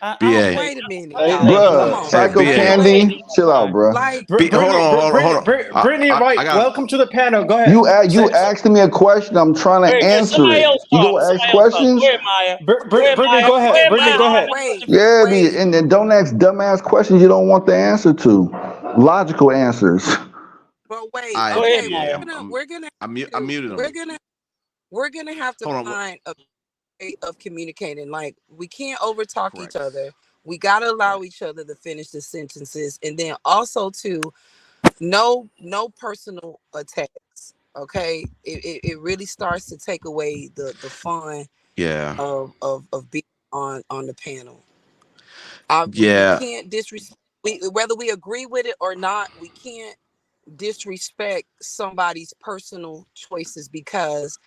I'll BA, wait. Wait a minute, I'll Hey, y'all. wait. Come Bruh, on hey, now. Psycho BA, Candy, chill out, bruh. Like, Hold on, Brittany I Wright, got. welcome to the panel. Go ahead. You asked me a question, I'm trying to Wait, answer somebody it. else You talk. go ask Somebody else talk. Go questions? ahead, Maya. Go ahead, Brittany, Maya. go Go ahead. ahead, Brittany, Maya. go I'm ahead. gonna wait, listen. Yeah, wait. and then don't ask dumbass questions you don't want the answer to. Logical answers. But wait. I Go ahead, Okay, BA. Maya. I muted him. we're gonna have to Hold on. find a way of communicating. Like, we can't overtalk each Correct. other. We gotta allow Right. each other to finish the sentences, and then also to no personal attacks. Okay, it really starts to take away the fun Yeah. of being on the panel. We Yeah. can't disrespect. Whether we agree with it or not, we can't disrespect somebody's personal choices, because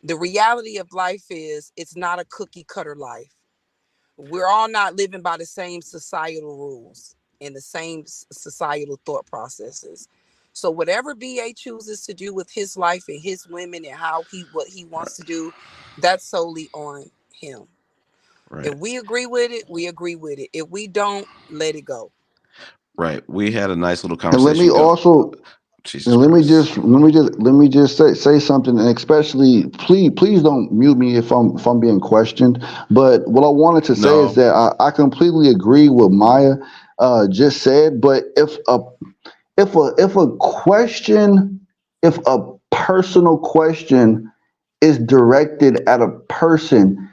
the reality of life is it's not a cookie cutter life. We're all not living by the same societal rules and the same societal thought processes. So whatever BA chooses to do with his life and his women and what he Right. wants to do, that's solely on him. Right. If we agree with it, we agree with it. If we don't, let it go. Right. We had a nice little And let me conversation go. also Jesus and Christ. let me just say something, and especially please don't mute me if I'm being questioned. But what I wanted to say is No. that I completely agree with Maya just said. But if a question, if a personal question is directed at a person,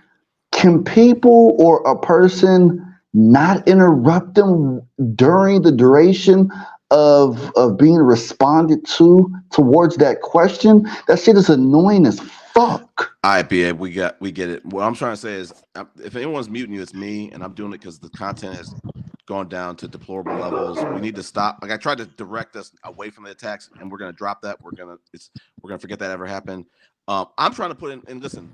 can people or a person not interrupt them during the duration of being responded to towards that question? That shit is annoying as fuck. All right, BA, we get it. What I'm trying to say is, if anyone's muting you, it's me, and I'm doing it because the content has gone down to deplorable levels. We need to stop. Like I tried to direct us away from the attacks, and we're gonna drop that. We're gonna forget that ever happened. I'm trying to put in. And listen,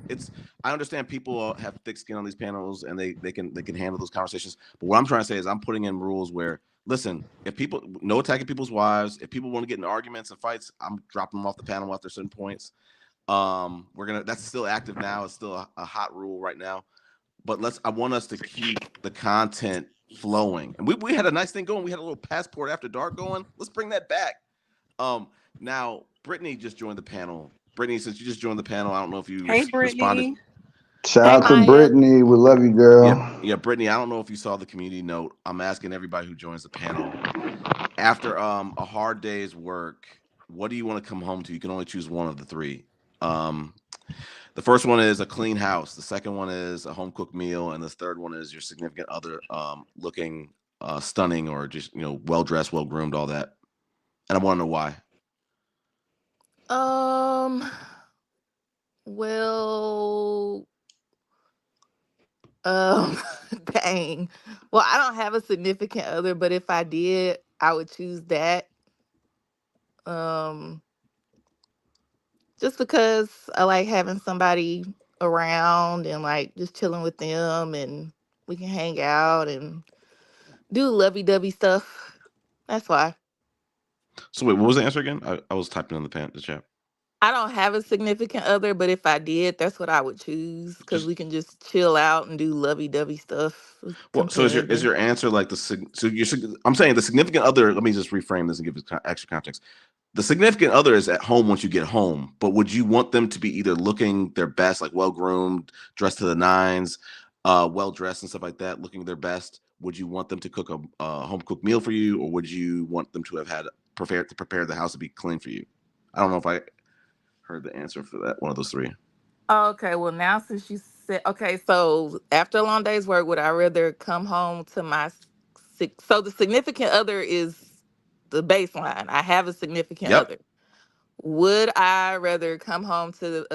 I understand people have thick skin on these panels, and they can handle those conversations. But what I'm trying to say is, I'm putting in rules where, listen, if people no attacking people's wives, if people want to get in arguments and fights, I'm dropping them off the panel after certain points. That's still active now. It's still a hot rule right now. But I want us to keep the content flowing. And we had a nice thing going. We had a little passport after dark going. Let's bring that back. Now Brittany just joined the panel. Brittany, since you just joined the panel, I don't know if you Hey, responded. Brittany. Shout Hey out to Maya. Brittany. We love you, Yeah, girl. yeah, Brittany. I don't know if you saw the community note. I'm asking everybody who joins the panel after a hard day's work, what do you want to come home to? You can only choose one of the three. Um, The first one is a clean house. The second one is a home cooked meal, and the third one is your significant other looking stunning or just well dressed, well groomed, all that. And I want to know why. Um, well, um, dang. Well, I don't have a significant other, but if I did, I would choose that. Um, just because I like having somebody around and like just chilling with them and we can hang out and do lovey-dovey stuff. That's why. So wait, what was the answer again? I was typing in the chat. I don't have a significant other, but if I did, that's what I would choose because Just we can just chill out and do lovey-dovey stuff with well, so is companionable. your answer like I'm saying the significant other. Let me just reframe this and give it extra context. The significant other is at home once you get home, but would you want them to be either looking their best, like well groomed, dressed to the nines, well dressed and stuff like that, looking their best? Would you want them to cook a home cooked meal for you, or would you want them to have had prepare the house to be clean for you? I don't know if I heard the answer for that. One of those three. Okay, well now since you said okay, so after a long day's work, would I rather come home to so the significant other is the baseline. I have a significant Yep. other. Would I rather come home to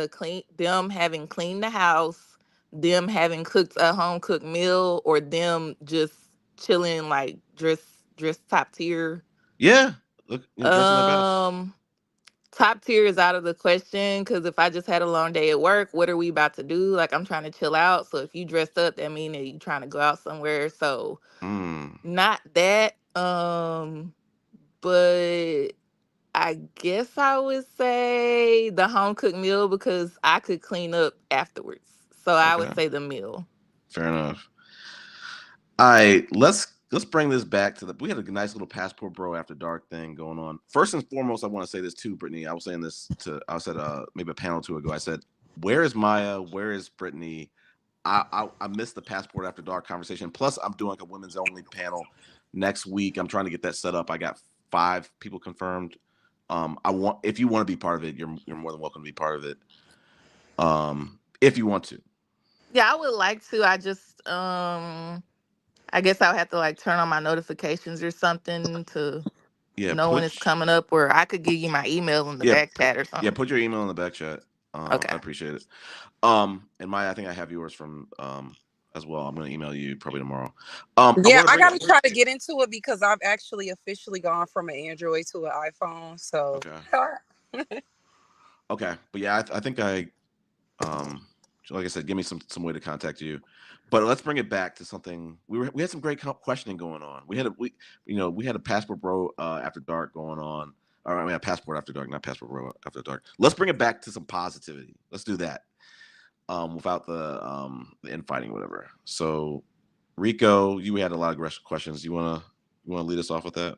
them having cleaned the house, them having cooked a home cooked meal, or them just chilling like dress top tier? Yeah. Look, dressing their best. Um, Top tier is out of the question because if I just had a long day at work, what are we about to do? Like I'm trying to chill out. So if you dressed up, that means that you trying to go out somewhere. So Mm. not that. But I guess I would say the home cooked meal because I could clean up afterwards. So I would Okay. say the meal. Fair enough. All right, let's bring this back to we had a nice little passport bro after dark thing going on. First and foremost, I want to say this too, Brittany. I was saying this I said maybe a panel or two ago. I said, where is Maya? Where is Brittany? I missed the passport after dark conversation. Plus, I'm doing a women's only panel next week. I'm trying to get that set up. I got 5 people confirmed. If you want to be part of it, you're more than welcome to be part of it. If you want to. Yeah, I would like to. I guess I would have to like turn on my notifications or something to Yeah, know when it's coming up, or I could give you my email in the yeah, back chat or yeah, something. put your email in the back chat. Okay. I appreciate it. And Maya, I think I have yours from as well. I'm gonna email you probably tomorrow. I Yeah, want to I bring got it. to try to get into it because I've actually officially gone from an Android to an iPhone. So, Okay. Okay, but yeah, I think like I said, give me some way to contact you. But let's bring it back to something. We had some great questioning going on. We had a passport bro after dark going on. Or I mean, a passport after dark, not passport bro after dark. Let's bring it back to some positivity. Let's do that. Without the infighting, whatever. So, Rico, you had a lot of questions. You wanna lead us off with that?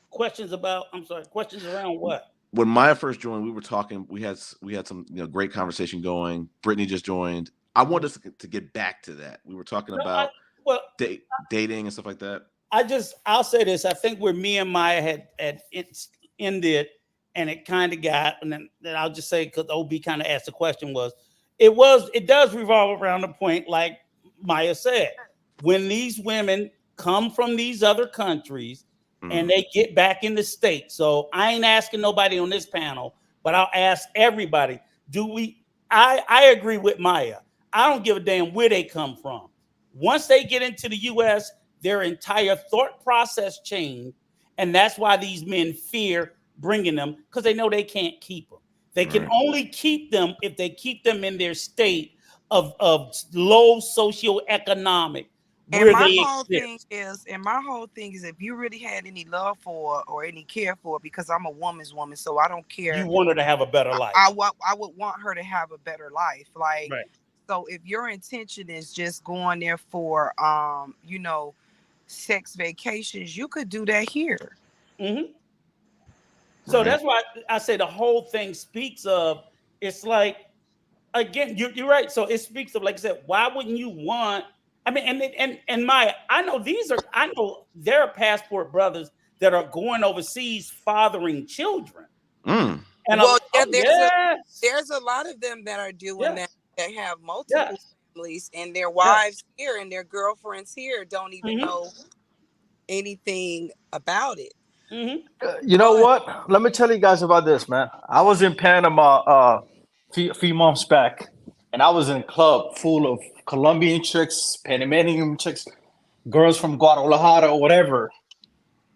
Questions around what? When Maya first joined, we were talking. We had some great conversation going. Brittany just joined. I want us to get back to that. We were talking about Well, dating and stuff like that. I'll say this. I think where me and Maya had ended, and it kind of got, and then I'll just say because OB kind of asked the question it does revolve around the point like Maya said, when these women come from these other countries and they get back in the States. So I ain't asking nobody on this panel, but I'll ask everybody. I agree with Maya. I don't give a damn where they come from. Once they get into the US, their entire thought process changed. And that's why these men fear bringing them, because they know they can't keep them. They can only keep them if they keep them in their state of low socioeconomic And where my they whole thing exist. is, if you really had any love for or any care for, because I'm a woman's woman, so I don't You care. want her to have a better life. I would want her to have a better life. Like, Right. so if your intention is just going there for, sex vacations, you could do that here. Mm-hmm. So that's why I say the whole thing speaks of, it's like, again, you're right. So it speaks of, like I said, why wouldn't you want? I mean, and Maya, I know there are passport brothers that are going overseas fathering children. And Well, yeah, yes, there's a lot of them that are doing yes, that. They have multiple yes, families, and their yes. wives here and their girlfriends here don't even know anything about it. You know what? Let me tell you guys about this, man. I was in Panama a few months back, and I was in a club full of Colombian chicks, Panamanian chicks, girls from Guadalajara or whatever.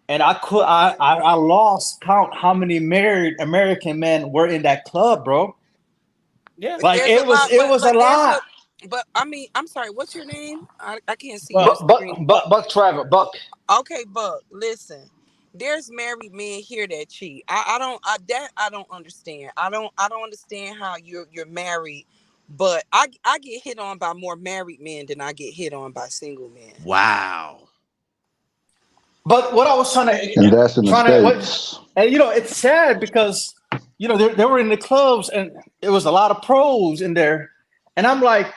And I lost count how many married American men were in that club, bro. Yeah. Like There's a lot, it was a lot. but I mean, I'm sorry, what's your name? I can't see your But screen. Buck Trevor, Buck. Okay, Buck, listen. There's married men here that cheat. I don't understand. I don't understand how you're married, but I get hit on by more married men than I get hit on by single men. Wow. But what I was And that's in the States. and it's sad because they were in the clubs and there was a lot of pros in there, and I'm like,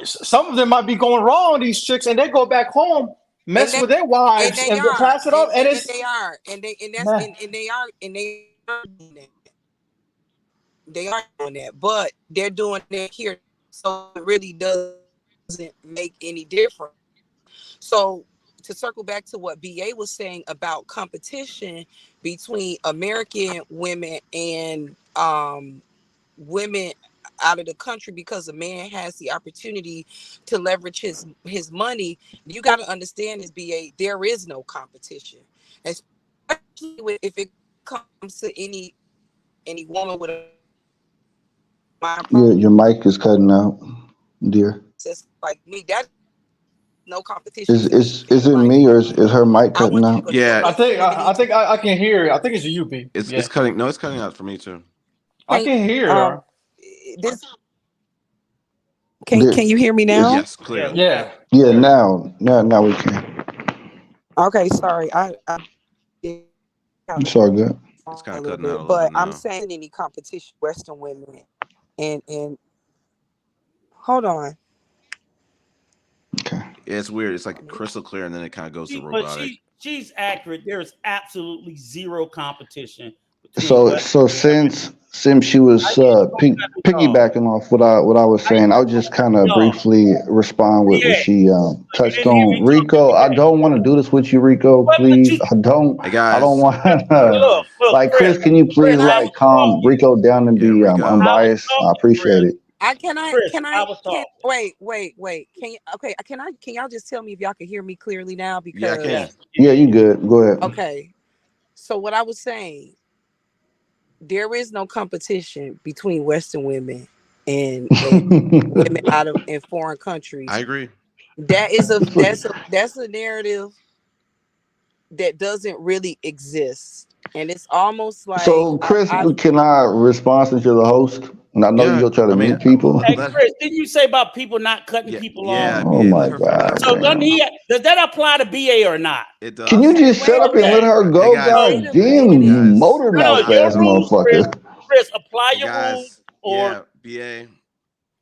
some of them might be going wrong, these chicks, and they go back home, mess with their wives, and pass it off, and it's they are, and they and that's man. and they are They are doing that, but they're doing it here, so it really doesn't make any difference. So to circle back to what BA was saying about competition between American women and women out of the country, because a man has the opportunity to leverage his money, you got to understand this, BA, there is no competition, especially if it comes to any woman with a mind Your process mic is cutting out, dear. like me. That's no competition Is to me. is is it Like, me or is her mic I cutting want you to out? control Yeah, I your think femininity. I can hear it. I think it's a UP. it's Yeah, cutting. No, it's cutting out for me too. I Can can hear um her. this There, can you hear me it's now? Yes, clearly. Yeah, yeah. yeah. Now we can. Okay, sorry. I did kind It's of all good. It's fall kind a of little cutting out a bit, little bit but I'm now. saying any competition with Western women and hold on. Okay. Yeah, it's weird. It's like crystal clear, and then it kind of goes to But robotic. she's accurate. There's absolutely zero competition between So Western so women. since she I was you don't cut me off. piggybacking off what I was I saying, I'll just kind of you off. briefly respond with what Yeah, she you touched didn't hear on. me talking. Rico, I don't want to do this with you, Rico. What? But Please, you Hey I don't guys, want cut it to. look, off. Like Chris, Chris, can you please Can I I was like calm talking. Rico down and Yeah, be Rico. I was unbiased? I talking, appreciate Chris. it. Chris, I was can talking. wait. Can you okay, can y'all just tell me if y'all can hear me clearly now? Yeah, I Yes, can. Because Yeah, you good. Go ahead. okay. So what I was saying, there is no competition between Western women and women out of in foreign I countries. agree. That's a narrative that doesn't really exist, and it's almost like So, Chris, I can I respond since you're the host? And I know you Yeah, go try to I mean, mute people. hey let Chris, didn't you say about people not cutting yeah, people off? yeah, Oh BA, my let her God, So finish. man. does that apply to BA or not? It Can you does. okay. just shut Wait a up and let Okay. minute. her Hey go? guys, Wait God a damn, you minute. guys, motor No, mouth your ass guys, rules, Chris. motherfucker. Chris, apply hey your rules guys. or Yeah, BA, let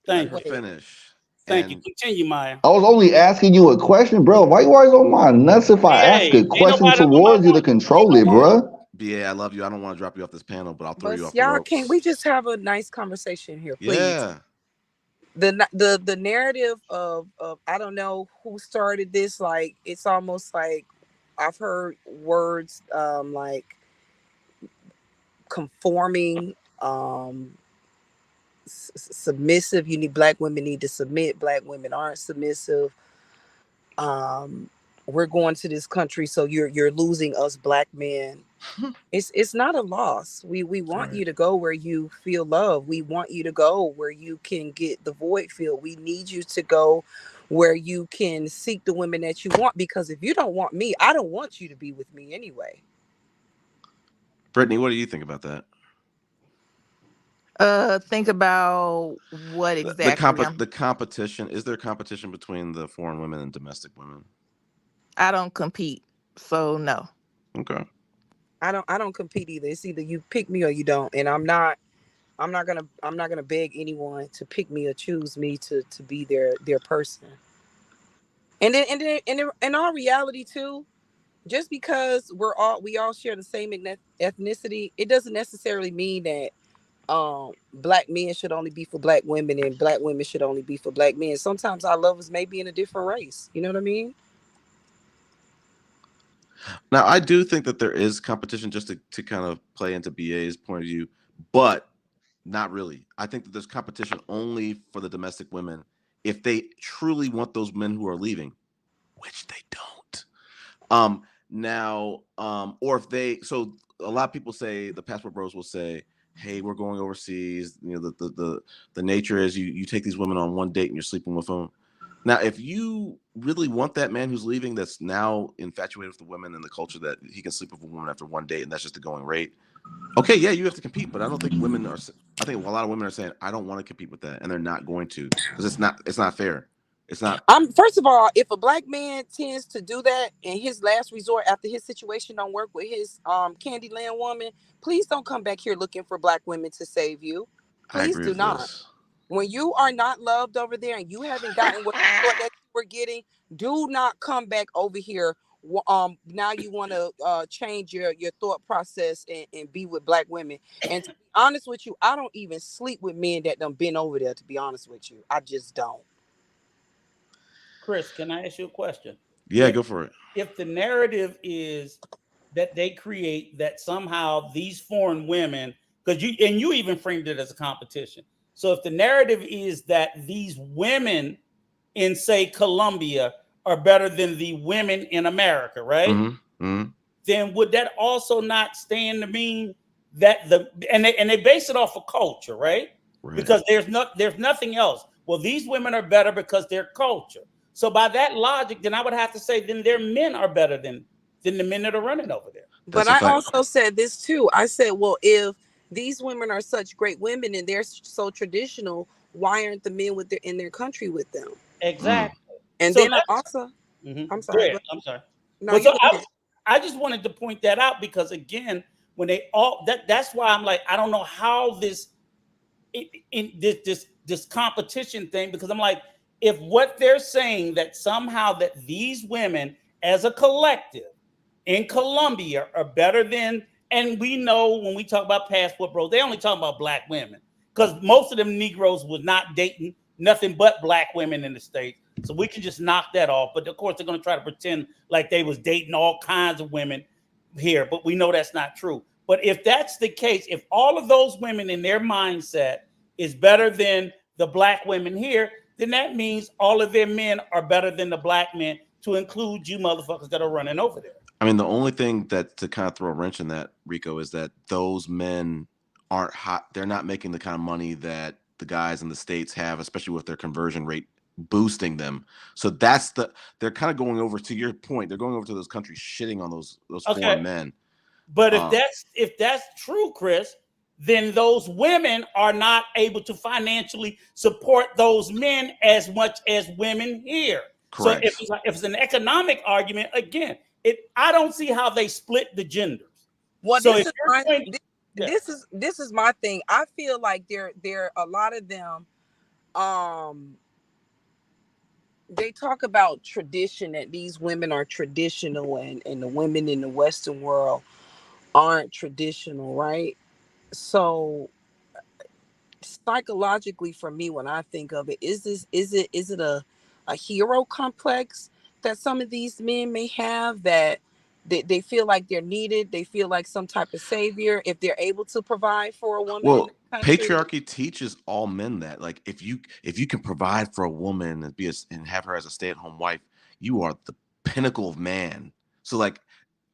thank her you. Wait. finish. Thank you. And Continue, Maya. I was only asking you a question, bro. Why you always on my nuts if I ask BA, a ain't question nobody on my towards you to control it, Okay. bro? BA, I love you. I don't want to drop you off this panel, but I'll throw But you off the y'all, can we ropes. just have a nice conversation here, please? Yeah. The narrative of I don't know who started this. Like, it's almost like I've heard words like conforming, submissive. You need black women need to submit. Black women aren't submissive. Um, we're going to this country, so you're losing us black men. It's not a loss. We want Right. you to go where you feel love. We want you to go where you can get the void filled. We need you to go where you can seek the women that you want, because if you don't want me, I don't want you to be with me anyway. Brittany, what do you think about that? Think about what exactly. The competition, is there competition between the foreign women and domestic women? I don't compete, so no. Okay. I don't compete either. It's either you pick me or you don't. And I'm not gonna beg anyone to pick me or choose me to be their person. And then in all reality too, just because we all share the same ethnicity, it doesn't necessarily mean that black men should only be for black women and black women should only be for black men. Sometimes our lovers may be in a different race. You know what I mean? Now, I do think that there is competition, just to kind of play into BA's point of view, but not really. I think that there's competition only for the domestic women if they truly want those men who are leaving, which they don't. Or if they, so a lot of people say, the passport bros will say, hey, we're going overseas. You know, the nature is you take these women on one date and you're sleeping with them. Now, if you really want that man who's leaving, that's now infatuated with the women and the culture that he can sleep with a woman after one date and that's just the going rate. Okay, yeah, you have to compete, but I don't think women are. I think a lot of women are saying, I don't want to compete with that, and they're not going to, because it's not fair. It's not. I'm First of all, if a black man tends to do that in his last resort after his situation don't work with his Candyland woman, please don't come back here looking for black women to save you. I Please agree do with not. this. When you are not loved over there and you haven't gotten what you thought that you were getting, do not come back over here Now you want to change your thought process and be with black women. And to be honest with you, I don't even sleep with men that done been over there. To be honest with you, I just don't. Chris, can I ask you a question? Yeah, go for it. If the narrative is that they create that somehow these foreign women, because you even framed it as a competition. So if the narrative is that these women in, say, Colombia are better than the women in America, right? Mm-hmm. Mm-hmm. Then would that also not stand to mean that they base it off of culture, right? Right. Because there's nothing else. Well, these women are better because they're culture. So by that logic, then I would have to say then their men are better than the men that are running over there. But That's a I fact. also said this too. I said, well, if these women are such great women and they're so traditional, why aren't the men with in their country with them? Mm. Exactly. And So then I that's also, I'm go sorry, ahead. go. I'm sorry. No, Well, you so go ahead. I just wanted to point that out because again, when they all that's why I'm like, I don't know how in this competition thing, because I'm like, if what they're saying that somehow that these women as a collective in Colombia are better than, and we know when we talk about passport bros, they only talk about black women because most of them Negroes was not dating nothing but black women in the States. So we can just knock that off. But of course, they're going to try to pretend like they was dating all kinds of women here, but we know that's not true. But if that's the case, if all of those women in their mindset is better than the black women here, then that means all of their men are better than the black men, to include you motherfuckers that are running over there. I mean, the only thing that to kind of throw a wrench in that, Rico, is that those men aren't hot. They're not making the kind of money that the guys in the States have, especially with their conversion rate boosting them. So they're kind of going over, to your point, they're going over to those countries shitting on those Okay. foreign men. But if that's true, Chris, then those women are not able to financially support those men as much as women here. Correct. So if it's an economic argument, again, I don't see how they split the genders. Well, So if you're going, this is my thing. I feel like there a lot of them they talk about tradition, that these women are traditional and the women in the Western world aren't traditional, right? So psychologically for me, when I think of it, is it a hero complex that some of these men may have, that they feel like they're needed, they feel like some type of savior if they're able to provide for a woman in well, the country? patriarchy teaches all men that, like, if you can provide for a woman and and have her as a stay-at-home wife, you are the pinnacle of man. So like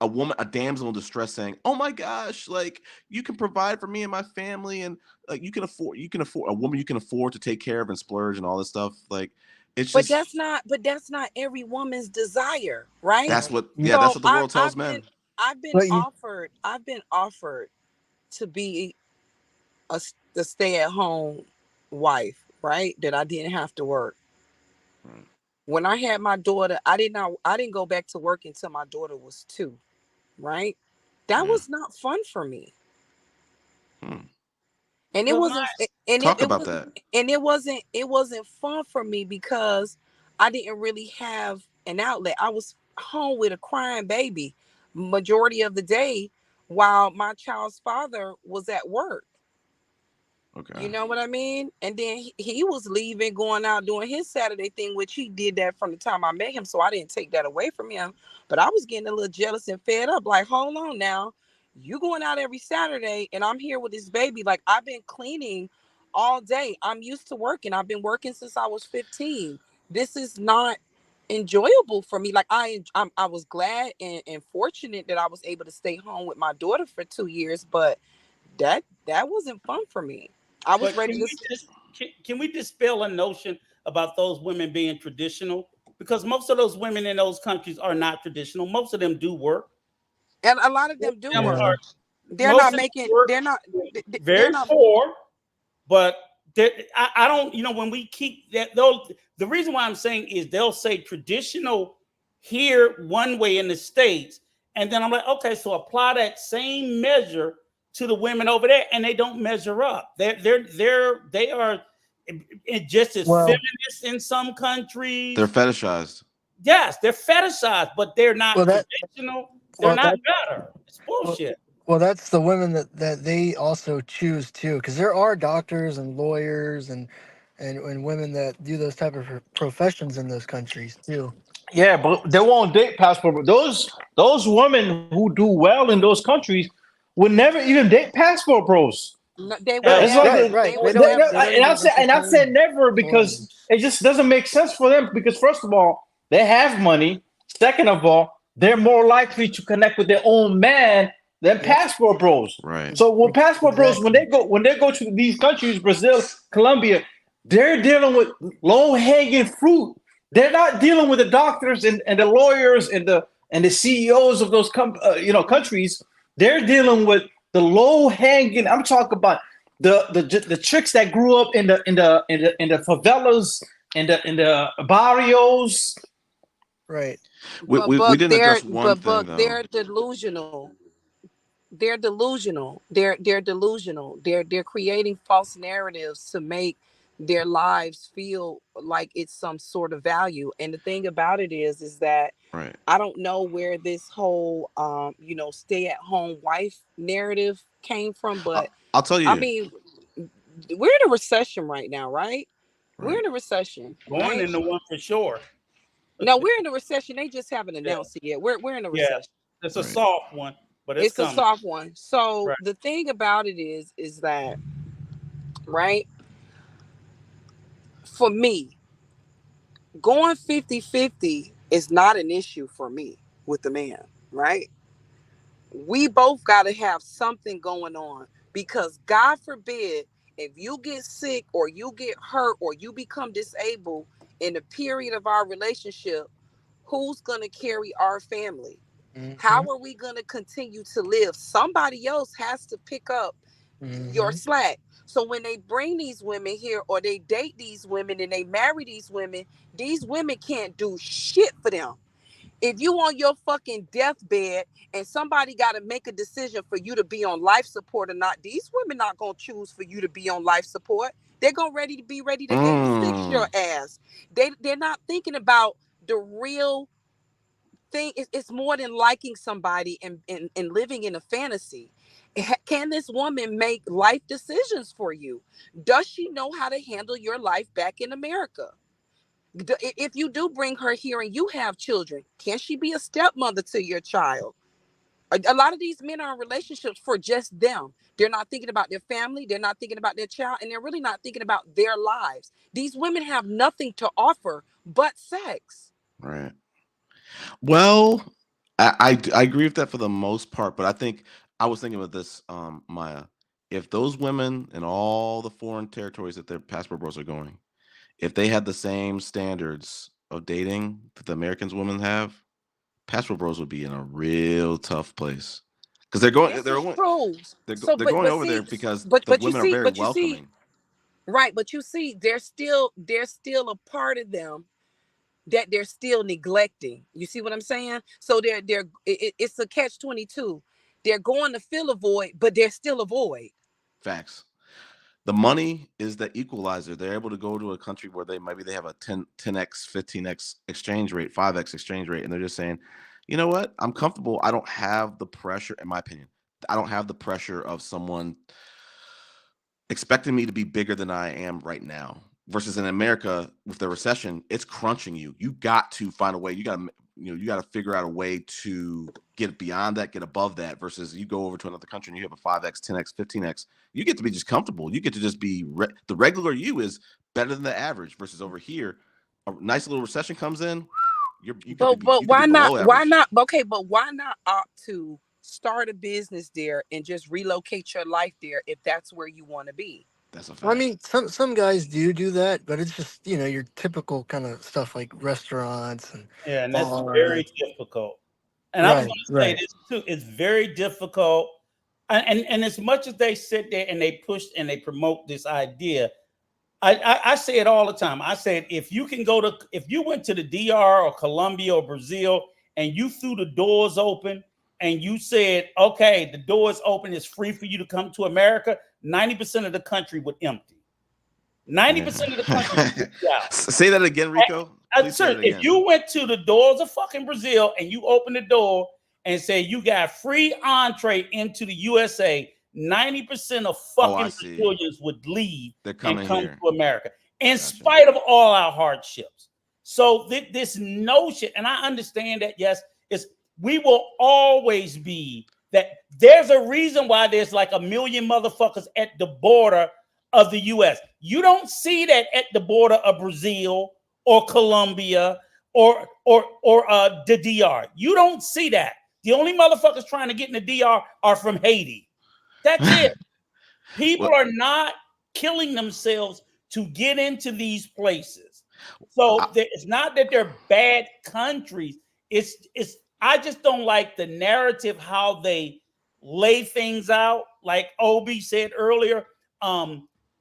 a damsel in distress saying, "Oh my gosh, like you can provide for me and my family, and like you can afford a woman you can afford to take care of and splurge and all this stuff." Like it's But just that's not every woman's desire, right? that's what Yeah. that's So what the world tells I've men. But you, I've been offered to be the stay at home wife, right? That I didn't have to work. Right. When I had my daughter, I didn't go back to work until my daughter was 2, right? That Yeah. was not fun for me. Hmm. And it but wasn't Talk about that. it wasn't fun for me because I didn't really have an outlet. I was home with a crying baby majority of the day while my child's father was at work. Okay. You know what I mean? And then he was leaving, going out doing his Saturday thing, which he did that from the time I met him. So I didn't take that away from him. But I was getting a little jealous and fed up. Like, hold on now. You going out every Saturday and I'm here with this baby. Like, I've been cleaning all day. I'm used to working. I've been working since I was 15. This is not enjoyable for me. Like I was glad and fortunate that I was able to stay home with my daughter for 2 years, but that wasn't fun for me. I was but ready to. can we dispel a notion about those women being traditional? Because most of those women in those countries are not traditional. Most of them do work. And a lot of Most them do of them work. yeah. are They're most not of them making. work They're not. They're very not. poor, but I don't, when we keep that, those, the reason why I'm saying is they'll say traditional here one way in the States, and then I'm like, okay, so apply that same measure to the women over there, and they don't measure up. They are just as Well, feminist in some They're countries. fetishized. Yes, they're fetishized, but they're not Well, that traditional. They're well not that better. It's well, bullshit. well that's the women that they also choose too, because there are doctors and lawyers and women that do those type of professions in those countries too. Yeah, but they won't date passport. But those women who do well in those countries would never even date passport bros. No, they would Hell It's no. like, Right, never. right. They They would don't never. even and I said entertain never because foreigners. it just doesn't make sense for them. Because first of all, they have money. Second of all, they're more likely to connect with their own man than Yep. passport bros. Right. So when passport bros, Exactly. when they go to these countries, Brazil, Colombia, they're dealing with low hanging fruit. They're not dealing with the doctors and the lawyers and the CEOs of those countries. They're dealing with the low hanging. I'm talking about the chicks that grew up in the favelas, in the barrios. Right. But We Buck, didn't they're address one but thing Buck, though. they're delusional. They're delusional. They're delusional. They're creating false narratives to make their lives feel like it's some sort of value. And the thing about it is that Right. I don't know where this whole stay at home wife narrative came from, but I'll tell I you. mean, we're in a recession right now, right? We're Right. in a recession, Going right? into one for sure. No, we're in a recession. They just haven't Yeah, announced it yet. We're in a yeah. recession. It's a Right. soft one, but it's It's a coming. soft one. So Right. the thing about it is that, right, for me, going 50-50 is not an issue for me with the man, right? We both got to have something going on because God forbid if you get sick or you get hurt or you become disabled in the period of our relationship, who's going to carry our family? How Mm-hmm. are we going to continue to live? Somebody else has to pick up your Mm-hmm. slack. So when they bring these women here or they date these women and they marry these women can't do shit for them. If you on your fucking deathbed and somebody got to make a decision for you to be on life support or not, these women not going to choose for you to be on life support. They're going to be ready to 86 Mm. your ass. They're not thinking about the real thing. It's more than liking somebody and living in a fantasy. Can this woman make life decisions for you? Does she know how to handle your life back in America? If you do bring her here and you have children, can she be a stepmother to your child? A lot of these men are in relationships for just them. They're not thinking about their family, they're not thinking about their child, and they're really not thinking about their lives. These women have nothing to offer but sex. Right. Well, I agree with that for the most part, but I think I was thinking about this, Maya. If those women in all the foreign territories that their passport bros are going, if they had the same standards of dating that the Americans women have, passport bros would be in a real tough place because This is true. So, they're going but over there see, because the but you women are see, very welcoming. right? But you see, there's still a part of them that they're still neglecting. You see what I'm saying? So it's a catch 22. They're going to fill a void, but they're still a void. Facts. The money is the equalizer. They're able to go to a country where they have a 10x, 15x exchange rate, 5x exchange rate, and they're just saying, you know what? I'm comfortable. I don't have the pressure, in my opinion. I don't have the pressure of someone expecting me to be bigger than I am right now. Versus in America with the recession, it's crunching you. You got to find a way. You got to figure out a way to get beyond that, get above that. Versus you go over to another country and you have a 5x, 10x, 15x. You get to be just comfortable. You get to just be the regular you is better than the average. Versus over here, a nice little recession comes in, But you could be why not? below Why average. not? Okay, but why not opt to start a business there and just relocate your life there if that's where you want to be? That's a Well, I fact. mean, some guys do that, but it's just your typical kind of stuff like restaurants and Yeah, and that's bars. very difficult. And I was going Right, to say right. this too. It's very difficult. And as much as they sit there and they push and they promote this idea, I say it all the time. I said if you went to the DR or Colombia or Brazil and you threw the doors open and you said, okay, the doors open, it's free for you to come to America, 90% of the country would empty. 90% of the country Yeah. would be out. Say that again, Rico. Please say Sir, it if again. you went to the doors of fucking Brazil and you opened the door and say you got free entree into the USA, 90% of fucking Brazilians would leave They're and coming come here. to America, in Gotcha. spite of all our hardships. So this notion, and I understand that, yes, it's we will always be that. There's a reason why there's like 1 million motherfuckers at the border of the US. You don't see that at the border of Brazil or Colombia or the DR. You don't see that. The only motherfuckers trying to get in the DR are from Haiti. That's it. People are not killing themselves to get into these places. So it's not that they're bad countries. It's I just don't like the narrative, how they lay things out. Like Obi said earlier,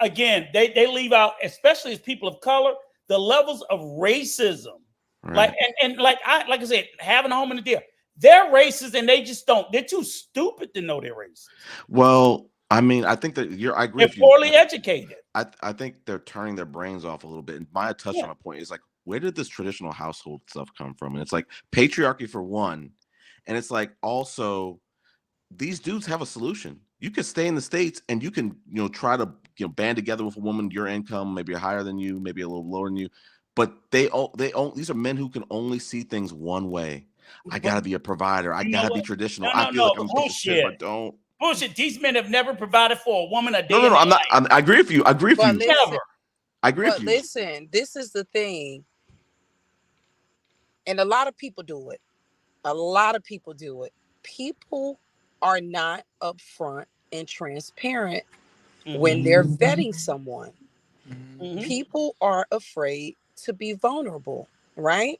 again, they leave out, especially as people of color, the levels of racism. Right. Like and like I said, having a home in the deal. They're racist and they just don't. They're too stupid to know they're racist. Well, I mean, I think that I agree with you. Poorly educated. I think they're turning their brains off a little bit. And Maya touched on a point. It's like, where did this traditional household stuff come from? And it's like patriarchy for one. And it's like also these dudes have a solution. You could stay in the States and you can, try to band together with a woman, your income, maybe higher than you, maybe a little lower than you. But these are men who can only see things one way. I gotta be a provider. I gotta be traditional. I feel like I'm bullshit if I don't. Bullshit. These men have never provided for a woman a day. No. I'm not. I agree with you. I agree with you. Listen, I agree with you. Listen, this is the thing, and a lot of people do it. People are not upfront and transparent when they're vetting someone. People are afraid to be vulnerable, right?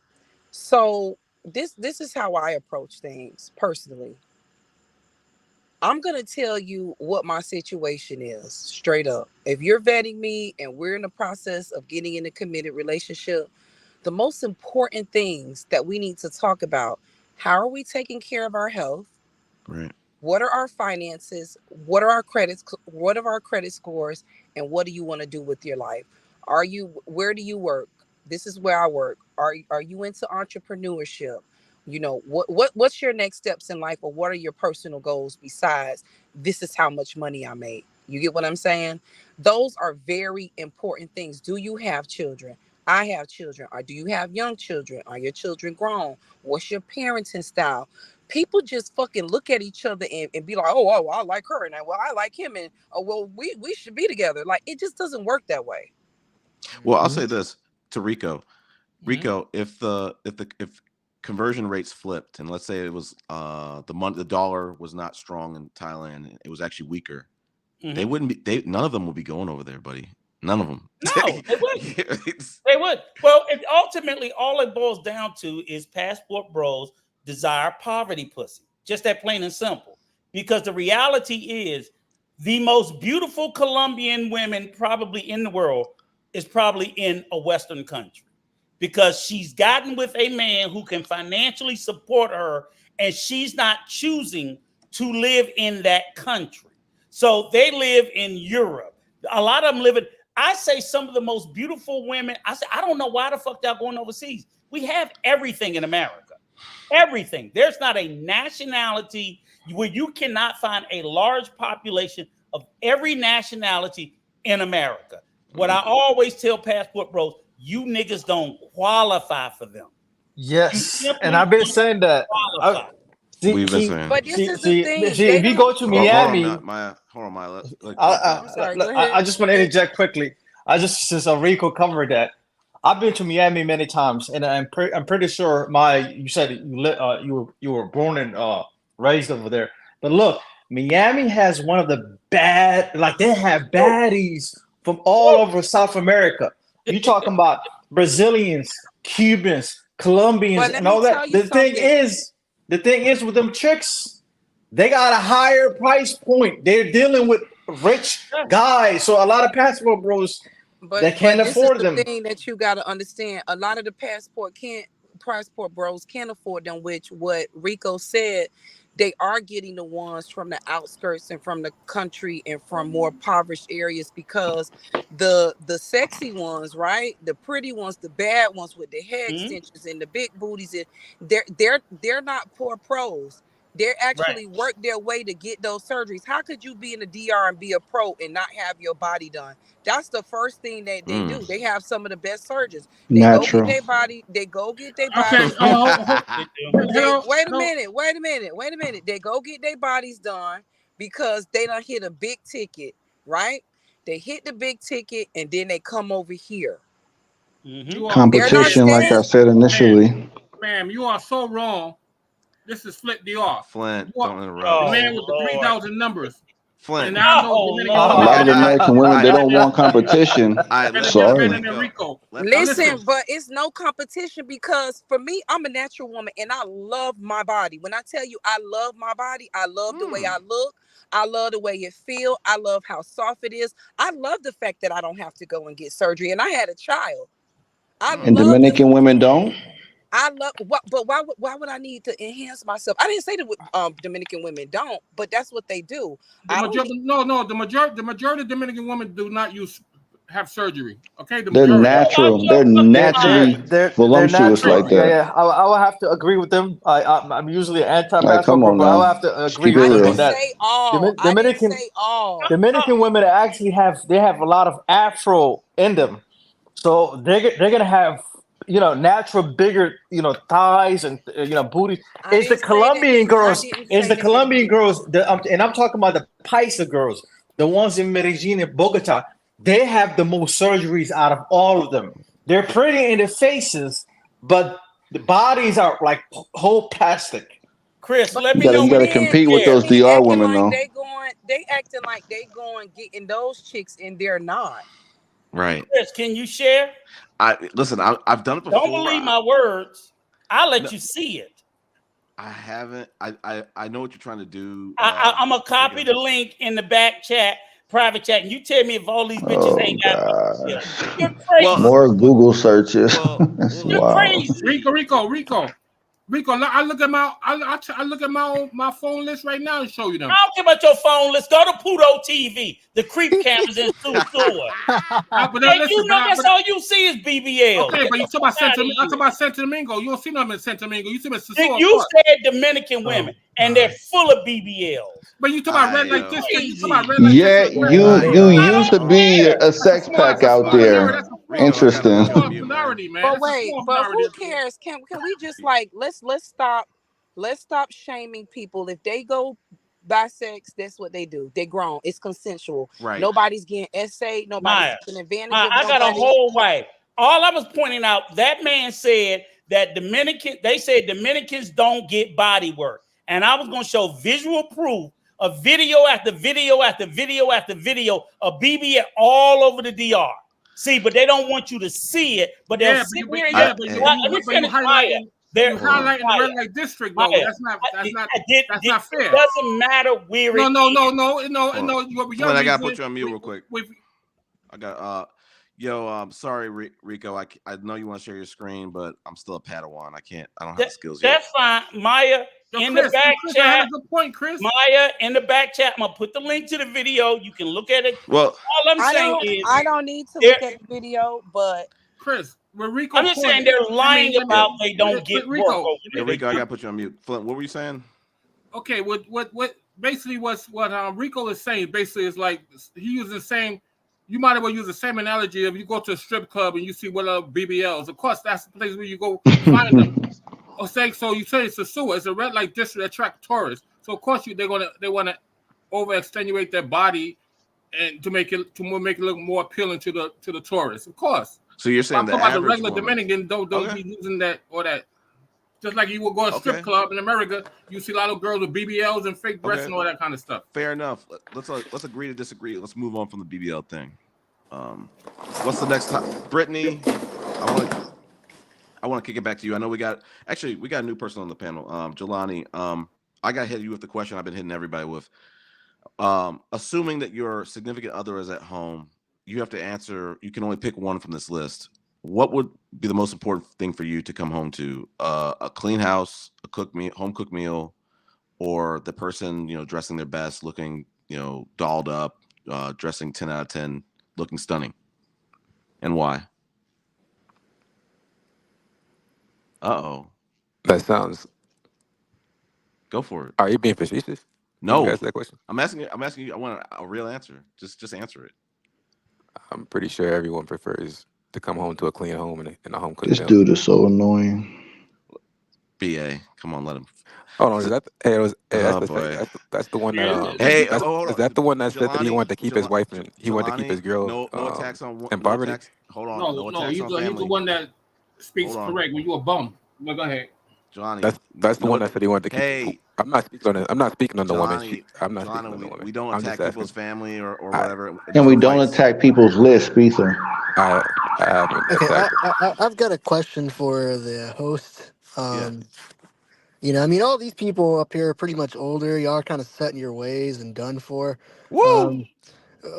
So this is how I approach things personally. I'm going to tell you what my situation is straight up. If you're vetting me and we're in the process of getting in a committed relationship, the most important things that we need to talk about: how are we taking care of our health? Right. What are our finances? What are our credits? What are our credit scores? And what do you want to do with your life? Where do you work? This is where I work. Are you into entrepreneurship? What's your next steps in life, or what are your personal goals besides this is how much money I make? You get what I'm saying? Those are very important things. Do you have children? I have children. Or do you have young children? Are your children grown? What's your parenting style? People just fucking look at each other and be like, oh, I like her, and well, I like him, and oh, well, we should be together. Like, it just doesn't work that way. Well, I'll say this to Rico. Rico, if conversion rates flipped, and let's say it was the dollar was not strong in Thailand, it was actually weaker, they wouldn't be. None of them would be going over there, buddy. None of them. No, they wouldn't. They would. Well, ultimately, all it boils down to is passport bros desire poverty pussy. Just that plain and simple. Because the reality is, the most beautiful Colombian women probably in the world is probably in a Western country, because she's gotten with a man who can financially support her, and she's not choosing to live in that country. So they live in Europe. A lot of them live in, I say, some of the most beautiful women. I say, I don't know why the fuck y'all going overseas. We have everything in America. Everything. There's not a nationality where you cannot find a large population of every nationality in America. What I always tell passport bros, you niggas don't qualify for them. Yes, and I've been saying that. We've been saying. But this is the thing. If you go to Miami, hold on, Maya. I just want to interject quickly. Since Rico covered that, I've been to Miami many times, and I'm pretty sure you said you were born and raised over there. But look, Miami has one of the they have baddies from all over South America. You talking about Brazilians, Cubans, Colombians, and all that. The thing is with them chicks, they got a higher price point. They're dealing with rich guys, so a lot of passport bros they can't afford them. This is the thing that you got to understand. A lot of the passport passport bros can't afford them, which what Rico said, they are getting the ones from the outskirts and from the country and from more impoverished areas, because the sexy ones, right, the pretty ones, the bad ones with the hair Mhm. extensions and the big booties, they're not poor pros. They Right. actually work their way to get those surgeries. How could you be in the DR and be a pro and not have your body done? That's the first thing that they do. They have some of the best surgeons. They go get Natural. their body. They go get their Okay. bodies done. They do. They Hello. wait a Hello. minute. Wait a minute. Wait a minute. They go get their bodies done because they done hit a big ticket, right? They hit the big ticket and then they come over here. Mm-hmm. You are They're so not Competition, like I staying. said ma'am, initially. ma'am. You are so wrong. This is Flip DR. Flint, You are don't interrupt. the Oh man with the Lord. 3,000 numbers. Flint. And I know Oh Dominican A women lot Lord. of better than American women, they better don't than want competition. All right, Sorry. let go. Rico. Let Now Flint listen. Listen, finish. but it's no competition because for me, I'm a natural woman and I love my body. When I tell you I love my body, I love the way Hmm. I look. I love the way it feel. I love how soft it is. I love the fact that I don't have to go and get surgery. And I had a child. I Hmm. And love the Dominican women don't. I love what, but why would I need to enhance myself? I didn't say that Dominican women don't, but that's what they do. The I don't majority, need. no, the majority of Dominican women do not have surgery. Okay, the They're majority. natural. They're They're they're naturally they're voluptuous Chris, like natural. Yeah, that. yeah. I will have to agree with them. I'm usually an Like, anti-passport, come on but I will now. have to Just keep agree it I with them didn't on real. that. say all. I didn't Dominican say all. Dominican women actually have a lot of afro in them, so they're gonna have natural bigger thighs and booty. I It's the didn't say that. Colombian I girls. didn't It's say the that they Colombian didn't. girls. And I'm talking about the Paisa girls, the ones in Medellin and Bogota. They have the most surgeries out of all of them. They're pretty in the faces, but the bodies are like whole plastic. Chris, But let You me gotta know you when gotta you can compete with share. those men DR acting women like though. they going getting those chicks and they're not. Right. Chris, can you share? I listen. I've done it Don't before. believe my words. I'll No, let you see it. I haven't. I know what you're trying to do. I'm gonna copy Rico. the link in the back chat, private chat, and you tell me if all these bitches Oh ain't got BBL. gosh. You're Well, crazy. More Google searches. That's You're wild. crazy. Rico. I look at I look at my phone list right now and show you I them. don't care about your phone. Let's go to P.U.A TV, the creep cameras in Susua. But And listen, you know that's all you see is BBLs. okay, Get but you the talk fuck about out of I talk here. about Santo Domingo. You don't see nothing in Santo Domingo. You see them in Sasua You Park. said Dominican Oh women, and they're God. full of BBLs. But you talk about red I light district. You talk about Crazy. red light Yeah, district. Yeah, I you they I are. used don't to be care. a sex pack That's a out small Rico. minority. there. That's Rico, I gotta a put you on small Interesting. mute, man. minority, man. But That's a wait, small but who minority. cares? Can we just like let's stop shaming people if they go bisex. That's what they do. They grown. It's consensual. Right. Nobody's getting essayed. Nobody's Maya, taking advantage Maya, of I got a nobody. whole wife. All I was pointing out, that man said that they said Dominicans don't get body work. And I was going to show visual proof of video after video after video after video of BBL all over the DR. See, but they don't want you to see it, but they'll Yeah, sit here and just, Hey, let me finish, Maya. you They're, hold on. highlighting the red Maya, light district though. Maya, That's not it fair. doesn't matter where No, it no, is. no, no, no, Hold on. no. Your Flint, I gotta reason put you on mute real quick. with I got yo, sorry, Rico. I know you want to share your screen, but I'm still a Padawan. I don't have That, the skills yet. that's fine. Maya, in the back Chris, I had chat, a good point, Chris. Maya, in the back chat, I'm gonna put the link to the video. You can look at it. Well, All I'm I saying don't is I don't need to they're look at the video, but Chris, with I'm Rico just point, saying they're lying let me yo, about they Rick, don't get work Rico, over yo, there. They Rico, I do. gotta put you on mute. Flint, what were you saying? okay, what basically what Rico is saying basically is like he uses the same. You might as well use the same analogy if you go to a strip club and you see what other BBLs. Of course, that's the place where you go find them. Or say so you say it's a sewer. It's a red light district that attract tourists. So of course they want to over extenuate their body and to make it look more appealing to the tourists. Of course. So you're But I'm saying the talking about the average regular woman? Dominican don't Okay, be using that or that. Just like you would go to a strip okay, club in America, you see a lot of girls with BBLs and fake breasts okay. and all that kind of stuff. Fair enough. Let's agree to disagree. Let's move on from the BBL thing. Um, what's the next time, Brittany? I want to I want to kick it back to you. I know we got a new person on the panel. Jelani. I got hit you with the question I've been hitting everybody with. Assuming that your significant other is at home, you have to answer. You can only pick one from this list. what would be the most important thing for you to come home to? A clean house, a home cooked meal, or the person dressing their best, looking dolled up, dressing 10 out of 10, looking stunning, and why? Uh-oh. That sounds. Go for it. Are you being facetious when you No, ask that question? I'm asking you. I want a real answer. Just answer it. I'm pretty sure everyone prefers to come home to a clean home and a home cooked This meal. dude is so annoying. BA, come on, let him. Hold on, is that hey, Oh boy. that's the one that Yeah, Hey, that's hold is on. that the one that said that he Jelani, wanted to keep his wife and he wanted to keep his Jelani, girl no attacks on in no poverty? attacks. Hold on, no, no no, attacks he's on he's the family. one that speaks Hold on, correct when you a bum. Well, go ahead. Jelani. That's the No, one that said he wanted to keep. hey, I'm not speaking on it. I'm not speaking on the woman. Jelani, I'm not speaking Jelani, on the we, woman. we don't I'm just attack people's asking. family or I whatever. And we Never don't fights. attack people's list either. I I haven't Okay, attacked him. I've got a question for the host. Yeah. I mean, all these people up here are pretty much older. Y'all are kind of set in your ways and done for. Woo! Um,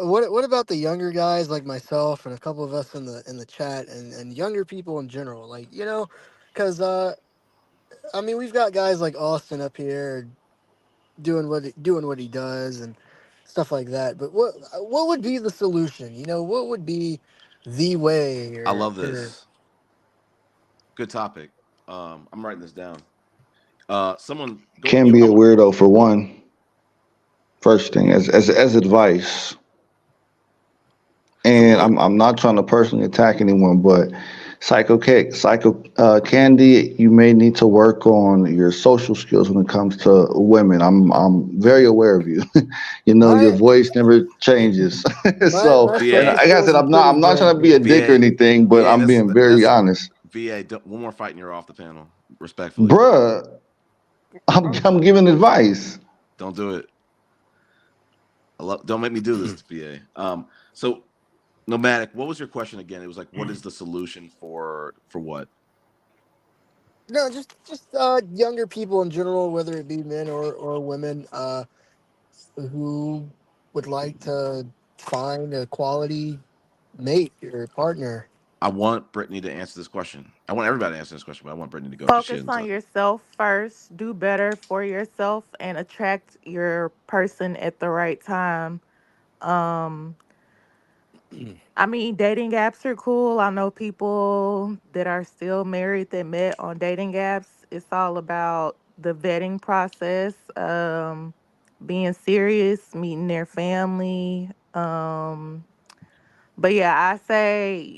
what about the younger guys like myself and a couple of us in the chat and younger people in general? Like, because I mean, we've got guys like Austin up here doing what he does and stuff like that. But what would be the solution? What would be the way I or love this. Good topic. I'm writing this down. Someone go. Can be I a want. weirdo for one. First thing, as advice, Someone and go. I'm not trying to personally attack anyone, but Psycho Candy, you may need to work on your social skills when it comes to women. I'm very aware of you. Your my voice never changes. So, my and social VA, like I said, skills are pretty I'm not trying good, to be a man. dick or VA, anything, but VA. I'm being very That's honest, VA. One more fight and you're off the panel. Respectfully, bruh. Oh, I'm giving advice. don't do it. Don't make me do this, VA. So nomadic. What was your question again? It was like, what is the solution for what? No, just younger people in general, whether it be men or women, who would like to find a quality mate or partner. I want Brittany to answer this question. I want everybody to answer this question, but I want Brittany to go because she Focus hasn't on talked. yourself first. Do better for yourself and attract your person at the right time. Um, I mean, dating apps are cool. I know people that are still married that met on dating apps. It's all about the vetting process, being serious, meeting their family. But yeah, I say,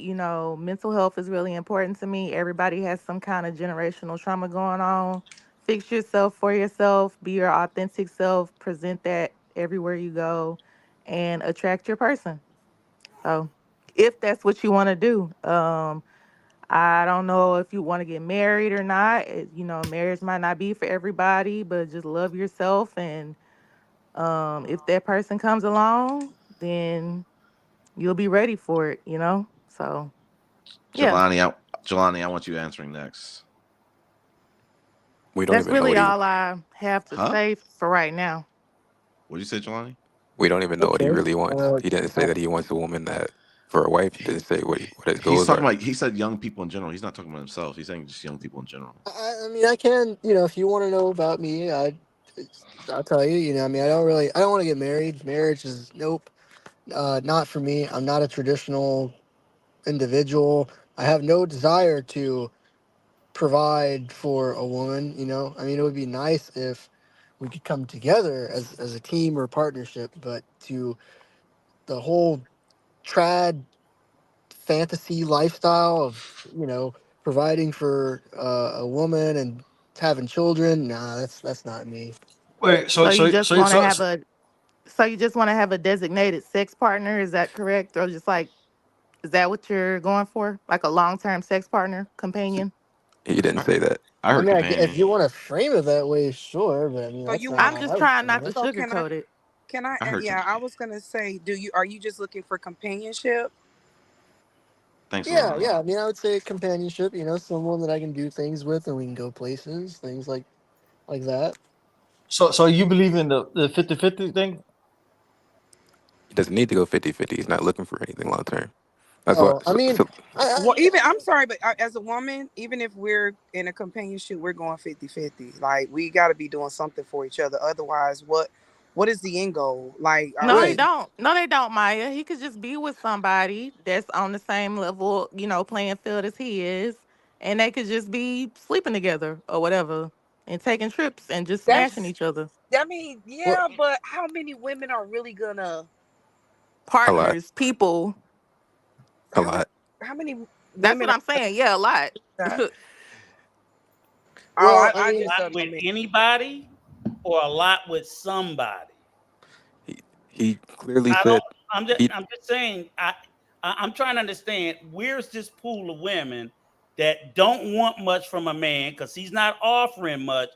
mental health is really important to me. Everybody has some kind of generational trauma going on. Fix yourself for yourself, be your authentic self, present that everywhere you go, and attract your person. So, if that's what you want to do, I don't know if you want to get married or not. Marriage might not be for everybody, but just love yourself. And if that person comes along, then you'll be ready for it. So, yeah, Jelani, Jelani, I want you answering next. We don't that's even know really what he. all I have to Huh? say for right now. What did you say, Jelani? We don't even know what he Okay. really wants. He didn't say I, that he wants a woman that for a wife. He He didn't say what his he's goals talking are. about. He said young people in general. He's not talking about himself. He's saying just young people in general. I mean, I can, if you want to know about me, I'll tell you. I mean, I don't want to get married. Marriage is nope, not for me. I'm not a traditional individual. I have no desire to provide for a woman. I mean, it would be nice if we could come together as a team or partnership, but to the whole trad fantasy lifestyle of providing for a woman and having children, nah, that's not me. Wait, So you just want to have a so you just want to have a designated sex partner, is that correct? Or just like, is that what you're going for? Like a long-term sex partner, companion? He didn't I, say that. I I heard mean, if companion. you want to frame it that way, sure, but I mean so that's you not want? I'm how just I would trying frame not to it. So can I? sugarcoat it. Can I? I heard. Yeah, I was gonna say, are you just looking for companionship? Thanks, Yeah, Alani. yeah. I mean, I would say companionship. Someone that I can do things with, and we can go places, things like that. so you believe in the 50-50 thing? He doesn't need to go 50-50. He's not looking for anything long term. That's Oh, what. I mean, Well, even I'm sorry, but as a woman, even if we're in a companionship, we're going 50-50. Like we got to be doing something for each other. Otherwise, what is the end goal? Like, are No, they we? right. don't. No, they don't, Maya. He could just be with somebody that's on the same level, playing field as he is, and they could just be sleeping together or whatever, and taking trips and just smashing That's. each other. I mean, Well, yeah, but how many women are really gonna? a lot. Partners, people. A How, lot. how many That's women what are I'm saying. Yeah, a lot. that? Oh, well, I I mean, just Lot don't know, with man. anybody or a lot with somebody. He he clearly I don't. said he. I'm just saying. I'm trying to understand where's this pool of women that don't want much from a man because he's not offering much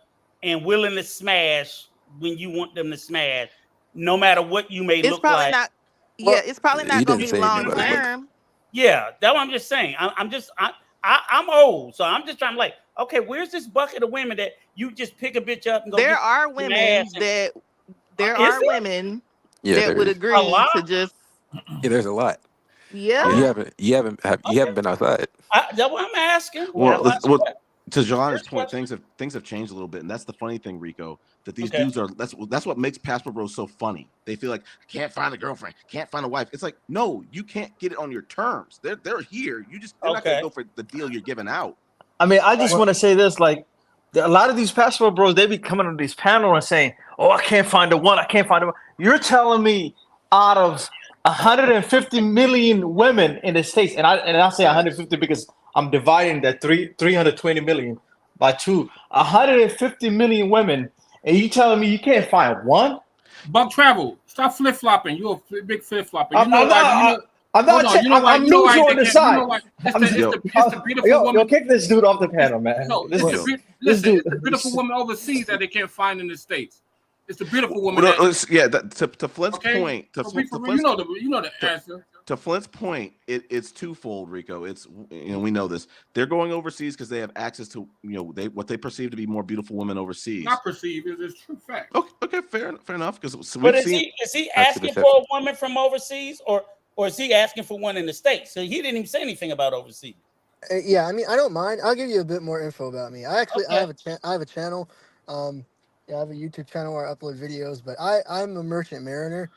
and willing to smash when you want them to smash, no matter what you may It's look probably like. not. Yeah, well, it's probably He not gonna didn't be say You long know what anybody, I'm saying? but term. Yeah, that's what I'm just saying. I'm old, so I'm just trying to like, okay, where's this bucket of women that you just pick a bitch up and go There get are some ass? women that there Is are there women yeah, that there would is. a agree lot? to just Yeah, there's a lot. Yeah, yeah. Okay, you haven't been outside. that's what I'm asking. Well, That's why. to John's First point, question. things have changed a little bit, and that's the funny thing, Rico. That these Okay, dudes are that's what makes Passport Bros so funny. They feel like I can't find a girlfriend, can't find a wife. It's like no, you can't get it on your terms. They're here. They're not going to okay, go for the deal you're giving out. I mean, I just right. well, want to say this: like, a lot of these passport bros, they be coming on these panels and saying, "Oh, I can't find the one. I can't find the one." You're telling me out of 150 million women in the states, and I say Facts. 150 because I'm dividing that 320 million by two. 150 million women, and you telling me you can't find one? Buck travel. Stop flip flopping. You're a big flip flopper. I'm, You know I'm why? You not. know. I'm Hold not. on. You know why? I'm You know why neutral on they the can't. You know side. why? I'm Yo, It's the beautiful yo, woman. kick this dude off the panel, man. No, This yo. this listen. dude. It's the beautiful woman overseas that they can't find in the states. It's the beautiful woman Well, that. yeah. To Flint's Okay. point, For real, you know the to, answer. to Flint's point, it's twofold, Rico. It's we know this. They're going overseas because they have access to what they perceive to be more beautiful women overseas. Not perceive. It's true fact. Okay, fair enough. Because But we've seen. is he That's the asking for perception. a woman from overseas or is he asking for one in the states? So he didn't even say anything about overseas. yeah. I mean, I don't mind. I'll give you a bit more info about me. I Okay, have I have a channel. Um, yeah, I have a YouTube channel where I upload videos. But I'm a merchant mariner.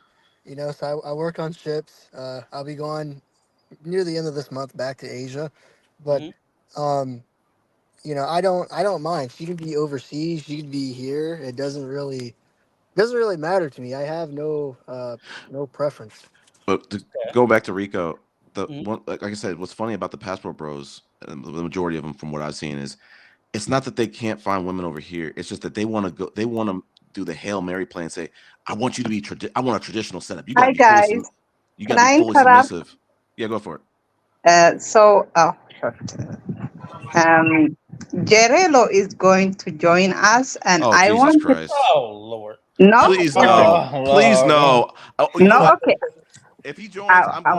So I work on ships. I'll be going near the end of this month back to Asia, but hmm um, I don't mind. She could be overseas. She could be here. It doesn't really matter to me. I have no preference. But to okay. go back to Rico, the Mhm. one like I said, what's funny about the Passport Bros, and the majority of them, from what I've seen, is it's not that they can't find women over here. It's just that they want to go. They want to do the Hail Mary play and say, "I want you to be. I want a traditional setup. You got to Hi be fully. guys, You got can to be I fully interrupt? submissive." Yeah, go for it. Oh, shit. Um, Jerelo is going to join us, and Oh I Jesus want to. Christ! Oh Lord. No, Please okay, no. Oh Please Lord. no. Oh, you know no, what? okay. If he joins, I, I,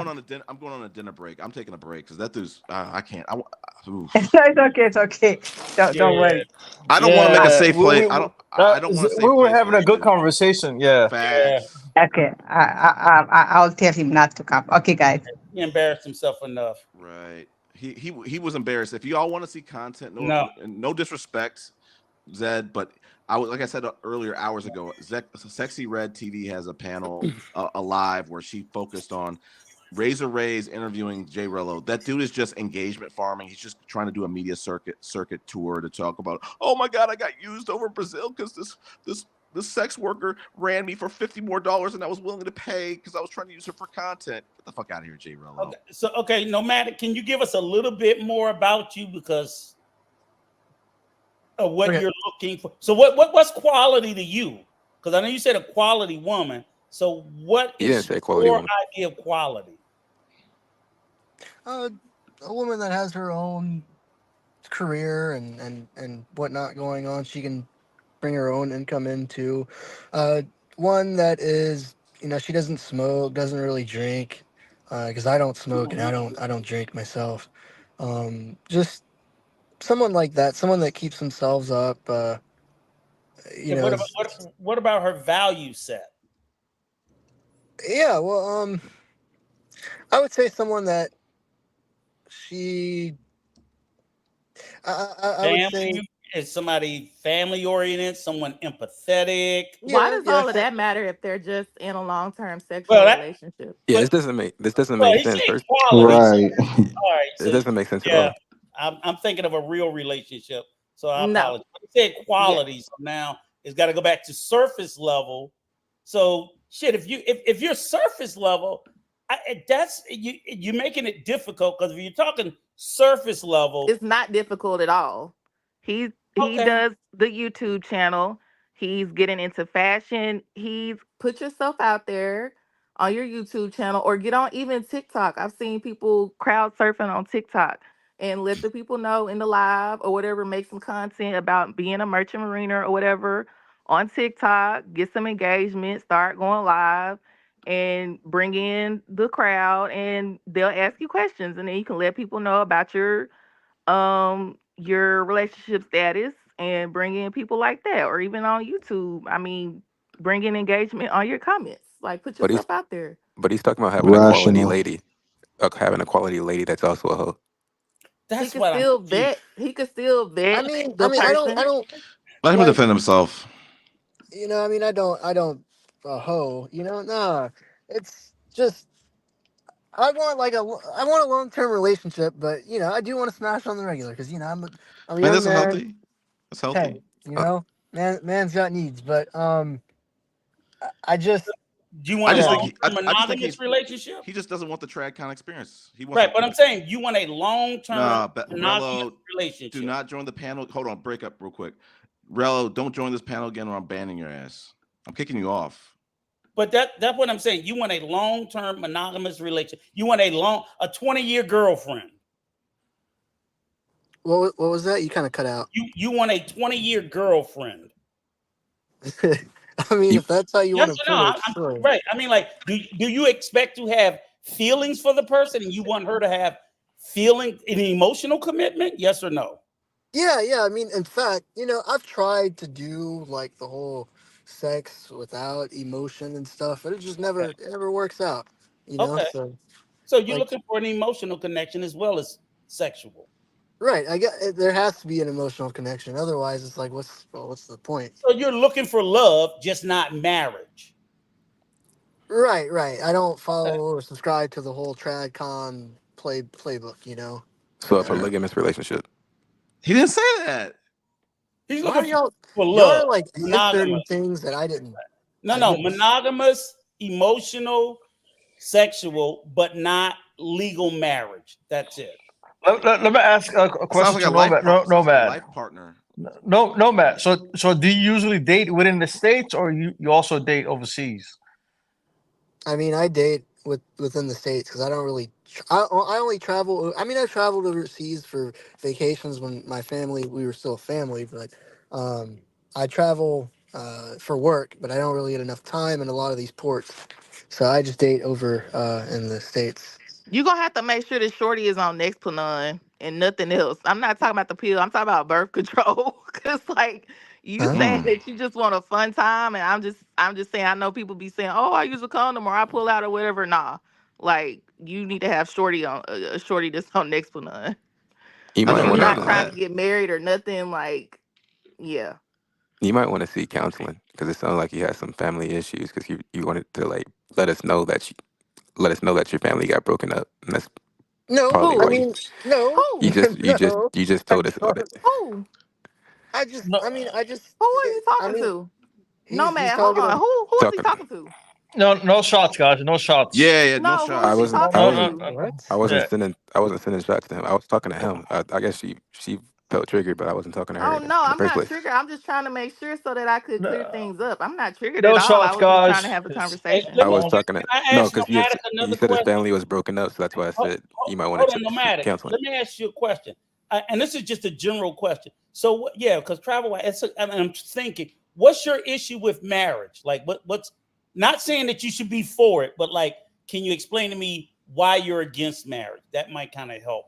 I'm going on a dinner break. I'm taking a break because that dude's. I can't. it's Oof. okay, it's okay. Don't Yeah, worry. I don't want to make a Yeah, safe place. I don't. I don't want a we safe were place for having a this good dude. conversation. Yeah. yeah. Facts. Okay, I'll tell him not to come. Okay, guys. He embarrassed himself enough. Right. He was embarrassed. If you all want to see content, No. no disrespect, Zed, but I was like I said earlier hours ago. Sexy Red TV has a panel alive where she focused on Razor Ray's interviewing Jay Rello. That dude is just engagement farming. He's just trying to do a media circuit tour to talk about. Oh my God, I got used over in Brazil because this this sex worker ran me for $50 more than I was willing to pay because I was trying to use her for content. Get the fuck out of here, Jay Rello. Okay. So okay, Nomadic, can you give us a little bit more about you because of what Okay. you're looking for? So what's quality to you? Because I know you said a quality woman. So what He didn't is say quality your woman. idea of quality? Uh, a woman that has her own career and whatnot going on. She can bring her own income into. Uh, one that is, she doesn't smoke, doesn't really drink, because I don't smoke and I don't drink myself. Just someone like that, someone that keeps themselves up. Okay, what about her value set? Yeah. Well, I would say someone that she, I would say, Family is somebody family oriented, someone empathetic. Why yeah, does yeah, all of that matter if they're just in a long-term sexual Well, that relationship? Yeah, but this doesn't well, make he sense. said First, quality. So Right. all right, it so doesn't make sense at yeah, all. I'm thinking of a real relationship. So I No. apologize. He said Yeah. quality. So now it's got to go back to surface level. So shit, if you're surface level, that's you making it difficult because if you're talking surface level, It's not difficult at all. He okay, does the YouTube channel. He's getting into fashion. He's put yourself out there on your YouTube channel or get on even TikTok. I've seen people crowd surfing on TikTok and let the people know in the live or whatever, make some content about being a merchant mariner or whatever on TikTok, get some engagement, start going live and bring in the crowd and they'll ask you questions and then you can let people know about your relationship status and bring in people like that or even on YouTube. I mean, bring in engagement on your comments. Like put But he's yourself out there. but he's talking about Rational. having a quality lady that's also a hoe. He that's could what I'm still confused. vet. He could still I vet mean, the I person. don't Let him like, defend himself. I mean, I don't, hoe, nah, it's just, I want a long term relationship, but I do want to smash on the regular because I'm a I mean, young that's man. healthy. That's healthy. Hey, Uh, man's got needs, but I just, Do you I want a just yeah, think long term I just think monogamous relationship? he just doesn't want the trad kind of experience. He wants Right, to. but I'm saying you want a long term Nah, monogamous Rello, do relationship. not join the panel. Hold on, break up real quick. Rello, don't join this panel again, or I'm banning your ass. I'm kicking you off. But that's what I'm saying. You want a long term monogamous relationship. You want a 20-year girlfriend. what was that? You kind of cut out. You want a 20-year girlfriend. I mean, you if that's how you want Yes to or no? put it, sure. Right. I mean, like, do you expect to have feelings for the person, and you want her to have feeling an emotional commitment? Yes or no? Yeah, yeah. I mean, in fact, I've tried to do like the whole sex without emotion and stuff, but it never works out. Okay. So So you're like, looking for an emotional connection as well as sexual. right? I get there has to be an emotional connection. Otherwise, it's like, what's the point? So you're looking for love, just not marriage. Right, right. I don't Okay. follow or subscribe to the whole tradcon playbook. so a Yeah. polygamous relationship. He didn't say that. He's Why looking are for y'all love, are like inserting monogamous. things that I didn't. No, I no, didn't. monogamous, emotional, sexual, but not legal marriage. That's it. Let me ask a It sounds question like to a life Nomad. part. It sounds like a Nomad. life partner. No, Nomad. So do you usually date within the states, or you also date overseas? I mean, I date within the states because I don't really. I only travel. I mean, I traveled overseas for vacations when my family we were still a family, but um, I travel for work, but I don't really get enough time in a lot of these ports, so I just date over in the states. You're gonna have to make sure the shorty is on Nexplanon and nothing else. I'm not talking about the pill, I'm talking about birth control. Cause like you Huh? saying Mm. that you just want a fun time and I'm just saying I know people be saying, oh, I use a condom or I pull out or whatever. Nah. Like you need to have shorty on a shorty that's on Nexplanon. You I If might never you're want heard to not of trying that. to get married or nothing, like, yeah. seek counseling because it sounds like you had some family issues because you wanted to like let us know that your family got broken up, and that's No, probably I why Who? mean, no, Who? no. you just I told us about it. don't. Who? No, I mean, Who are you I talking mean, to? No he's man, hold talking on. to. Who is he Talking, talking to? no shots, guys. No shots. Yeah, yeah, no No, who I is he shots. wasn't, talking I No, no, wasn't, to? no. What? Yeah. I wasn't sending shots to him. I was talking to him. I guess she felt triggered, but I wasn't talking to her Oh no, in the I'm first not place. triggered. I'm just trying to make sure so that I could clear No, things up. I'm not triggered at no all. I shots, was just trying to guys. have a Hey, conversation. let I me was No. talking to can I no, ask because Nomadic you another said his question? family was broken up, so that's why I Hold, said you might want hold to on, seek Nomadic. counseling. Let me ask you a question. And this is just a general question. So, yeah, because travel, I'm thinking, what's your issue with marriage? Like, what's not saying that you should be for it, but like, can you explain to me why you're against marriage? That might kind of help.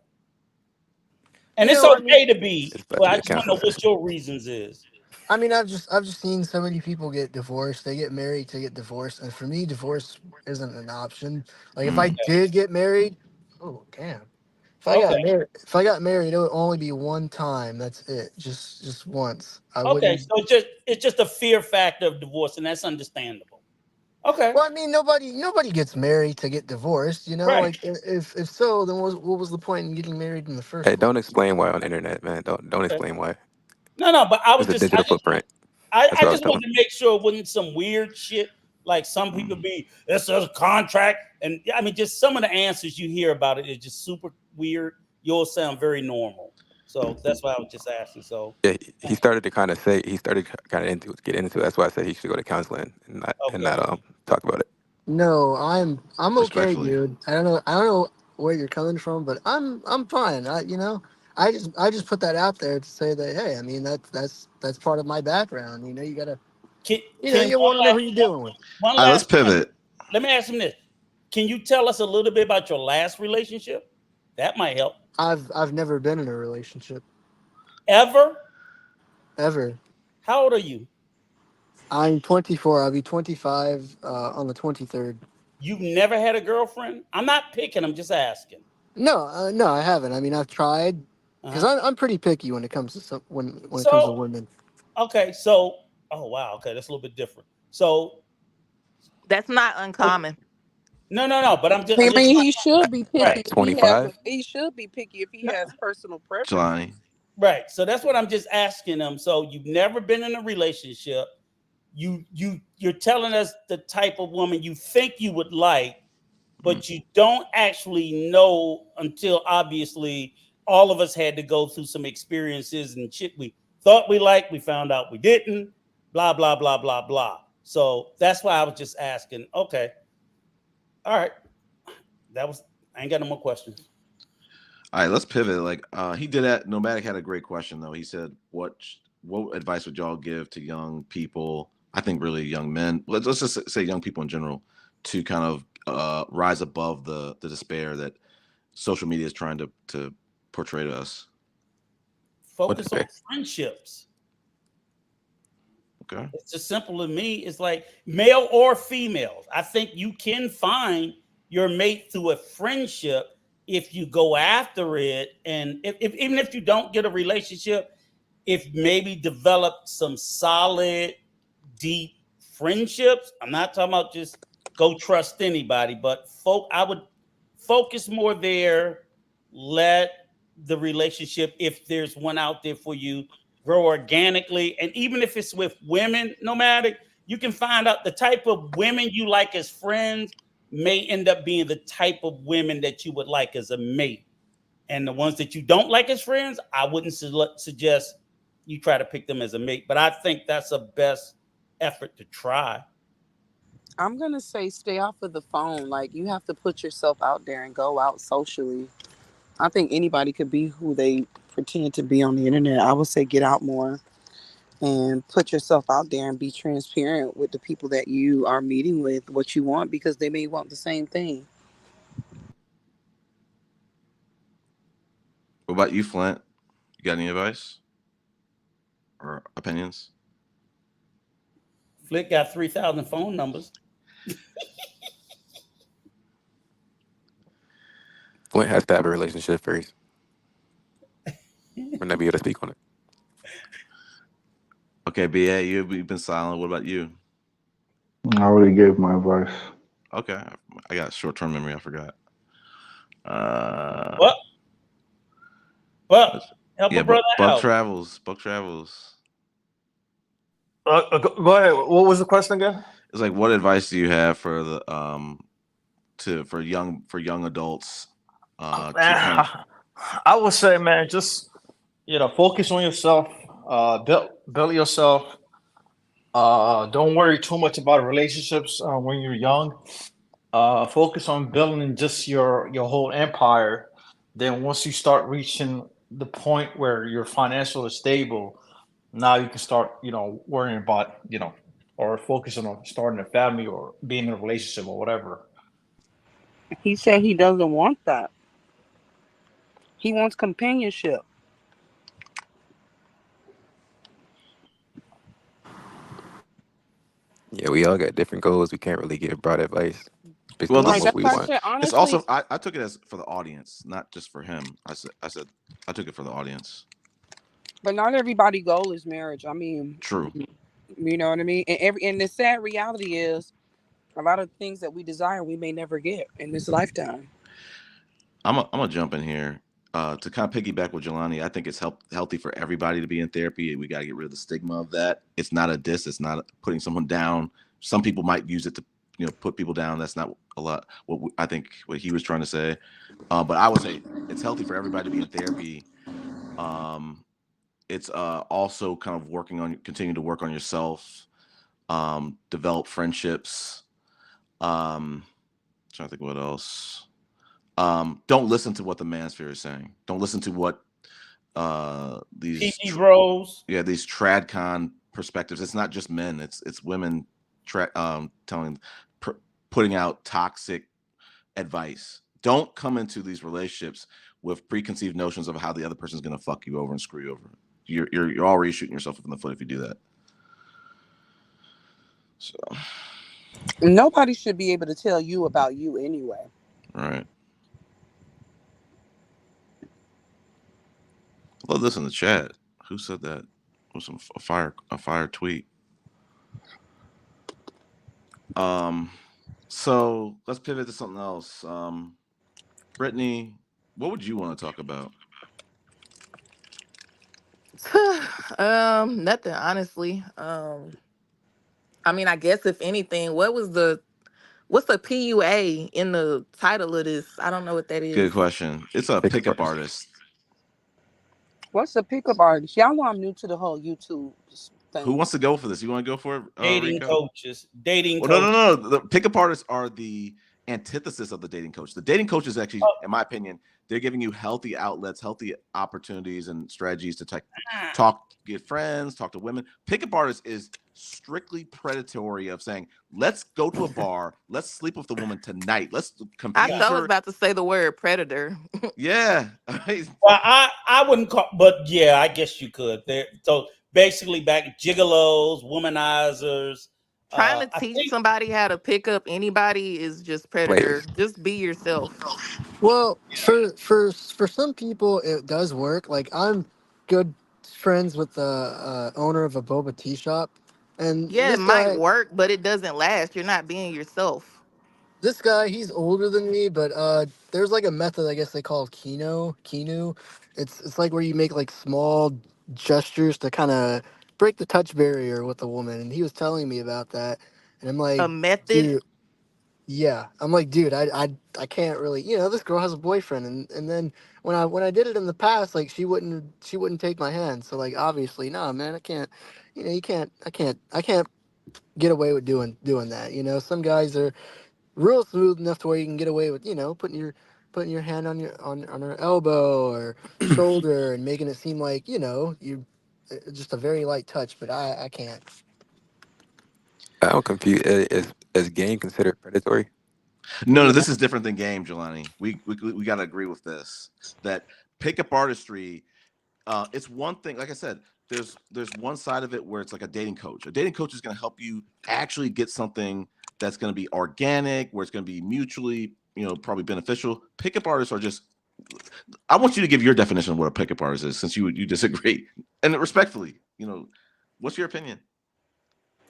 And it's I mean, okay to be, It's about but to I be a just want to counseling know what session. your reasons is. I've just seen so many people get divorced. They get married to get divorced, and for me, divorce isn't an option. Like if I Mm. did get married, oh damn. Okay. If I got married, it would only be one time. That's it. Just once. I Okay. wouldn't. So it's just a fear factor of divorce, and that's understandable. Okay. Well, I mean, nobody gets married to get divorced. You know, Right. like if so, then what was the point in getting married in the Hey, first don't place? explain why on the internet, man. Don't Okay. explain why. No, no, but I was It's a just digital footprint. That's I what I was just telling. wanted to make sure it wasn't some weird shit like some people be. It's a contract, and I mean, just some of the answers you hear about it is just super weird. Yours sound very normal, so that's why I was just asking. So, Yeah, he started to kind of say he started kind of into get into it. That's why I said he should go to counseling and okay, not talk about it. No, I'm okay, Respectfully. dude. I don't know where you're coming from, but I'm fine. I just put that out there to say that hey, I mean that's part of my background. You know, you gotta can you want to know who you're dealing with. one All right, let's last question. pivot. Let me ask him this: can you tell us a little bit about your last relationship? That might help. I've never been in a relationship Ever? ever. How old are you? I'm 24. I'll be 25 on the 23rd. You've never had a girlfriend? I'm not picking. I'm just asking. No, I haven't. I mean, I've tried because Uh-huh. I'm pretty picky when it comes to when it comes to So women. okay, so oh wow, okay, that's a little bit different. So That's not uncommon. no, no, no, but I'm I just mean, he should be picky right, if he has. 25. He should be picky if he no, has personal Jelani. preferences. right. So that's what I'm just asking them. So you've never been in a relationship. You're telling us the type of woman you think you would like, Mm. but you don't actually know until obviously all of us had to go through some experiences and shit we thought we liked, we found out we didn't, blah, blah, blah, blah, blah. So that's why I was just asking, okay, all right, that was, I ain't got no more questions. All right, let's pivot. Like he did that. Nomadic had a great question though. He said, what advice would y'all give to young people? I think really young men. Let's just say young people in general to kind of rise above the despair that social media is trying to portray to us. What Focus on the friendships. Okay. It's as simple to me. It's like male or female. I think you can find your mate through a friendship if you go after it. And if even if you don't get a relationship, if maybe develop some solid, deep friendships. I'm not talking about just go trust anybody, but I would focus more there. Let the relationship, if there's one out there for you, grow organically. And even if it's with women, nomadic, you can find out the type of women you like as friends may end up being the type of women that you would like as a mate. And the ones that you don't like as friends, I wouldn't suggest you try to pick them as a mate. But I think that's a best effort to try. I'm gonna say stay off of the phone. Like you have to put yourself out there and go out socially. I think anybody could be who they pretend to be on the internet. I would say get out more and put yourself out there and be transparent with the people that you are meeting with, what you want, because they may want the same thing. What about you, Flint? You got any advice or opinions? Flick got 3,000 phone numbers. Flint has to have a relationship first. We're not be able to speak on it. Okay, BA, you've been silent. What about you? I already gave my advice. Okay, I got short term memory. I forgot. Uh, Well, well, let's- help a yeah, brother Buck out. travels. Buck travels. Go ahead. What was the question again? It's like, what advice do you have for the for young adults to kind Man, of I would say, man, just focus on yourself. Build yourself. Don't worry too much about relationships when you're young. Focus on building just your whole empire. Then once you start reaching the point where you're financially stable, now you can start, worrying about, or focusing on starting a family or being in a relationship or whatever. He said he doesn't want that. He wants companionship. Yeah, we all got different goals. We can't really give broad advice. based Well, upon Right. this what That's we why I want. said it's honestly. also I took it as for the audience, not just for him. I said I took it for the audience. But not everybody goal is marriage. I mean, True. you know what I mean. And the sad reality is, a lot of things that we desire we may never get in this lifetime. I'm gonna jump in here to kind of piggyback with Jelani. I think it's healthy for everybody to be in therapy. We got to get rid of the stigma of that. It's not a diss. It's not putting someone down. Some people might use it to put people down. That's not a lot I think what he was trying to say. But I would say it's healthy for everybody to be in therapy. It's also kind of continue to work on yourself, develop friendships. Trying to think what else. Don't listen to what the Manosphere is saying. Don't listen to what these PT bros. these tradcon perspectives. It's not just men. It's women putting out toxic advice. Don't come into these relationships with preconceived notions of how the other person's going to fuck you over and screw you over. You're already shooting yourself in the foot if you do that. So, Nobody should be able to tell you about you anyway. right. I love this in the chat. Who said that? It was a fire tweet. So let's pivot to something else. Brittany, what would you want to talk about? Nothing, honestly. I mean, I guess if anything, what's the P.U.A. in the title of this? I don't know what that Good is. question. It's a Pickup pickup artist. artist. What's a pickup artist? Y'all know I'm new to the whole YouTube Who thing. wants to go for this? You want to go for it, Dating Rico? coaches. Dating Well, no, coaches. no, no. The pickup artists are the antithesis of the dating coach. The dating coach is actually, in my opinion, they're giving you healthy outlets, healthy opportunities, and strategies to talk, get friends, talk to women. Pickup artist is strictly predatory of saying, let's go to a bar, let's sleep with the woman tonight, let's I confuse sure was her. about to say the word predator. Yeah. Well, I wouldn't call, but yeah, I guess you could. So basically, back gigolos, womanizers. Trying to I teach think somebody how to pick up anybody is just predator. Players. Just be yourself. Well, for some people it does work. Like I'm good friends with the owner of a boba tea shop, and Yeah, it might work, but it doesn't last. You're not being yourself. this guy he's older than me, but there's like a method I guess they call Kinu. It's like where you make like small gestures to kind of break the touch barrier with a woman, and he was telling me about that, and I'm like, A method. dude. Yeah, I'm like, dude, I can't really, this girl has a boyfriend, and then when I did it in the past, like she wouldn't take my hand, so like obviously, no, man, I can't, you can't, I can't get away with doing that, Some guys are real smooth enough to where you can get away with, putting your hand on her elbow or shoulder and making it seem like, you just a very light touch, but I can't. I'm confused. Is game considered predatory? No, Yeah. this is different than game, Jelani. We got to agree with this. That pickup artistry, it's one thing. Like I said, there's one side of it where it's like a dating coach. A dating coach is going to help you actually get something that's going to be organic, where it's going to be mutually, probably beneficial. Pickup artists are just. I want you to give your definition of what a pickup artist is, since you disagree, and respectfully, what's your opinion?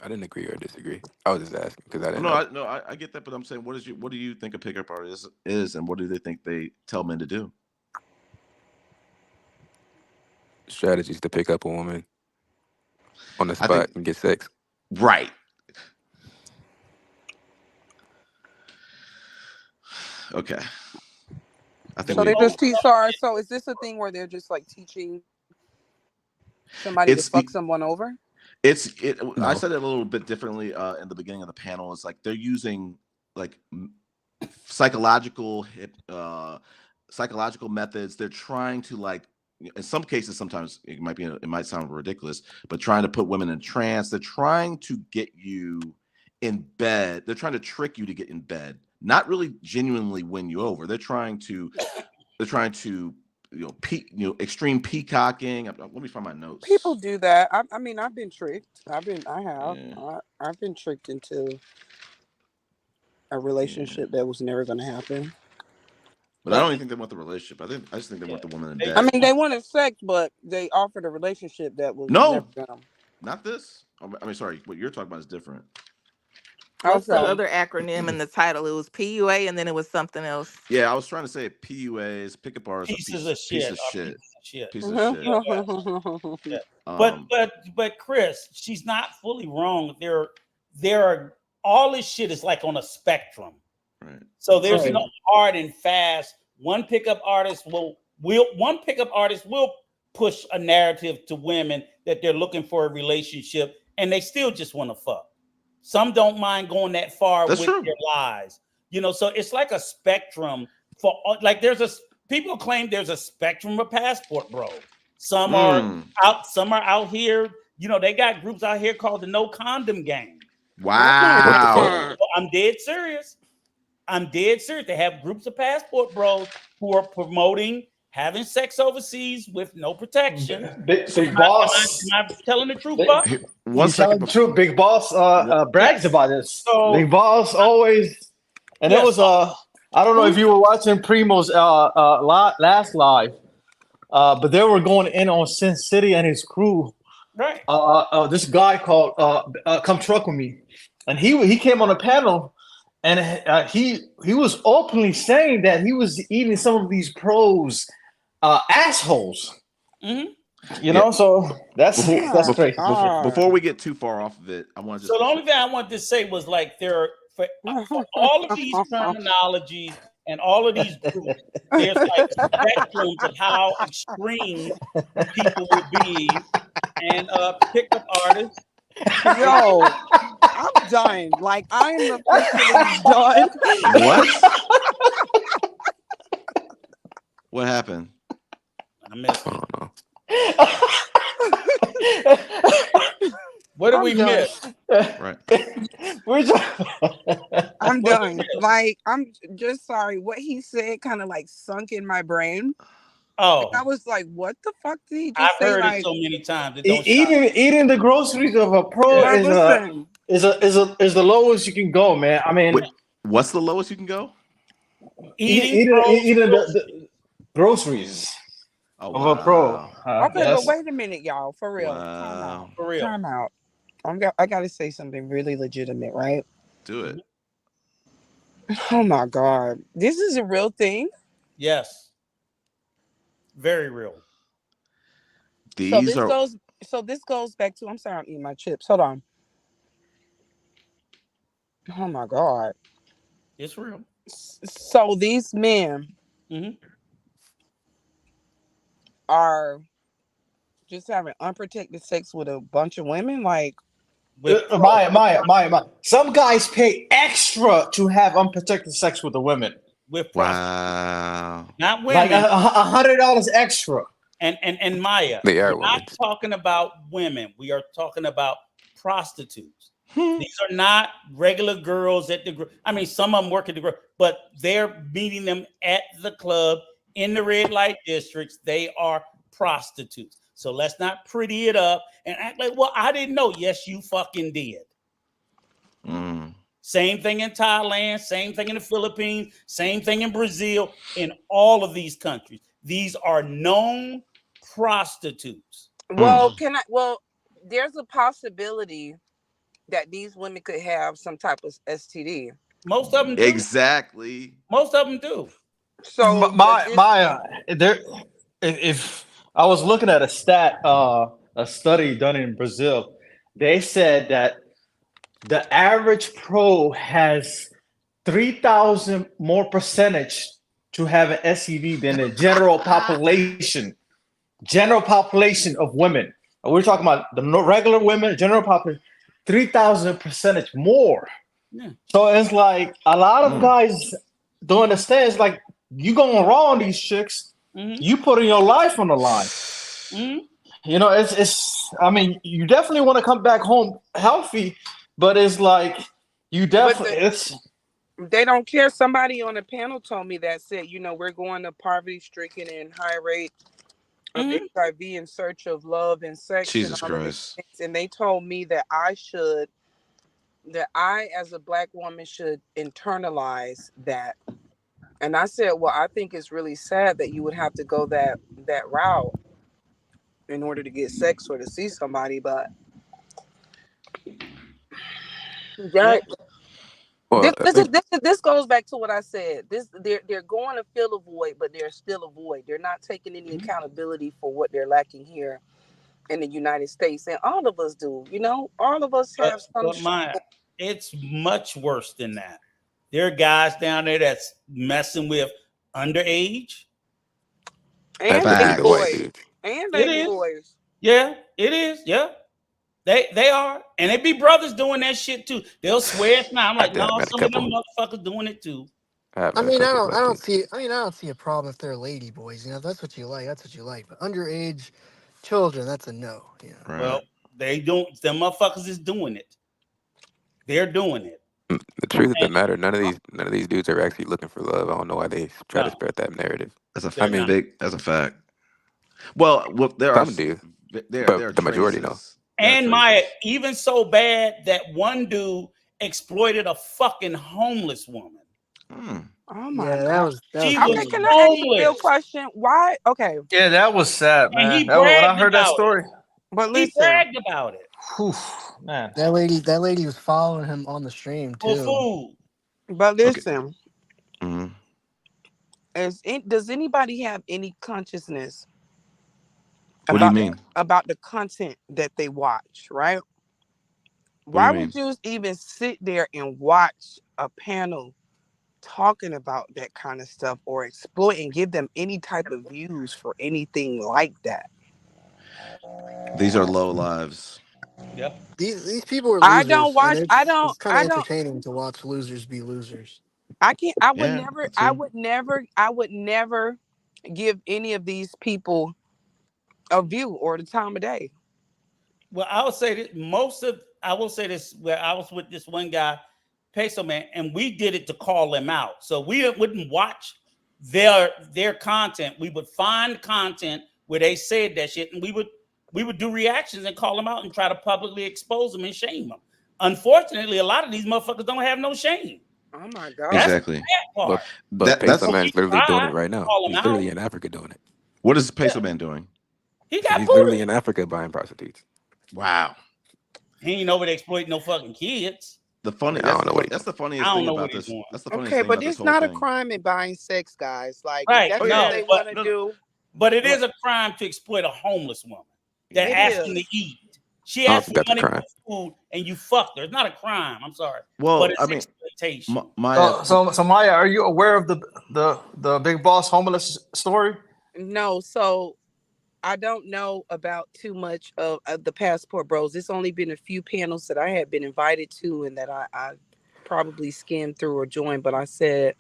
I didn't agree or disagree. I was just asking because I Oh, didn't no, know. I get that, but I'm saying, what do you think a pickup artist is, and what do they think they tell men to do? Strategies to pick up a woman on the I think spot and get sex. right. Okay, I think So the we. they coach. just teach. Sorry. So is this a thing where they're just like teaching somebody to It's fuck someone over? I No. said it a little bit differently in the beginning of the panel. It's like they're using like psychological psychological methods. They're trying to like in some cases sometimes it might sound ridiculous, but trying to put women in trance. They're trying to get you in bed. They're trying to trick you to get in bed, not really genuinely win you over. They're trying to extreme peacocking. Let me find my People notes. do that. I mean, I've been tricked. I have. Yeah. I've been tricked into. a relationship that was never going to happen. But I don't even think they want the relationship. I just think they want the woman in I debt. mean, they wanted sex, but they offered a relationship that was never No, going to. not this. I mean, sorry, what you're talking about is different. What's the Okay. other acronym in the title? It was P.U.A. and then it was something else. Yeah, I was trying to say P.U.A.s, pickup artists, a Pieces of piece shit of are shit, pieces of shit. piece of shit. Yeah. But Um, but Chris, she's not fully wrong. There are all this shit is like on a spectrum. right. So there's Right. no hard and fast. One pickup artist will push a narrative to women that they're looking for a relationship and they still just want to fuck. Some don't mind going that far That's with true. their lies. So it's like a spectrum for like people claim there's a spectrum of passport bros. Some are out here, they got groups out here called the No Condom Gang. What the Wow. fuck? I'm dead serious. They have groups of passport bros who are promoting having sex overseas with no protection. Big Am Boss. I telling the truth, Big, Buck? One he's second telling the truth. Big Boss before. brags about this. So Big Boss always, and it yes, was I don't know if you were watching Primo's last live, but they were going in on Sin City and his crew. right. This guy called Come Truck With Me, and he came on a panel, and he was openly saying that he was eating some of these pros assholes. Mm-hmm. So that's Before, crazy. before we get too far off of it, I want to So just the only thing I wanted to say was like for all of these terminologies and all of these groups, there's like spectrums of how extreme people will be, and pickup artists. Yo, I'm done. Like, I am officially done. what? What happened? I missed I it. don't know. What did I'm we done. miss? Right. I'm What did we done. miss? Like, I'm just sorry. What he said kind of like sunk in my brain. And I Oh, was like, what the fuck did he just I've say? heard it Like, so many times. It don't shock. Eating the groceries of a pro Yeah. but listen, is the lowest you can go, man. I mean, Wait, what's the lowest you can go? Eating pros eating groceries. the groceries Oh of a pro. wow. okay, but That's wait a minute, y'all. For real. Time out. Wow. For real. Time out. I got to say something really legitimate, right? Do Mhm. it. Oh my God. This is a real thing. Yes, very real. So These are this goes back to, I'm sorry, I'm eating my chips. Hold on. Oh my God. It's real. So these men Hmm. are just having unprotected sex with a bunch of women, like, With pros. Maya. Some guys pay extra to have unprotected sex with the women, With prostitutes, wow. not like women. $100 extra. And Maya, They we're are not women. talking about women. We are talking about prostitutes. Hmm. These are not regular girls at the. I mean, some of them work at the, but they're meeting them at the club in the red light districts. They are prostitutes. So let's not pretty it up and act like, well, I didn't know. Yes, you fucking did. Mm. Same thing in Thailand, same thing in the Philippines, same thing in Brazil, in all of these countries. These are known prostitutes. well, Mm. can I, well, there's a possibility that these women could have some type of STD. Most of them do. Exactly. Most of them do. So does this, My there. If I was looking at a study done in Brazil, they said that the average pro has 3,000 more percentage to have an STD than the general population. General population of women. We're talking about the regular women, general population, 3,000 percentage more. Yeah. So it's like a lot of Mm. guys don't understand. It's like you going raw on these chicks, Mm-hmm. you putting your life on the line. Mm-hmm. It's. I mean, you definitely want to come back home healthy, but it's like you but definitely it's. they don't care. Somebody on the panel told me that, said, we're going to poverty stricken and high rate of Mm-hmm. HIV in search of love and sex and Jesus all of these Christ. things. And they told me that I should that I, as a black woman, should internalize that. And I said, well, I think it's really sad that you would have to go that route in order to get sex or to see somebody. But Yeah. that Well, I think this goes back to what I said. They're going to fill a void, but they're still a void. They're not taking any accountability for what they're lacking here in the United States, and all of us do. You know, all of us have some. But it's much worse than that. There are guys down there that's messing with underage. that's And mostly baby the white boys. And dudes. And it baby is. boys. Yeah, it is. Yeah. They are. And it be brothers doing that shit too. They'll swear it's not. I'm I like, did have no, met a some of them couple. motherfuckers doing it too. I have I met a mean, couple I black don't dudes. see. I mean, I don't see a problem if they're lady boys. You know, if that's what you like. That's what you like. But underage children, that's a no. You know. Well, Right. they don't, them motherfuckers is doing it. They're doing it. The truth of the And matter, none of these dudes are actually looking for love. I don't know why they try to no, spread that narrative. I they're not. mean, That's a fact. Well, there are some do, there but are the majority know. traces. There are And my, traces. even so bad that one dude exploited a fucking homeless woman. Hmm. Oh my Yeah, God. that was She Okay, was crazy. can I ask a real homeless question? Why? Okay, Yeah, that was sad, and man. he That was, when I bragged heard that about it. story, but He listen, bragged about it whew, man. That lady was following him on the stream for too. food. but Okay. listen. Hmm. Does anybody have any consciousness What do you about mean? about the content that they watch? Right? What do you Why would mean? you even sit there and watch a panel talking about that kind of stuff or exploit and give them any type of views for anything like that? These are low lives. Yep. These people are I don't losers, and watch. it's kind of entertaining to watch losers be losers. I can't. I would Yeah, never. that too. I would never give any of these people a view or the time of day. Well, I would say that I will say this, where I was with this one guy, Peso Man, and we did it to call them out. So we wouldn't watch their content. We would find content where they said that shit, and we would do reactions and call them out and try to publicly expose them and shame them. Unfortunately, a lot of these motherfuckers don't have no shame. Oh my That's God. the Exactly. bad But part. but Peso But That's we Man's literally doing try it right to now. call them He's out. literally in Africa doing it. what is Peso Yeah. Man doing? He got He's literally booted. in Africa buying prostitutes. Wow. He ain't over there exploiting no fucking kids. The funny Yeah, I don't know what he's that's doing. the funniest I don't thing know what about he's this. doing. That's the funniest Okay, thing but about this it's whole not a thing. crime in buying sex, guys. Like if Right. that's Oh what yeah, No, they but want to no, no, do, it no. is a crime to exploit a homeless woman that it Yeah. asking to is. eat. She I don't asked think for that's a money crime. for food and you fucked her. It's not a crime. I'm sorry, but Well, I it's mean, exploitation. Maya, So Maya, are you aware of the Big Boss homeless story? No, so I don't know about too much of the Passport Bros. It's only been a few panels that I had been invited to and that I probably skimmed through or joined, but I said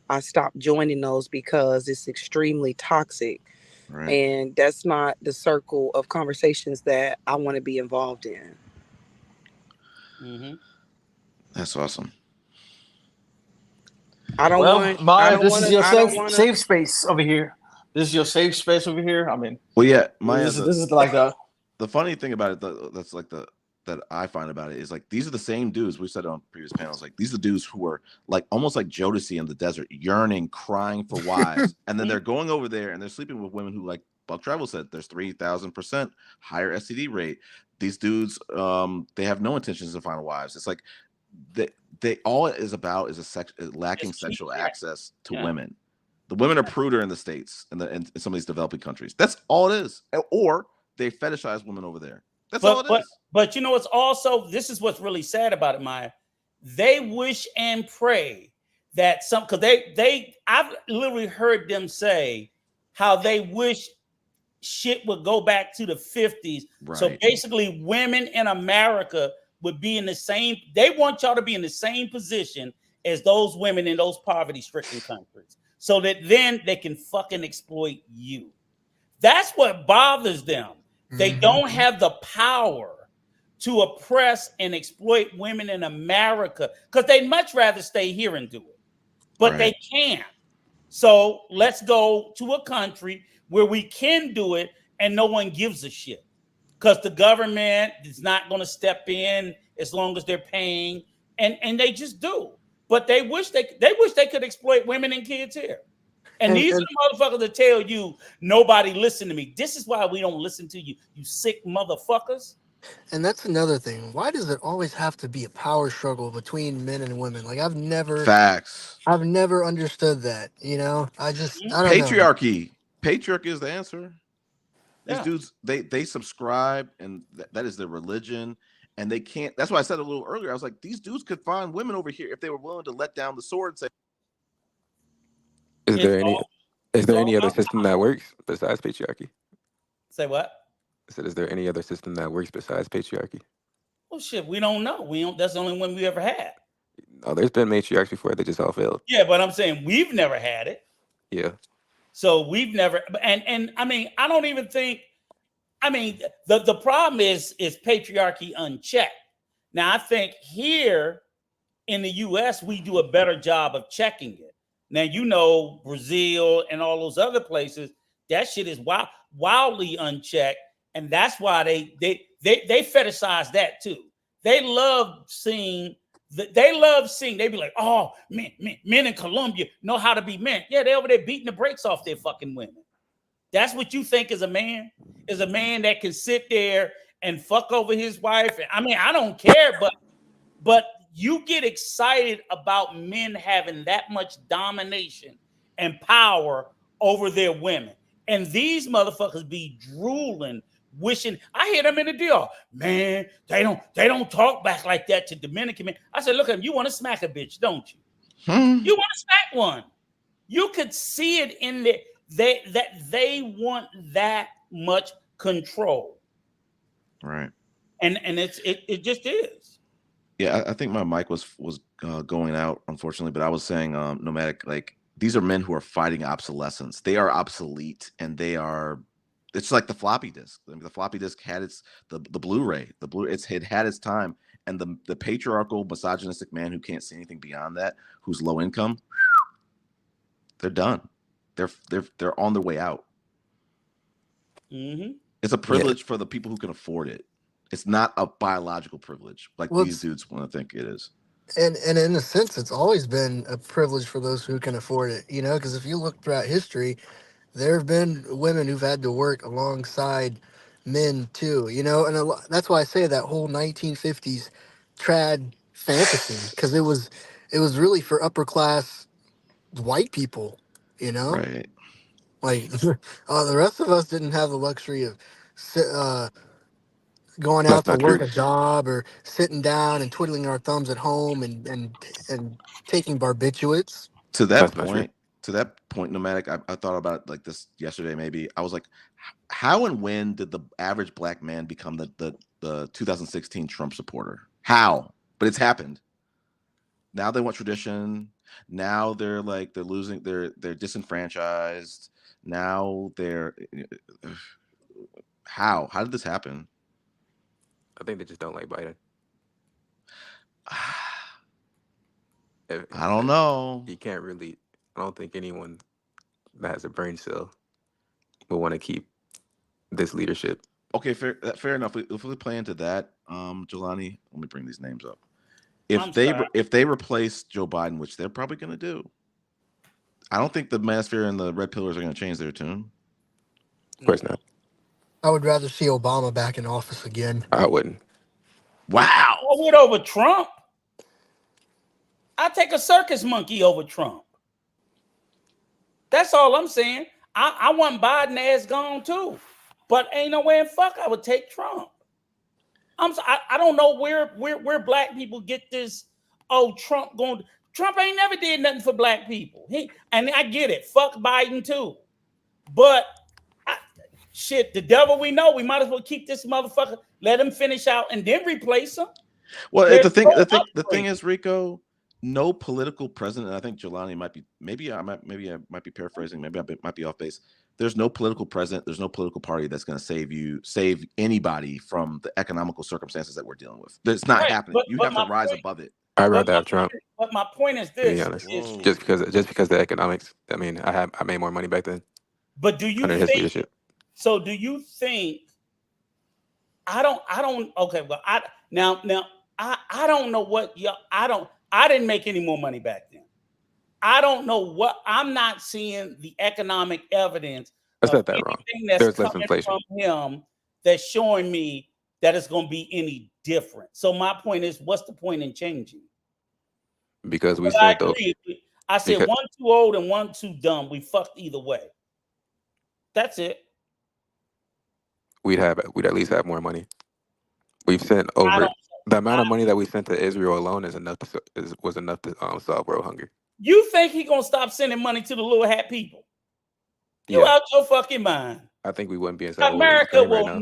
I stopped joining those because it's extremely toxic. right? And that's not the circle of conversations that I want to be involved in. Mm-hmm. That's awesome. I don't Well, want, I Maya, don't this want is to, your I don't want to. safe space over here. This is your safe space over here. I mean, Well, yeah, Maya. this is like The funny thing about it, that's like the that I find about it is like these are the same dudes we said on previous panels. Like these are the dudes who are like almost like Jodeci in the desert, yearning, crying for wives, and then they're going over there and they're sleeping with women who, like Buck Travel said, there's 3,000% higher STD rate. These dudes, they have no intentions of finding wives. It's like they all it is about is lacking It's cheap sexual sex. access to Yeah. women. The women are pruder in the states and in some of these developing countries. That's all it is. Or they fetishize women over there. That's all it is. But you know what's also, this is what's really sad about it, Maya. They wish and pray that some, because I've literally heard them say how they wish shit would go back to the 50s. So Right. basically, women in America would be in the same, they want y'all to be in the same position as those women in those poverty-stricken countries, so that then they can fucking exploit you. That's what bothers them. They don't have the power to oppress and exploit women in America because they'd much rather stay here and do it, but they can't. So let's go to a country where we can do it and no one gives a shit. because the government is not going to step in as long as they're paying, and they just do. But they wish they could exploit women and kids here. And these are the motherfuckers that tell you nobody listen to me. This is why we don't listen to you, you sick motherfuckers. And that's another thing. Why does it always have to be a power struggle between men and women? Like Facts. I've never understood that. You know, I Mhm. don't know. Patriarchy. Patriarchy is the answer. These Yeah. dudes, they subscribe, and that is their religion, and they can't. That's why I said a little earlier. I was like, these dudes could find women over here if they were willing to let down the sword. And say, Is It's there any all is it's there all any other about system that works besides patriarchy? say what? I said, is there any other system that works besides patriarchy? Well, shit, we don't know. We don't. That's the only one we ever had. Oh, there's been matriarchs before. They just all failed. Yeah, but I'm saying we've never had it. Yeah. So we've never. And I mean, I don't even think. I mean, the problem is patriarchy unchecked. Now, I think here in the U.S. we do a better job of checking it. Now, you know, Brazil and all those other places, that shit is wildly unchecked, and that's why they fetishize that too. They love seeing. They be like, oh, men in Colombia know how to be men. Yeah, they over there beating the brakes off their fucking women. That's what you think is a man? Is a man that can sit there and fuck over his wife? I mean, I don't care, but you get excited about men having that much domination and power over their women. And these motherfuckers be drooling, wishing. I hear them in the deal. Man, they don't talk back like that to Dominican men. I said, look at them, you want to smack a bitch, don't you? You want to smack one. You could see it in there. They want that much control. right. And it just is. Yeah, I think my mic was going out, unfortunately, but I was saying, nomadic, like these are men who are fighting obsolescence. They are obsolete, and they are. It's like the floppy disk. I mean, the floppy disk had its the Blu-ray. It had its time, and the patriarchal, misogynistic man who can't see anything beyond that, who's low income, they're done. They're on their way out. Mm-hmm. It's a Yeah. privilege for the people who can afford it. It's not a biological privilege like these dudes want to think it is. And in a sense, it's always been a privilege for those who can afford it. You know, because if you look throughout history, there have been women who've had to work alongside men too. You know, and that's why I say that whole 1950s trad fantasy, because it was really for upper class white people. You know, Right. like the rest of us didn't have the luxury of going That's out to not work true. a job or sitting down and twiddling our thumbs at home and taking barbiturates. To That's that not true. point, nomadic, I thought about it like this yesterday. Maybe I was like, how and when did the average black man become the 2016 Trump supporter? How? But it's happened. Now they want tradition. Now they're losing. They're disenfranchised. Now they're how? How did this happen? I think they just don't like Biden. I don't know. You can't really. I don't think anyone that has a brain cell will want to keep this leadership. Okay, fair enough. If we play into that, Jelani, let me bring these names up. I'm sorry. If they replace Joe Biden, which they're probably going to do, I don't think the Manosphere and the Red Pillars are going to change their tune. Of course not. I would rather see Obama back in office again. I wouldn't. Wow. I would over Trump. I take a circus monkey over Trump. That's all I'm saying. I want Biden ass gone too, but ain't no way in fuck I would take Trump. I don't know where black people get this. Oh, Trump ain't never did nothing for black people. And I get it. Fuck Biden too, but shit, the devil we know. We might as well keep this motherfucker. Let him finish out and then replace him. Well, There's the no thing upgrade. is, Rico, no political president. I think Jelani might be. Maybe I might be paraphrasing. Maybe I might be off base. There's no political president. There's no political party that's going to save anybody from the economical circumstances that we're dealing with. It's not happening. You have to rise above it. I'd rather have Trump. But my point is To be this: honest, just because the economics. I mean, I made more money back then. But do you under his think? leadership. So do you think I don't. Okay, well, I don't know what y'all. I didn't make any more money back then. I don't know what. I'm not seeing the economic evidence I of said that wrong. anything that's There's less coming inflation from him that's showing me that it's going to be any different. So my point is, what's the point in changing? because we But I said though agree. I said because one too old and one too dumb. We fucked either way. That's it. we'd at least have more money. We've sent I over don't. the amount I, of money that we sent to Israel alone is enough was enough to solve world hunger. you think he gonna stop sending money to the little hat people? You Yeah, out your fucking mind. I think we wouldn't be in civil war with Ukraine right now.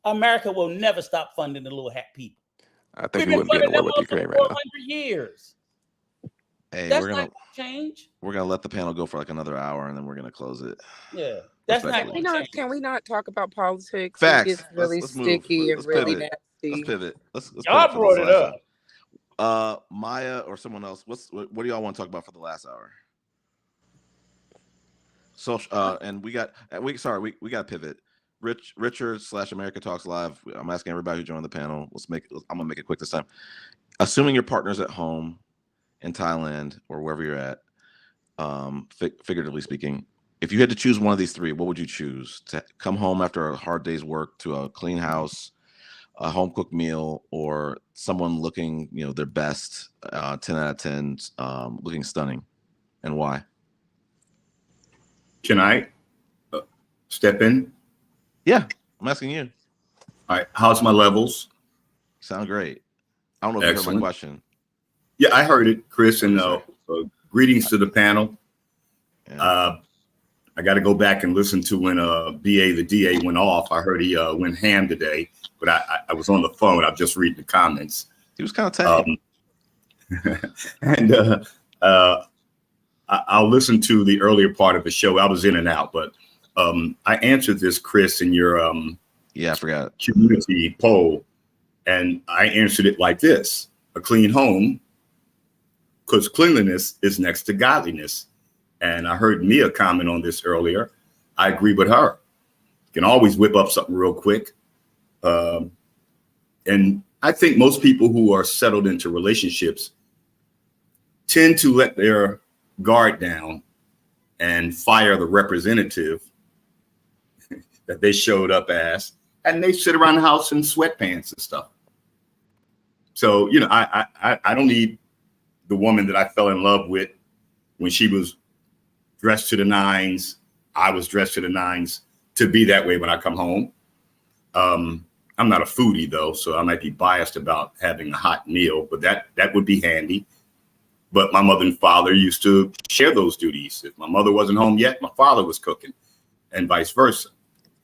America will never stop funding the little hat people. I think We've we been wouldn't be in funding a war them with Ukraine motherfuckers right for now. 100 years. Hey, That's not gonna change. we're gonna let the panel go for like another hour, and then we're gonna close it. Yeah, that's not Respectfully. gonna change. Can we not talk about politics? It Facts. gets really Let's move. sticky and Let's really pivot. Let's nasty. pivot. Let's pivot Y'all for this brought it last up. hour. Maya or someone else. What do y'all want to talk about for the last hour? So and we got to pivot. Richard / America Talks Live. I'm asking everybody who joined the panel. I'm gonna make it quick this time. Assuming your partner's at home in Thailand or wherever you're at, figuratively speaking, if you had to choose one of these three, what would you choose? To come home after a hard day's work to a clean house, a home cooked meal, or someone looking, their best, 10 out of 10, looking stunning, and why? Can I step in? Yeah, I'm asking you. All right. How's my levels? Sound great. I don't know if you heard my Excellent. question. Yeah, I heard it, Chris, and Yes, greetings to the panel. Yeah. I got to go back and listen to when B.A. the DA went off. I heard he went ham today, but I was on the phone. I'm just reading the comments. He was kind of tame. And I'll listen to the earlier part of the show. I was in and out, but I answered this, Chris, in your I forgot community poll, and I answered it like this: a clean home, because cleanliness is next to godliness. And I heard Mia comment on this earlier. I agree with her. You can always whip up something real quick. And I think most people who are settled into relationships tend to let their guard down and fire the representative that they showed up as, and they sit around the house in sweatpants and stuff. So, I don't need the woman that I fell in love with when she was dressed to the nines, I was dressed to the nines, to be that way when I come home. I'm not a foodie though, so I might be biased about having a hot meal, but that would be handy. But my mother and father used to share those duties. If my mother wasn't home yet, my father was cooking, and vice versa.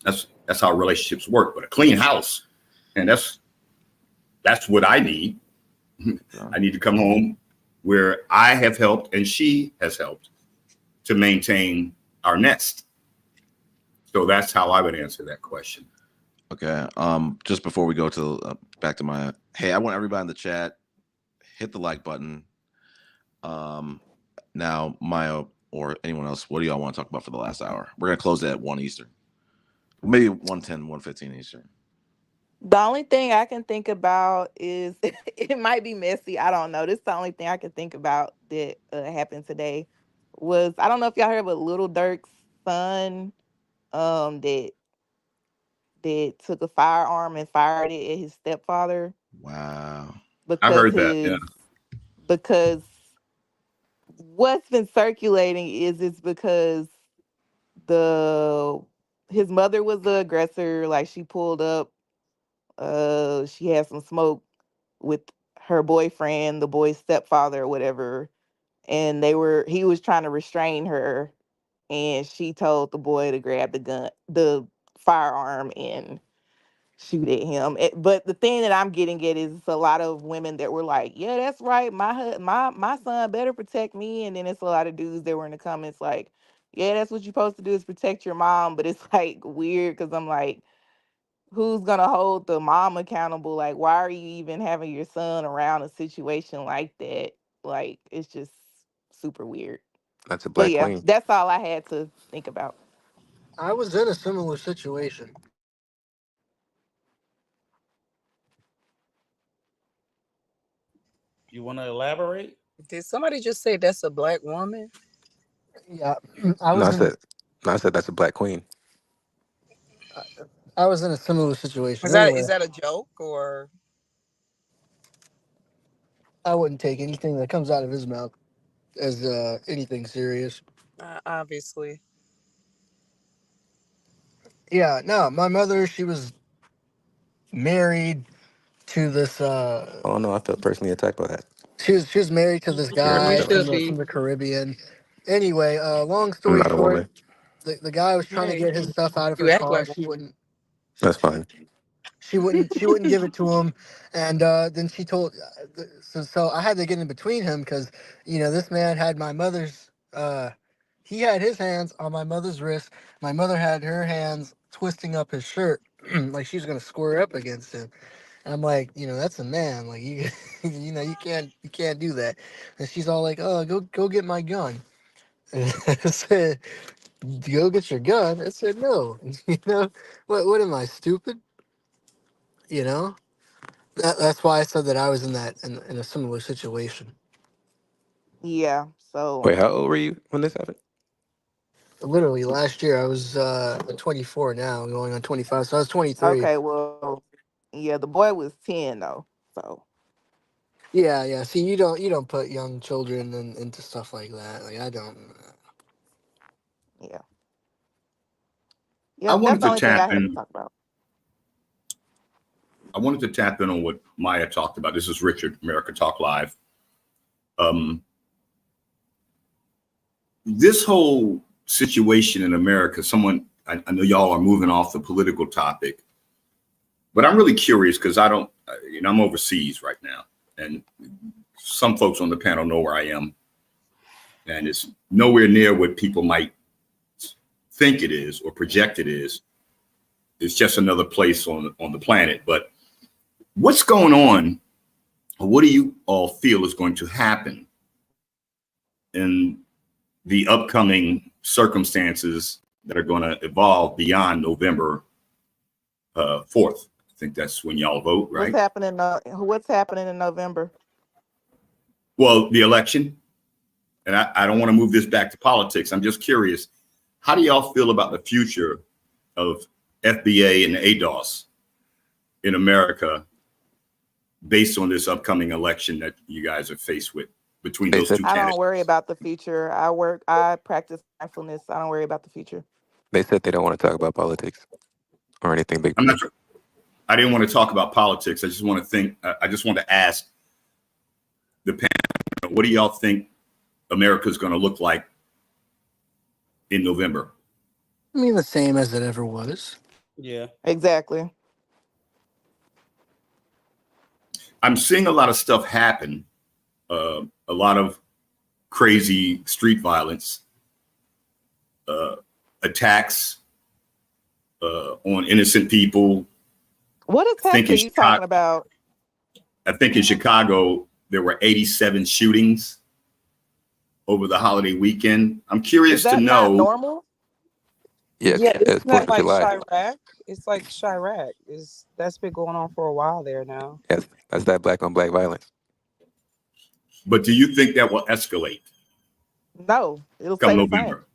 That's how relationships work. But a clean house, and that's what I need. I need to come home where I have helped and she has helped to maintain our nest. So that's how I would answer that question. Okay. Just before we go to back to my, hey, I want everybody in the chat, hit the like button. Now, Maya or anyone else, what do y'all want to talk about for the last hour? We're gonna close it at 1 Eastern, maybe 1:10, 1:15 Eastern. The only thing I can think about is it might be messy. I don't know. This is the only thing I can think about that happened today. Was I don't know if y'all heard, but Little Dirk's son that took a firearm and fired it at his stepfather Wow. I because heard that. Yeah. because what's been circulating is it's because the his mother was the aggressor. Like she pulled up, she had some smoke with her boyfriend, the boy's stepfather or whatever, and he was trying to restrain her, and she told the boy to grab the firearm and shoot at him. But the thing that I'm getting at is it's a lot of women that were like, "Yeah, that's right. My son better protect me." And then it's a lot of dudes that were in the comments like, "Yeah, that's what you're supposed to do is protect your mom." But it's like weird because I'm like, who's gonna hold the mom accountable? Like, why are you even having your son around a situation like that? Like, it's just super weird. That's a But black yeah, queen. that's all I had to think about. I was in a similar situation. You want to elaborate? Did somebody just say that's a black woman? Yeah, I No, was in I said that's a black queen. I was in a similar situation. Is Anyway, that a joke or I wouldn't take anything that comes out of his mouth as anything serious. obviously? Yeah, no, my mother, she was married to this. Oh no, I felt personally attacked by that. She was married to this Erica, You guy don't. should from be. the Caribbean. Anyway, long I'm story not a short, woman. the guy was trying to Hey, get his stuff out of you her act car. like That's fine. She wouldn't give it to him, and then she told. So I had to get in between him because this man had my mother's. He had his hands on my mother's wrist. My mother had her hands twisting up his shirt, like she was gonna square up against him. And I'm like, that's a man. Like you, you can't do that. And she's all like, oh, go get my gun. And I said, go get your gun. I said, no. What am I, stupid? You know. That's why I said that I was in a similar situation. Yeah. So Wait, how old were you when this happened? Literally last year, I was 24 now, going on 25. So I was 23. okay, well, yeah, the boy was 10 though. So Yeah, yeah. See, you don't put young children into stuff like that. Like I don't. yeah, I yep. That's wanted the to only thing tap I had to in. talk about. I wanted to tap in on what Maya talked about. This is Richard, America Talk Live. Um, this whole situation in America, I know y'all are moving off the political topic, but I'm really curious because I'm overseas right now, and some folks on the panel know where I am, and it's nowhere near what people might think it is or project it is. It's just another place on the planet. But what's going on, or what do you all feel is going to happen in the upcoming circumstances that are going to evolve beyond November 4th? I think that's when y'all vote, What's right? happening? What's happening in November? Well, the election. And I don't want to move this back to politics. I'm just curious, how do y'all feel about the future of FBA and ADOS in America based on this upcoming election that you guys are faced with between They those said two I don't candidates? worry about the future. I practice mindfulness. I don't worry about the future. they don't want to talk about politics or anything big I'm not. picture. I didn't want to talk about politics. I just want to think. I just want to ask the panel, what do y'all think America's going to look like in November? I mean, the same as it ever was. Yeah. Exactly. I'm seeing a lot of stuff happen. A lot of crazy street violence, attacks on innocent people. What I think attacks in are you talking Chicago, about? there were 87 shootings over the holiday weekend. I'm Is curious to that not know. normal? Yeah, Yeah, it's isn't Fourth that of like July. Chirac? It's like Chirac. That's been going on for a while there now. Yes, that's that black on black violence. But do you think that will escalate No, it'll come stay the same. November?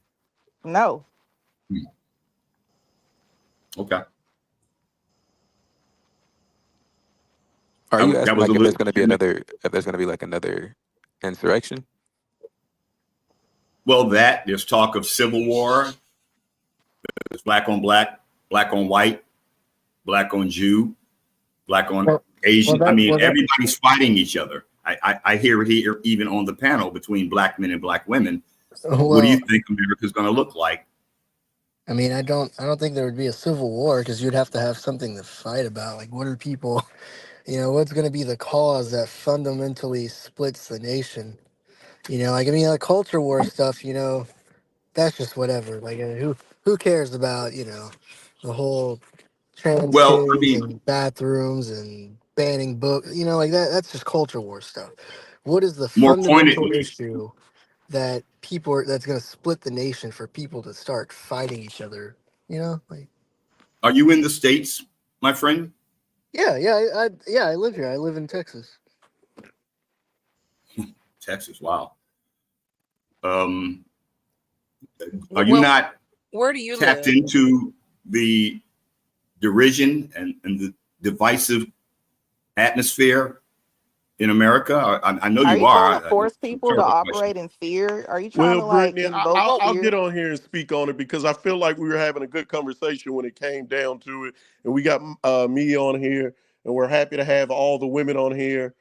No. Hmm. Okay. Are you That asking was a like little. if there's gonna be like another insurrection? Well, there's talk of civil war. There's black on black, black on white, black on Jew, black on Well, well, Asian. I that, mean, well, that. everybody's fighting each other. I hear it here even on the panel between black men and black women. What do you Well, think America's going to look like? I mean, I don't think there would be a civil war because you'd have to have something to fight about. Like, what are people? What's going to be the cause that fundamentally splits the nation? Like I mean, like culture war stuff. That's just whatever. Like, who cares about the whole trans Well, I kids mean, and bathrooms and banning books? Like that. That's just culture war stuff. What is the more fundamental pointedly, issue that's going to split the nation for people to start fighting each other? Like are you in the States, my friend? yeah, I live here. I live in Texas. Texas, wow. Are you Well, not where do you tapped live? into the derision and the divisive atmosphere in America? I know Are you you trying are. to force It's a people to terrible question. operate in fear? Are you trying Well, to like Brittany, invoke I'll get fear? on here and speak on it because I feel like we were having a good conversation when it came down to it. And we got me on here, and we're happy to have all the women on here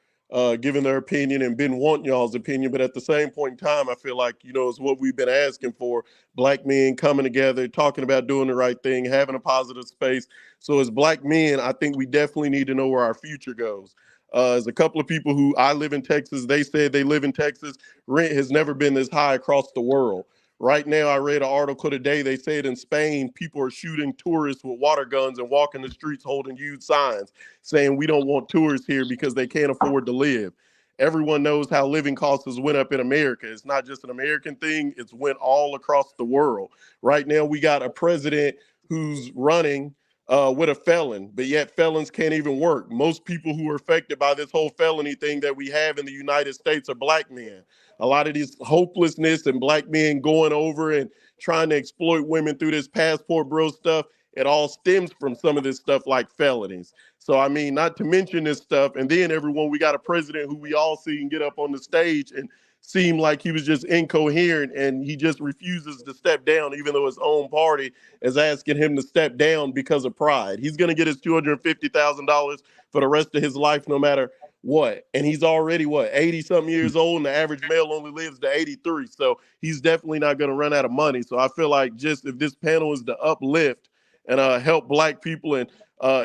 giving their opinion and been wanting y'all's opinion. But at the same point in time, I feel like, it's what we've been asking for. Black men coming together, talking about doing the right thing, having a positive space. So as black men, I think we definitely need to know where our future goes. As a couple of people who I live in Texas, they said they live in Texas. Rent has never been this high across the world. Right now, I read an article today. They said in Spain, people are shooting tourists with water guns and walking the streets holding huge signs saying we don't want tourists here because they can't afford to live. Everyone knows how living costs has went up in America. It's not just an American thing, it's went all across the world. Right now, we got a president who's running with a felon, but yet felons can't even work. Most people who are affected by this whole felony thing that we have in the United States are black men. A lot of this hopelessness and black men going over and trying to exploit women through this passport bro stuff, it all stems from some of this stuff like felonies. So, I mean, not to mention this stuff. And then everyone, we got a president who we all see and get up on the stage and seem like he was just incoherent and he just refuses to step down, even though his own party is asking him to step down because of pride. He's going to get his $250,000 for the rest of his life, no matter what. And he's already, 80 something years old, and the average male only lives to 83. So he's definitely not going to run out of money. So I feel like just if this panel is to uplift and help black people and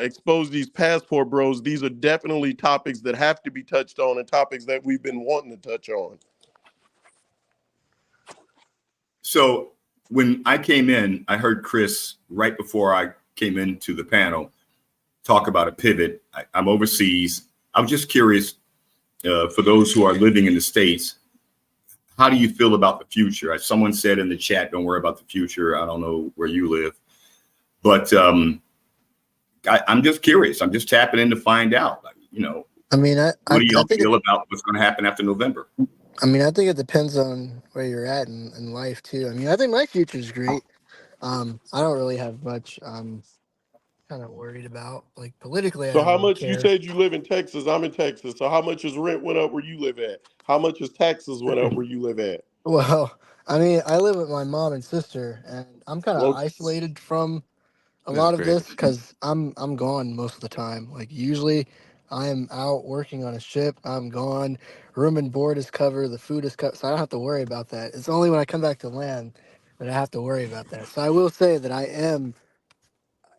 expose these passport bros, these are definitely topics that have to be touched on and topics that we've been wanting to touch on. So when I came in, I heard Chris right before I came into the panel talk about a pivot. I'm overseas. I'm just curious, for those who are living in the States, how do you feel about the future? As someone said in the chat, don't worry about the future. I don't know where you live, but I'm just curious. I'm just tapping in to find out, I mean, what do y'all think feel about what's going to happen after November? I think it depends on where you're at in life too. I mean, I think my future is great. I don't really have much kind of worried about. Like politically, I So don't how really much, you care. said you live in Texas? I'm in Texas. So how much is rent went up where you live at? How much is taxes went up where you live at? Well, I mean, I live with my mom and sister, and I'm kind of Well, isolated from a That's lot of great. this because I'm gone most of the time. Like usually, I am out working on a ship. I'm gone. Room and board is covered. The food is covered, so I don't have to worry about that. It's only when I come back to land that I have to worry about that. So I will say that I am,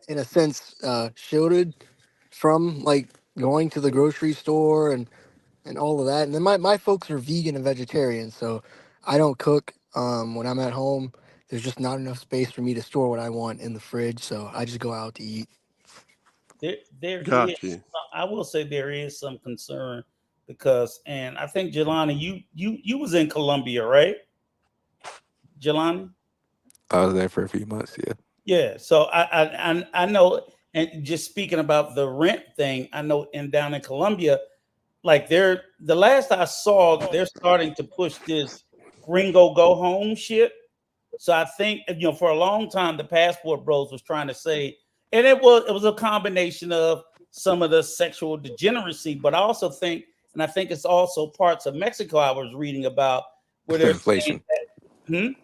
in a sense, shielded from like going to the grocery store and all of that. And then my folks are vegan and vegetarian, so I don't cook when I'm at home. There's just not enough space for me to store what I want in the fridge, so I just go out to eat. There is. got you. I will say there is some concern because, and I think Jelani, you was in Colombia, right, Jelani? I was there for a few months. Yeah. Yeah. So I know, and just speaking about the rent thing, I know in down in Colombia, like they're the last I saw, they're starting to push this gringo go home shit. So I think for a long time the passport bros was trying to say, and it was a combination of some of the sexual degeneracy, but I also think, and I think it's also parts of Mexico I was reading about where It's the they're saying inflation. that,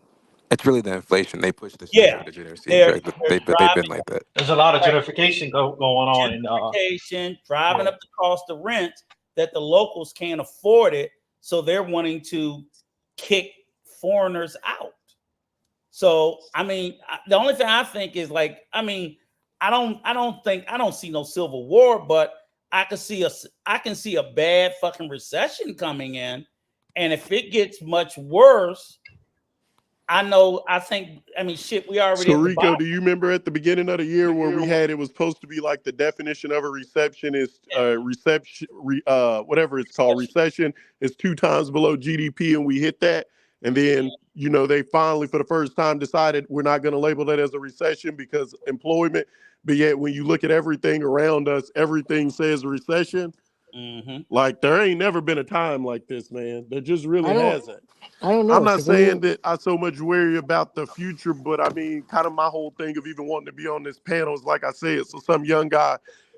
It's really the inflation. They push the yeah, sexual degeneracy. they're Like, they're they've been driving like that. There's a lot of right, gentrification going on, and gentrification, driving yeah. up the cost of rent that the locals can't afford it, so they're wanting to kick foreigners out. So I mean, the only thing I think is like, I mean, I don't see no civil war, but I can see a bad fucking recession coming in, and if it gets much worse, I mean, shit, we already So at the Rico, bottom. do you remember at the beginning of the year where we had, it was supposed to be like the definition of a reception is whatever it's called, Recession. recession is 2 times below GDP, and we hit that. And then they finally for the first time decided we're not going to label that as a recession because employment. But yet when you look at everything around us, everything says recession. Like there ain't never been a time like this, man. There just really hasn't. I don't I'm know. not So when saying you, that I so much worry about the future, but I mean, kind of my whole thing of even wanting to be on this panel is like I said, so some young guy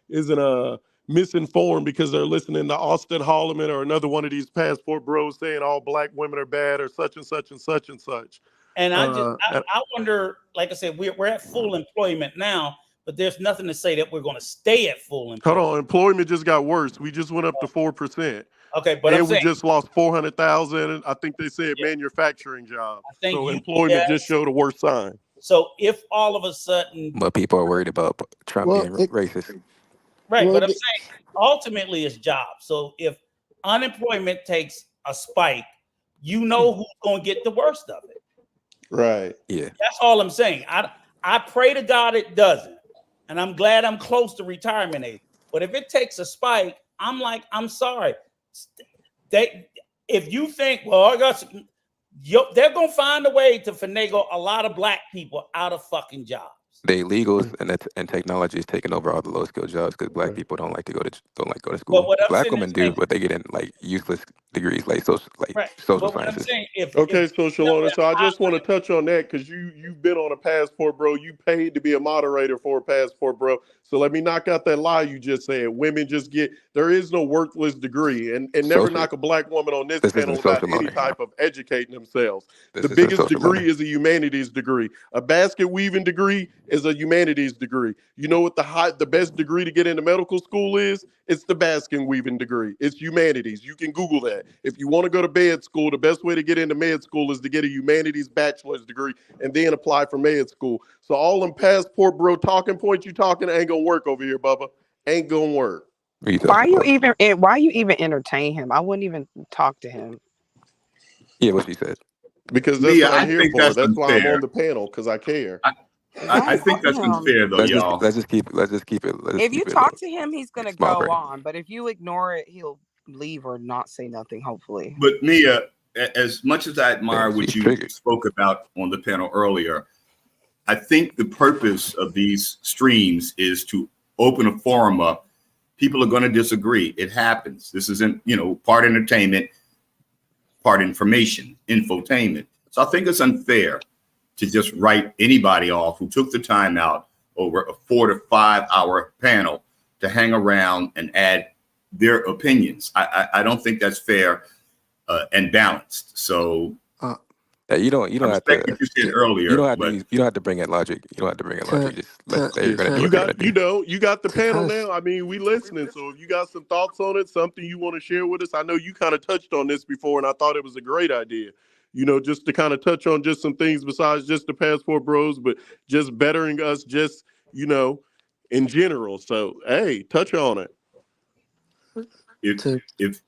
isn't misinformed because they're listening to Austin Holloman or another one of these passport bros saying all black women are bad or such and such and such and such. And Uh, I wonder, like I said, we're at full employment now, but there's nothing to say that we're going to stay at full Hold employment. on, employment just got worse. We just went up to 4%. Okay, but I'm And we saying, just lost 400,000. I think they said yeah, manufacturing jobs. I think So employment just UPS. showed a worse sign. So if all of a sudden, But people are worried about Trump well, being it, racist. right? well, But I'm saying ultimately it's jobs. So if unemployment takes a spike, you know who's going to get the worst of it. Right. Yeah. That's all I'm saying. I pray to God it doesn't, and I'm glad I'm close to retirement age. But if it takes a spike, I'm like, I'm sorry. If you think, well, I got, they're gonna find a way to finagle a lot of black people out of fucking jobs. The illegals and technology is taking over all the low skill jobs because black people don't like to go to But school. what I'm Black saying women is, do, but they get in like useless degrees like right. social But what I'm sciences. saying, if Okay, you so know Shalona, that so I I just want to touch on that because you've been on a passport, bro. You paid to be a moderator for a passport, bro. So let me knock out that lie you just said. Women just get there is no worthless degree, and never Social. knock a black woman on this This panel isn't about social any learning. type of educating themselves. The This isn't biggest social learning. degree is a humanities degree. A basket weaving degree is a humanities degree. You know what the best degree to get into medical school is? It's the basket weaving degree. It's humanities. You can Google that. If you want to go to med school, the best way to get into med school is to get a humanities bachelor's degree and then apply for med school. So all them passport bro talking points you talking ain't gonna work over here, Bubba. Ain't gonna work. What are you talking about? Why you even entertain him? I wouldn't even talk to him. Yeah, what she said. Because that's Mia, what I I'm here think for. that's That's why I'm unfair. on the panel, because I care. I Don't think talk to that's him. unfair though, y'all. Let's just keep If you it talk to him, he's gonna small go brain. on. But if you ignore it, he'll leave or not say nothing. Hopefully. But Mia, as much as I admire Damn, what she's you triggered. spoke about on the panel earlier, I think the purpose of these streams is to open a forum up. People are going to disagree. It happens. This isn't, part entertainment, part information, infotainment. So I think it's unfair to just write anybody off who took the time out over a 4 to 5 hour panel to hang around and add their opinions. I don't think that's fair and balanced. So You don't I have respect to. what you said earlier, but You don't have to bring in logic. You don't have to bring in to logic. Just to say you're gonna do to You what you're gonna got do. you got the to panel kind of now. I mean, we listening. So if you got some thoughts on it, something you want to share with us, I know you kind of touched on this before, and I thought it was a great idea. Just to kind of touch on just some things besides just the passport bros, but just bettering us, just in general. So hey, touch on it. if to if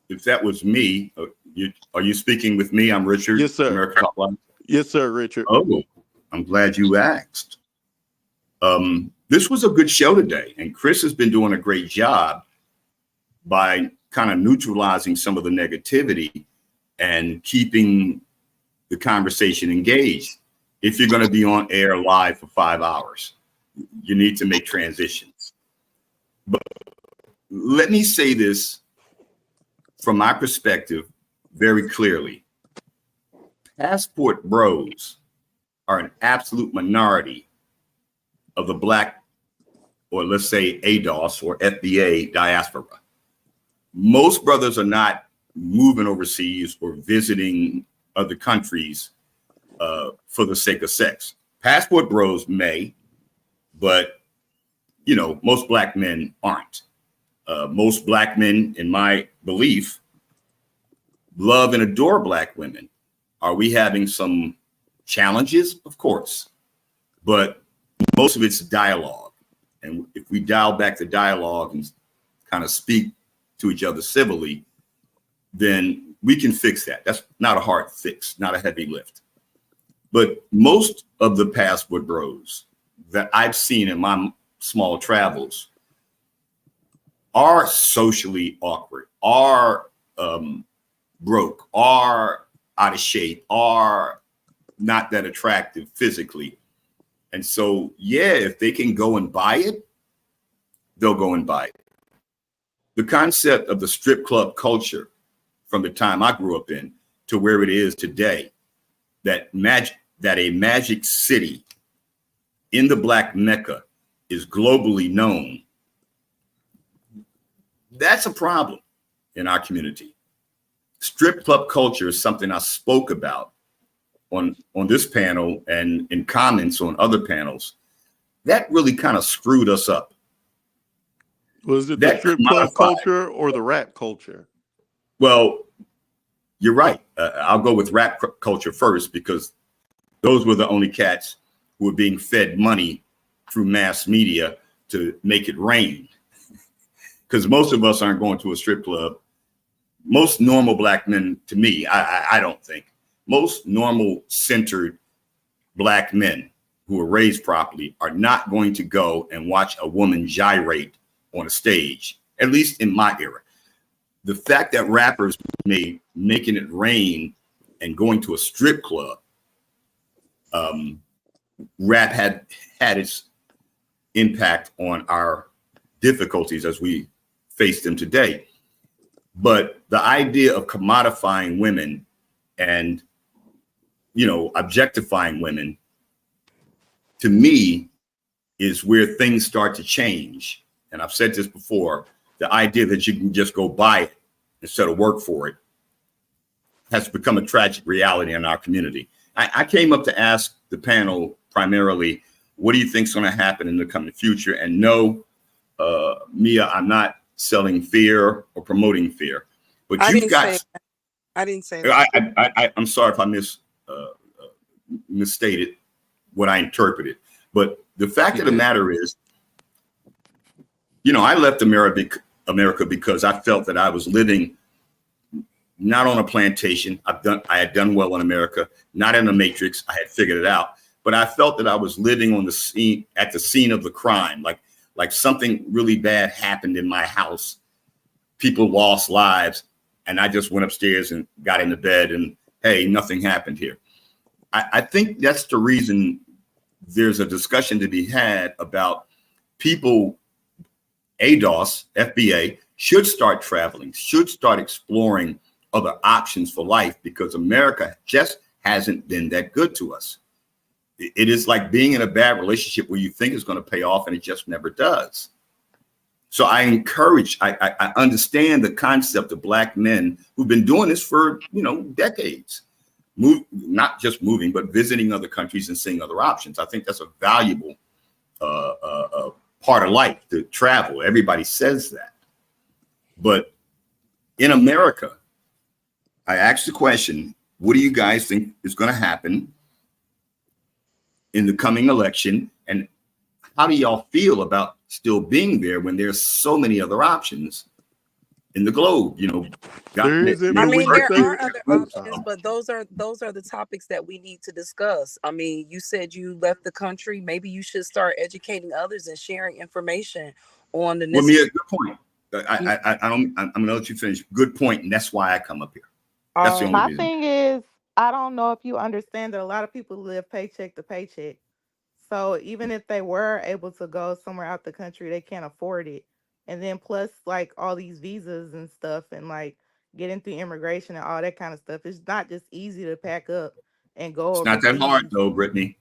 if that was me, are you speaking with me? I'm Richard, Yes, sir. American Top Line. Yes, sir, Richard. Oh, I'm glad you asked. This was a good show today, and Chris has been doing a great job by kind of neutralizing some of the negativity and keeping the conversation engaged. If you're going to be on air live for 5 hours, you need to make transitions. But let me say this from my perspective very clearly. Passport bros are an absolute minority of the Black, or let's say ADOS or FBA diaspora. Most brothers are not moving overseas or visiting other countries for the sake of sex. Passport bros may, but most Black men aren't. Most Black men, in my belief, love and adore Black women. Are we having some challenges? Of course, but most of it's dialogue. And if we dial back the dialogue and kind of speak to each other civilly, then we can fix that. That's not a hard fix, not a heavy lift. But most of the passport bros that I've seen in my small travels are socially awkward, are broke, are out of shape, are not that attractive physically. And so, yeah, if they can go and buy it, they'll go and buy it. the concept of the strip club culture from the time I grew up in to where it is today, that a magic city in the Black Mecca is globally known, that's a problem in our community. Strip club culture is something I spoke about on this panel and in comments on other panels. That really kind of screwed us up. Was it the strip club culture or the rap culture? Well, you're right. I'll go with rap culture first, because those were the only cats who were being fed money through mass media to make it rain. Because most of us aren't going to a strip club. Most normal Black men, to me, I don't think, most normal centered Black men who are raised properly are not going to go and watch a woman gyrate on a stage, at least in my era. The fact that rappers made making it rain and going to a strip club, rap had its impact on our difficulties as we face them today. But the idea of commodifying women and, objectifying women, to me, is where things start to change. And I've said this before, the idea that you can just go buy it instead of work for it has become a tragic reality in our community. I came up to ask the panel primarily, what do you think is going to happen in the coming future? And no, Mia, I'm not selling fear or promoting fear, but I you've didn't got. say that. I didn't say that. I'm sorry if I misstated what I interpreted, but the fact of the matter is, I left America because I felt that I was living not on a plantation. I had done well in America, not in a matrix. I had figured it out, but I felt that I was living on the scene, at the scene of the crime, like something really bad happened in my house. People lost lives, and I just went upstairs and got into bed, and hey, nothing happened here. I think that's the reason there's a discussion to be had about people. ADOS, FBA, should start traveling, should start exploring other options for life, because America just hasn't been that good to us. It is like being in a bad relationship where you think it's going to pay off and it just never does. So I understand the concept of Black men who've been doing this for, decades, not just moving, but visiting other countries and seeing other options. I think that's a valuable part of life, to travel. Everybody says that. But in America, I asked the question, what do you guys think is going to happen in the coming election? And how do y'all feel about still being there when there's so many other options in the globe? There isn't, I but mean, when you there say are other options, but those are the topics that we need to discuss. I mean, you said you left the country. Maybe you should start educating others and sharing information on the. Well, Mia, good point. I'm gonna let you finish. Good point, and that's why I come up here. That's the only My reason. thing is, I don't know if you understand that a lot of people live paycheck to paycheck. So even if they were able to go somewhere out the country, they can't afford it. And then plus like all these visas and stuff, and like getting through immigration and all that kind of stuff, it's not just easy to pack up and go It's not that overseas. hard, though, Brittany.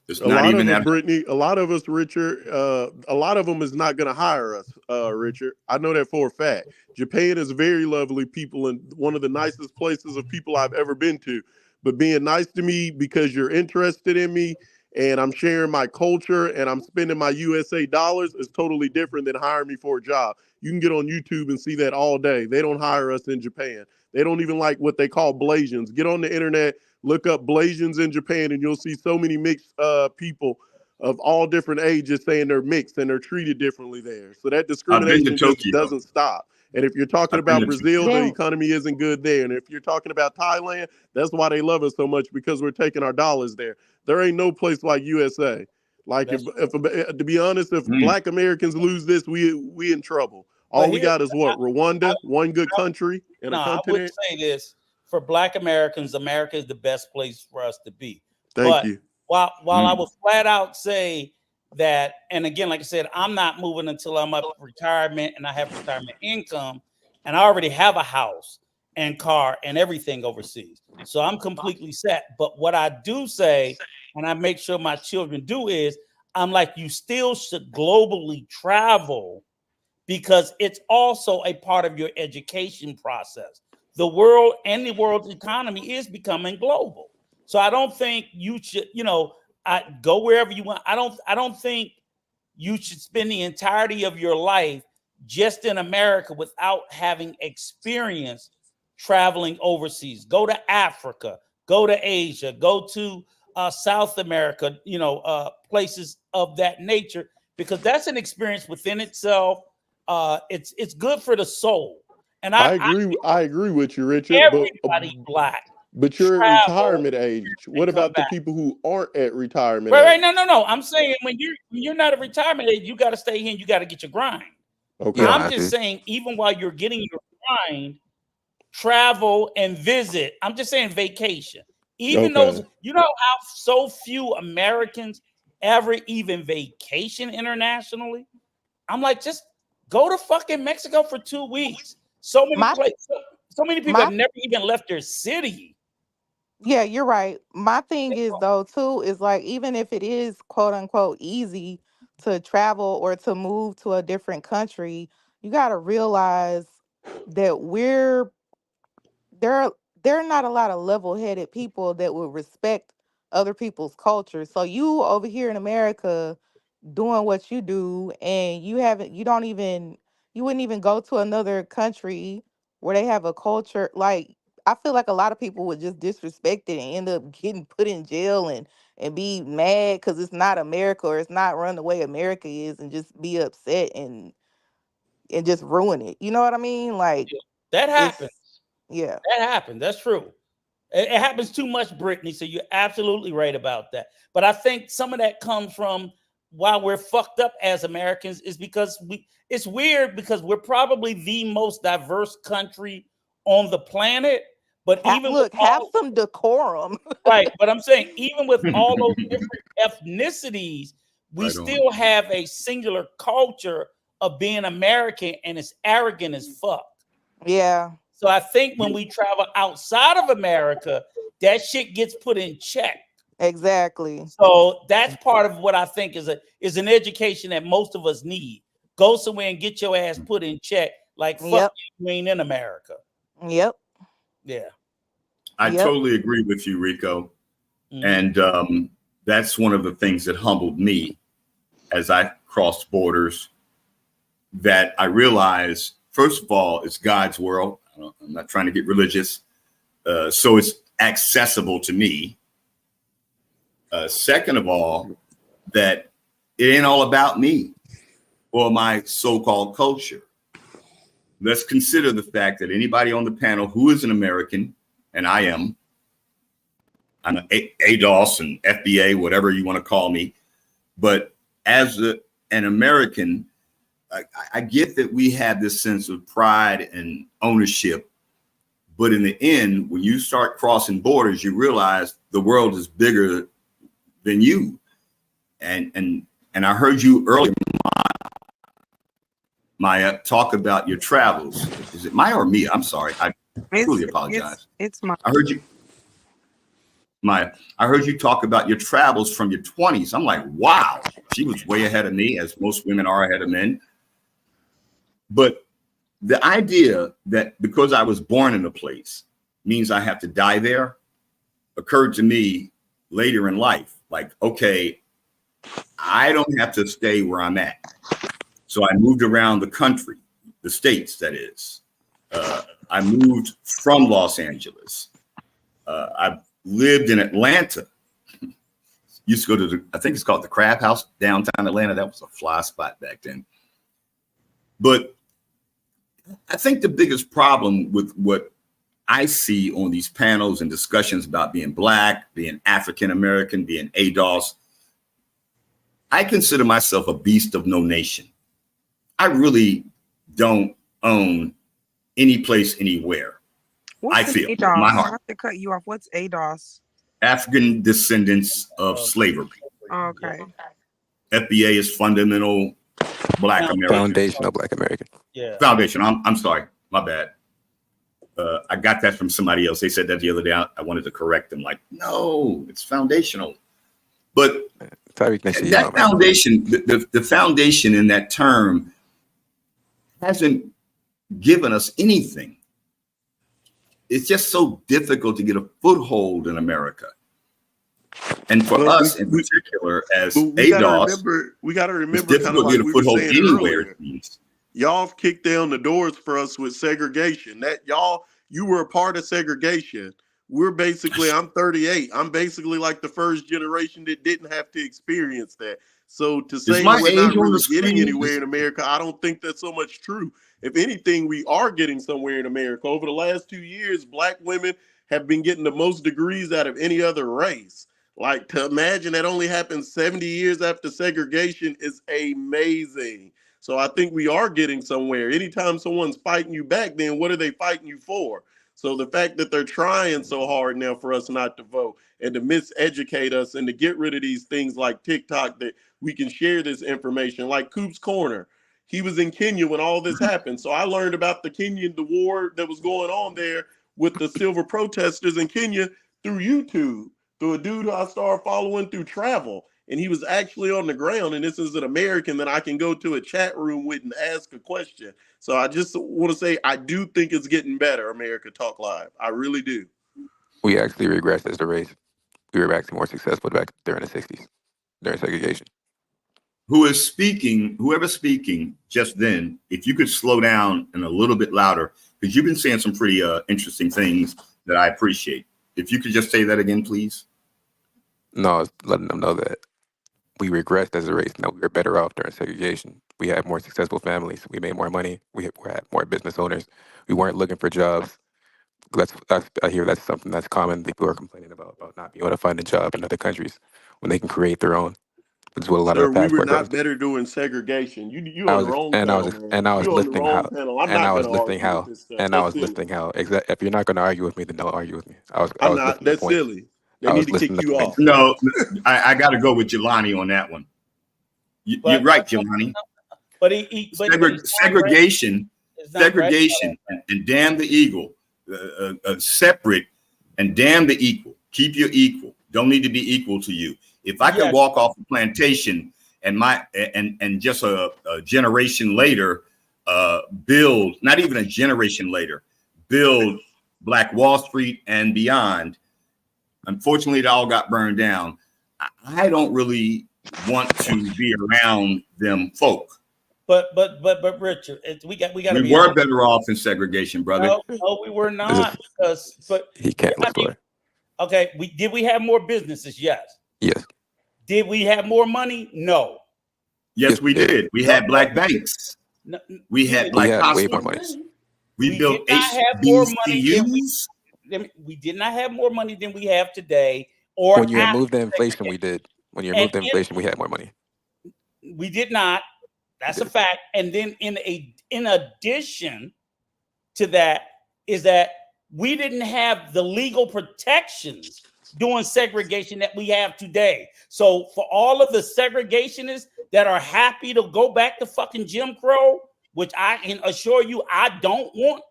It's a not lot even of that them, hard. Brittany, a lot of us, Richard, a lot of them is not going to hire us, Richard. I know that for a fact. Japan is very lovely people and one of the nicest places of people I've ever been to. But being nice to me because you're interested in me and I'm sharing my culture and I'm spending my USA dollars is totally different than hiring me for a job. You can get on YouTube and see that all day. They don't hire us in Japan. They don't even like what they call Blasians. Get on the internet, look up Blasians in Japan, and you'll see so many mixed people of all different ages saying they're mixed and they're treated differently there. So that I've been to discrimination just Tokyo. doesn't stop. And if you're talking I've been about to Brazil, the Then economy isn't good there. And if you're talking about Thailand, that's why they love us so much, because we're taking our dollars there. There ain't no place like USA. Like if to be honest, if Black Americans lose this, we in trouble. All we got is what? Rwanda, one good country and a I would continent. say this: for Black Americans, America is the best place for us to be. Thank But you. while I would flat out say that, and again, like I said, I'm not moving until I'm up retirement and I have retirement income, and I already have a house and car and everything overseas. So I'm completely set. But what I do say, and I make sure my children do, is I'm like, you still should globally travel because it's also a part of your education process. The world and the world's economy is becoming global. So I don't think you should, I go wherever you want. I don't think you should spend the entirety of your life just in America without having experience traveling overseas. Go to Africa, go to Asia, go to South America, places of that nature, because that's an experience within itself. It's good for the soul. And I I agree. I agree with you, Richard. everybody black But you're at travel retirement age. and What come about the back. people who aren't at retirement Right. age? No. I'm saying when you're not at retirement age, you got to stay here and you got to get your grind. You don't Okay. I'm have just to. saying, even while you're getting your grind, travel and visit. I'm just saying vacation. Even those, Okay. how so few Americans ever even vacation internationally. I'm like, just go to fucking Mexico for 2 weeks. So many My places, so many people my have never even left their city. Yeah, you're right. My thing is though too is like even if it is quote unquote easy to travel or to move to a different country, you got to realize that there there are not a lot of level-headed people that will respect other people's culture. So you over here in America doing what you do and you wouldn't even go to another country where they have a culture like I feel like a lot of people would just disrespect it and end up getting put in jail and be mad because it's not America or it's not run the way America is and just be upset and just ruin it. You know what I mean? Like That happens. it's yeah. That happens. That's true. It happens too much, Brittany. So you're absolutely right about that. But I think some of that comes from why we're fucked up as Americans is because it's weird because we're probably the most diverse country on the planet. But even with Look, have all some decorum. right, but I'm saying even with all those different ethnicities, we Right on. still have a singular culture of being American, and it's arrogant as fuck. Yeah, So I think when we travel outside of America, that shit gets put in check. exactly. So that's part of what I think is an education that most of us need. Go somewhere and get your ass put in check. Like fuck Yep. you ain't in America. Yep. Yeah. I Yep. totally agree with you, Rico. Mhm. And that's one of the things that humbled me as I crossed borders, that I realized, first of all, it's God's world. I'm not trying to get religious. So it's accessible to me. Second of all, that it ain't all about me or my so-called culture. Let's consider the fact that anybody on the panel who is an American, and I'm an ADOS and FBA, whatever you want to call me. But as an American, I get that we have this sense of pride and ownership. But in the end, when you start crossing borders, you realize the world is bigger than you. And I heard you earlier, Maya, talk about your travels. Is it Maya or Mia? I'm sorry. I truly apologize. It's my. I heard you, Maya. I heard you talk about your travels from your 20s. I'm like, wow, she was way ahead of me, as most women are ahead of men. But the idea that because I was born in a place means I have to die there occurred to me later in life. Like, okay, I don't have to stay where I'm at. So I moved around the country, the states, that is. I moved from Los Angeles. I lived in Atlanta. Used to go to I think it's called the Crab House, downtown Atlanta. That was a fly spot back then. But I think the biggest problem with what I see on these panels and discussions about being Black, being African-American, being ADOS, I consider myself a beast of no nation. I really don't own any place anywhere. What's I feel ADOS? my I heart. have to cut you off. What's ADOS? African descendants of slavery. Okay. FBA is fundamental Black American. Foundational Black American. Yeah. Foundation. I'm sorry. My bad. I got that from somebody else. They said that the other day. I wanted to correct them. Like, no, it's foundational. But that foundation, the foundation in that term hasn't given us anything. It's just so difficult to get a foothold in America. And for us in particular, as ADOS, we got to remember it's difficult kind of like to get a we were foothold saying anywhere. earlier. Y'all have kicked down the doors for us with segregation. That you were a part of segregation. We're basically, I'm 38. I'm basically like the first generation that didn't have to experience that. So to say that we're not really getting anywhere in America, I don't think that's so much true. If anything, we are getting somewhere in America. Over the last 2 years, Black women have been getting the most degrees out of any other race. Like, to imagine that only happened 70 years after segregation is amazing. So I think we are getting somewhere. Anytime someone's fighting you back, then what are they fighting you for? So the fact that they're trying so hard now for us not to vote and to miseducate us and to get rid of these things like TikTok that we can share this information, like Coop's Corner. He was in Kenya when all this happened. So I learned about the war that was going on there with the civil protesters in Kenya through YouTube, through a dude who I started following through travel. And he was actually on the ground. And this is an American that I can go to a chat room with and ask a question. So I just want to say, I do think it's getting better, America Talk Live. I really do. We actually regressed as a race. We were actually more successful back during the 60s, during segregation. Whoever's speaking just then, if you could slow down and a little bit louder, because you've been saying some pretty interesting things that I appreciate. If you could just say that again, please. No, I was letting them know that we regressed as a race. No, we were better off during segregation. We had more successful families. We made more money. We had more business owners. We weren't looking for jobs. I hear that's something that's common. People are complaining about not being able to find a job in other countries when they can create their own. Which is what a lot Sir, of the we were passport not brothers do. better doing segregation. You on the wrong panel, man. And I was You on the listing wrong how. panel. I'm And not I going was to listing argue with how. this stuff. And I That's was silly. listing how. If you're not going to argue with me, then don't argue with me. I was listing That's the points. silly. They I need was to listing kick the you points. off. No, I got to go with Jelani on that one. You're right, Jelani. But segregation, and damn the eagle, separate and damn the equal. Keep your equal. Don't need to be equal to you. If I can walk off a plantation and just a generation later build, not even a generation later, build Black Wall Street and beyond. Unfortunately, it all got burned down. I don't really want to be around them folk. But Richard, we got. We be were honest. better off in segregation, brother. No, we were not. He can't score. Okay, we have more businesses? Yes. Yes. Did we have more money? No. Yes, we did. We had Black banks. No, we had Black hospitals. We built HBCUs. We did not have more money than we have today. Or when you remove the inflation, we did. When you remove the inflation, we had more money. We did not. That's a fact. And then in addition to that is that we didn't have the legal protections during segregation that we have today. So for all of the segregationists that are happy to go back to fucking Jim Crow, which I can assure you I don't want.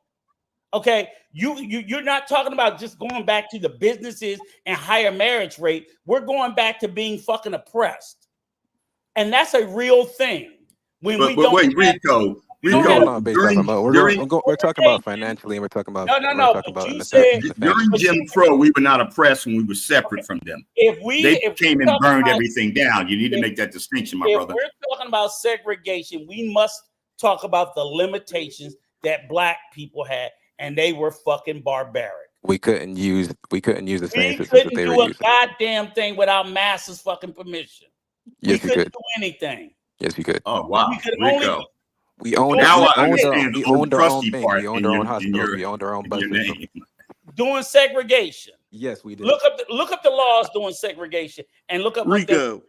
Okay, you're not talking about just going back to the businesses and higher marriage rate. We're going back to being fucking oppressed, and that's a real thing. When we don't wait, Rico, we're talking about financially, and we're talking about during Jim Crow, we were not oppressed when we were separate from them. They came and burned everything down. You need to make that distinction, my brother. If we're talking about segregation, we must talk about the limitations that Black people had. And they were fucking barbaric. We couldn't use the same systems that they were using. We couldn't do a goddamn thing without Massa's fucking permission. Yes, we couldn't do anything. Yes, we could. Oh wow, Rico. We owned our own thing. We owned our own hospitals. We owned our own bus system. Doing segregation. Yes, we did. Look up the laws doing segregation and look up Rico.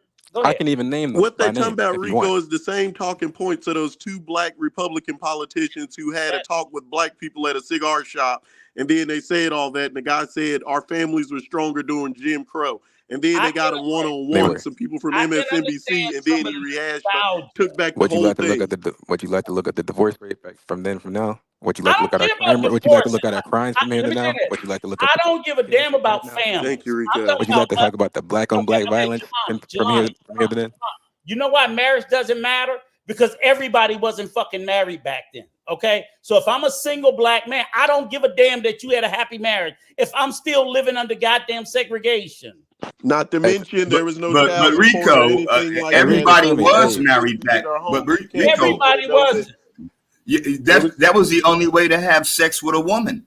I can even name them. What they're talking about, Rico, is the same talking points of those two Black Republican politicians who had a talk with Black people at a cigar shop. And then they said all that. And the guy said, our families were stronger during Jim Crow. and then I they got can him one on They one. were. Some people from I can MSNBC, understand and some then of he the rehashed, nostalgia. took back the whole thing. Would you like to look at the divorce rate back from then from now? Would you I like to don't look at our care about crime rate? Would you like to divorce. look at our crimes from here Let to me say now? that. Would you like to look at I the don't give a killings damn from here about to now? Thank families. you, I'm Rico. talking Would you about like to us. talk about the black on black Okay, violence from here Jelani, to then? You know why marriage doesn't matter? Because everybody wasn't fucking married back then. Okay, so if I'm a single black man, I don't give a damn that you had a happy marriage. If I'm still living under goddamn segregation. Not to Hey, mention, But there was no but child support or Rico, anything like hey that. Rico, So everybody tell if me, a was hey, woman couldn't married be in back. her But home, you can't Rico, expect her to Everybody know that. wasn't. There was that was the only way to have sex with a woman,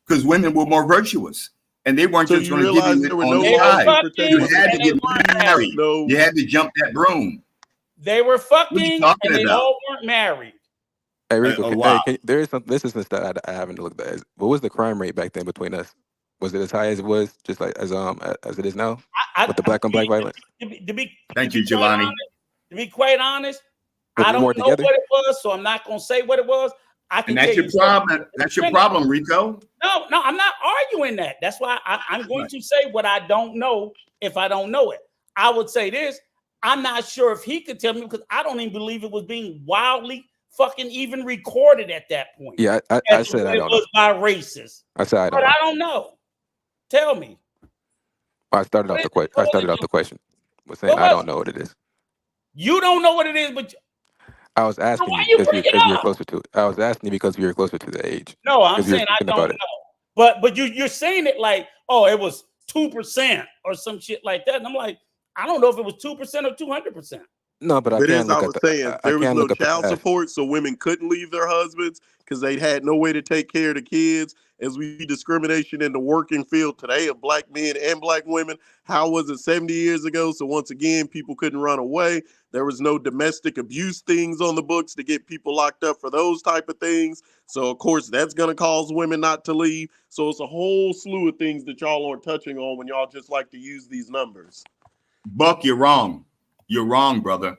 because women were more virtuous, and they weren't so just you going to give realize you it there were on no the They were laws side. to protect fucking You women had and to from they get weren't abuse. married. married. No, You had to jump that broom. They were What are you fucking talking and they about? all weren't married. hey Rico, Wow. hey, there is something. This is some stuff I haven't looked at. What was the crime rate back then between us? Was it as high as it was, just like as it is now, with the black on black violence? To Thank be you, quite Jelani. honest, to be quite honest, Because I we're don't more know together. what it was, so I'm not gonna say what it was. I And can that's tell your you problem. That's your problem, Rico. No, I'm not arguing that. That's why I'm going Right. to say what I don't know if I don't know it. I would say this. I'm not sure if he could tell me because I don't even believe it was being wildly fucking even recorded at that point. Yeah, I As to said what I it don't know. was by racists. I said I But don't I know. don't know. Tell me. I started off the question. I started off the question with saying What I was don't know what it is. you don't know what it is, but I was so asking why you you because bring it you're up? closer to it. I was asking you because we were closer to the age. No, I'm Because you were saying I speaking don't about it. know. But you're saying it like, oh, it was 2% or some shit like that. And I'm like, I don't know if it was 2% or 200%. No, but I but can as I look at was saying, I there was can no look at the child past. support, so women couldn't leave their husbands because they had no way to take care of the kids. As we see discrimination in the working field today of black men and black women, how was it 70 years ago? So once again, people couldn't run away. There was no domestic abuse things on the books to get people locked up for those type of things. So of course that's going to cause women not to leave. So it's a whole slew of things that y'all aren't touching on when y'all just like to use these numbers. Buck, you're wrong. You're wrong, brother.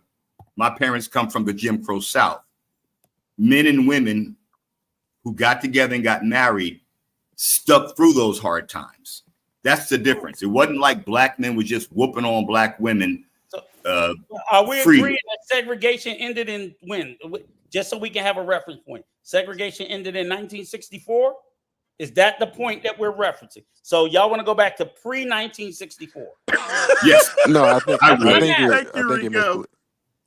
My parents come from the Jim Crow South. Men and women who got together and got married stuck through those hard times. That's the difference. It wasn't like black men were just whooping on black women. So are we freely. agreeing that segregation ended in when? Just so we can have a reference point. Segregation ended in 1964. Is that the point that we're referencing? So y'all want to go back to pre-1964? Yes. No, I think I I would. think you're Thank you, Rico.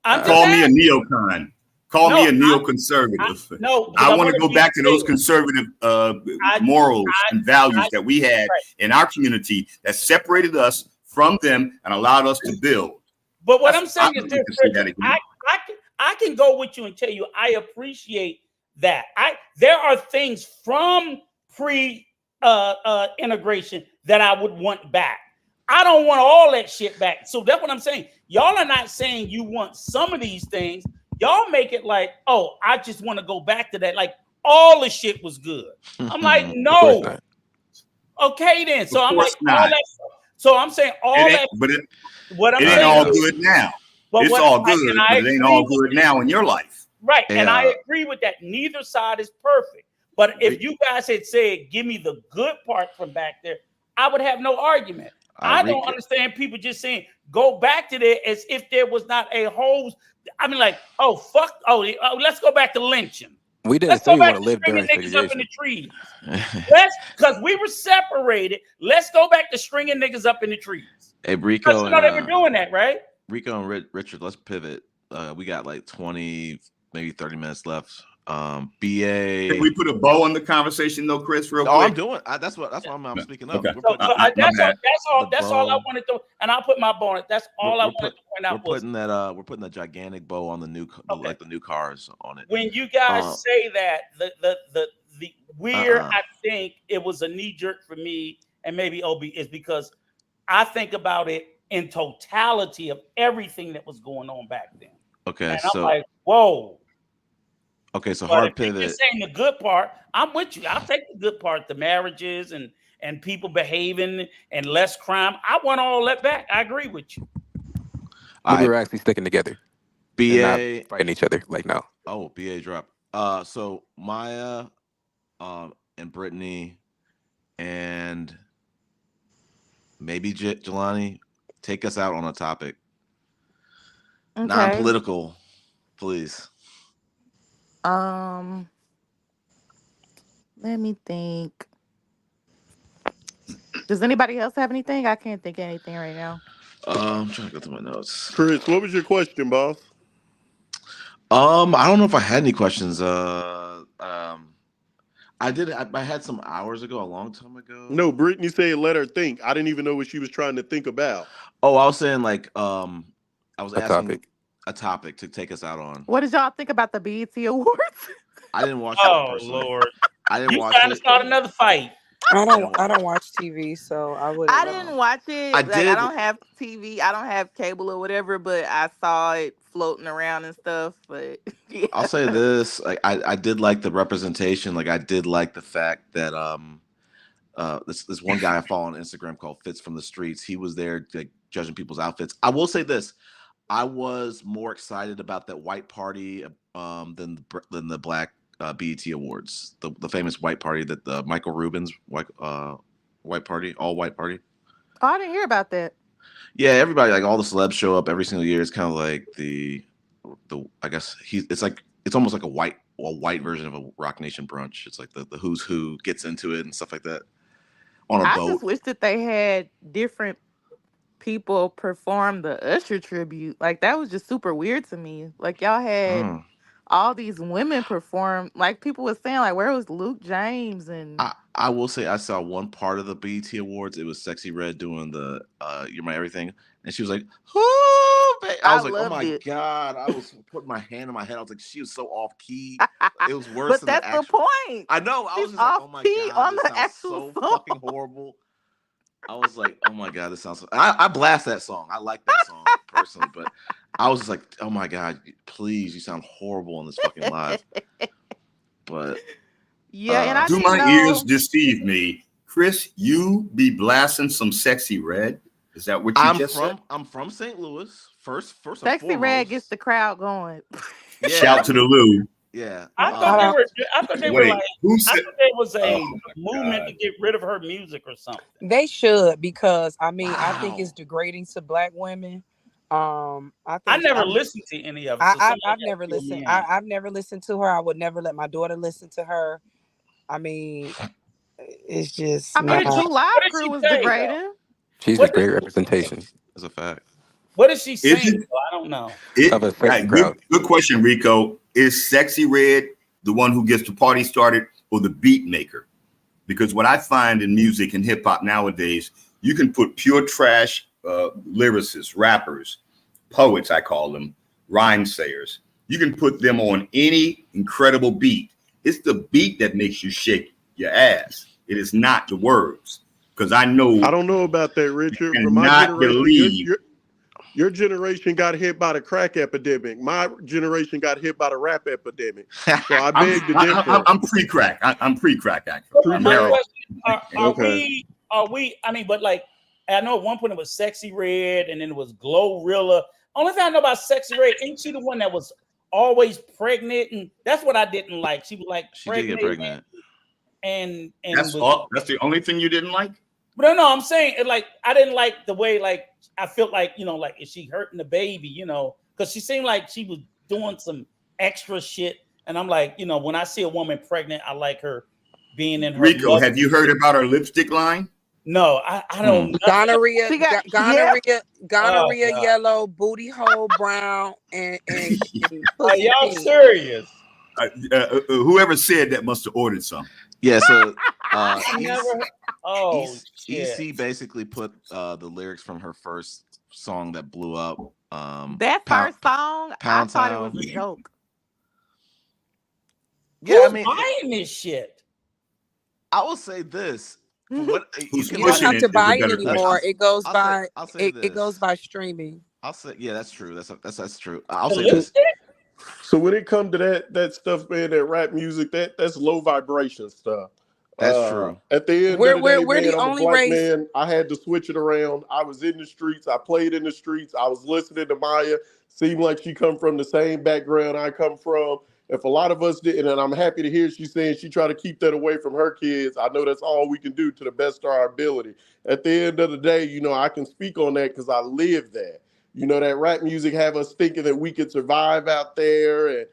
I'm just Call me a asking. neocon. Call No, me a neoconservative. no, because I I want want to go be back to those clear. conservative I- morals and values that we had right. in our community that separated us from them and allowed us to build. But what I'm saying is I'd this, like to see that Richard, again. I can go with you and tell you I appreciate that. There are things from pre integration that I would want back. I don't want all that shit back. So that's what I'm saying. Y'all are not saying you want some of these things. Y'all make it like, oh, I just want to go back to that. Like all the shit was good. I'm like, Of course no. not. Okay, then. So Of I'm like, course all not. that. So I'm saying all that. But What I'm it ain't saying all is, good now. but It's what all good, and I but it ain't agree all with good now in your life. right, Hey, and I agree with that. Neither side is perfect. But if you guys had said, give me the good part from back there, I would have no argument. I don't Rico, understand people just saying go back to there as if there was not a whole. I mean, like, oh fuck, let's go back to lynching. We didn't Let's say go we back want to to live stringing during niggas up in segregation. the trees. Because we were separated. Let's go back to stringing niggas up in the trees. hey, Because Rico you know they were doing that, right? Rico and Richard, let's pivot. We got like 20, maybe 30 minutes left. B.A. Can we put a bow on the conversation though, Chris, real Oh, quick? I'm doing. That's why I'm speaking up. Okay. We're So, putting My that's bad. That's all I wanted to, and I'll put my bow on it. That's all I wanted to point we're out was putting that we're putting that gigantic bow on the new okay. like the new cars on it. When you guys say that the where I think it was a knee jerk for me and maybe Obi is because I think about it in totality of everything that was going on back then. Okay, and so I'm like, whoa. Okay, so But hard if you're pivot. just saying the good part, I'm with you. I'll take the good part, the marriages and people behaving and less crime. I want all that back. I agree with you. We were actually sticking together. B.A. and not fighting each other like now. Oh, B.A. drop. So Maya, and Brittany, and maybe Jelani, take us out on a topic, Okay. non-political, please. Um, let me think. Does anybody else have anything? I can't think of anything right now. I'm trying to go through my notes. Chris, what was your question, boss? I don't know if I had any questions. I did. I had some hours ago, a long time ago. No, Brittany said let her think. I didn't even know what she was trying to think about. Oh, I was saying like, I was A asking topic. a topic to take us out on. What did y'all think about the BET Awards? I didn't watch it Oh personally. Lord, I didn't you watch trying to it. start another fight? I didn't I watch. don't watch TV, so I wouldn't I know. didn't watch I it. Like I did. don't have TV. I don't have cable or whatever, but I saw it floating around and stuff. But I'll yeah. say this. I did like the representation. Like I did like the fact that this one guy I follow on Instagram called Fits from the Streets. He was there like judging people's outfits. I will say this. I was more excited about that white party than the black BET Awards, the famous white party that the Michael Rubin's white party, all white party. Oh, I didn't hear about that. Yeah, everybody like all the celebs show up every single year. It's kind of like the I guess it's like it's almost like a white version of a Rock Nation brunch. It's like the who's who gets into it and stuff like that on a I just boat. wish that they had different people perform the Usher tribute. Like that was just super weird to me. Like y'all had Mm. all these women perform. Like people were saying, like where was Luke James and I will say I saw one part of the BET Awards. It was Sexy Red doing the "You're My Everything," and she was like, "Oh," I I was like, "Oh loved my it. god!" I was putting my hand on my head. I was like, "She was so off key." It was worse But than the that's the actual. point. I know. I She's was just like, off "Oh my key god, on this the sounds actual so song. fucking horrible." I was like, "Oh my god, this sounds." I blast that song. I like that song personally, but I was just like, "Oh my god, please, you sound horrible on this fucking live." But Yeah, and I Do didn't my ears know deceive me? Chris, you be blasting some sexy red? Is that what you just said? I'm from St. Louis. First and Sexy Red gets foremost. the crowd going. Yeah, Shout to the Lou. yeah. I I thought they don't. were. I thought they were Wait, like. who I said? thought there was Oh a my movement to God. get rid of her music or something. They should because I mean I think it's Wow. degrading to black women. I I think never listened to any of it, I, so I somebody I've got to never fill listened. me in. I've never listened to her. I would never let my daughter listen to her. I mean, it's just I mean, What the did not. she? True What Live did crew she was say though? degrading. She's a What did? great representation That's a fact. What did she Is sing? it? Though? I don't know. of It a sexy good crowd. good question, Rico. Is Sexy Red the one who gets the party started or the beat maker? Because what I find in music and hip hop nowadays, you can put pure trash lyricists, rappers, poets, I call them, rhyme sayers. You can put them on any incredible beat. It's the beat that makes you shake your ass. It is not the words. Because I I know don't know about that, you Richard. From my cannot generation, believe. your generation got hit by the crack epidemic. My generation got hit by the rap epidemic. So I I'm beg to I, differ. I'm pre-crack. I'm pre-crack actually. But Pre I'm my crack. heroin. question: Are Okay. we? Are we? I mean, but like, I know at one point it was Sexy Red, and then it was Glorilla. Only thing I know about Sexy Red, ain't she the one that was always pregnant? And that's what I didn't like. She was like She did get pregnant pregnant. and That's was. all. That's the only thing you didn't like. But no, I'm saying like I didn't like the way like I felt like like is she hurting the baby? Because she seemed like she was doing some extra shit, and I'm like when I see a woman pregnant, I like her being in her Rico, mother. have you heard about our lipstick line? No, I Hmm. don't nothing. Gonorrhea, She got yeah. gonorrhea, Oh gonorrhea, God, yellow, booty hole, brown, and are pussy y'all pink. serious? Whoever said that must have ordered some. Yeah. So I never. Oh shit! EC basically put the lyrics from her first song that blew up, That Pound first song, I Pound thought it Town. was a joke. Yeah, I Who's mean, buying this shit? I will say this for what you Who's can You don't pushing have listen. it to is a buy it better anymore. question. It goes by I'll say it goes this. by streaming. I'll say yeah, that's true. That's true. I'll The say So this. lipstick? so when it comes to that stuff, man, that rap music, that's low vibration stuff. That's true. At the end of We're the we're day, we're man, the I'm a only black race. man. I had to switch it around. I was in the streets. I played in the streets. I was listening to Maya. Seemed like she come from the same background I come from. if a lot of us didn't, and I'm happy to hear she's saying she try to keep that away from her kids. I know that's all we can do to the best of our ability. At the end of the day, I can speak on that because I live that. That rap music have us thinking that we could survive out there, and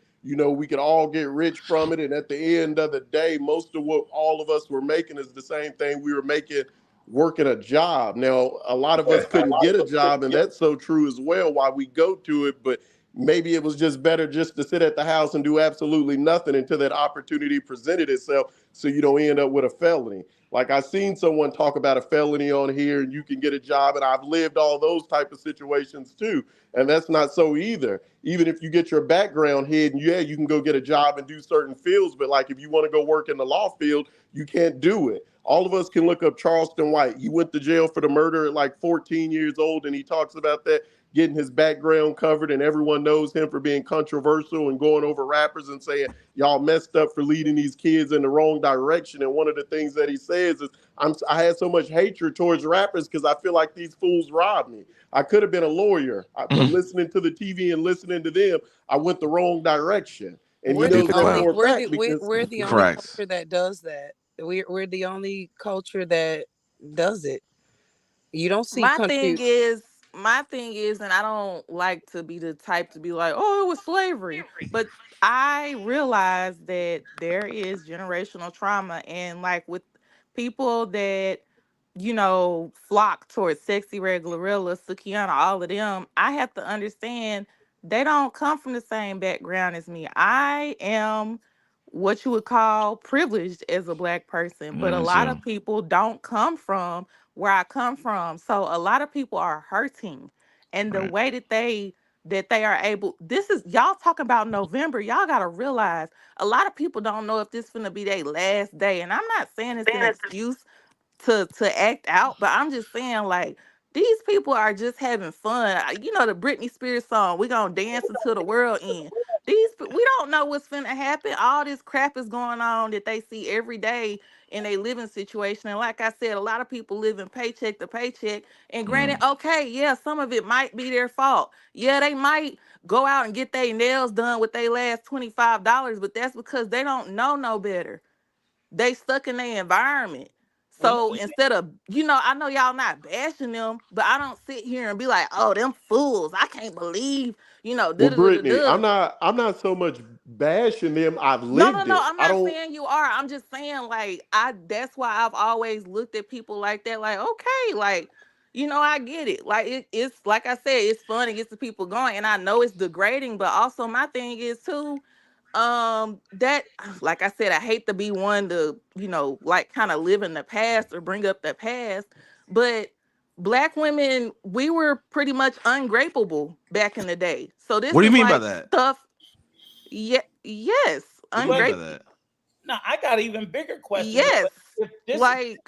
we could all get rich from it. And at the end of the day, most of what all of us were making is the same thing we were making working a job. Now, a lot of us couldn't get a job, and that's so true as well, why we go to it. But maybe it was just better just to sit at the house and do absolutely nothing until that opportunity presented itself, so you don't end up with a felony. Like, I seen someone talk about a felony on here and you can get a job, and I've lived all those type of situations too. And that's not so either. Even if you get your background hidden, yeah, you can go get a job and do certain fields, but like if you want to go work in the law field, you can't do it. All of us can look up Charleston White. He went to jail for the murder at like 14 years old, and he talks about that, getting his background covered, and everyone knows him for being controversial and going over rappers and saying y'all messed up for leading these kids in the wrong direction. And one of the things that he says is, I had so much hatred towards rappers because I feel like these fools robbed me. I could have been a lawyer, but listening to the TV and listening to them, I went the wrong direction. And he We're Beef the the knows that only clown. for a fact because we're the only Correct. culture that does that. We're the only culture that does it. You don't see my thing country. is my thing is, and I don't like to be the type to be like, oh, it was slavery, but I realize that there is generational trauma, and like with people that flock towards Sexy Red Glorilla, Sukiana, all of them, I have to understand they don't come from the same background as me. I am what you would call privileged as a black person, but a Me lot too. of people don't come from where I come from. So a lot of people are hurting. And the Right. way that they are able, this is y'all talking about November. Y'all gotta realize a lot of people don't know if this finna be their last day. And I'm not saying it's an excuse to act out, but I'm just saying, like, these people are just having fun. The Britney Spears song, "We gonna dance until the world end." We don't know what's finna happen. All this crap is going on that they see every day in a living situation. And like I said, a lot of people living paycheck to paycheck. And granted, Mm. okay, yeah, some of it might be their fault. Yeah, they might go out and get their nails done with their last $25, but that's because they don't know no better. They stuck in their environment. Well, So instead of, I know y'all not bashing them, but I don't sit here and be like, oh, them fools. I can't believe, da well, da da da Brittany, da. I'm not so much bashing them. I've No, no, lived no. it. I'm I not don't. saying you are. I'm just saying, like, that's why I've always looked at people like that, like, okay, like, I get it. Like, it's like I said, it's fun, it gets the people going. And I know it's degrading, but also my thing is too, that like I said, I hate to be one to, like kind of live in the past or bring up the past, but black women, we were pretty much ungrapeable back in the day. So this What do you is mean by like that? stuff. Yeah, yes, What do you mean But by ungrape. that? now I got an even bigger question though. Yes, If this is like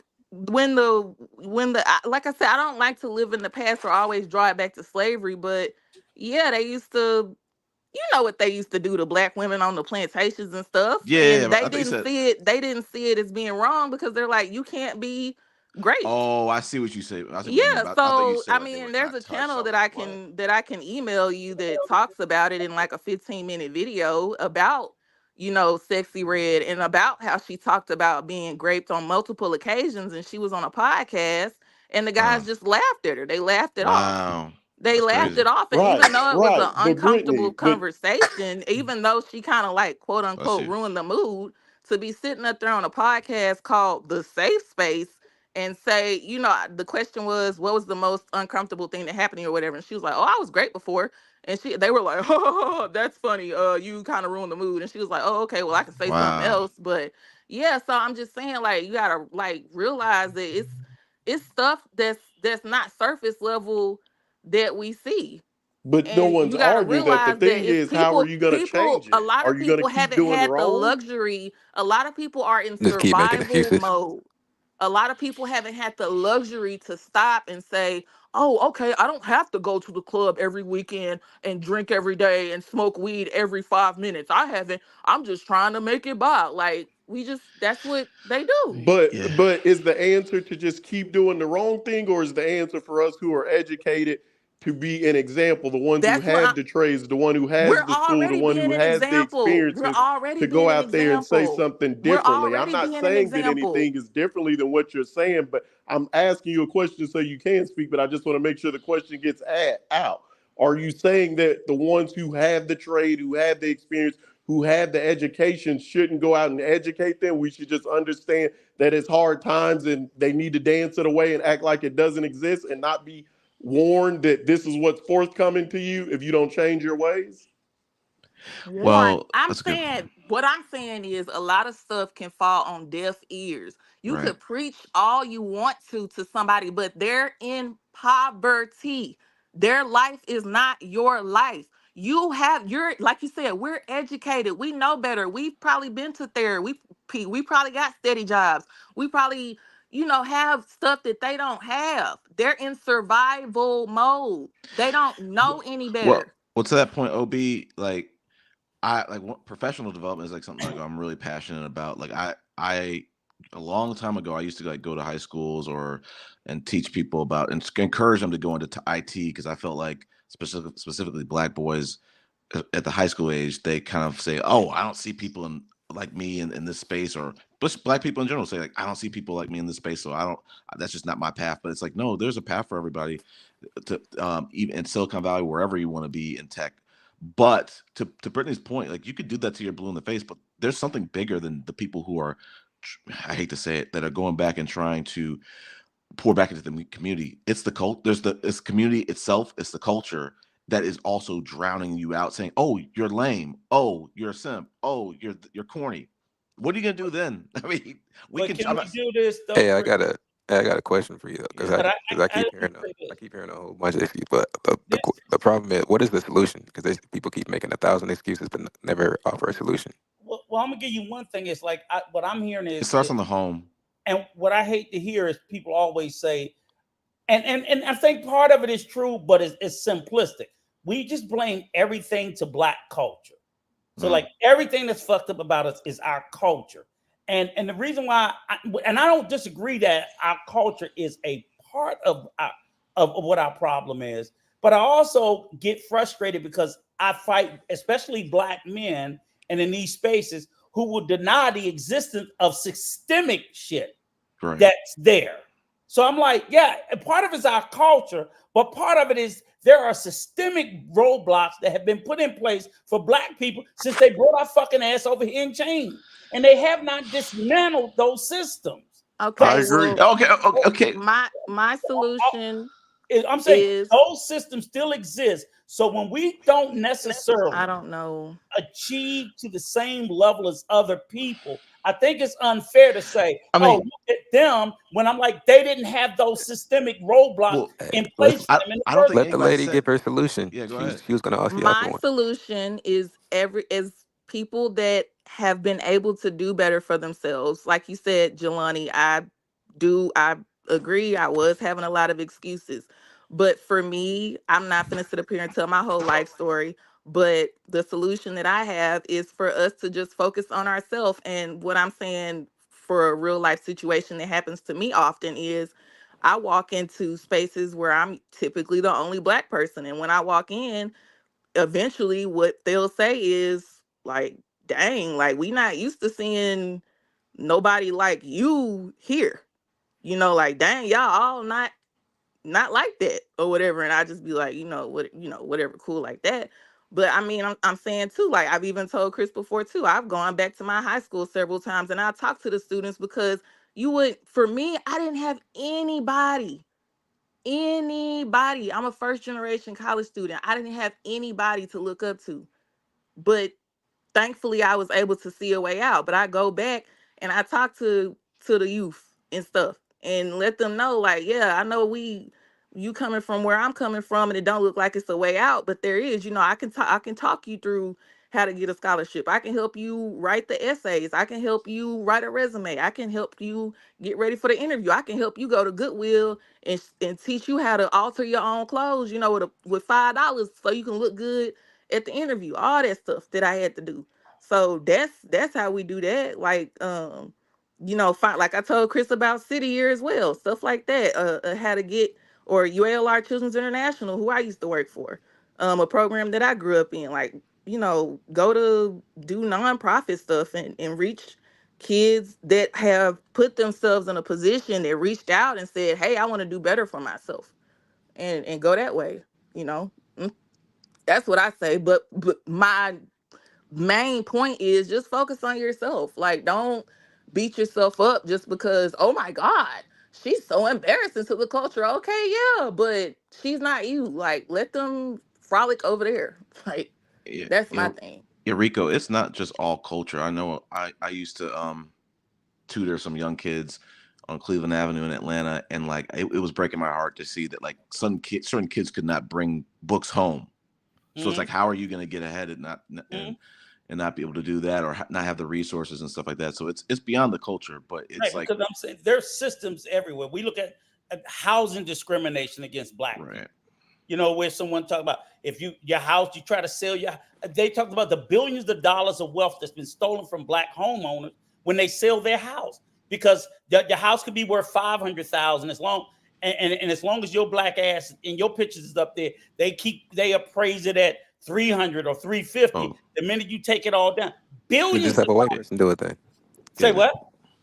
like I said, I don't like to live in the past or always draw it back to slavery, but yeah, they used to, what they used to do to black women on the plantations and stuff, Yeah, yeah, and but I thought you said. they didn't see it as being wrong because they're like, you can't be great. Oh, I see what you say. I see what you mean. Yeah, But I thought you so said I like they were mean, there's not a touched. channel I was that like, I what? can email you that talks about it in like a 15-minute video about, Sexy Red, and about how she talked about being raped on multiple occasions, and she was on a podcast, and the Uh, guys just laughed at her. They laughed it off. wow, They that's laughed crazy. it off, and Right, even though it was right. an But uncomfortable Brittany, but conversation, even though she kind of like quote Bless unquote you. ruined the mood, to be sitting up there on a podcast called The Safe Space and say, the question was, what was the most uncomfortable thing that happened to you or whatever, and she was like, oh, I was great before, and they were like, oh, that's funny, you kind of ruined the mood, and she was like, oh, okay, well, I can say something Wow. else, but yeah, so I'm just saying, like, you gotta like realize that it's stuff that's not surface level that we see, no and one's you got to arguing that. The realize that thing it's is, how are people you going to people change a it? lot Are of you going to people keep haven't doing had the wrong? luxury. A lot of people are in Just keep making survival excuses. mode. A lot of people haven't had the luxury to stop and say, oh, okay, I don't have to go to the club every weekend and drink every day and smoke weed every 5 minutes. I haven't. I'm just trying to make it by. Like, that's what they do. Yeah. But is the answer to just keep doing the wrong thing, or is the answer for us who are educated to be an example, the ones who That's what have the trades, the one who we're has the school, the already one being who an has the example. We're experiences already to go being an out there and say example. something We're differently. I'm already not being an saying that example. anything is differently than what you're saying, but I'm asking you a question so you can speak, but I just want to make sure the question gets out. Are you saying that the ones who have the trade, who have the experience, who have the education shouldn't go out and educate them? We should just understand that it's hard times and they need to dance it away and act like it doesn't exist and not be warned that this is what's forthcoming to you if you don't change your ways? Warren, Well, I'm that's good. saying what I'm saying is a lot of stuff can fall on deaf ears. You Right. could preach all you want to somebody, but they're in poverty. Their life is not your life. You're like you said, we're educated. We know better. We've probably been to therapy. We probably got steady jobs. We probably, have stuff that they don't have. They're in survival mode. They don't know any Well, better. well, to that point, OB, like professional development is like something like I'm really passionate about. Like I a long time ago, I used to like go to high schools or and teach people about and encourage them to go into IT because I felt like specifically black boys at the high school age, they kind of say, "Oh, I don't see people in like me in this space," or just black people in general say, "Like I don't see people like me in this space, so I don't. That's just not my path." But it's like, no, there's a path for everybody to even in Silicon Valley, wherever you want to be in tech. But to Brittany's point, like you could do that to your blue in the face, but there's something bigger than the people who are, I hate to say it, that are going back and trying to pour back into the community. It's the cult. It's community itself. It's the culture that is also drowning you out, saying, "Oh, you're lame. Oh, you're a simp. Oh, you're corny." What are you gonna do then? I mean, we But can. can I'm we not. do this though, Hey, Brittany? I got a question for you though, because Yeah. I But because I I keep let me hearing say I this. keep hearing a whole bunch of excuses, but This, the problem is, what is the solution? Because people keep making 1,000 excuses but never offer a solution. well, I'm gonna give you one thing. It's like what I'm hearing It is, starts on the home. and what I hate to hear is people always say, and I think part of it is true, but it's simplistic. We just blame everything to black culture. So Mm, like everything that's fucked up about us is our culture. And the reason why and I don't disagree that our culture is a part of what our problem is, but I also get frustrated because I fight especially black men and in these spaces who will deny the existence of systemic shit right. that's there. So I'm like, yeah, part of it is our culture, but part of it is there are systemic roadblocks that have been put in place for black people since they brought our fucking ass over here in chains. And they have not dismantled those systems. I Okay, Those agree. well, systems, Okay. Okay. my solution I'm saying is those systems still exist. So when we don't I necessarily don't know. achieve to the same level as other people, I think it's unfair to say, I "Oh, mean, look at them," when I'm like, they didn't have those systemic roadblocks well, Hey, in place let's for them in the I don't first think let the anybody lady said. give her solution. Yeah. Go She ahead. she was gonna she asked for My one. solution is people that have been able to do better for themselves. Like you said, Jelani, I agree. I was having a lot of excuses. But for me, I'm not gonna sit up here and tell my whole life story. But the solution that I have is for us to just focus on ourselves. And what I'm saying for a real life situation that happens to me often is I walk into spaces where I'm typically the only black person. And when I walk in, eventually what they'll say is like, dang, like we not used to seeing nobody like you here. Like dang, y'all all not like that or whatever. And I just be like, whatever, cool like that. But I mean, I'm saying too, like I've even told Chris before too, I've gone back to my high school several times and I talked to the students because for me, I didn't have anybody. I'm a first generation college student. I didn't have anybody to look up to. But thankfully I was able to see a way out. But I go back and I talk to the youth and stuff and let them know, like, yeah, I know you coming from where I'm coming from and it don't look like it's a way out, but there is. I can talk you through how to get a scholarship. I can help you write the essays. I can help you write a resume. I can help you get ready for the interview. I can help you go to Goodwill and teach you how to alter your own clothes, with $5 so you can look good at the interview. All that stuff that I had to do. So that's how we do that. Like like I told Chris about City Year as well, stuff like that. How to get or UALR Children's International, who I used to work for, a program that I grew up in. Like, go to do nonprofit stuff and reach kids that have put themselves in a position that reached out and said, "Hey, I want to do better for myself," and go that way. You know, Mm, that's what I say. But my main point is just focus on yourself. Like, don't beat yourself up just because, oh my God, she's so embarrassing to the culture. Okay, yeah, but she's not you. Like, let them frolic over there. Like, Yeah, that's my yeah, thing. yeah, Rico. It's not just all culture. I know. I used to tutor some young kids on Cleveland Avenue in Atlanta, and like it was breaking my heart to see that like certain kids could not bring books home. So it's Mhm, like, how are you going to get ahead and not mhm. and not be able to do that, or not have the resources and stuff like that? So it's beyond the culture, but Right, it's like because I'm saying there's systems everywhere. We look at housing discrimination against black right, people. Where someone talk about if your house, you try to sell your. They talked about the billions of dollars of wealth that's been stolen from black homeowners when they sell their house, because your house could be worth 500,000 as long and as long as your black ass and your pictures is up there, they appraise it at 300 or 350. oh The minute you take it all down, Should just billions of have a white dollars. person do it then. Say yeah, what?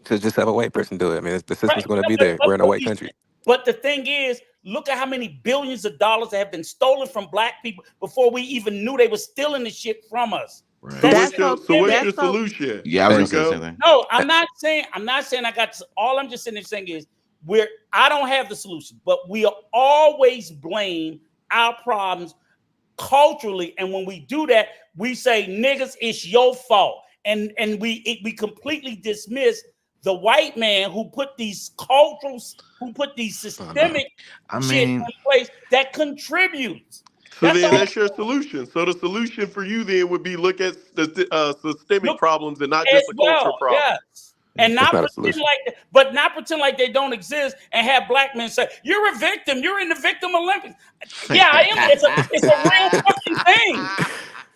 Should just have a white person do it. I mean, the Right. system's going to Yeah, be but, there. but, We're in a but, white we, country. but the thing is, look at how many billions of dollars that have been stolen from black people before we even knew they were stealing the shit from us. right. So That's what's That's your so. so what's systemic. your That's so. solution, Yeah, I was Hey, gonna say the same Rico? thing. No, eh, I'm not saying I got all I'm just saying is I don't have the solution, but we always blame our problems culturally, and when we do that, we say, niggas, it's your fault, and we completely dismiss the white man who put these systemic I shit mean, in place that contributes. So That's then all. see, that's your solution. So the solution for you then would be look at the systemic Look problems and not as just a culture well, problem. yes. And that's not not a pretend solution. not pretend like they don't exist, and have black men say, "You're a victim. You're in the victim Olympics." Yeah, I am. It's a real fucking thing. You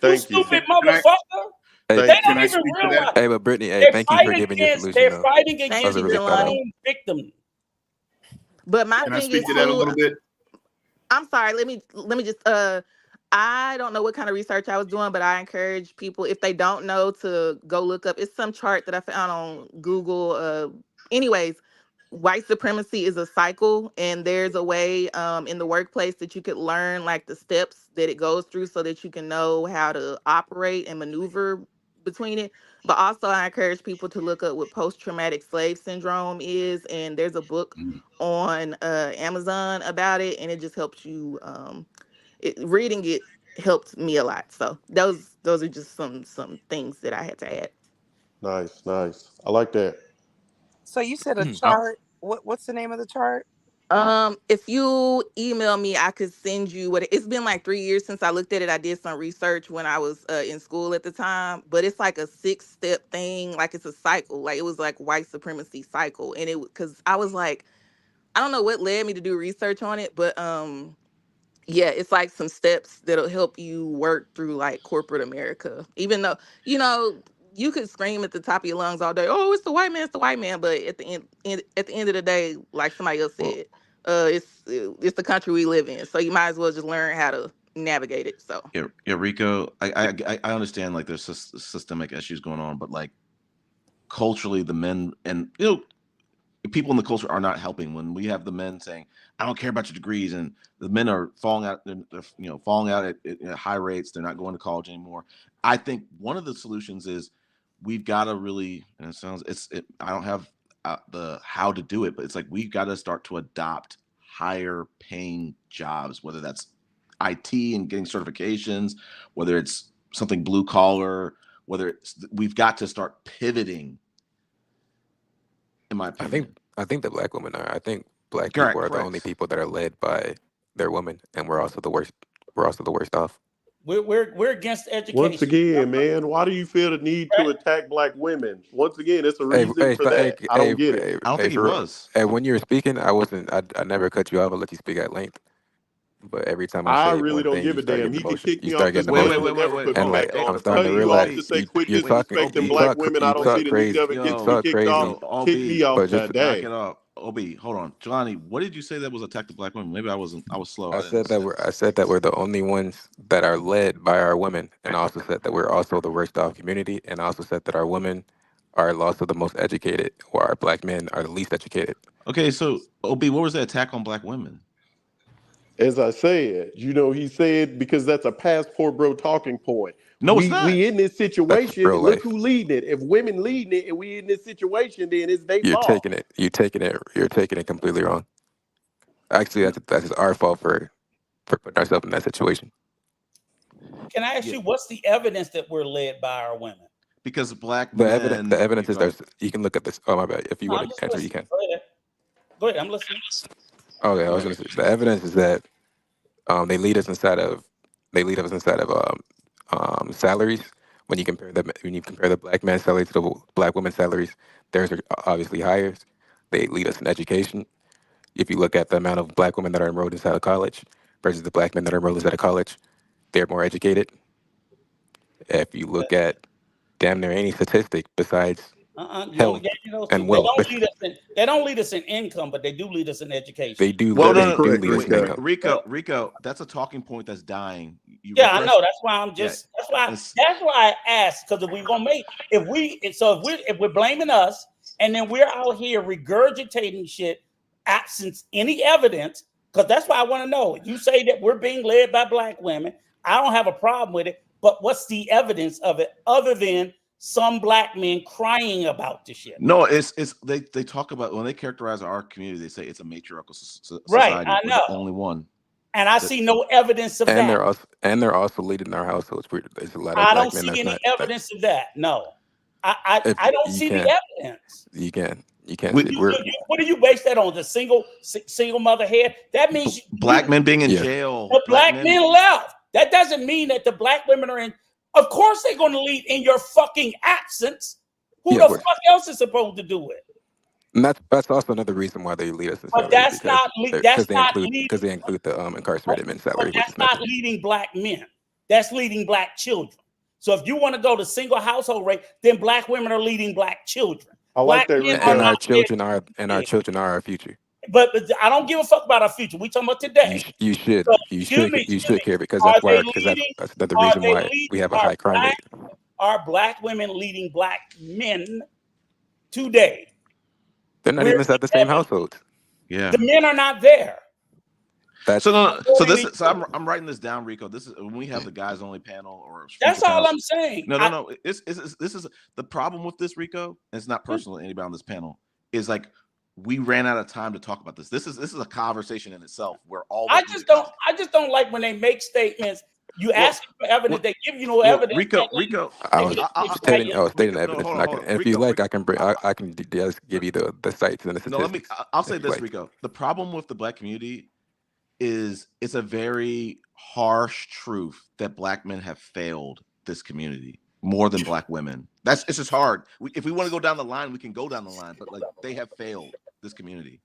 Thank you. stupid Can I motherfucker. Hey, They can don't I even speak to that? realize hey, but Brittany, hey, they're thank you for fighting giving your against. solution They're though. fighting I was Thank against you, really their thought out. Jelani. own victim. But my Can I thing speak is to that a too. little bit? I'm sorry. Let me just. I don't know what kind of research I was doing, but I encourage people, if they don't know, to go look up. It's some chart that I found on Google. Anyways, white supremacy is a cycle, and there's a way in the workplace that you could learn like the steps that it goes through, so that you can know how to operate and maneuver between it. But also, I encourage people to look up what post-traumatic slave syndrome is, and there's a book Mm. on Amazon about it, and it just helps you. Reading it helped me a lot. So those are just some things that I had to add. Nice, nice. I like that. So you said a Oh, chart. What's the name of the chart? If you email me, I could send you what it's been like 3 years since I looked at it. I did some research when I was in school at the time, but it's like a 6-step thing. Like, it's a cycle. Like, it was like white supremacy cycle, and because I was like, I don't know what led me to do research on it, but yeah, it's like some steps that'll help you work through like corporate America. Even though, you know, you could scream at the top of your lungs all day, "Oh, it's the white man," but at the end of the day, like somebody else well, said, it's the country we live in. So you might as well just learn how to navigate it. So yeah, yeah, Rico. I understand like there's systemic issues going on, but like culturally, the men and people in the culture are not helping. When we have the men saying, "I don't care about your degrees," and the men are falling out, they're falling out at high rates. They're not going to college anymore. I think one of the solutions is we've got to really, and I don't have the how to do it, but it's like we've got to start to adopt higher paying jobs, whether that's IT and getting certifications, whether it's something blue collar, we've got to start pivoting, in my I think opinion. I think the black women are. I think black people Correct, are the only correct. people that are led by their women, and we're also the worst. We're also the worst off. We're against Once education. again, man, why do you feel the need to attack black women? Once again, it's a Hey, reason hey, for hey, that. I don't get it. I don't hey, think he for real. was. Hey, when you were speaking, I wasn't. I never cut you off. I let you speak at length. But every time I I say really one don't thing, give you a start damn. getting He could emotional. kick You me off start this getting Wait, stage wait, and wait, emotional, wait, never wait. put me and Hold on. back like Hey, on. I'm Tell starting to you off realize to say quit you talk disrespecting you black talk women. I you don't see talk the need crazy. of it. You Gets me talk kicked off. crazy. Yo, Kick me OB, off But just today. knock it off. Ob, hold on, Jelani, what did you say that was attack to black women? Maybe I was slow. I I didn't said that understand. we're the only ones that are led by our women, and I also said that we're also the worst off community, and I also said that our women are also the most educated, or our black men are the least educated. Okay, so Ob, what was the attack on black women? As I said, he said because that's a passport bro talking point. No, it's not. We in this That's situation. real Look life. who leading it. If women leading it and we in this situation, then it's their You're fault. taking it. You're taking it completely wrong. Actually, that's our fault for putting ourselves in that situation. Can I ask Yeah, you, what's the evidence that we're led by our women? because black The men. evidence is Go ahead. there's. You can look at this. Oh my bad. If you No, want I'm to just answer, you listening. can. Go ahead. Go ahead. I'm listening. Okay, I Go was ahead. gonna say the evidence is that they lead us inside of salaries. When you compare the black man's salary to the black women's salaries, theirs are obviously higher. They lead us in education. If you look at the amount of black women that are enrolled inside of college versus the black men that are enrolled inside of college, they're more educated. If you look at damn near any statistic besides You only health gave me those two. and wealth, They don't lead us in income, but they do lead us in education. Well, That is no, they no, do correct, lead us wait, in Rico. income. Rico, that's a talking point that's dying. You Yeah, I refresh. know. That's why I'm Yeah, just. That's why. it's That's why I asked, because if we're gonna make, if we're blaming us, and then we're out here regurgitating shit, absent any evidence, because that's why I want to know. You say that we're being led by black women. I don't have a problem with it, but what's the evidence of it other than some black men crying about the shit? no, it's they talk about when they characterize our community, they say it's a matriarchal Right, society. I We're the know, only one. and I That, see no evidence of And that. they're also leading our households. There's a lot of I black don't men see that's any not. evidence of that. No, If I don't you see the can, evidence. you can we, see it. We're What do you base that on? The single mother head? That means black men being in yes, jail. the Black black men. men left. That doesn't mean that the black women are in. Of course, they're going to lead in your fucking absence. Who yeah, of the course. fuck else is supposed to do it? And that's also another reason why they lead us in But salaries because that's not leading. they include the incarcerated men's But salary, which that's is not nothing. leading black men. That's leading black children. So if you want to go to single household rate, then black women are leading black children. I like Black that, men are And Rico. not led. our children are our future. But I don't give a fuck about our future. We talking about today. So You excuse should me. care because Are they that's leading? another Are reason they why lead? we have a high crime rate. Are black women leading black men today? They're not even Where's inside the the same evidence? households. Yeah. The men are not there. So That's no, so According this to is so you. I'm writing this down, Rico. This is when we have the guys only panel or future That's all panels. I'm saying. No. This is the problem with this, Rico. And it's not personal to anybody on this panel. Is like we ran out of time to talk about this. This is a conversation in itself where all the I just don't like when they make statements. You well, ask for evidence, well, they give you no well, evidence. Rico. They just tell you. I was stating No, evidence, hold and on, hold on, and if you Rico. like, I can just give you the sites and the No, statistics I'll say if you this, like. Rico. The problem with the black community is it's a very harsh truth that black men have failed this community more than black women. It's just hard. If we want to go down the line, we can go down the line, but like they have failed this community.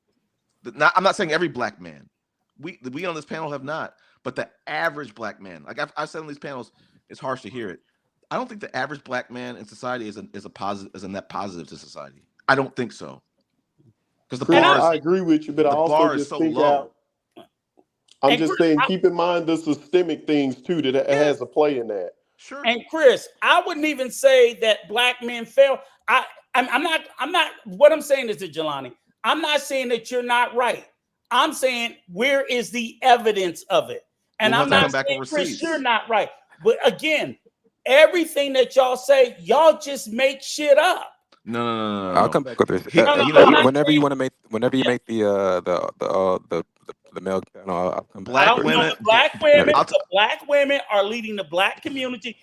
I'm not saying every black man. We on this panel have not, but the average black man, like I've said on these panels, it's harsh to hear it. I don't think the average black man in society is a net positive to society. I don't think so because And Chris, I agree with you, but I the also bar is just so think low. out. I'm and just Chris, saying, keep in mind the systemic things too that Yeah, has a play in that. sure. And Chris, I wouldn't even say that black men fail. I'm not. What I'm saying is to Jelani, I'm not saying that you're not right. I'm saying where is the evidence of it? And We'll have I'm to not come back with saying, Chris, you're receipts. not right. But again, everything that y'all say, y'all just make shit up. I'll No. come back with this. No, no, You I'm know, not saying. Whenever you Yeah, make the male panel, I'll come back I black don't with know. women. The black and women, everything. the black women are leading the black community,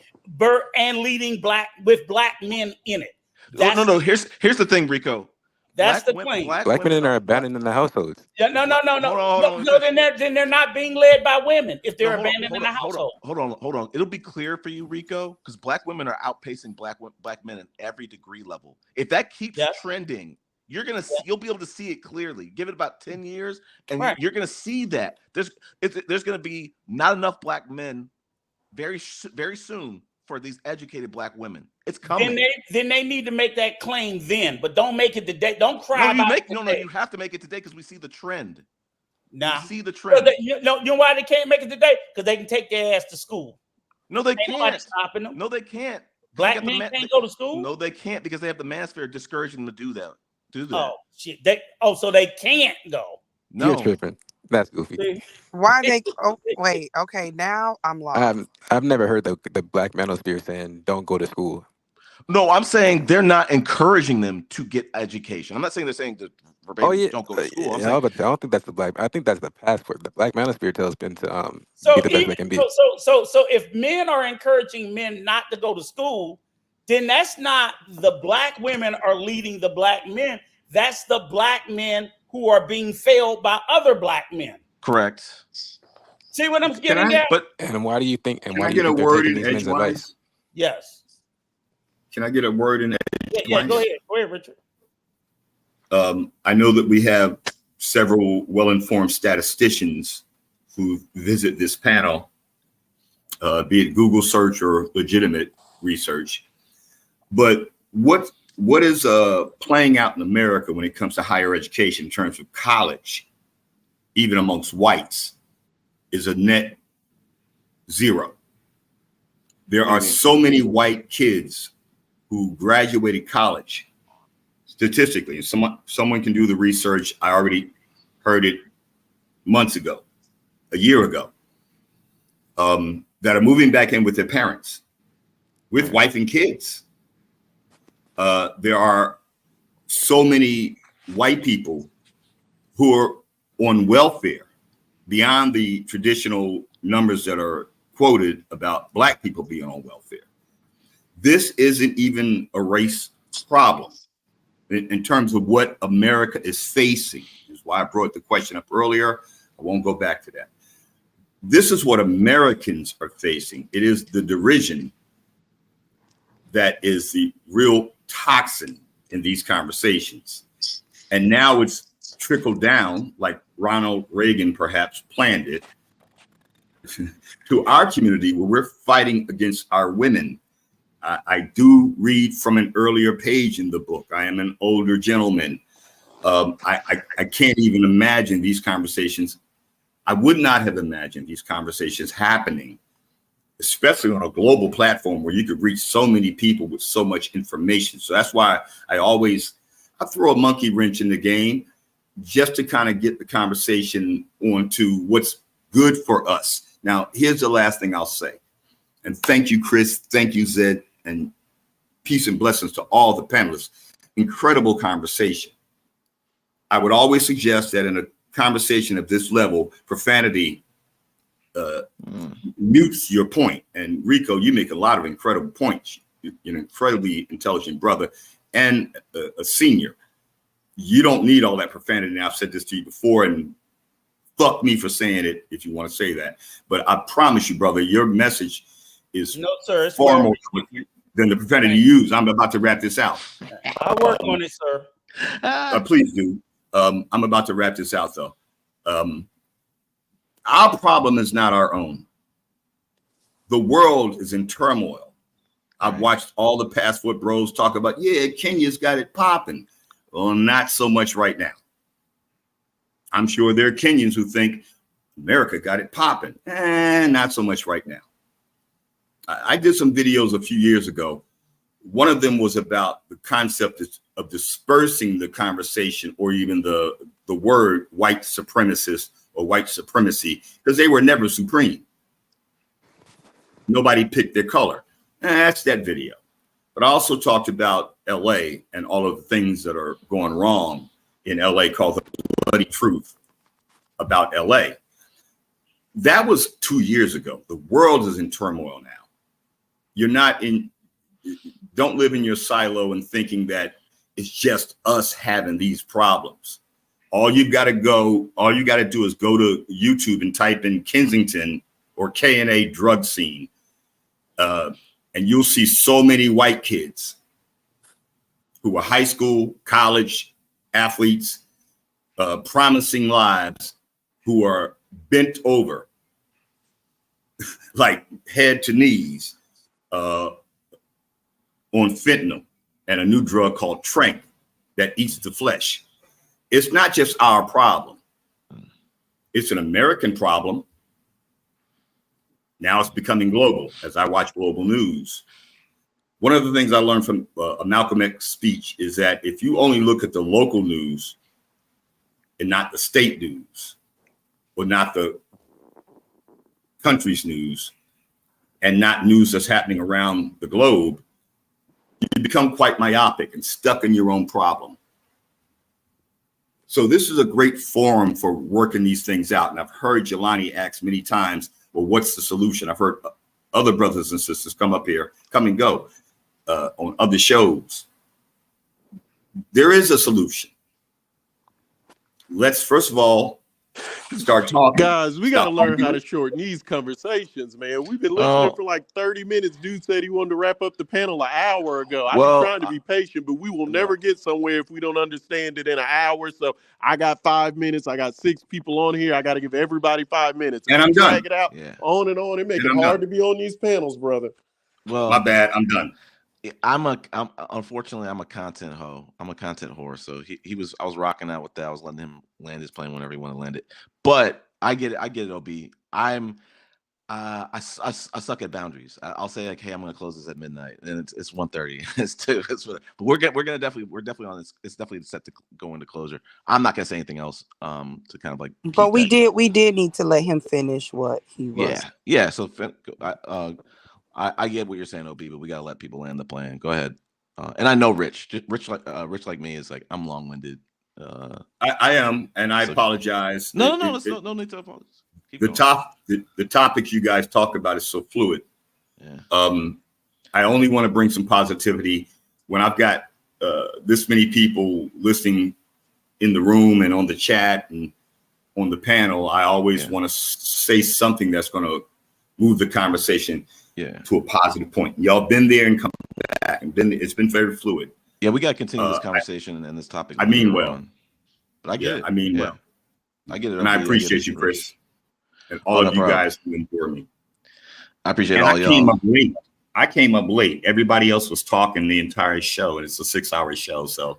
and leading black with black men in it. That's No. Here's the thing, Rico. that's the claim. Black Black women men are are abandoning the households. Yeah, no, no, no, no, hold no, on. Let me no. finish. Then they're not being led by women if No, they're abandoned in the household. hold on. It'll be clear for you, Rico, because black women are outpacing black men in every degree level. If that keeps Yeah, trending, yeah. you'll be able to see it clearly. Give it about 10 years, and Right. you're gonna see that there's gonna be not enough black men very soon for these educated black women. It's Then coming. they need to make that claim then, but don't make it today. Don't cry No, about it no, today. you have to make it today because we see the trend. Nah. We see the trend. You know why they can't make it today? Because they can take their ass to school. No, they Ain't nobody can't. stopping them. No, they can't. Black men can't go to school? No, they can't because they have the Manosphere discouraging them to do that. Oh shit! So they can't go. You're No. tripping. That's goofy. See? Why they? Oh, wait. Okay, now I'm lost. I've never heard the Black Manosphere saying don't go to school. No, I'm saying they're not encouraging them to get education. I'm not saying they're saying to verbatim, don't go to school. I'm saying, but I don't think that's the Black. I think that's the passport. The Black Manosphere tells men to So be the best even they can be. so if men are encouraging men not to go to school, then that's not the black women are leading the black men. That's the black men who are being failed by other black men. correct. See what I'm getting at? But and why do you think? And Can why I do you get a think they're word taking in these men's advice? edgewise? Yes. Can I get a word in edgewise? Yeah, go ahead. Go ahead, Richard. I know that we have several well-informed statisticians who visit this panel, be it Google search or legitimate research. But what is playing out in America when it comes to higher education in terms of college, even amongst whites, is a net zero. There are so many white kids who graduated college, statistically. Someone can do the research. I already heard it months ago, a year ago, that are moving back in with their parents, with wife and kids. There are so many white people who are on welfare beyond the traditional numbers that are quoted about black people being on welfare. This isn't even a race problem in terms of what America is facing. Is why I brought the question up earlier. I won't go back to that. This is what Americans are facing. It is the derision that is the real toxin in these conversations. And now it's trickled down, like Ronald Reagan perhaps planned it, to our community where we're fighting against our women. I do read from an earlier page in the book. I am an older gentleman. I can't even imagine these conversations. I would not have imagined these conversations happening, especially on a global platform where you could reach so many people with so much information. So that's why I throw a monkey wrench in the game just to kind of get the conversation onto what's good for us. Now, here's the last thing I'll say. And thank you, Chris. Thank you, Zed. And peace and blessings to all the panelists. Incredible conversation. I would always suggest that in a conversation of this level, profanity mutes your point. And Rico, you make a lot of incredible points. You're an incredibly intelligent brother and a senior. You don't need all that profanity. Now, I've said this to you before, and fuck me for saying it if you want to say that. But I promise you, brother, your message is far more than the profanity you use. I'm about to wrap this out. I work on it, sir. Please do. I'm about to wrap this out, though. Our problem is not our own. The world is in turmoil. I've watched all the passport bros talk about, yeah, Kenya's got it popping. Well, not so much right now. I'm sure there are Kenyans who think America got it popping. Not so much right now. I did some videos a few years ago. One of them was about the concept of dispersing the conversation or even the word white supremacist or white supremacy, because they were never supreme. Nobody picked their color. That's that video. But I also talked about LA and all of the things that are going wrong in LA called the bloody truth about LA. That was 2 years ago. The world is in turmoil now. Don't live in your silo and thinking that it's just us having these problems. All you got to do is go to YouTube and type in Kensington or K&A drug scene. And you'll see so many white kids who are high school, college athletes, promising lives, who are bent over like head to knees on fentanyl and a new drug called Trank that eats the flesh. It's not just our problem. It's an American problem. Now it's becoming global as I watch global news. One of the things I learned from a Malcolm X speech is that if you only look at the local news and not the state news or not the country's news and not news that's happening around the globe, you become quite myopic and stuck in your own problem. So this is a great forum for working these things out. And I've heard Jelani ask many times, well, what's the solution? I've heard other brothers and sisters come up here, come and go on other shows. There is a solution. Let's first of all start talking. Guys, we got to learn how to shorten these conversations, man. We've been listening for like 30 minutes. Dude said he wanted to wrap up the panel an hour ago. I've been trying to be patient, but we will never get somewhere if we don't understand it in an hour. So I got 5 minutes. I got 6 people on here. I got to give everybody 5 minutes. And I'm done. Drag it out on and on. It make it hard to be on these panels, brother. Well, my bad. I'm done. Unfortunately, I'm a content hoe. I'm a content whore. So I was rocking out with that. I was letting him land his plane whenever he wanted to land it. But I get it, OB. I suck at boundaries. I'll say like, hey, I'm gonna close this at midnight, and it's 1:30. It's 2. But we're definitely on this. It's definitely set to go into closure. I'm not gonna say anything else. To kind of like. But we did need to let him finish what he was. Yeah. So I get what you're saying, OB, but we gotta let people land the plane. Go ahead. And I know Rich like me is like, I'm long-winded. I am, and I apologize. No need to apologize. The topic you guys talk about is so fluid. Yeah. I only want to bring some positivity when I've got this many people listening in the room and on the chat and on the panel. I always want to say something that's going to move the conversation to a positive point. Y'all been there and come back, and it's been very fluid. Yeah, we got to continue this conversation and this topic. I mean well. But I get it. I mean well. I get it. And I appreciate you, Chris. And all of you guys who endure me. I appreciate all y'all. I came up late. Everybody else was talking the entire show, and it's a 6-hour show. So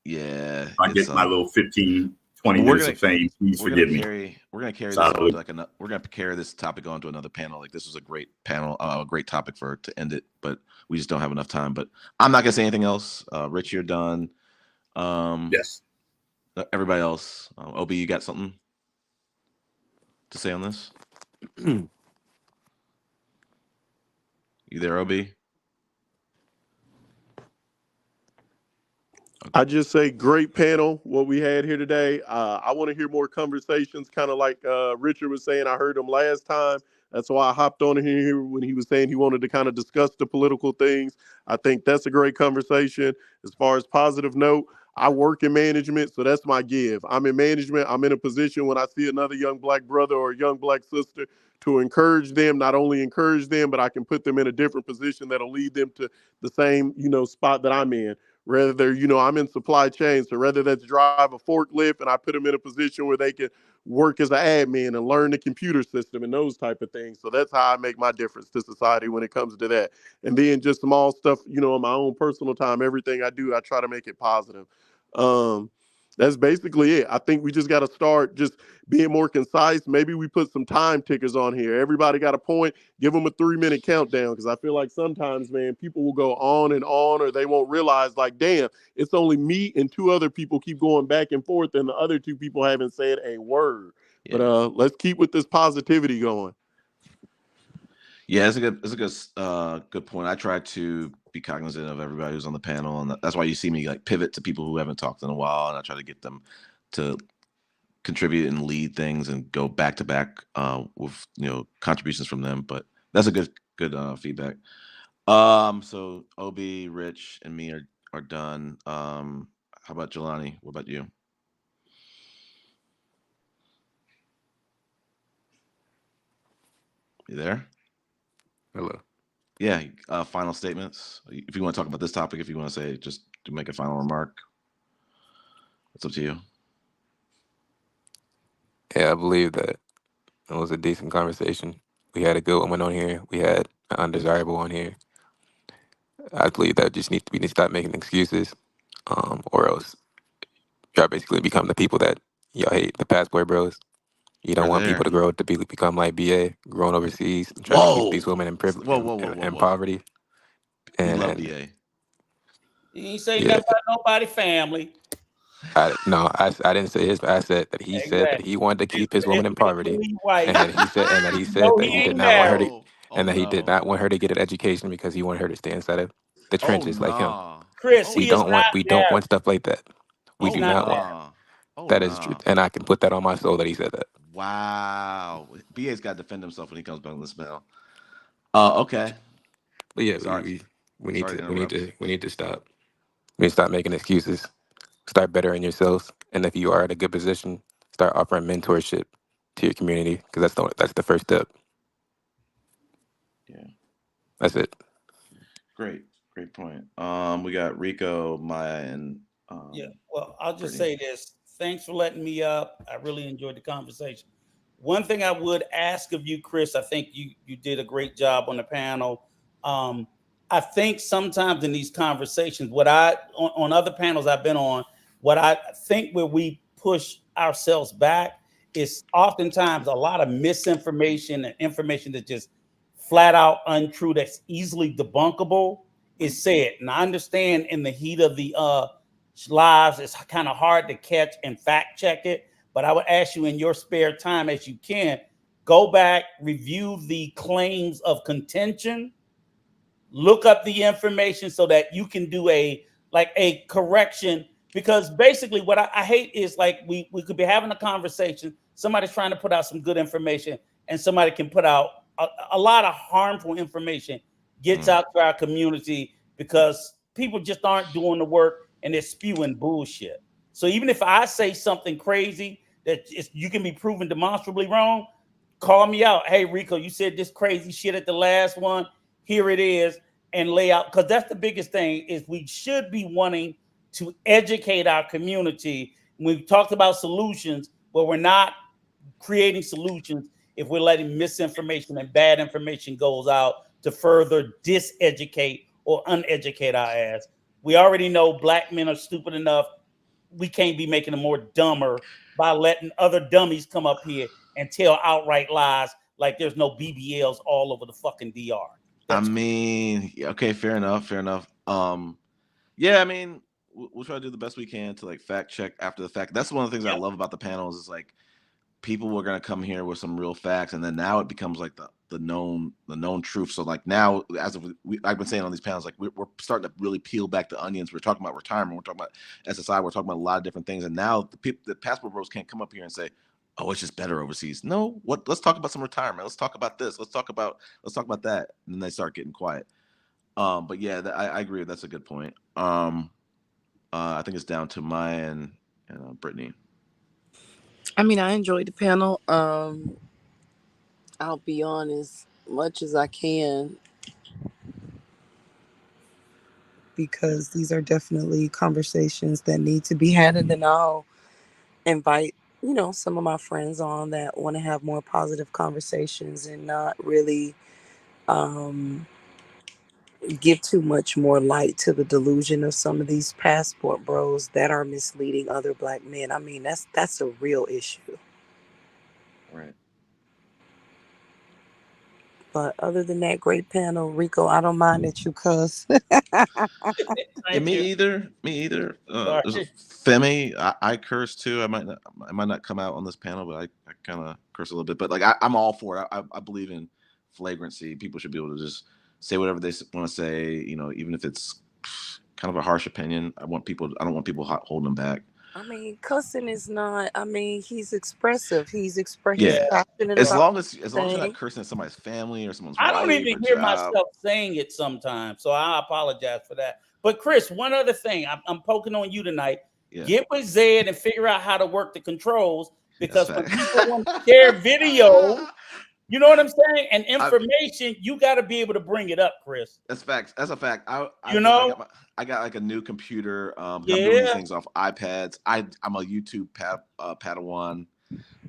yeah, I get my little 15, 20 minutes of fame. Please forgive me. We're gonna carry this on to we're gonna carry this topic on to another panel. Like, this was a great panel, a great topic to end it, but we just don't have enough time. But I'm not gonna say anything else. Rich, you're done. Yes. Everybody else, OB, you got something to say on this? You there, OB? Okay. I just say great panel, what we had here today. I want to hear more conversations, kind of like Richard was saying. I heard him last time. That's why I hopped on here when he was saying he wanted to kind of discuss the political things. I think that's a great conversation. As far as positive note, I work in management, so that's my give. I'm in management. I'm in a position when I see another young black brother or a young black sister to encourage them, not only encourage them, but I can put them in a different position that'll lead them to the same, spot that I'm in. Rather, I'm in supply chain, so rather that's drive a forklift and I put them in a position where they can work as an admin and learn the computer system and those type of things. So that's how I make my difference to society when it comes to that. And then just small stuff, in my own personal time, everything I do, I try to make it positive. That's basically it. I think we just got to start just being more concise. Maybe we put some time tickers on here. Everybody got a point. Give them a 3-minute countdown, because I feel like sometimes, man, people will go on and on, or they won't realize, like, damn, it's only me and 2 other people keep going back and forth, and the other 2 people haven't said a word. Yeah. But let's keep with this positivity going. Yeah, it's a good point. I try to be cognizant of everybody who's on the panel, and that's why you see me like pivot to people who haven't talked in a while, and I try to get them to contribute and lead things and go back to back with contributions from them. But that's a good feedback. So OB, Rich, and me are done. How about Jelani? What about you? You there? Hello. Yeah, final statements. If you want to talk about this topic, if you want to say, just to make a final remark, it's up to you. Yeah, I believe that it was a decent conversation. We had a good woman on here. We had undesirable on here. I believe that we need to stop making excuses, or else y'all basically become the people that y'all hate, the passport bros. You don't We're want people there. to grow to become like BA, growing overseas, trying to keep these Whoa. women in privilege Whoa, whoa, whoa, whoa, and whoa. poverty. We love And BA. You ain't say yeah, nothing about nobody family. I didn't say his. I said that he said that Exactly. he wanted to His, keep his woman his in poverty, basically wife. and that he said No, that he he did ain't not want her married. to, Oh, oh and that he did no. not want her to get an education because he wanted her to stay inside of the Oh trenches like him. nah. Chris, Oh he is not nah. We don't married. want stuff like that. We He's Oh do not not want. married. nah. Oh That is truth, nah. and I can put that on my soul that he said that. Wow. BA's got to defend himself when he comes back on this mail. Okay. But yeah, Sorry. Sorry to interrupt. we need to stop. We need to stop making excuses. Start bettering yourselves, and if you are in a good position, start offering mentorship to your community because that's the first step. Yeah. That's it. Great. Great point. We got Rico, Maya, and Yeah. Well, I'll just Brittany. say this. Thanks for letting me up. I really enjoyed the conversation. One thing I would ask of you, Chris, I think you did a great job on the panel. Um, I think sometimes in these conversations, what I on other panels I've been on, what I think where we push ourselves back is oftentimes a lot of misinformation and information that just flat out untrue that's easily debunkable is said. And I understand in the heat of the lives, it's kind of hard to catch and fact check it. But I would ask you in your spare time, as you can, go back, review the claims of contention, look up the information so that you can do a correction. Because basically what I hate is like we could be having a conversation, somebody's trying to put out some good information, and somebody can put out a lot of harmful information gets out to our community because people just aren't doing the work and they're spewing bullshit. So even if I say something crazy you can be proven demonstrably wrong, call me out. Hey Rico, you said this crazy shit at the last one. Here it is, and lay out, because that's the biggest thing is we should be wanting to educate our community. We've talked about solutions, but we're not creating solutions if we're letting misinformation and bad information goes out to further diseducate or uneducate our ass. We already know black men are stupid enough. We can't be making them more dumber by letting other dummies come up here and tell outright lies like there's no BBLs all over the fucking DR. I That's mean, okay, fair enough, fair enough. Yeah, I mean, we'll try to do the best we can to like fact check after the fact. That's one of the things I yep. love about the panels is like people were gonna come here with some real facts, and then now it becomes like the known truth. So like now, as of I've been saying on these panels, like we're starting to really peel back the onions. We're talking about retirement. We're talking about SSI. We're talking about a lot of different things. And now the passport bros can't come up here and say, "Oh, it's just better overseas." No, what? Let's talk about some retirement. Let's talk about this. Let's talk about that. And then they start getting quiet. But yeah, I agree. That's a good point. I think it's down to Maya and Brittany. I mean, I enjoyed the panel. I'll be on as much as I can because these are definitely conversations that need to be had, and then I'll invite some of my friends on that want to have more positive conversations and not really um, give too much more light to the delusion of some of these passport bros that are misleading other black men. I mean, that's a real issue. Right. But other than that, great panel, Rico. I don't mind that you cuss. Yeah, Thank me you. either. Me either. Sorry. There's a Femi. I curse too. I might not come out on this panel, but I kind of curse a little bit. But like I'm all for it. I believe in flagrancy. People should be able to just say whatever they want to say. Even if it's kind of a harsh opinion. I don't want people holding them back. I mean, cussing is not. I mean, he's expressive. Yeah. He's Yeah. passionate As about long as you're not things. cursing at somebody's family or someone's I don't wife even or hear job. myself saying it sometimes, so I apologize for that. But Chris, one other thing, I'm poking on you tonight. Yeah, Get with Zed and figure out how to work the controls that's because when fact. people want to share video, you know what I'm saying, and I, information, you got to be able to bring it up, Chris. That's facts. That's a fact. You know? I got like a new computer. I'm doing these Yeah. things off iPads. I'm a YouTube Padawan.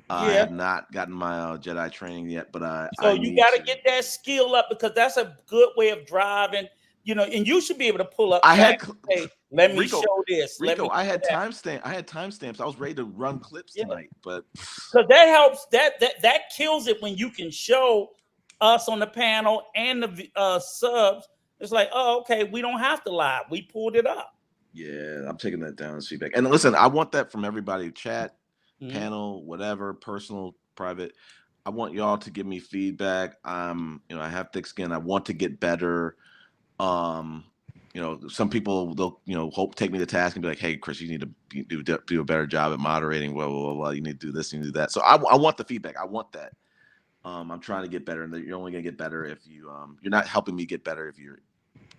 I Yeah. have not gotten my Jedi training yet, but So I you need got to to. get that skill up because that's a good way of driving. And you should be able to pull up I facts had and say, "Let me Rico. show this. Let me I show had that." timestamp. I had timestamps. I was ready to run clips Yeah, tonight, but because that helps. That kills it when you can show us on the panel and the subs. It's like, oh, okay, we don't have to lie. We pulled it up. yeah, I'm taking that down as feedback. And listen, I want that from everybody. Chat, Mhm. panel, whatever, personal, private. I want y'all to give me feedback. I have thick skin. I want to get better. Um, some people they'll take me to task and be like, "Hey, Chris, you need to do a better job at moderating. Blah blah blah. Blah. You need to do this. You need to do that." So I want the feedback. I want that. I'm trying to get better, and you're only gonna get better if you're not helping me get better if you're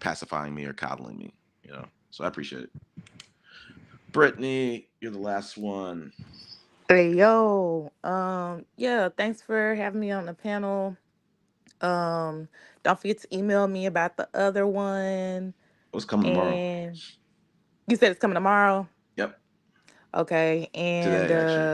pacifying me or coddling me. So I appreciate it. Brittany, you're the last one. Hey yo, yeah, thanks for having me on the panel. Um, don't forget to email me about the other one. What's coming tomorrow? And you said it's coming tomorrow. Yep, Okay. And today actually.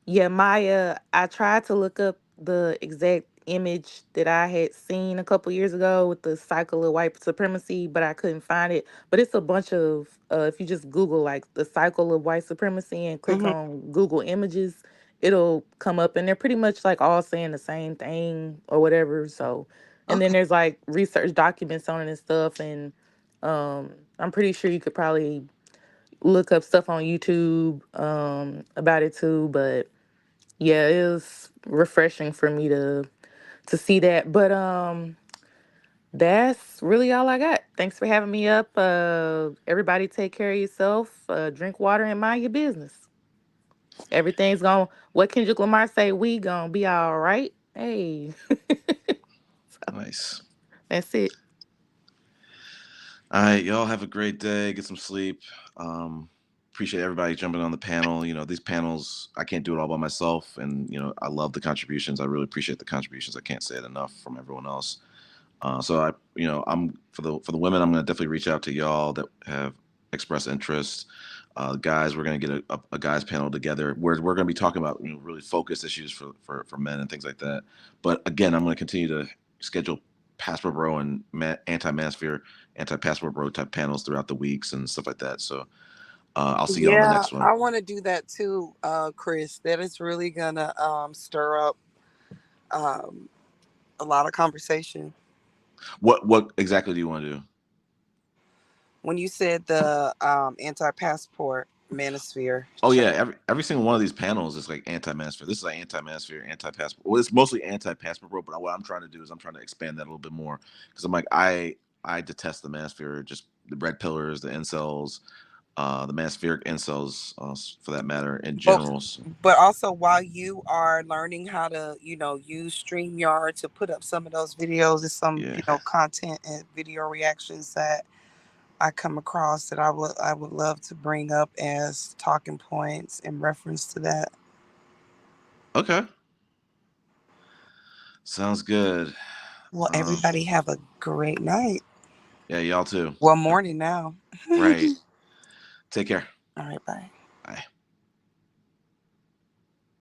yeah, Maya, I tried to look up the exact image that I had seen a couple years ago with the cycle of white supremacy, but I couldn't find it. But it's a bunch of if you just Google like the cycle of white supremacy and click Hmm. on Google images, it'll come up and they're pretty much like all saying the same thing or whatever. So and then Okay. there's like research documents on it and stuff and I'm pretty sure you could probably look up stuff on YouTube about it too. But yeah, it was refreshing for me to see that. But that's really all I got. Thanks for having me up. Everybody take care of yourself. Drink water and mind your business. Everything's going what Kendrick Lamar say, we gonna be all right. Hey. So Nice. that's it. All right, y'all have a great day. Get some sleep. Appreciate everybody jumping on the panel. These panels, I can't do it all by myself, and I love the contributions. I really appreciate the contributions. I can't say it enough from everyone else. So I'm for the women. I'm gonna definitely reach out to y'all that have expressed interest. Guys, we're gonna get a guys panel together where we're gonna be talking about really focused issues for men and things like that. But again, I'm gonna continue to schedule Passport Bro and anti-Manosphere, anti-Passport Bro type panels throughout the weeks and stuff like that. So I'll see y'all on the Yeah, next one. I want to do that too, Chris. That is really gonna stir up um, a lot of conversation. What exactly do you want to do? When you said the anti-passport manosphere Oh chat. yeah, every single one of these panels is like anti-Manosphere. This is like anti-Manosphere, anti-passport. Well, it's mostly anti-passport bro, but what I'm trying to do is I'm trying to expand that a little bit more because I'm like I detest the Manosphere, just the red pillars, the incels, the Manospheric incels, for that matter, in But general. So, but also while you are learning how to use StreamYard to put up some of those videos, and some yeah. content and video reactions that I come across that I would love to bring up as talking points in reference to that. Okay. Sounds good. Well, Uh, everybody have a great night. yeah, y'all too. Well, morning now. Right. Take care. All right, bye. Bye.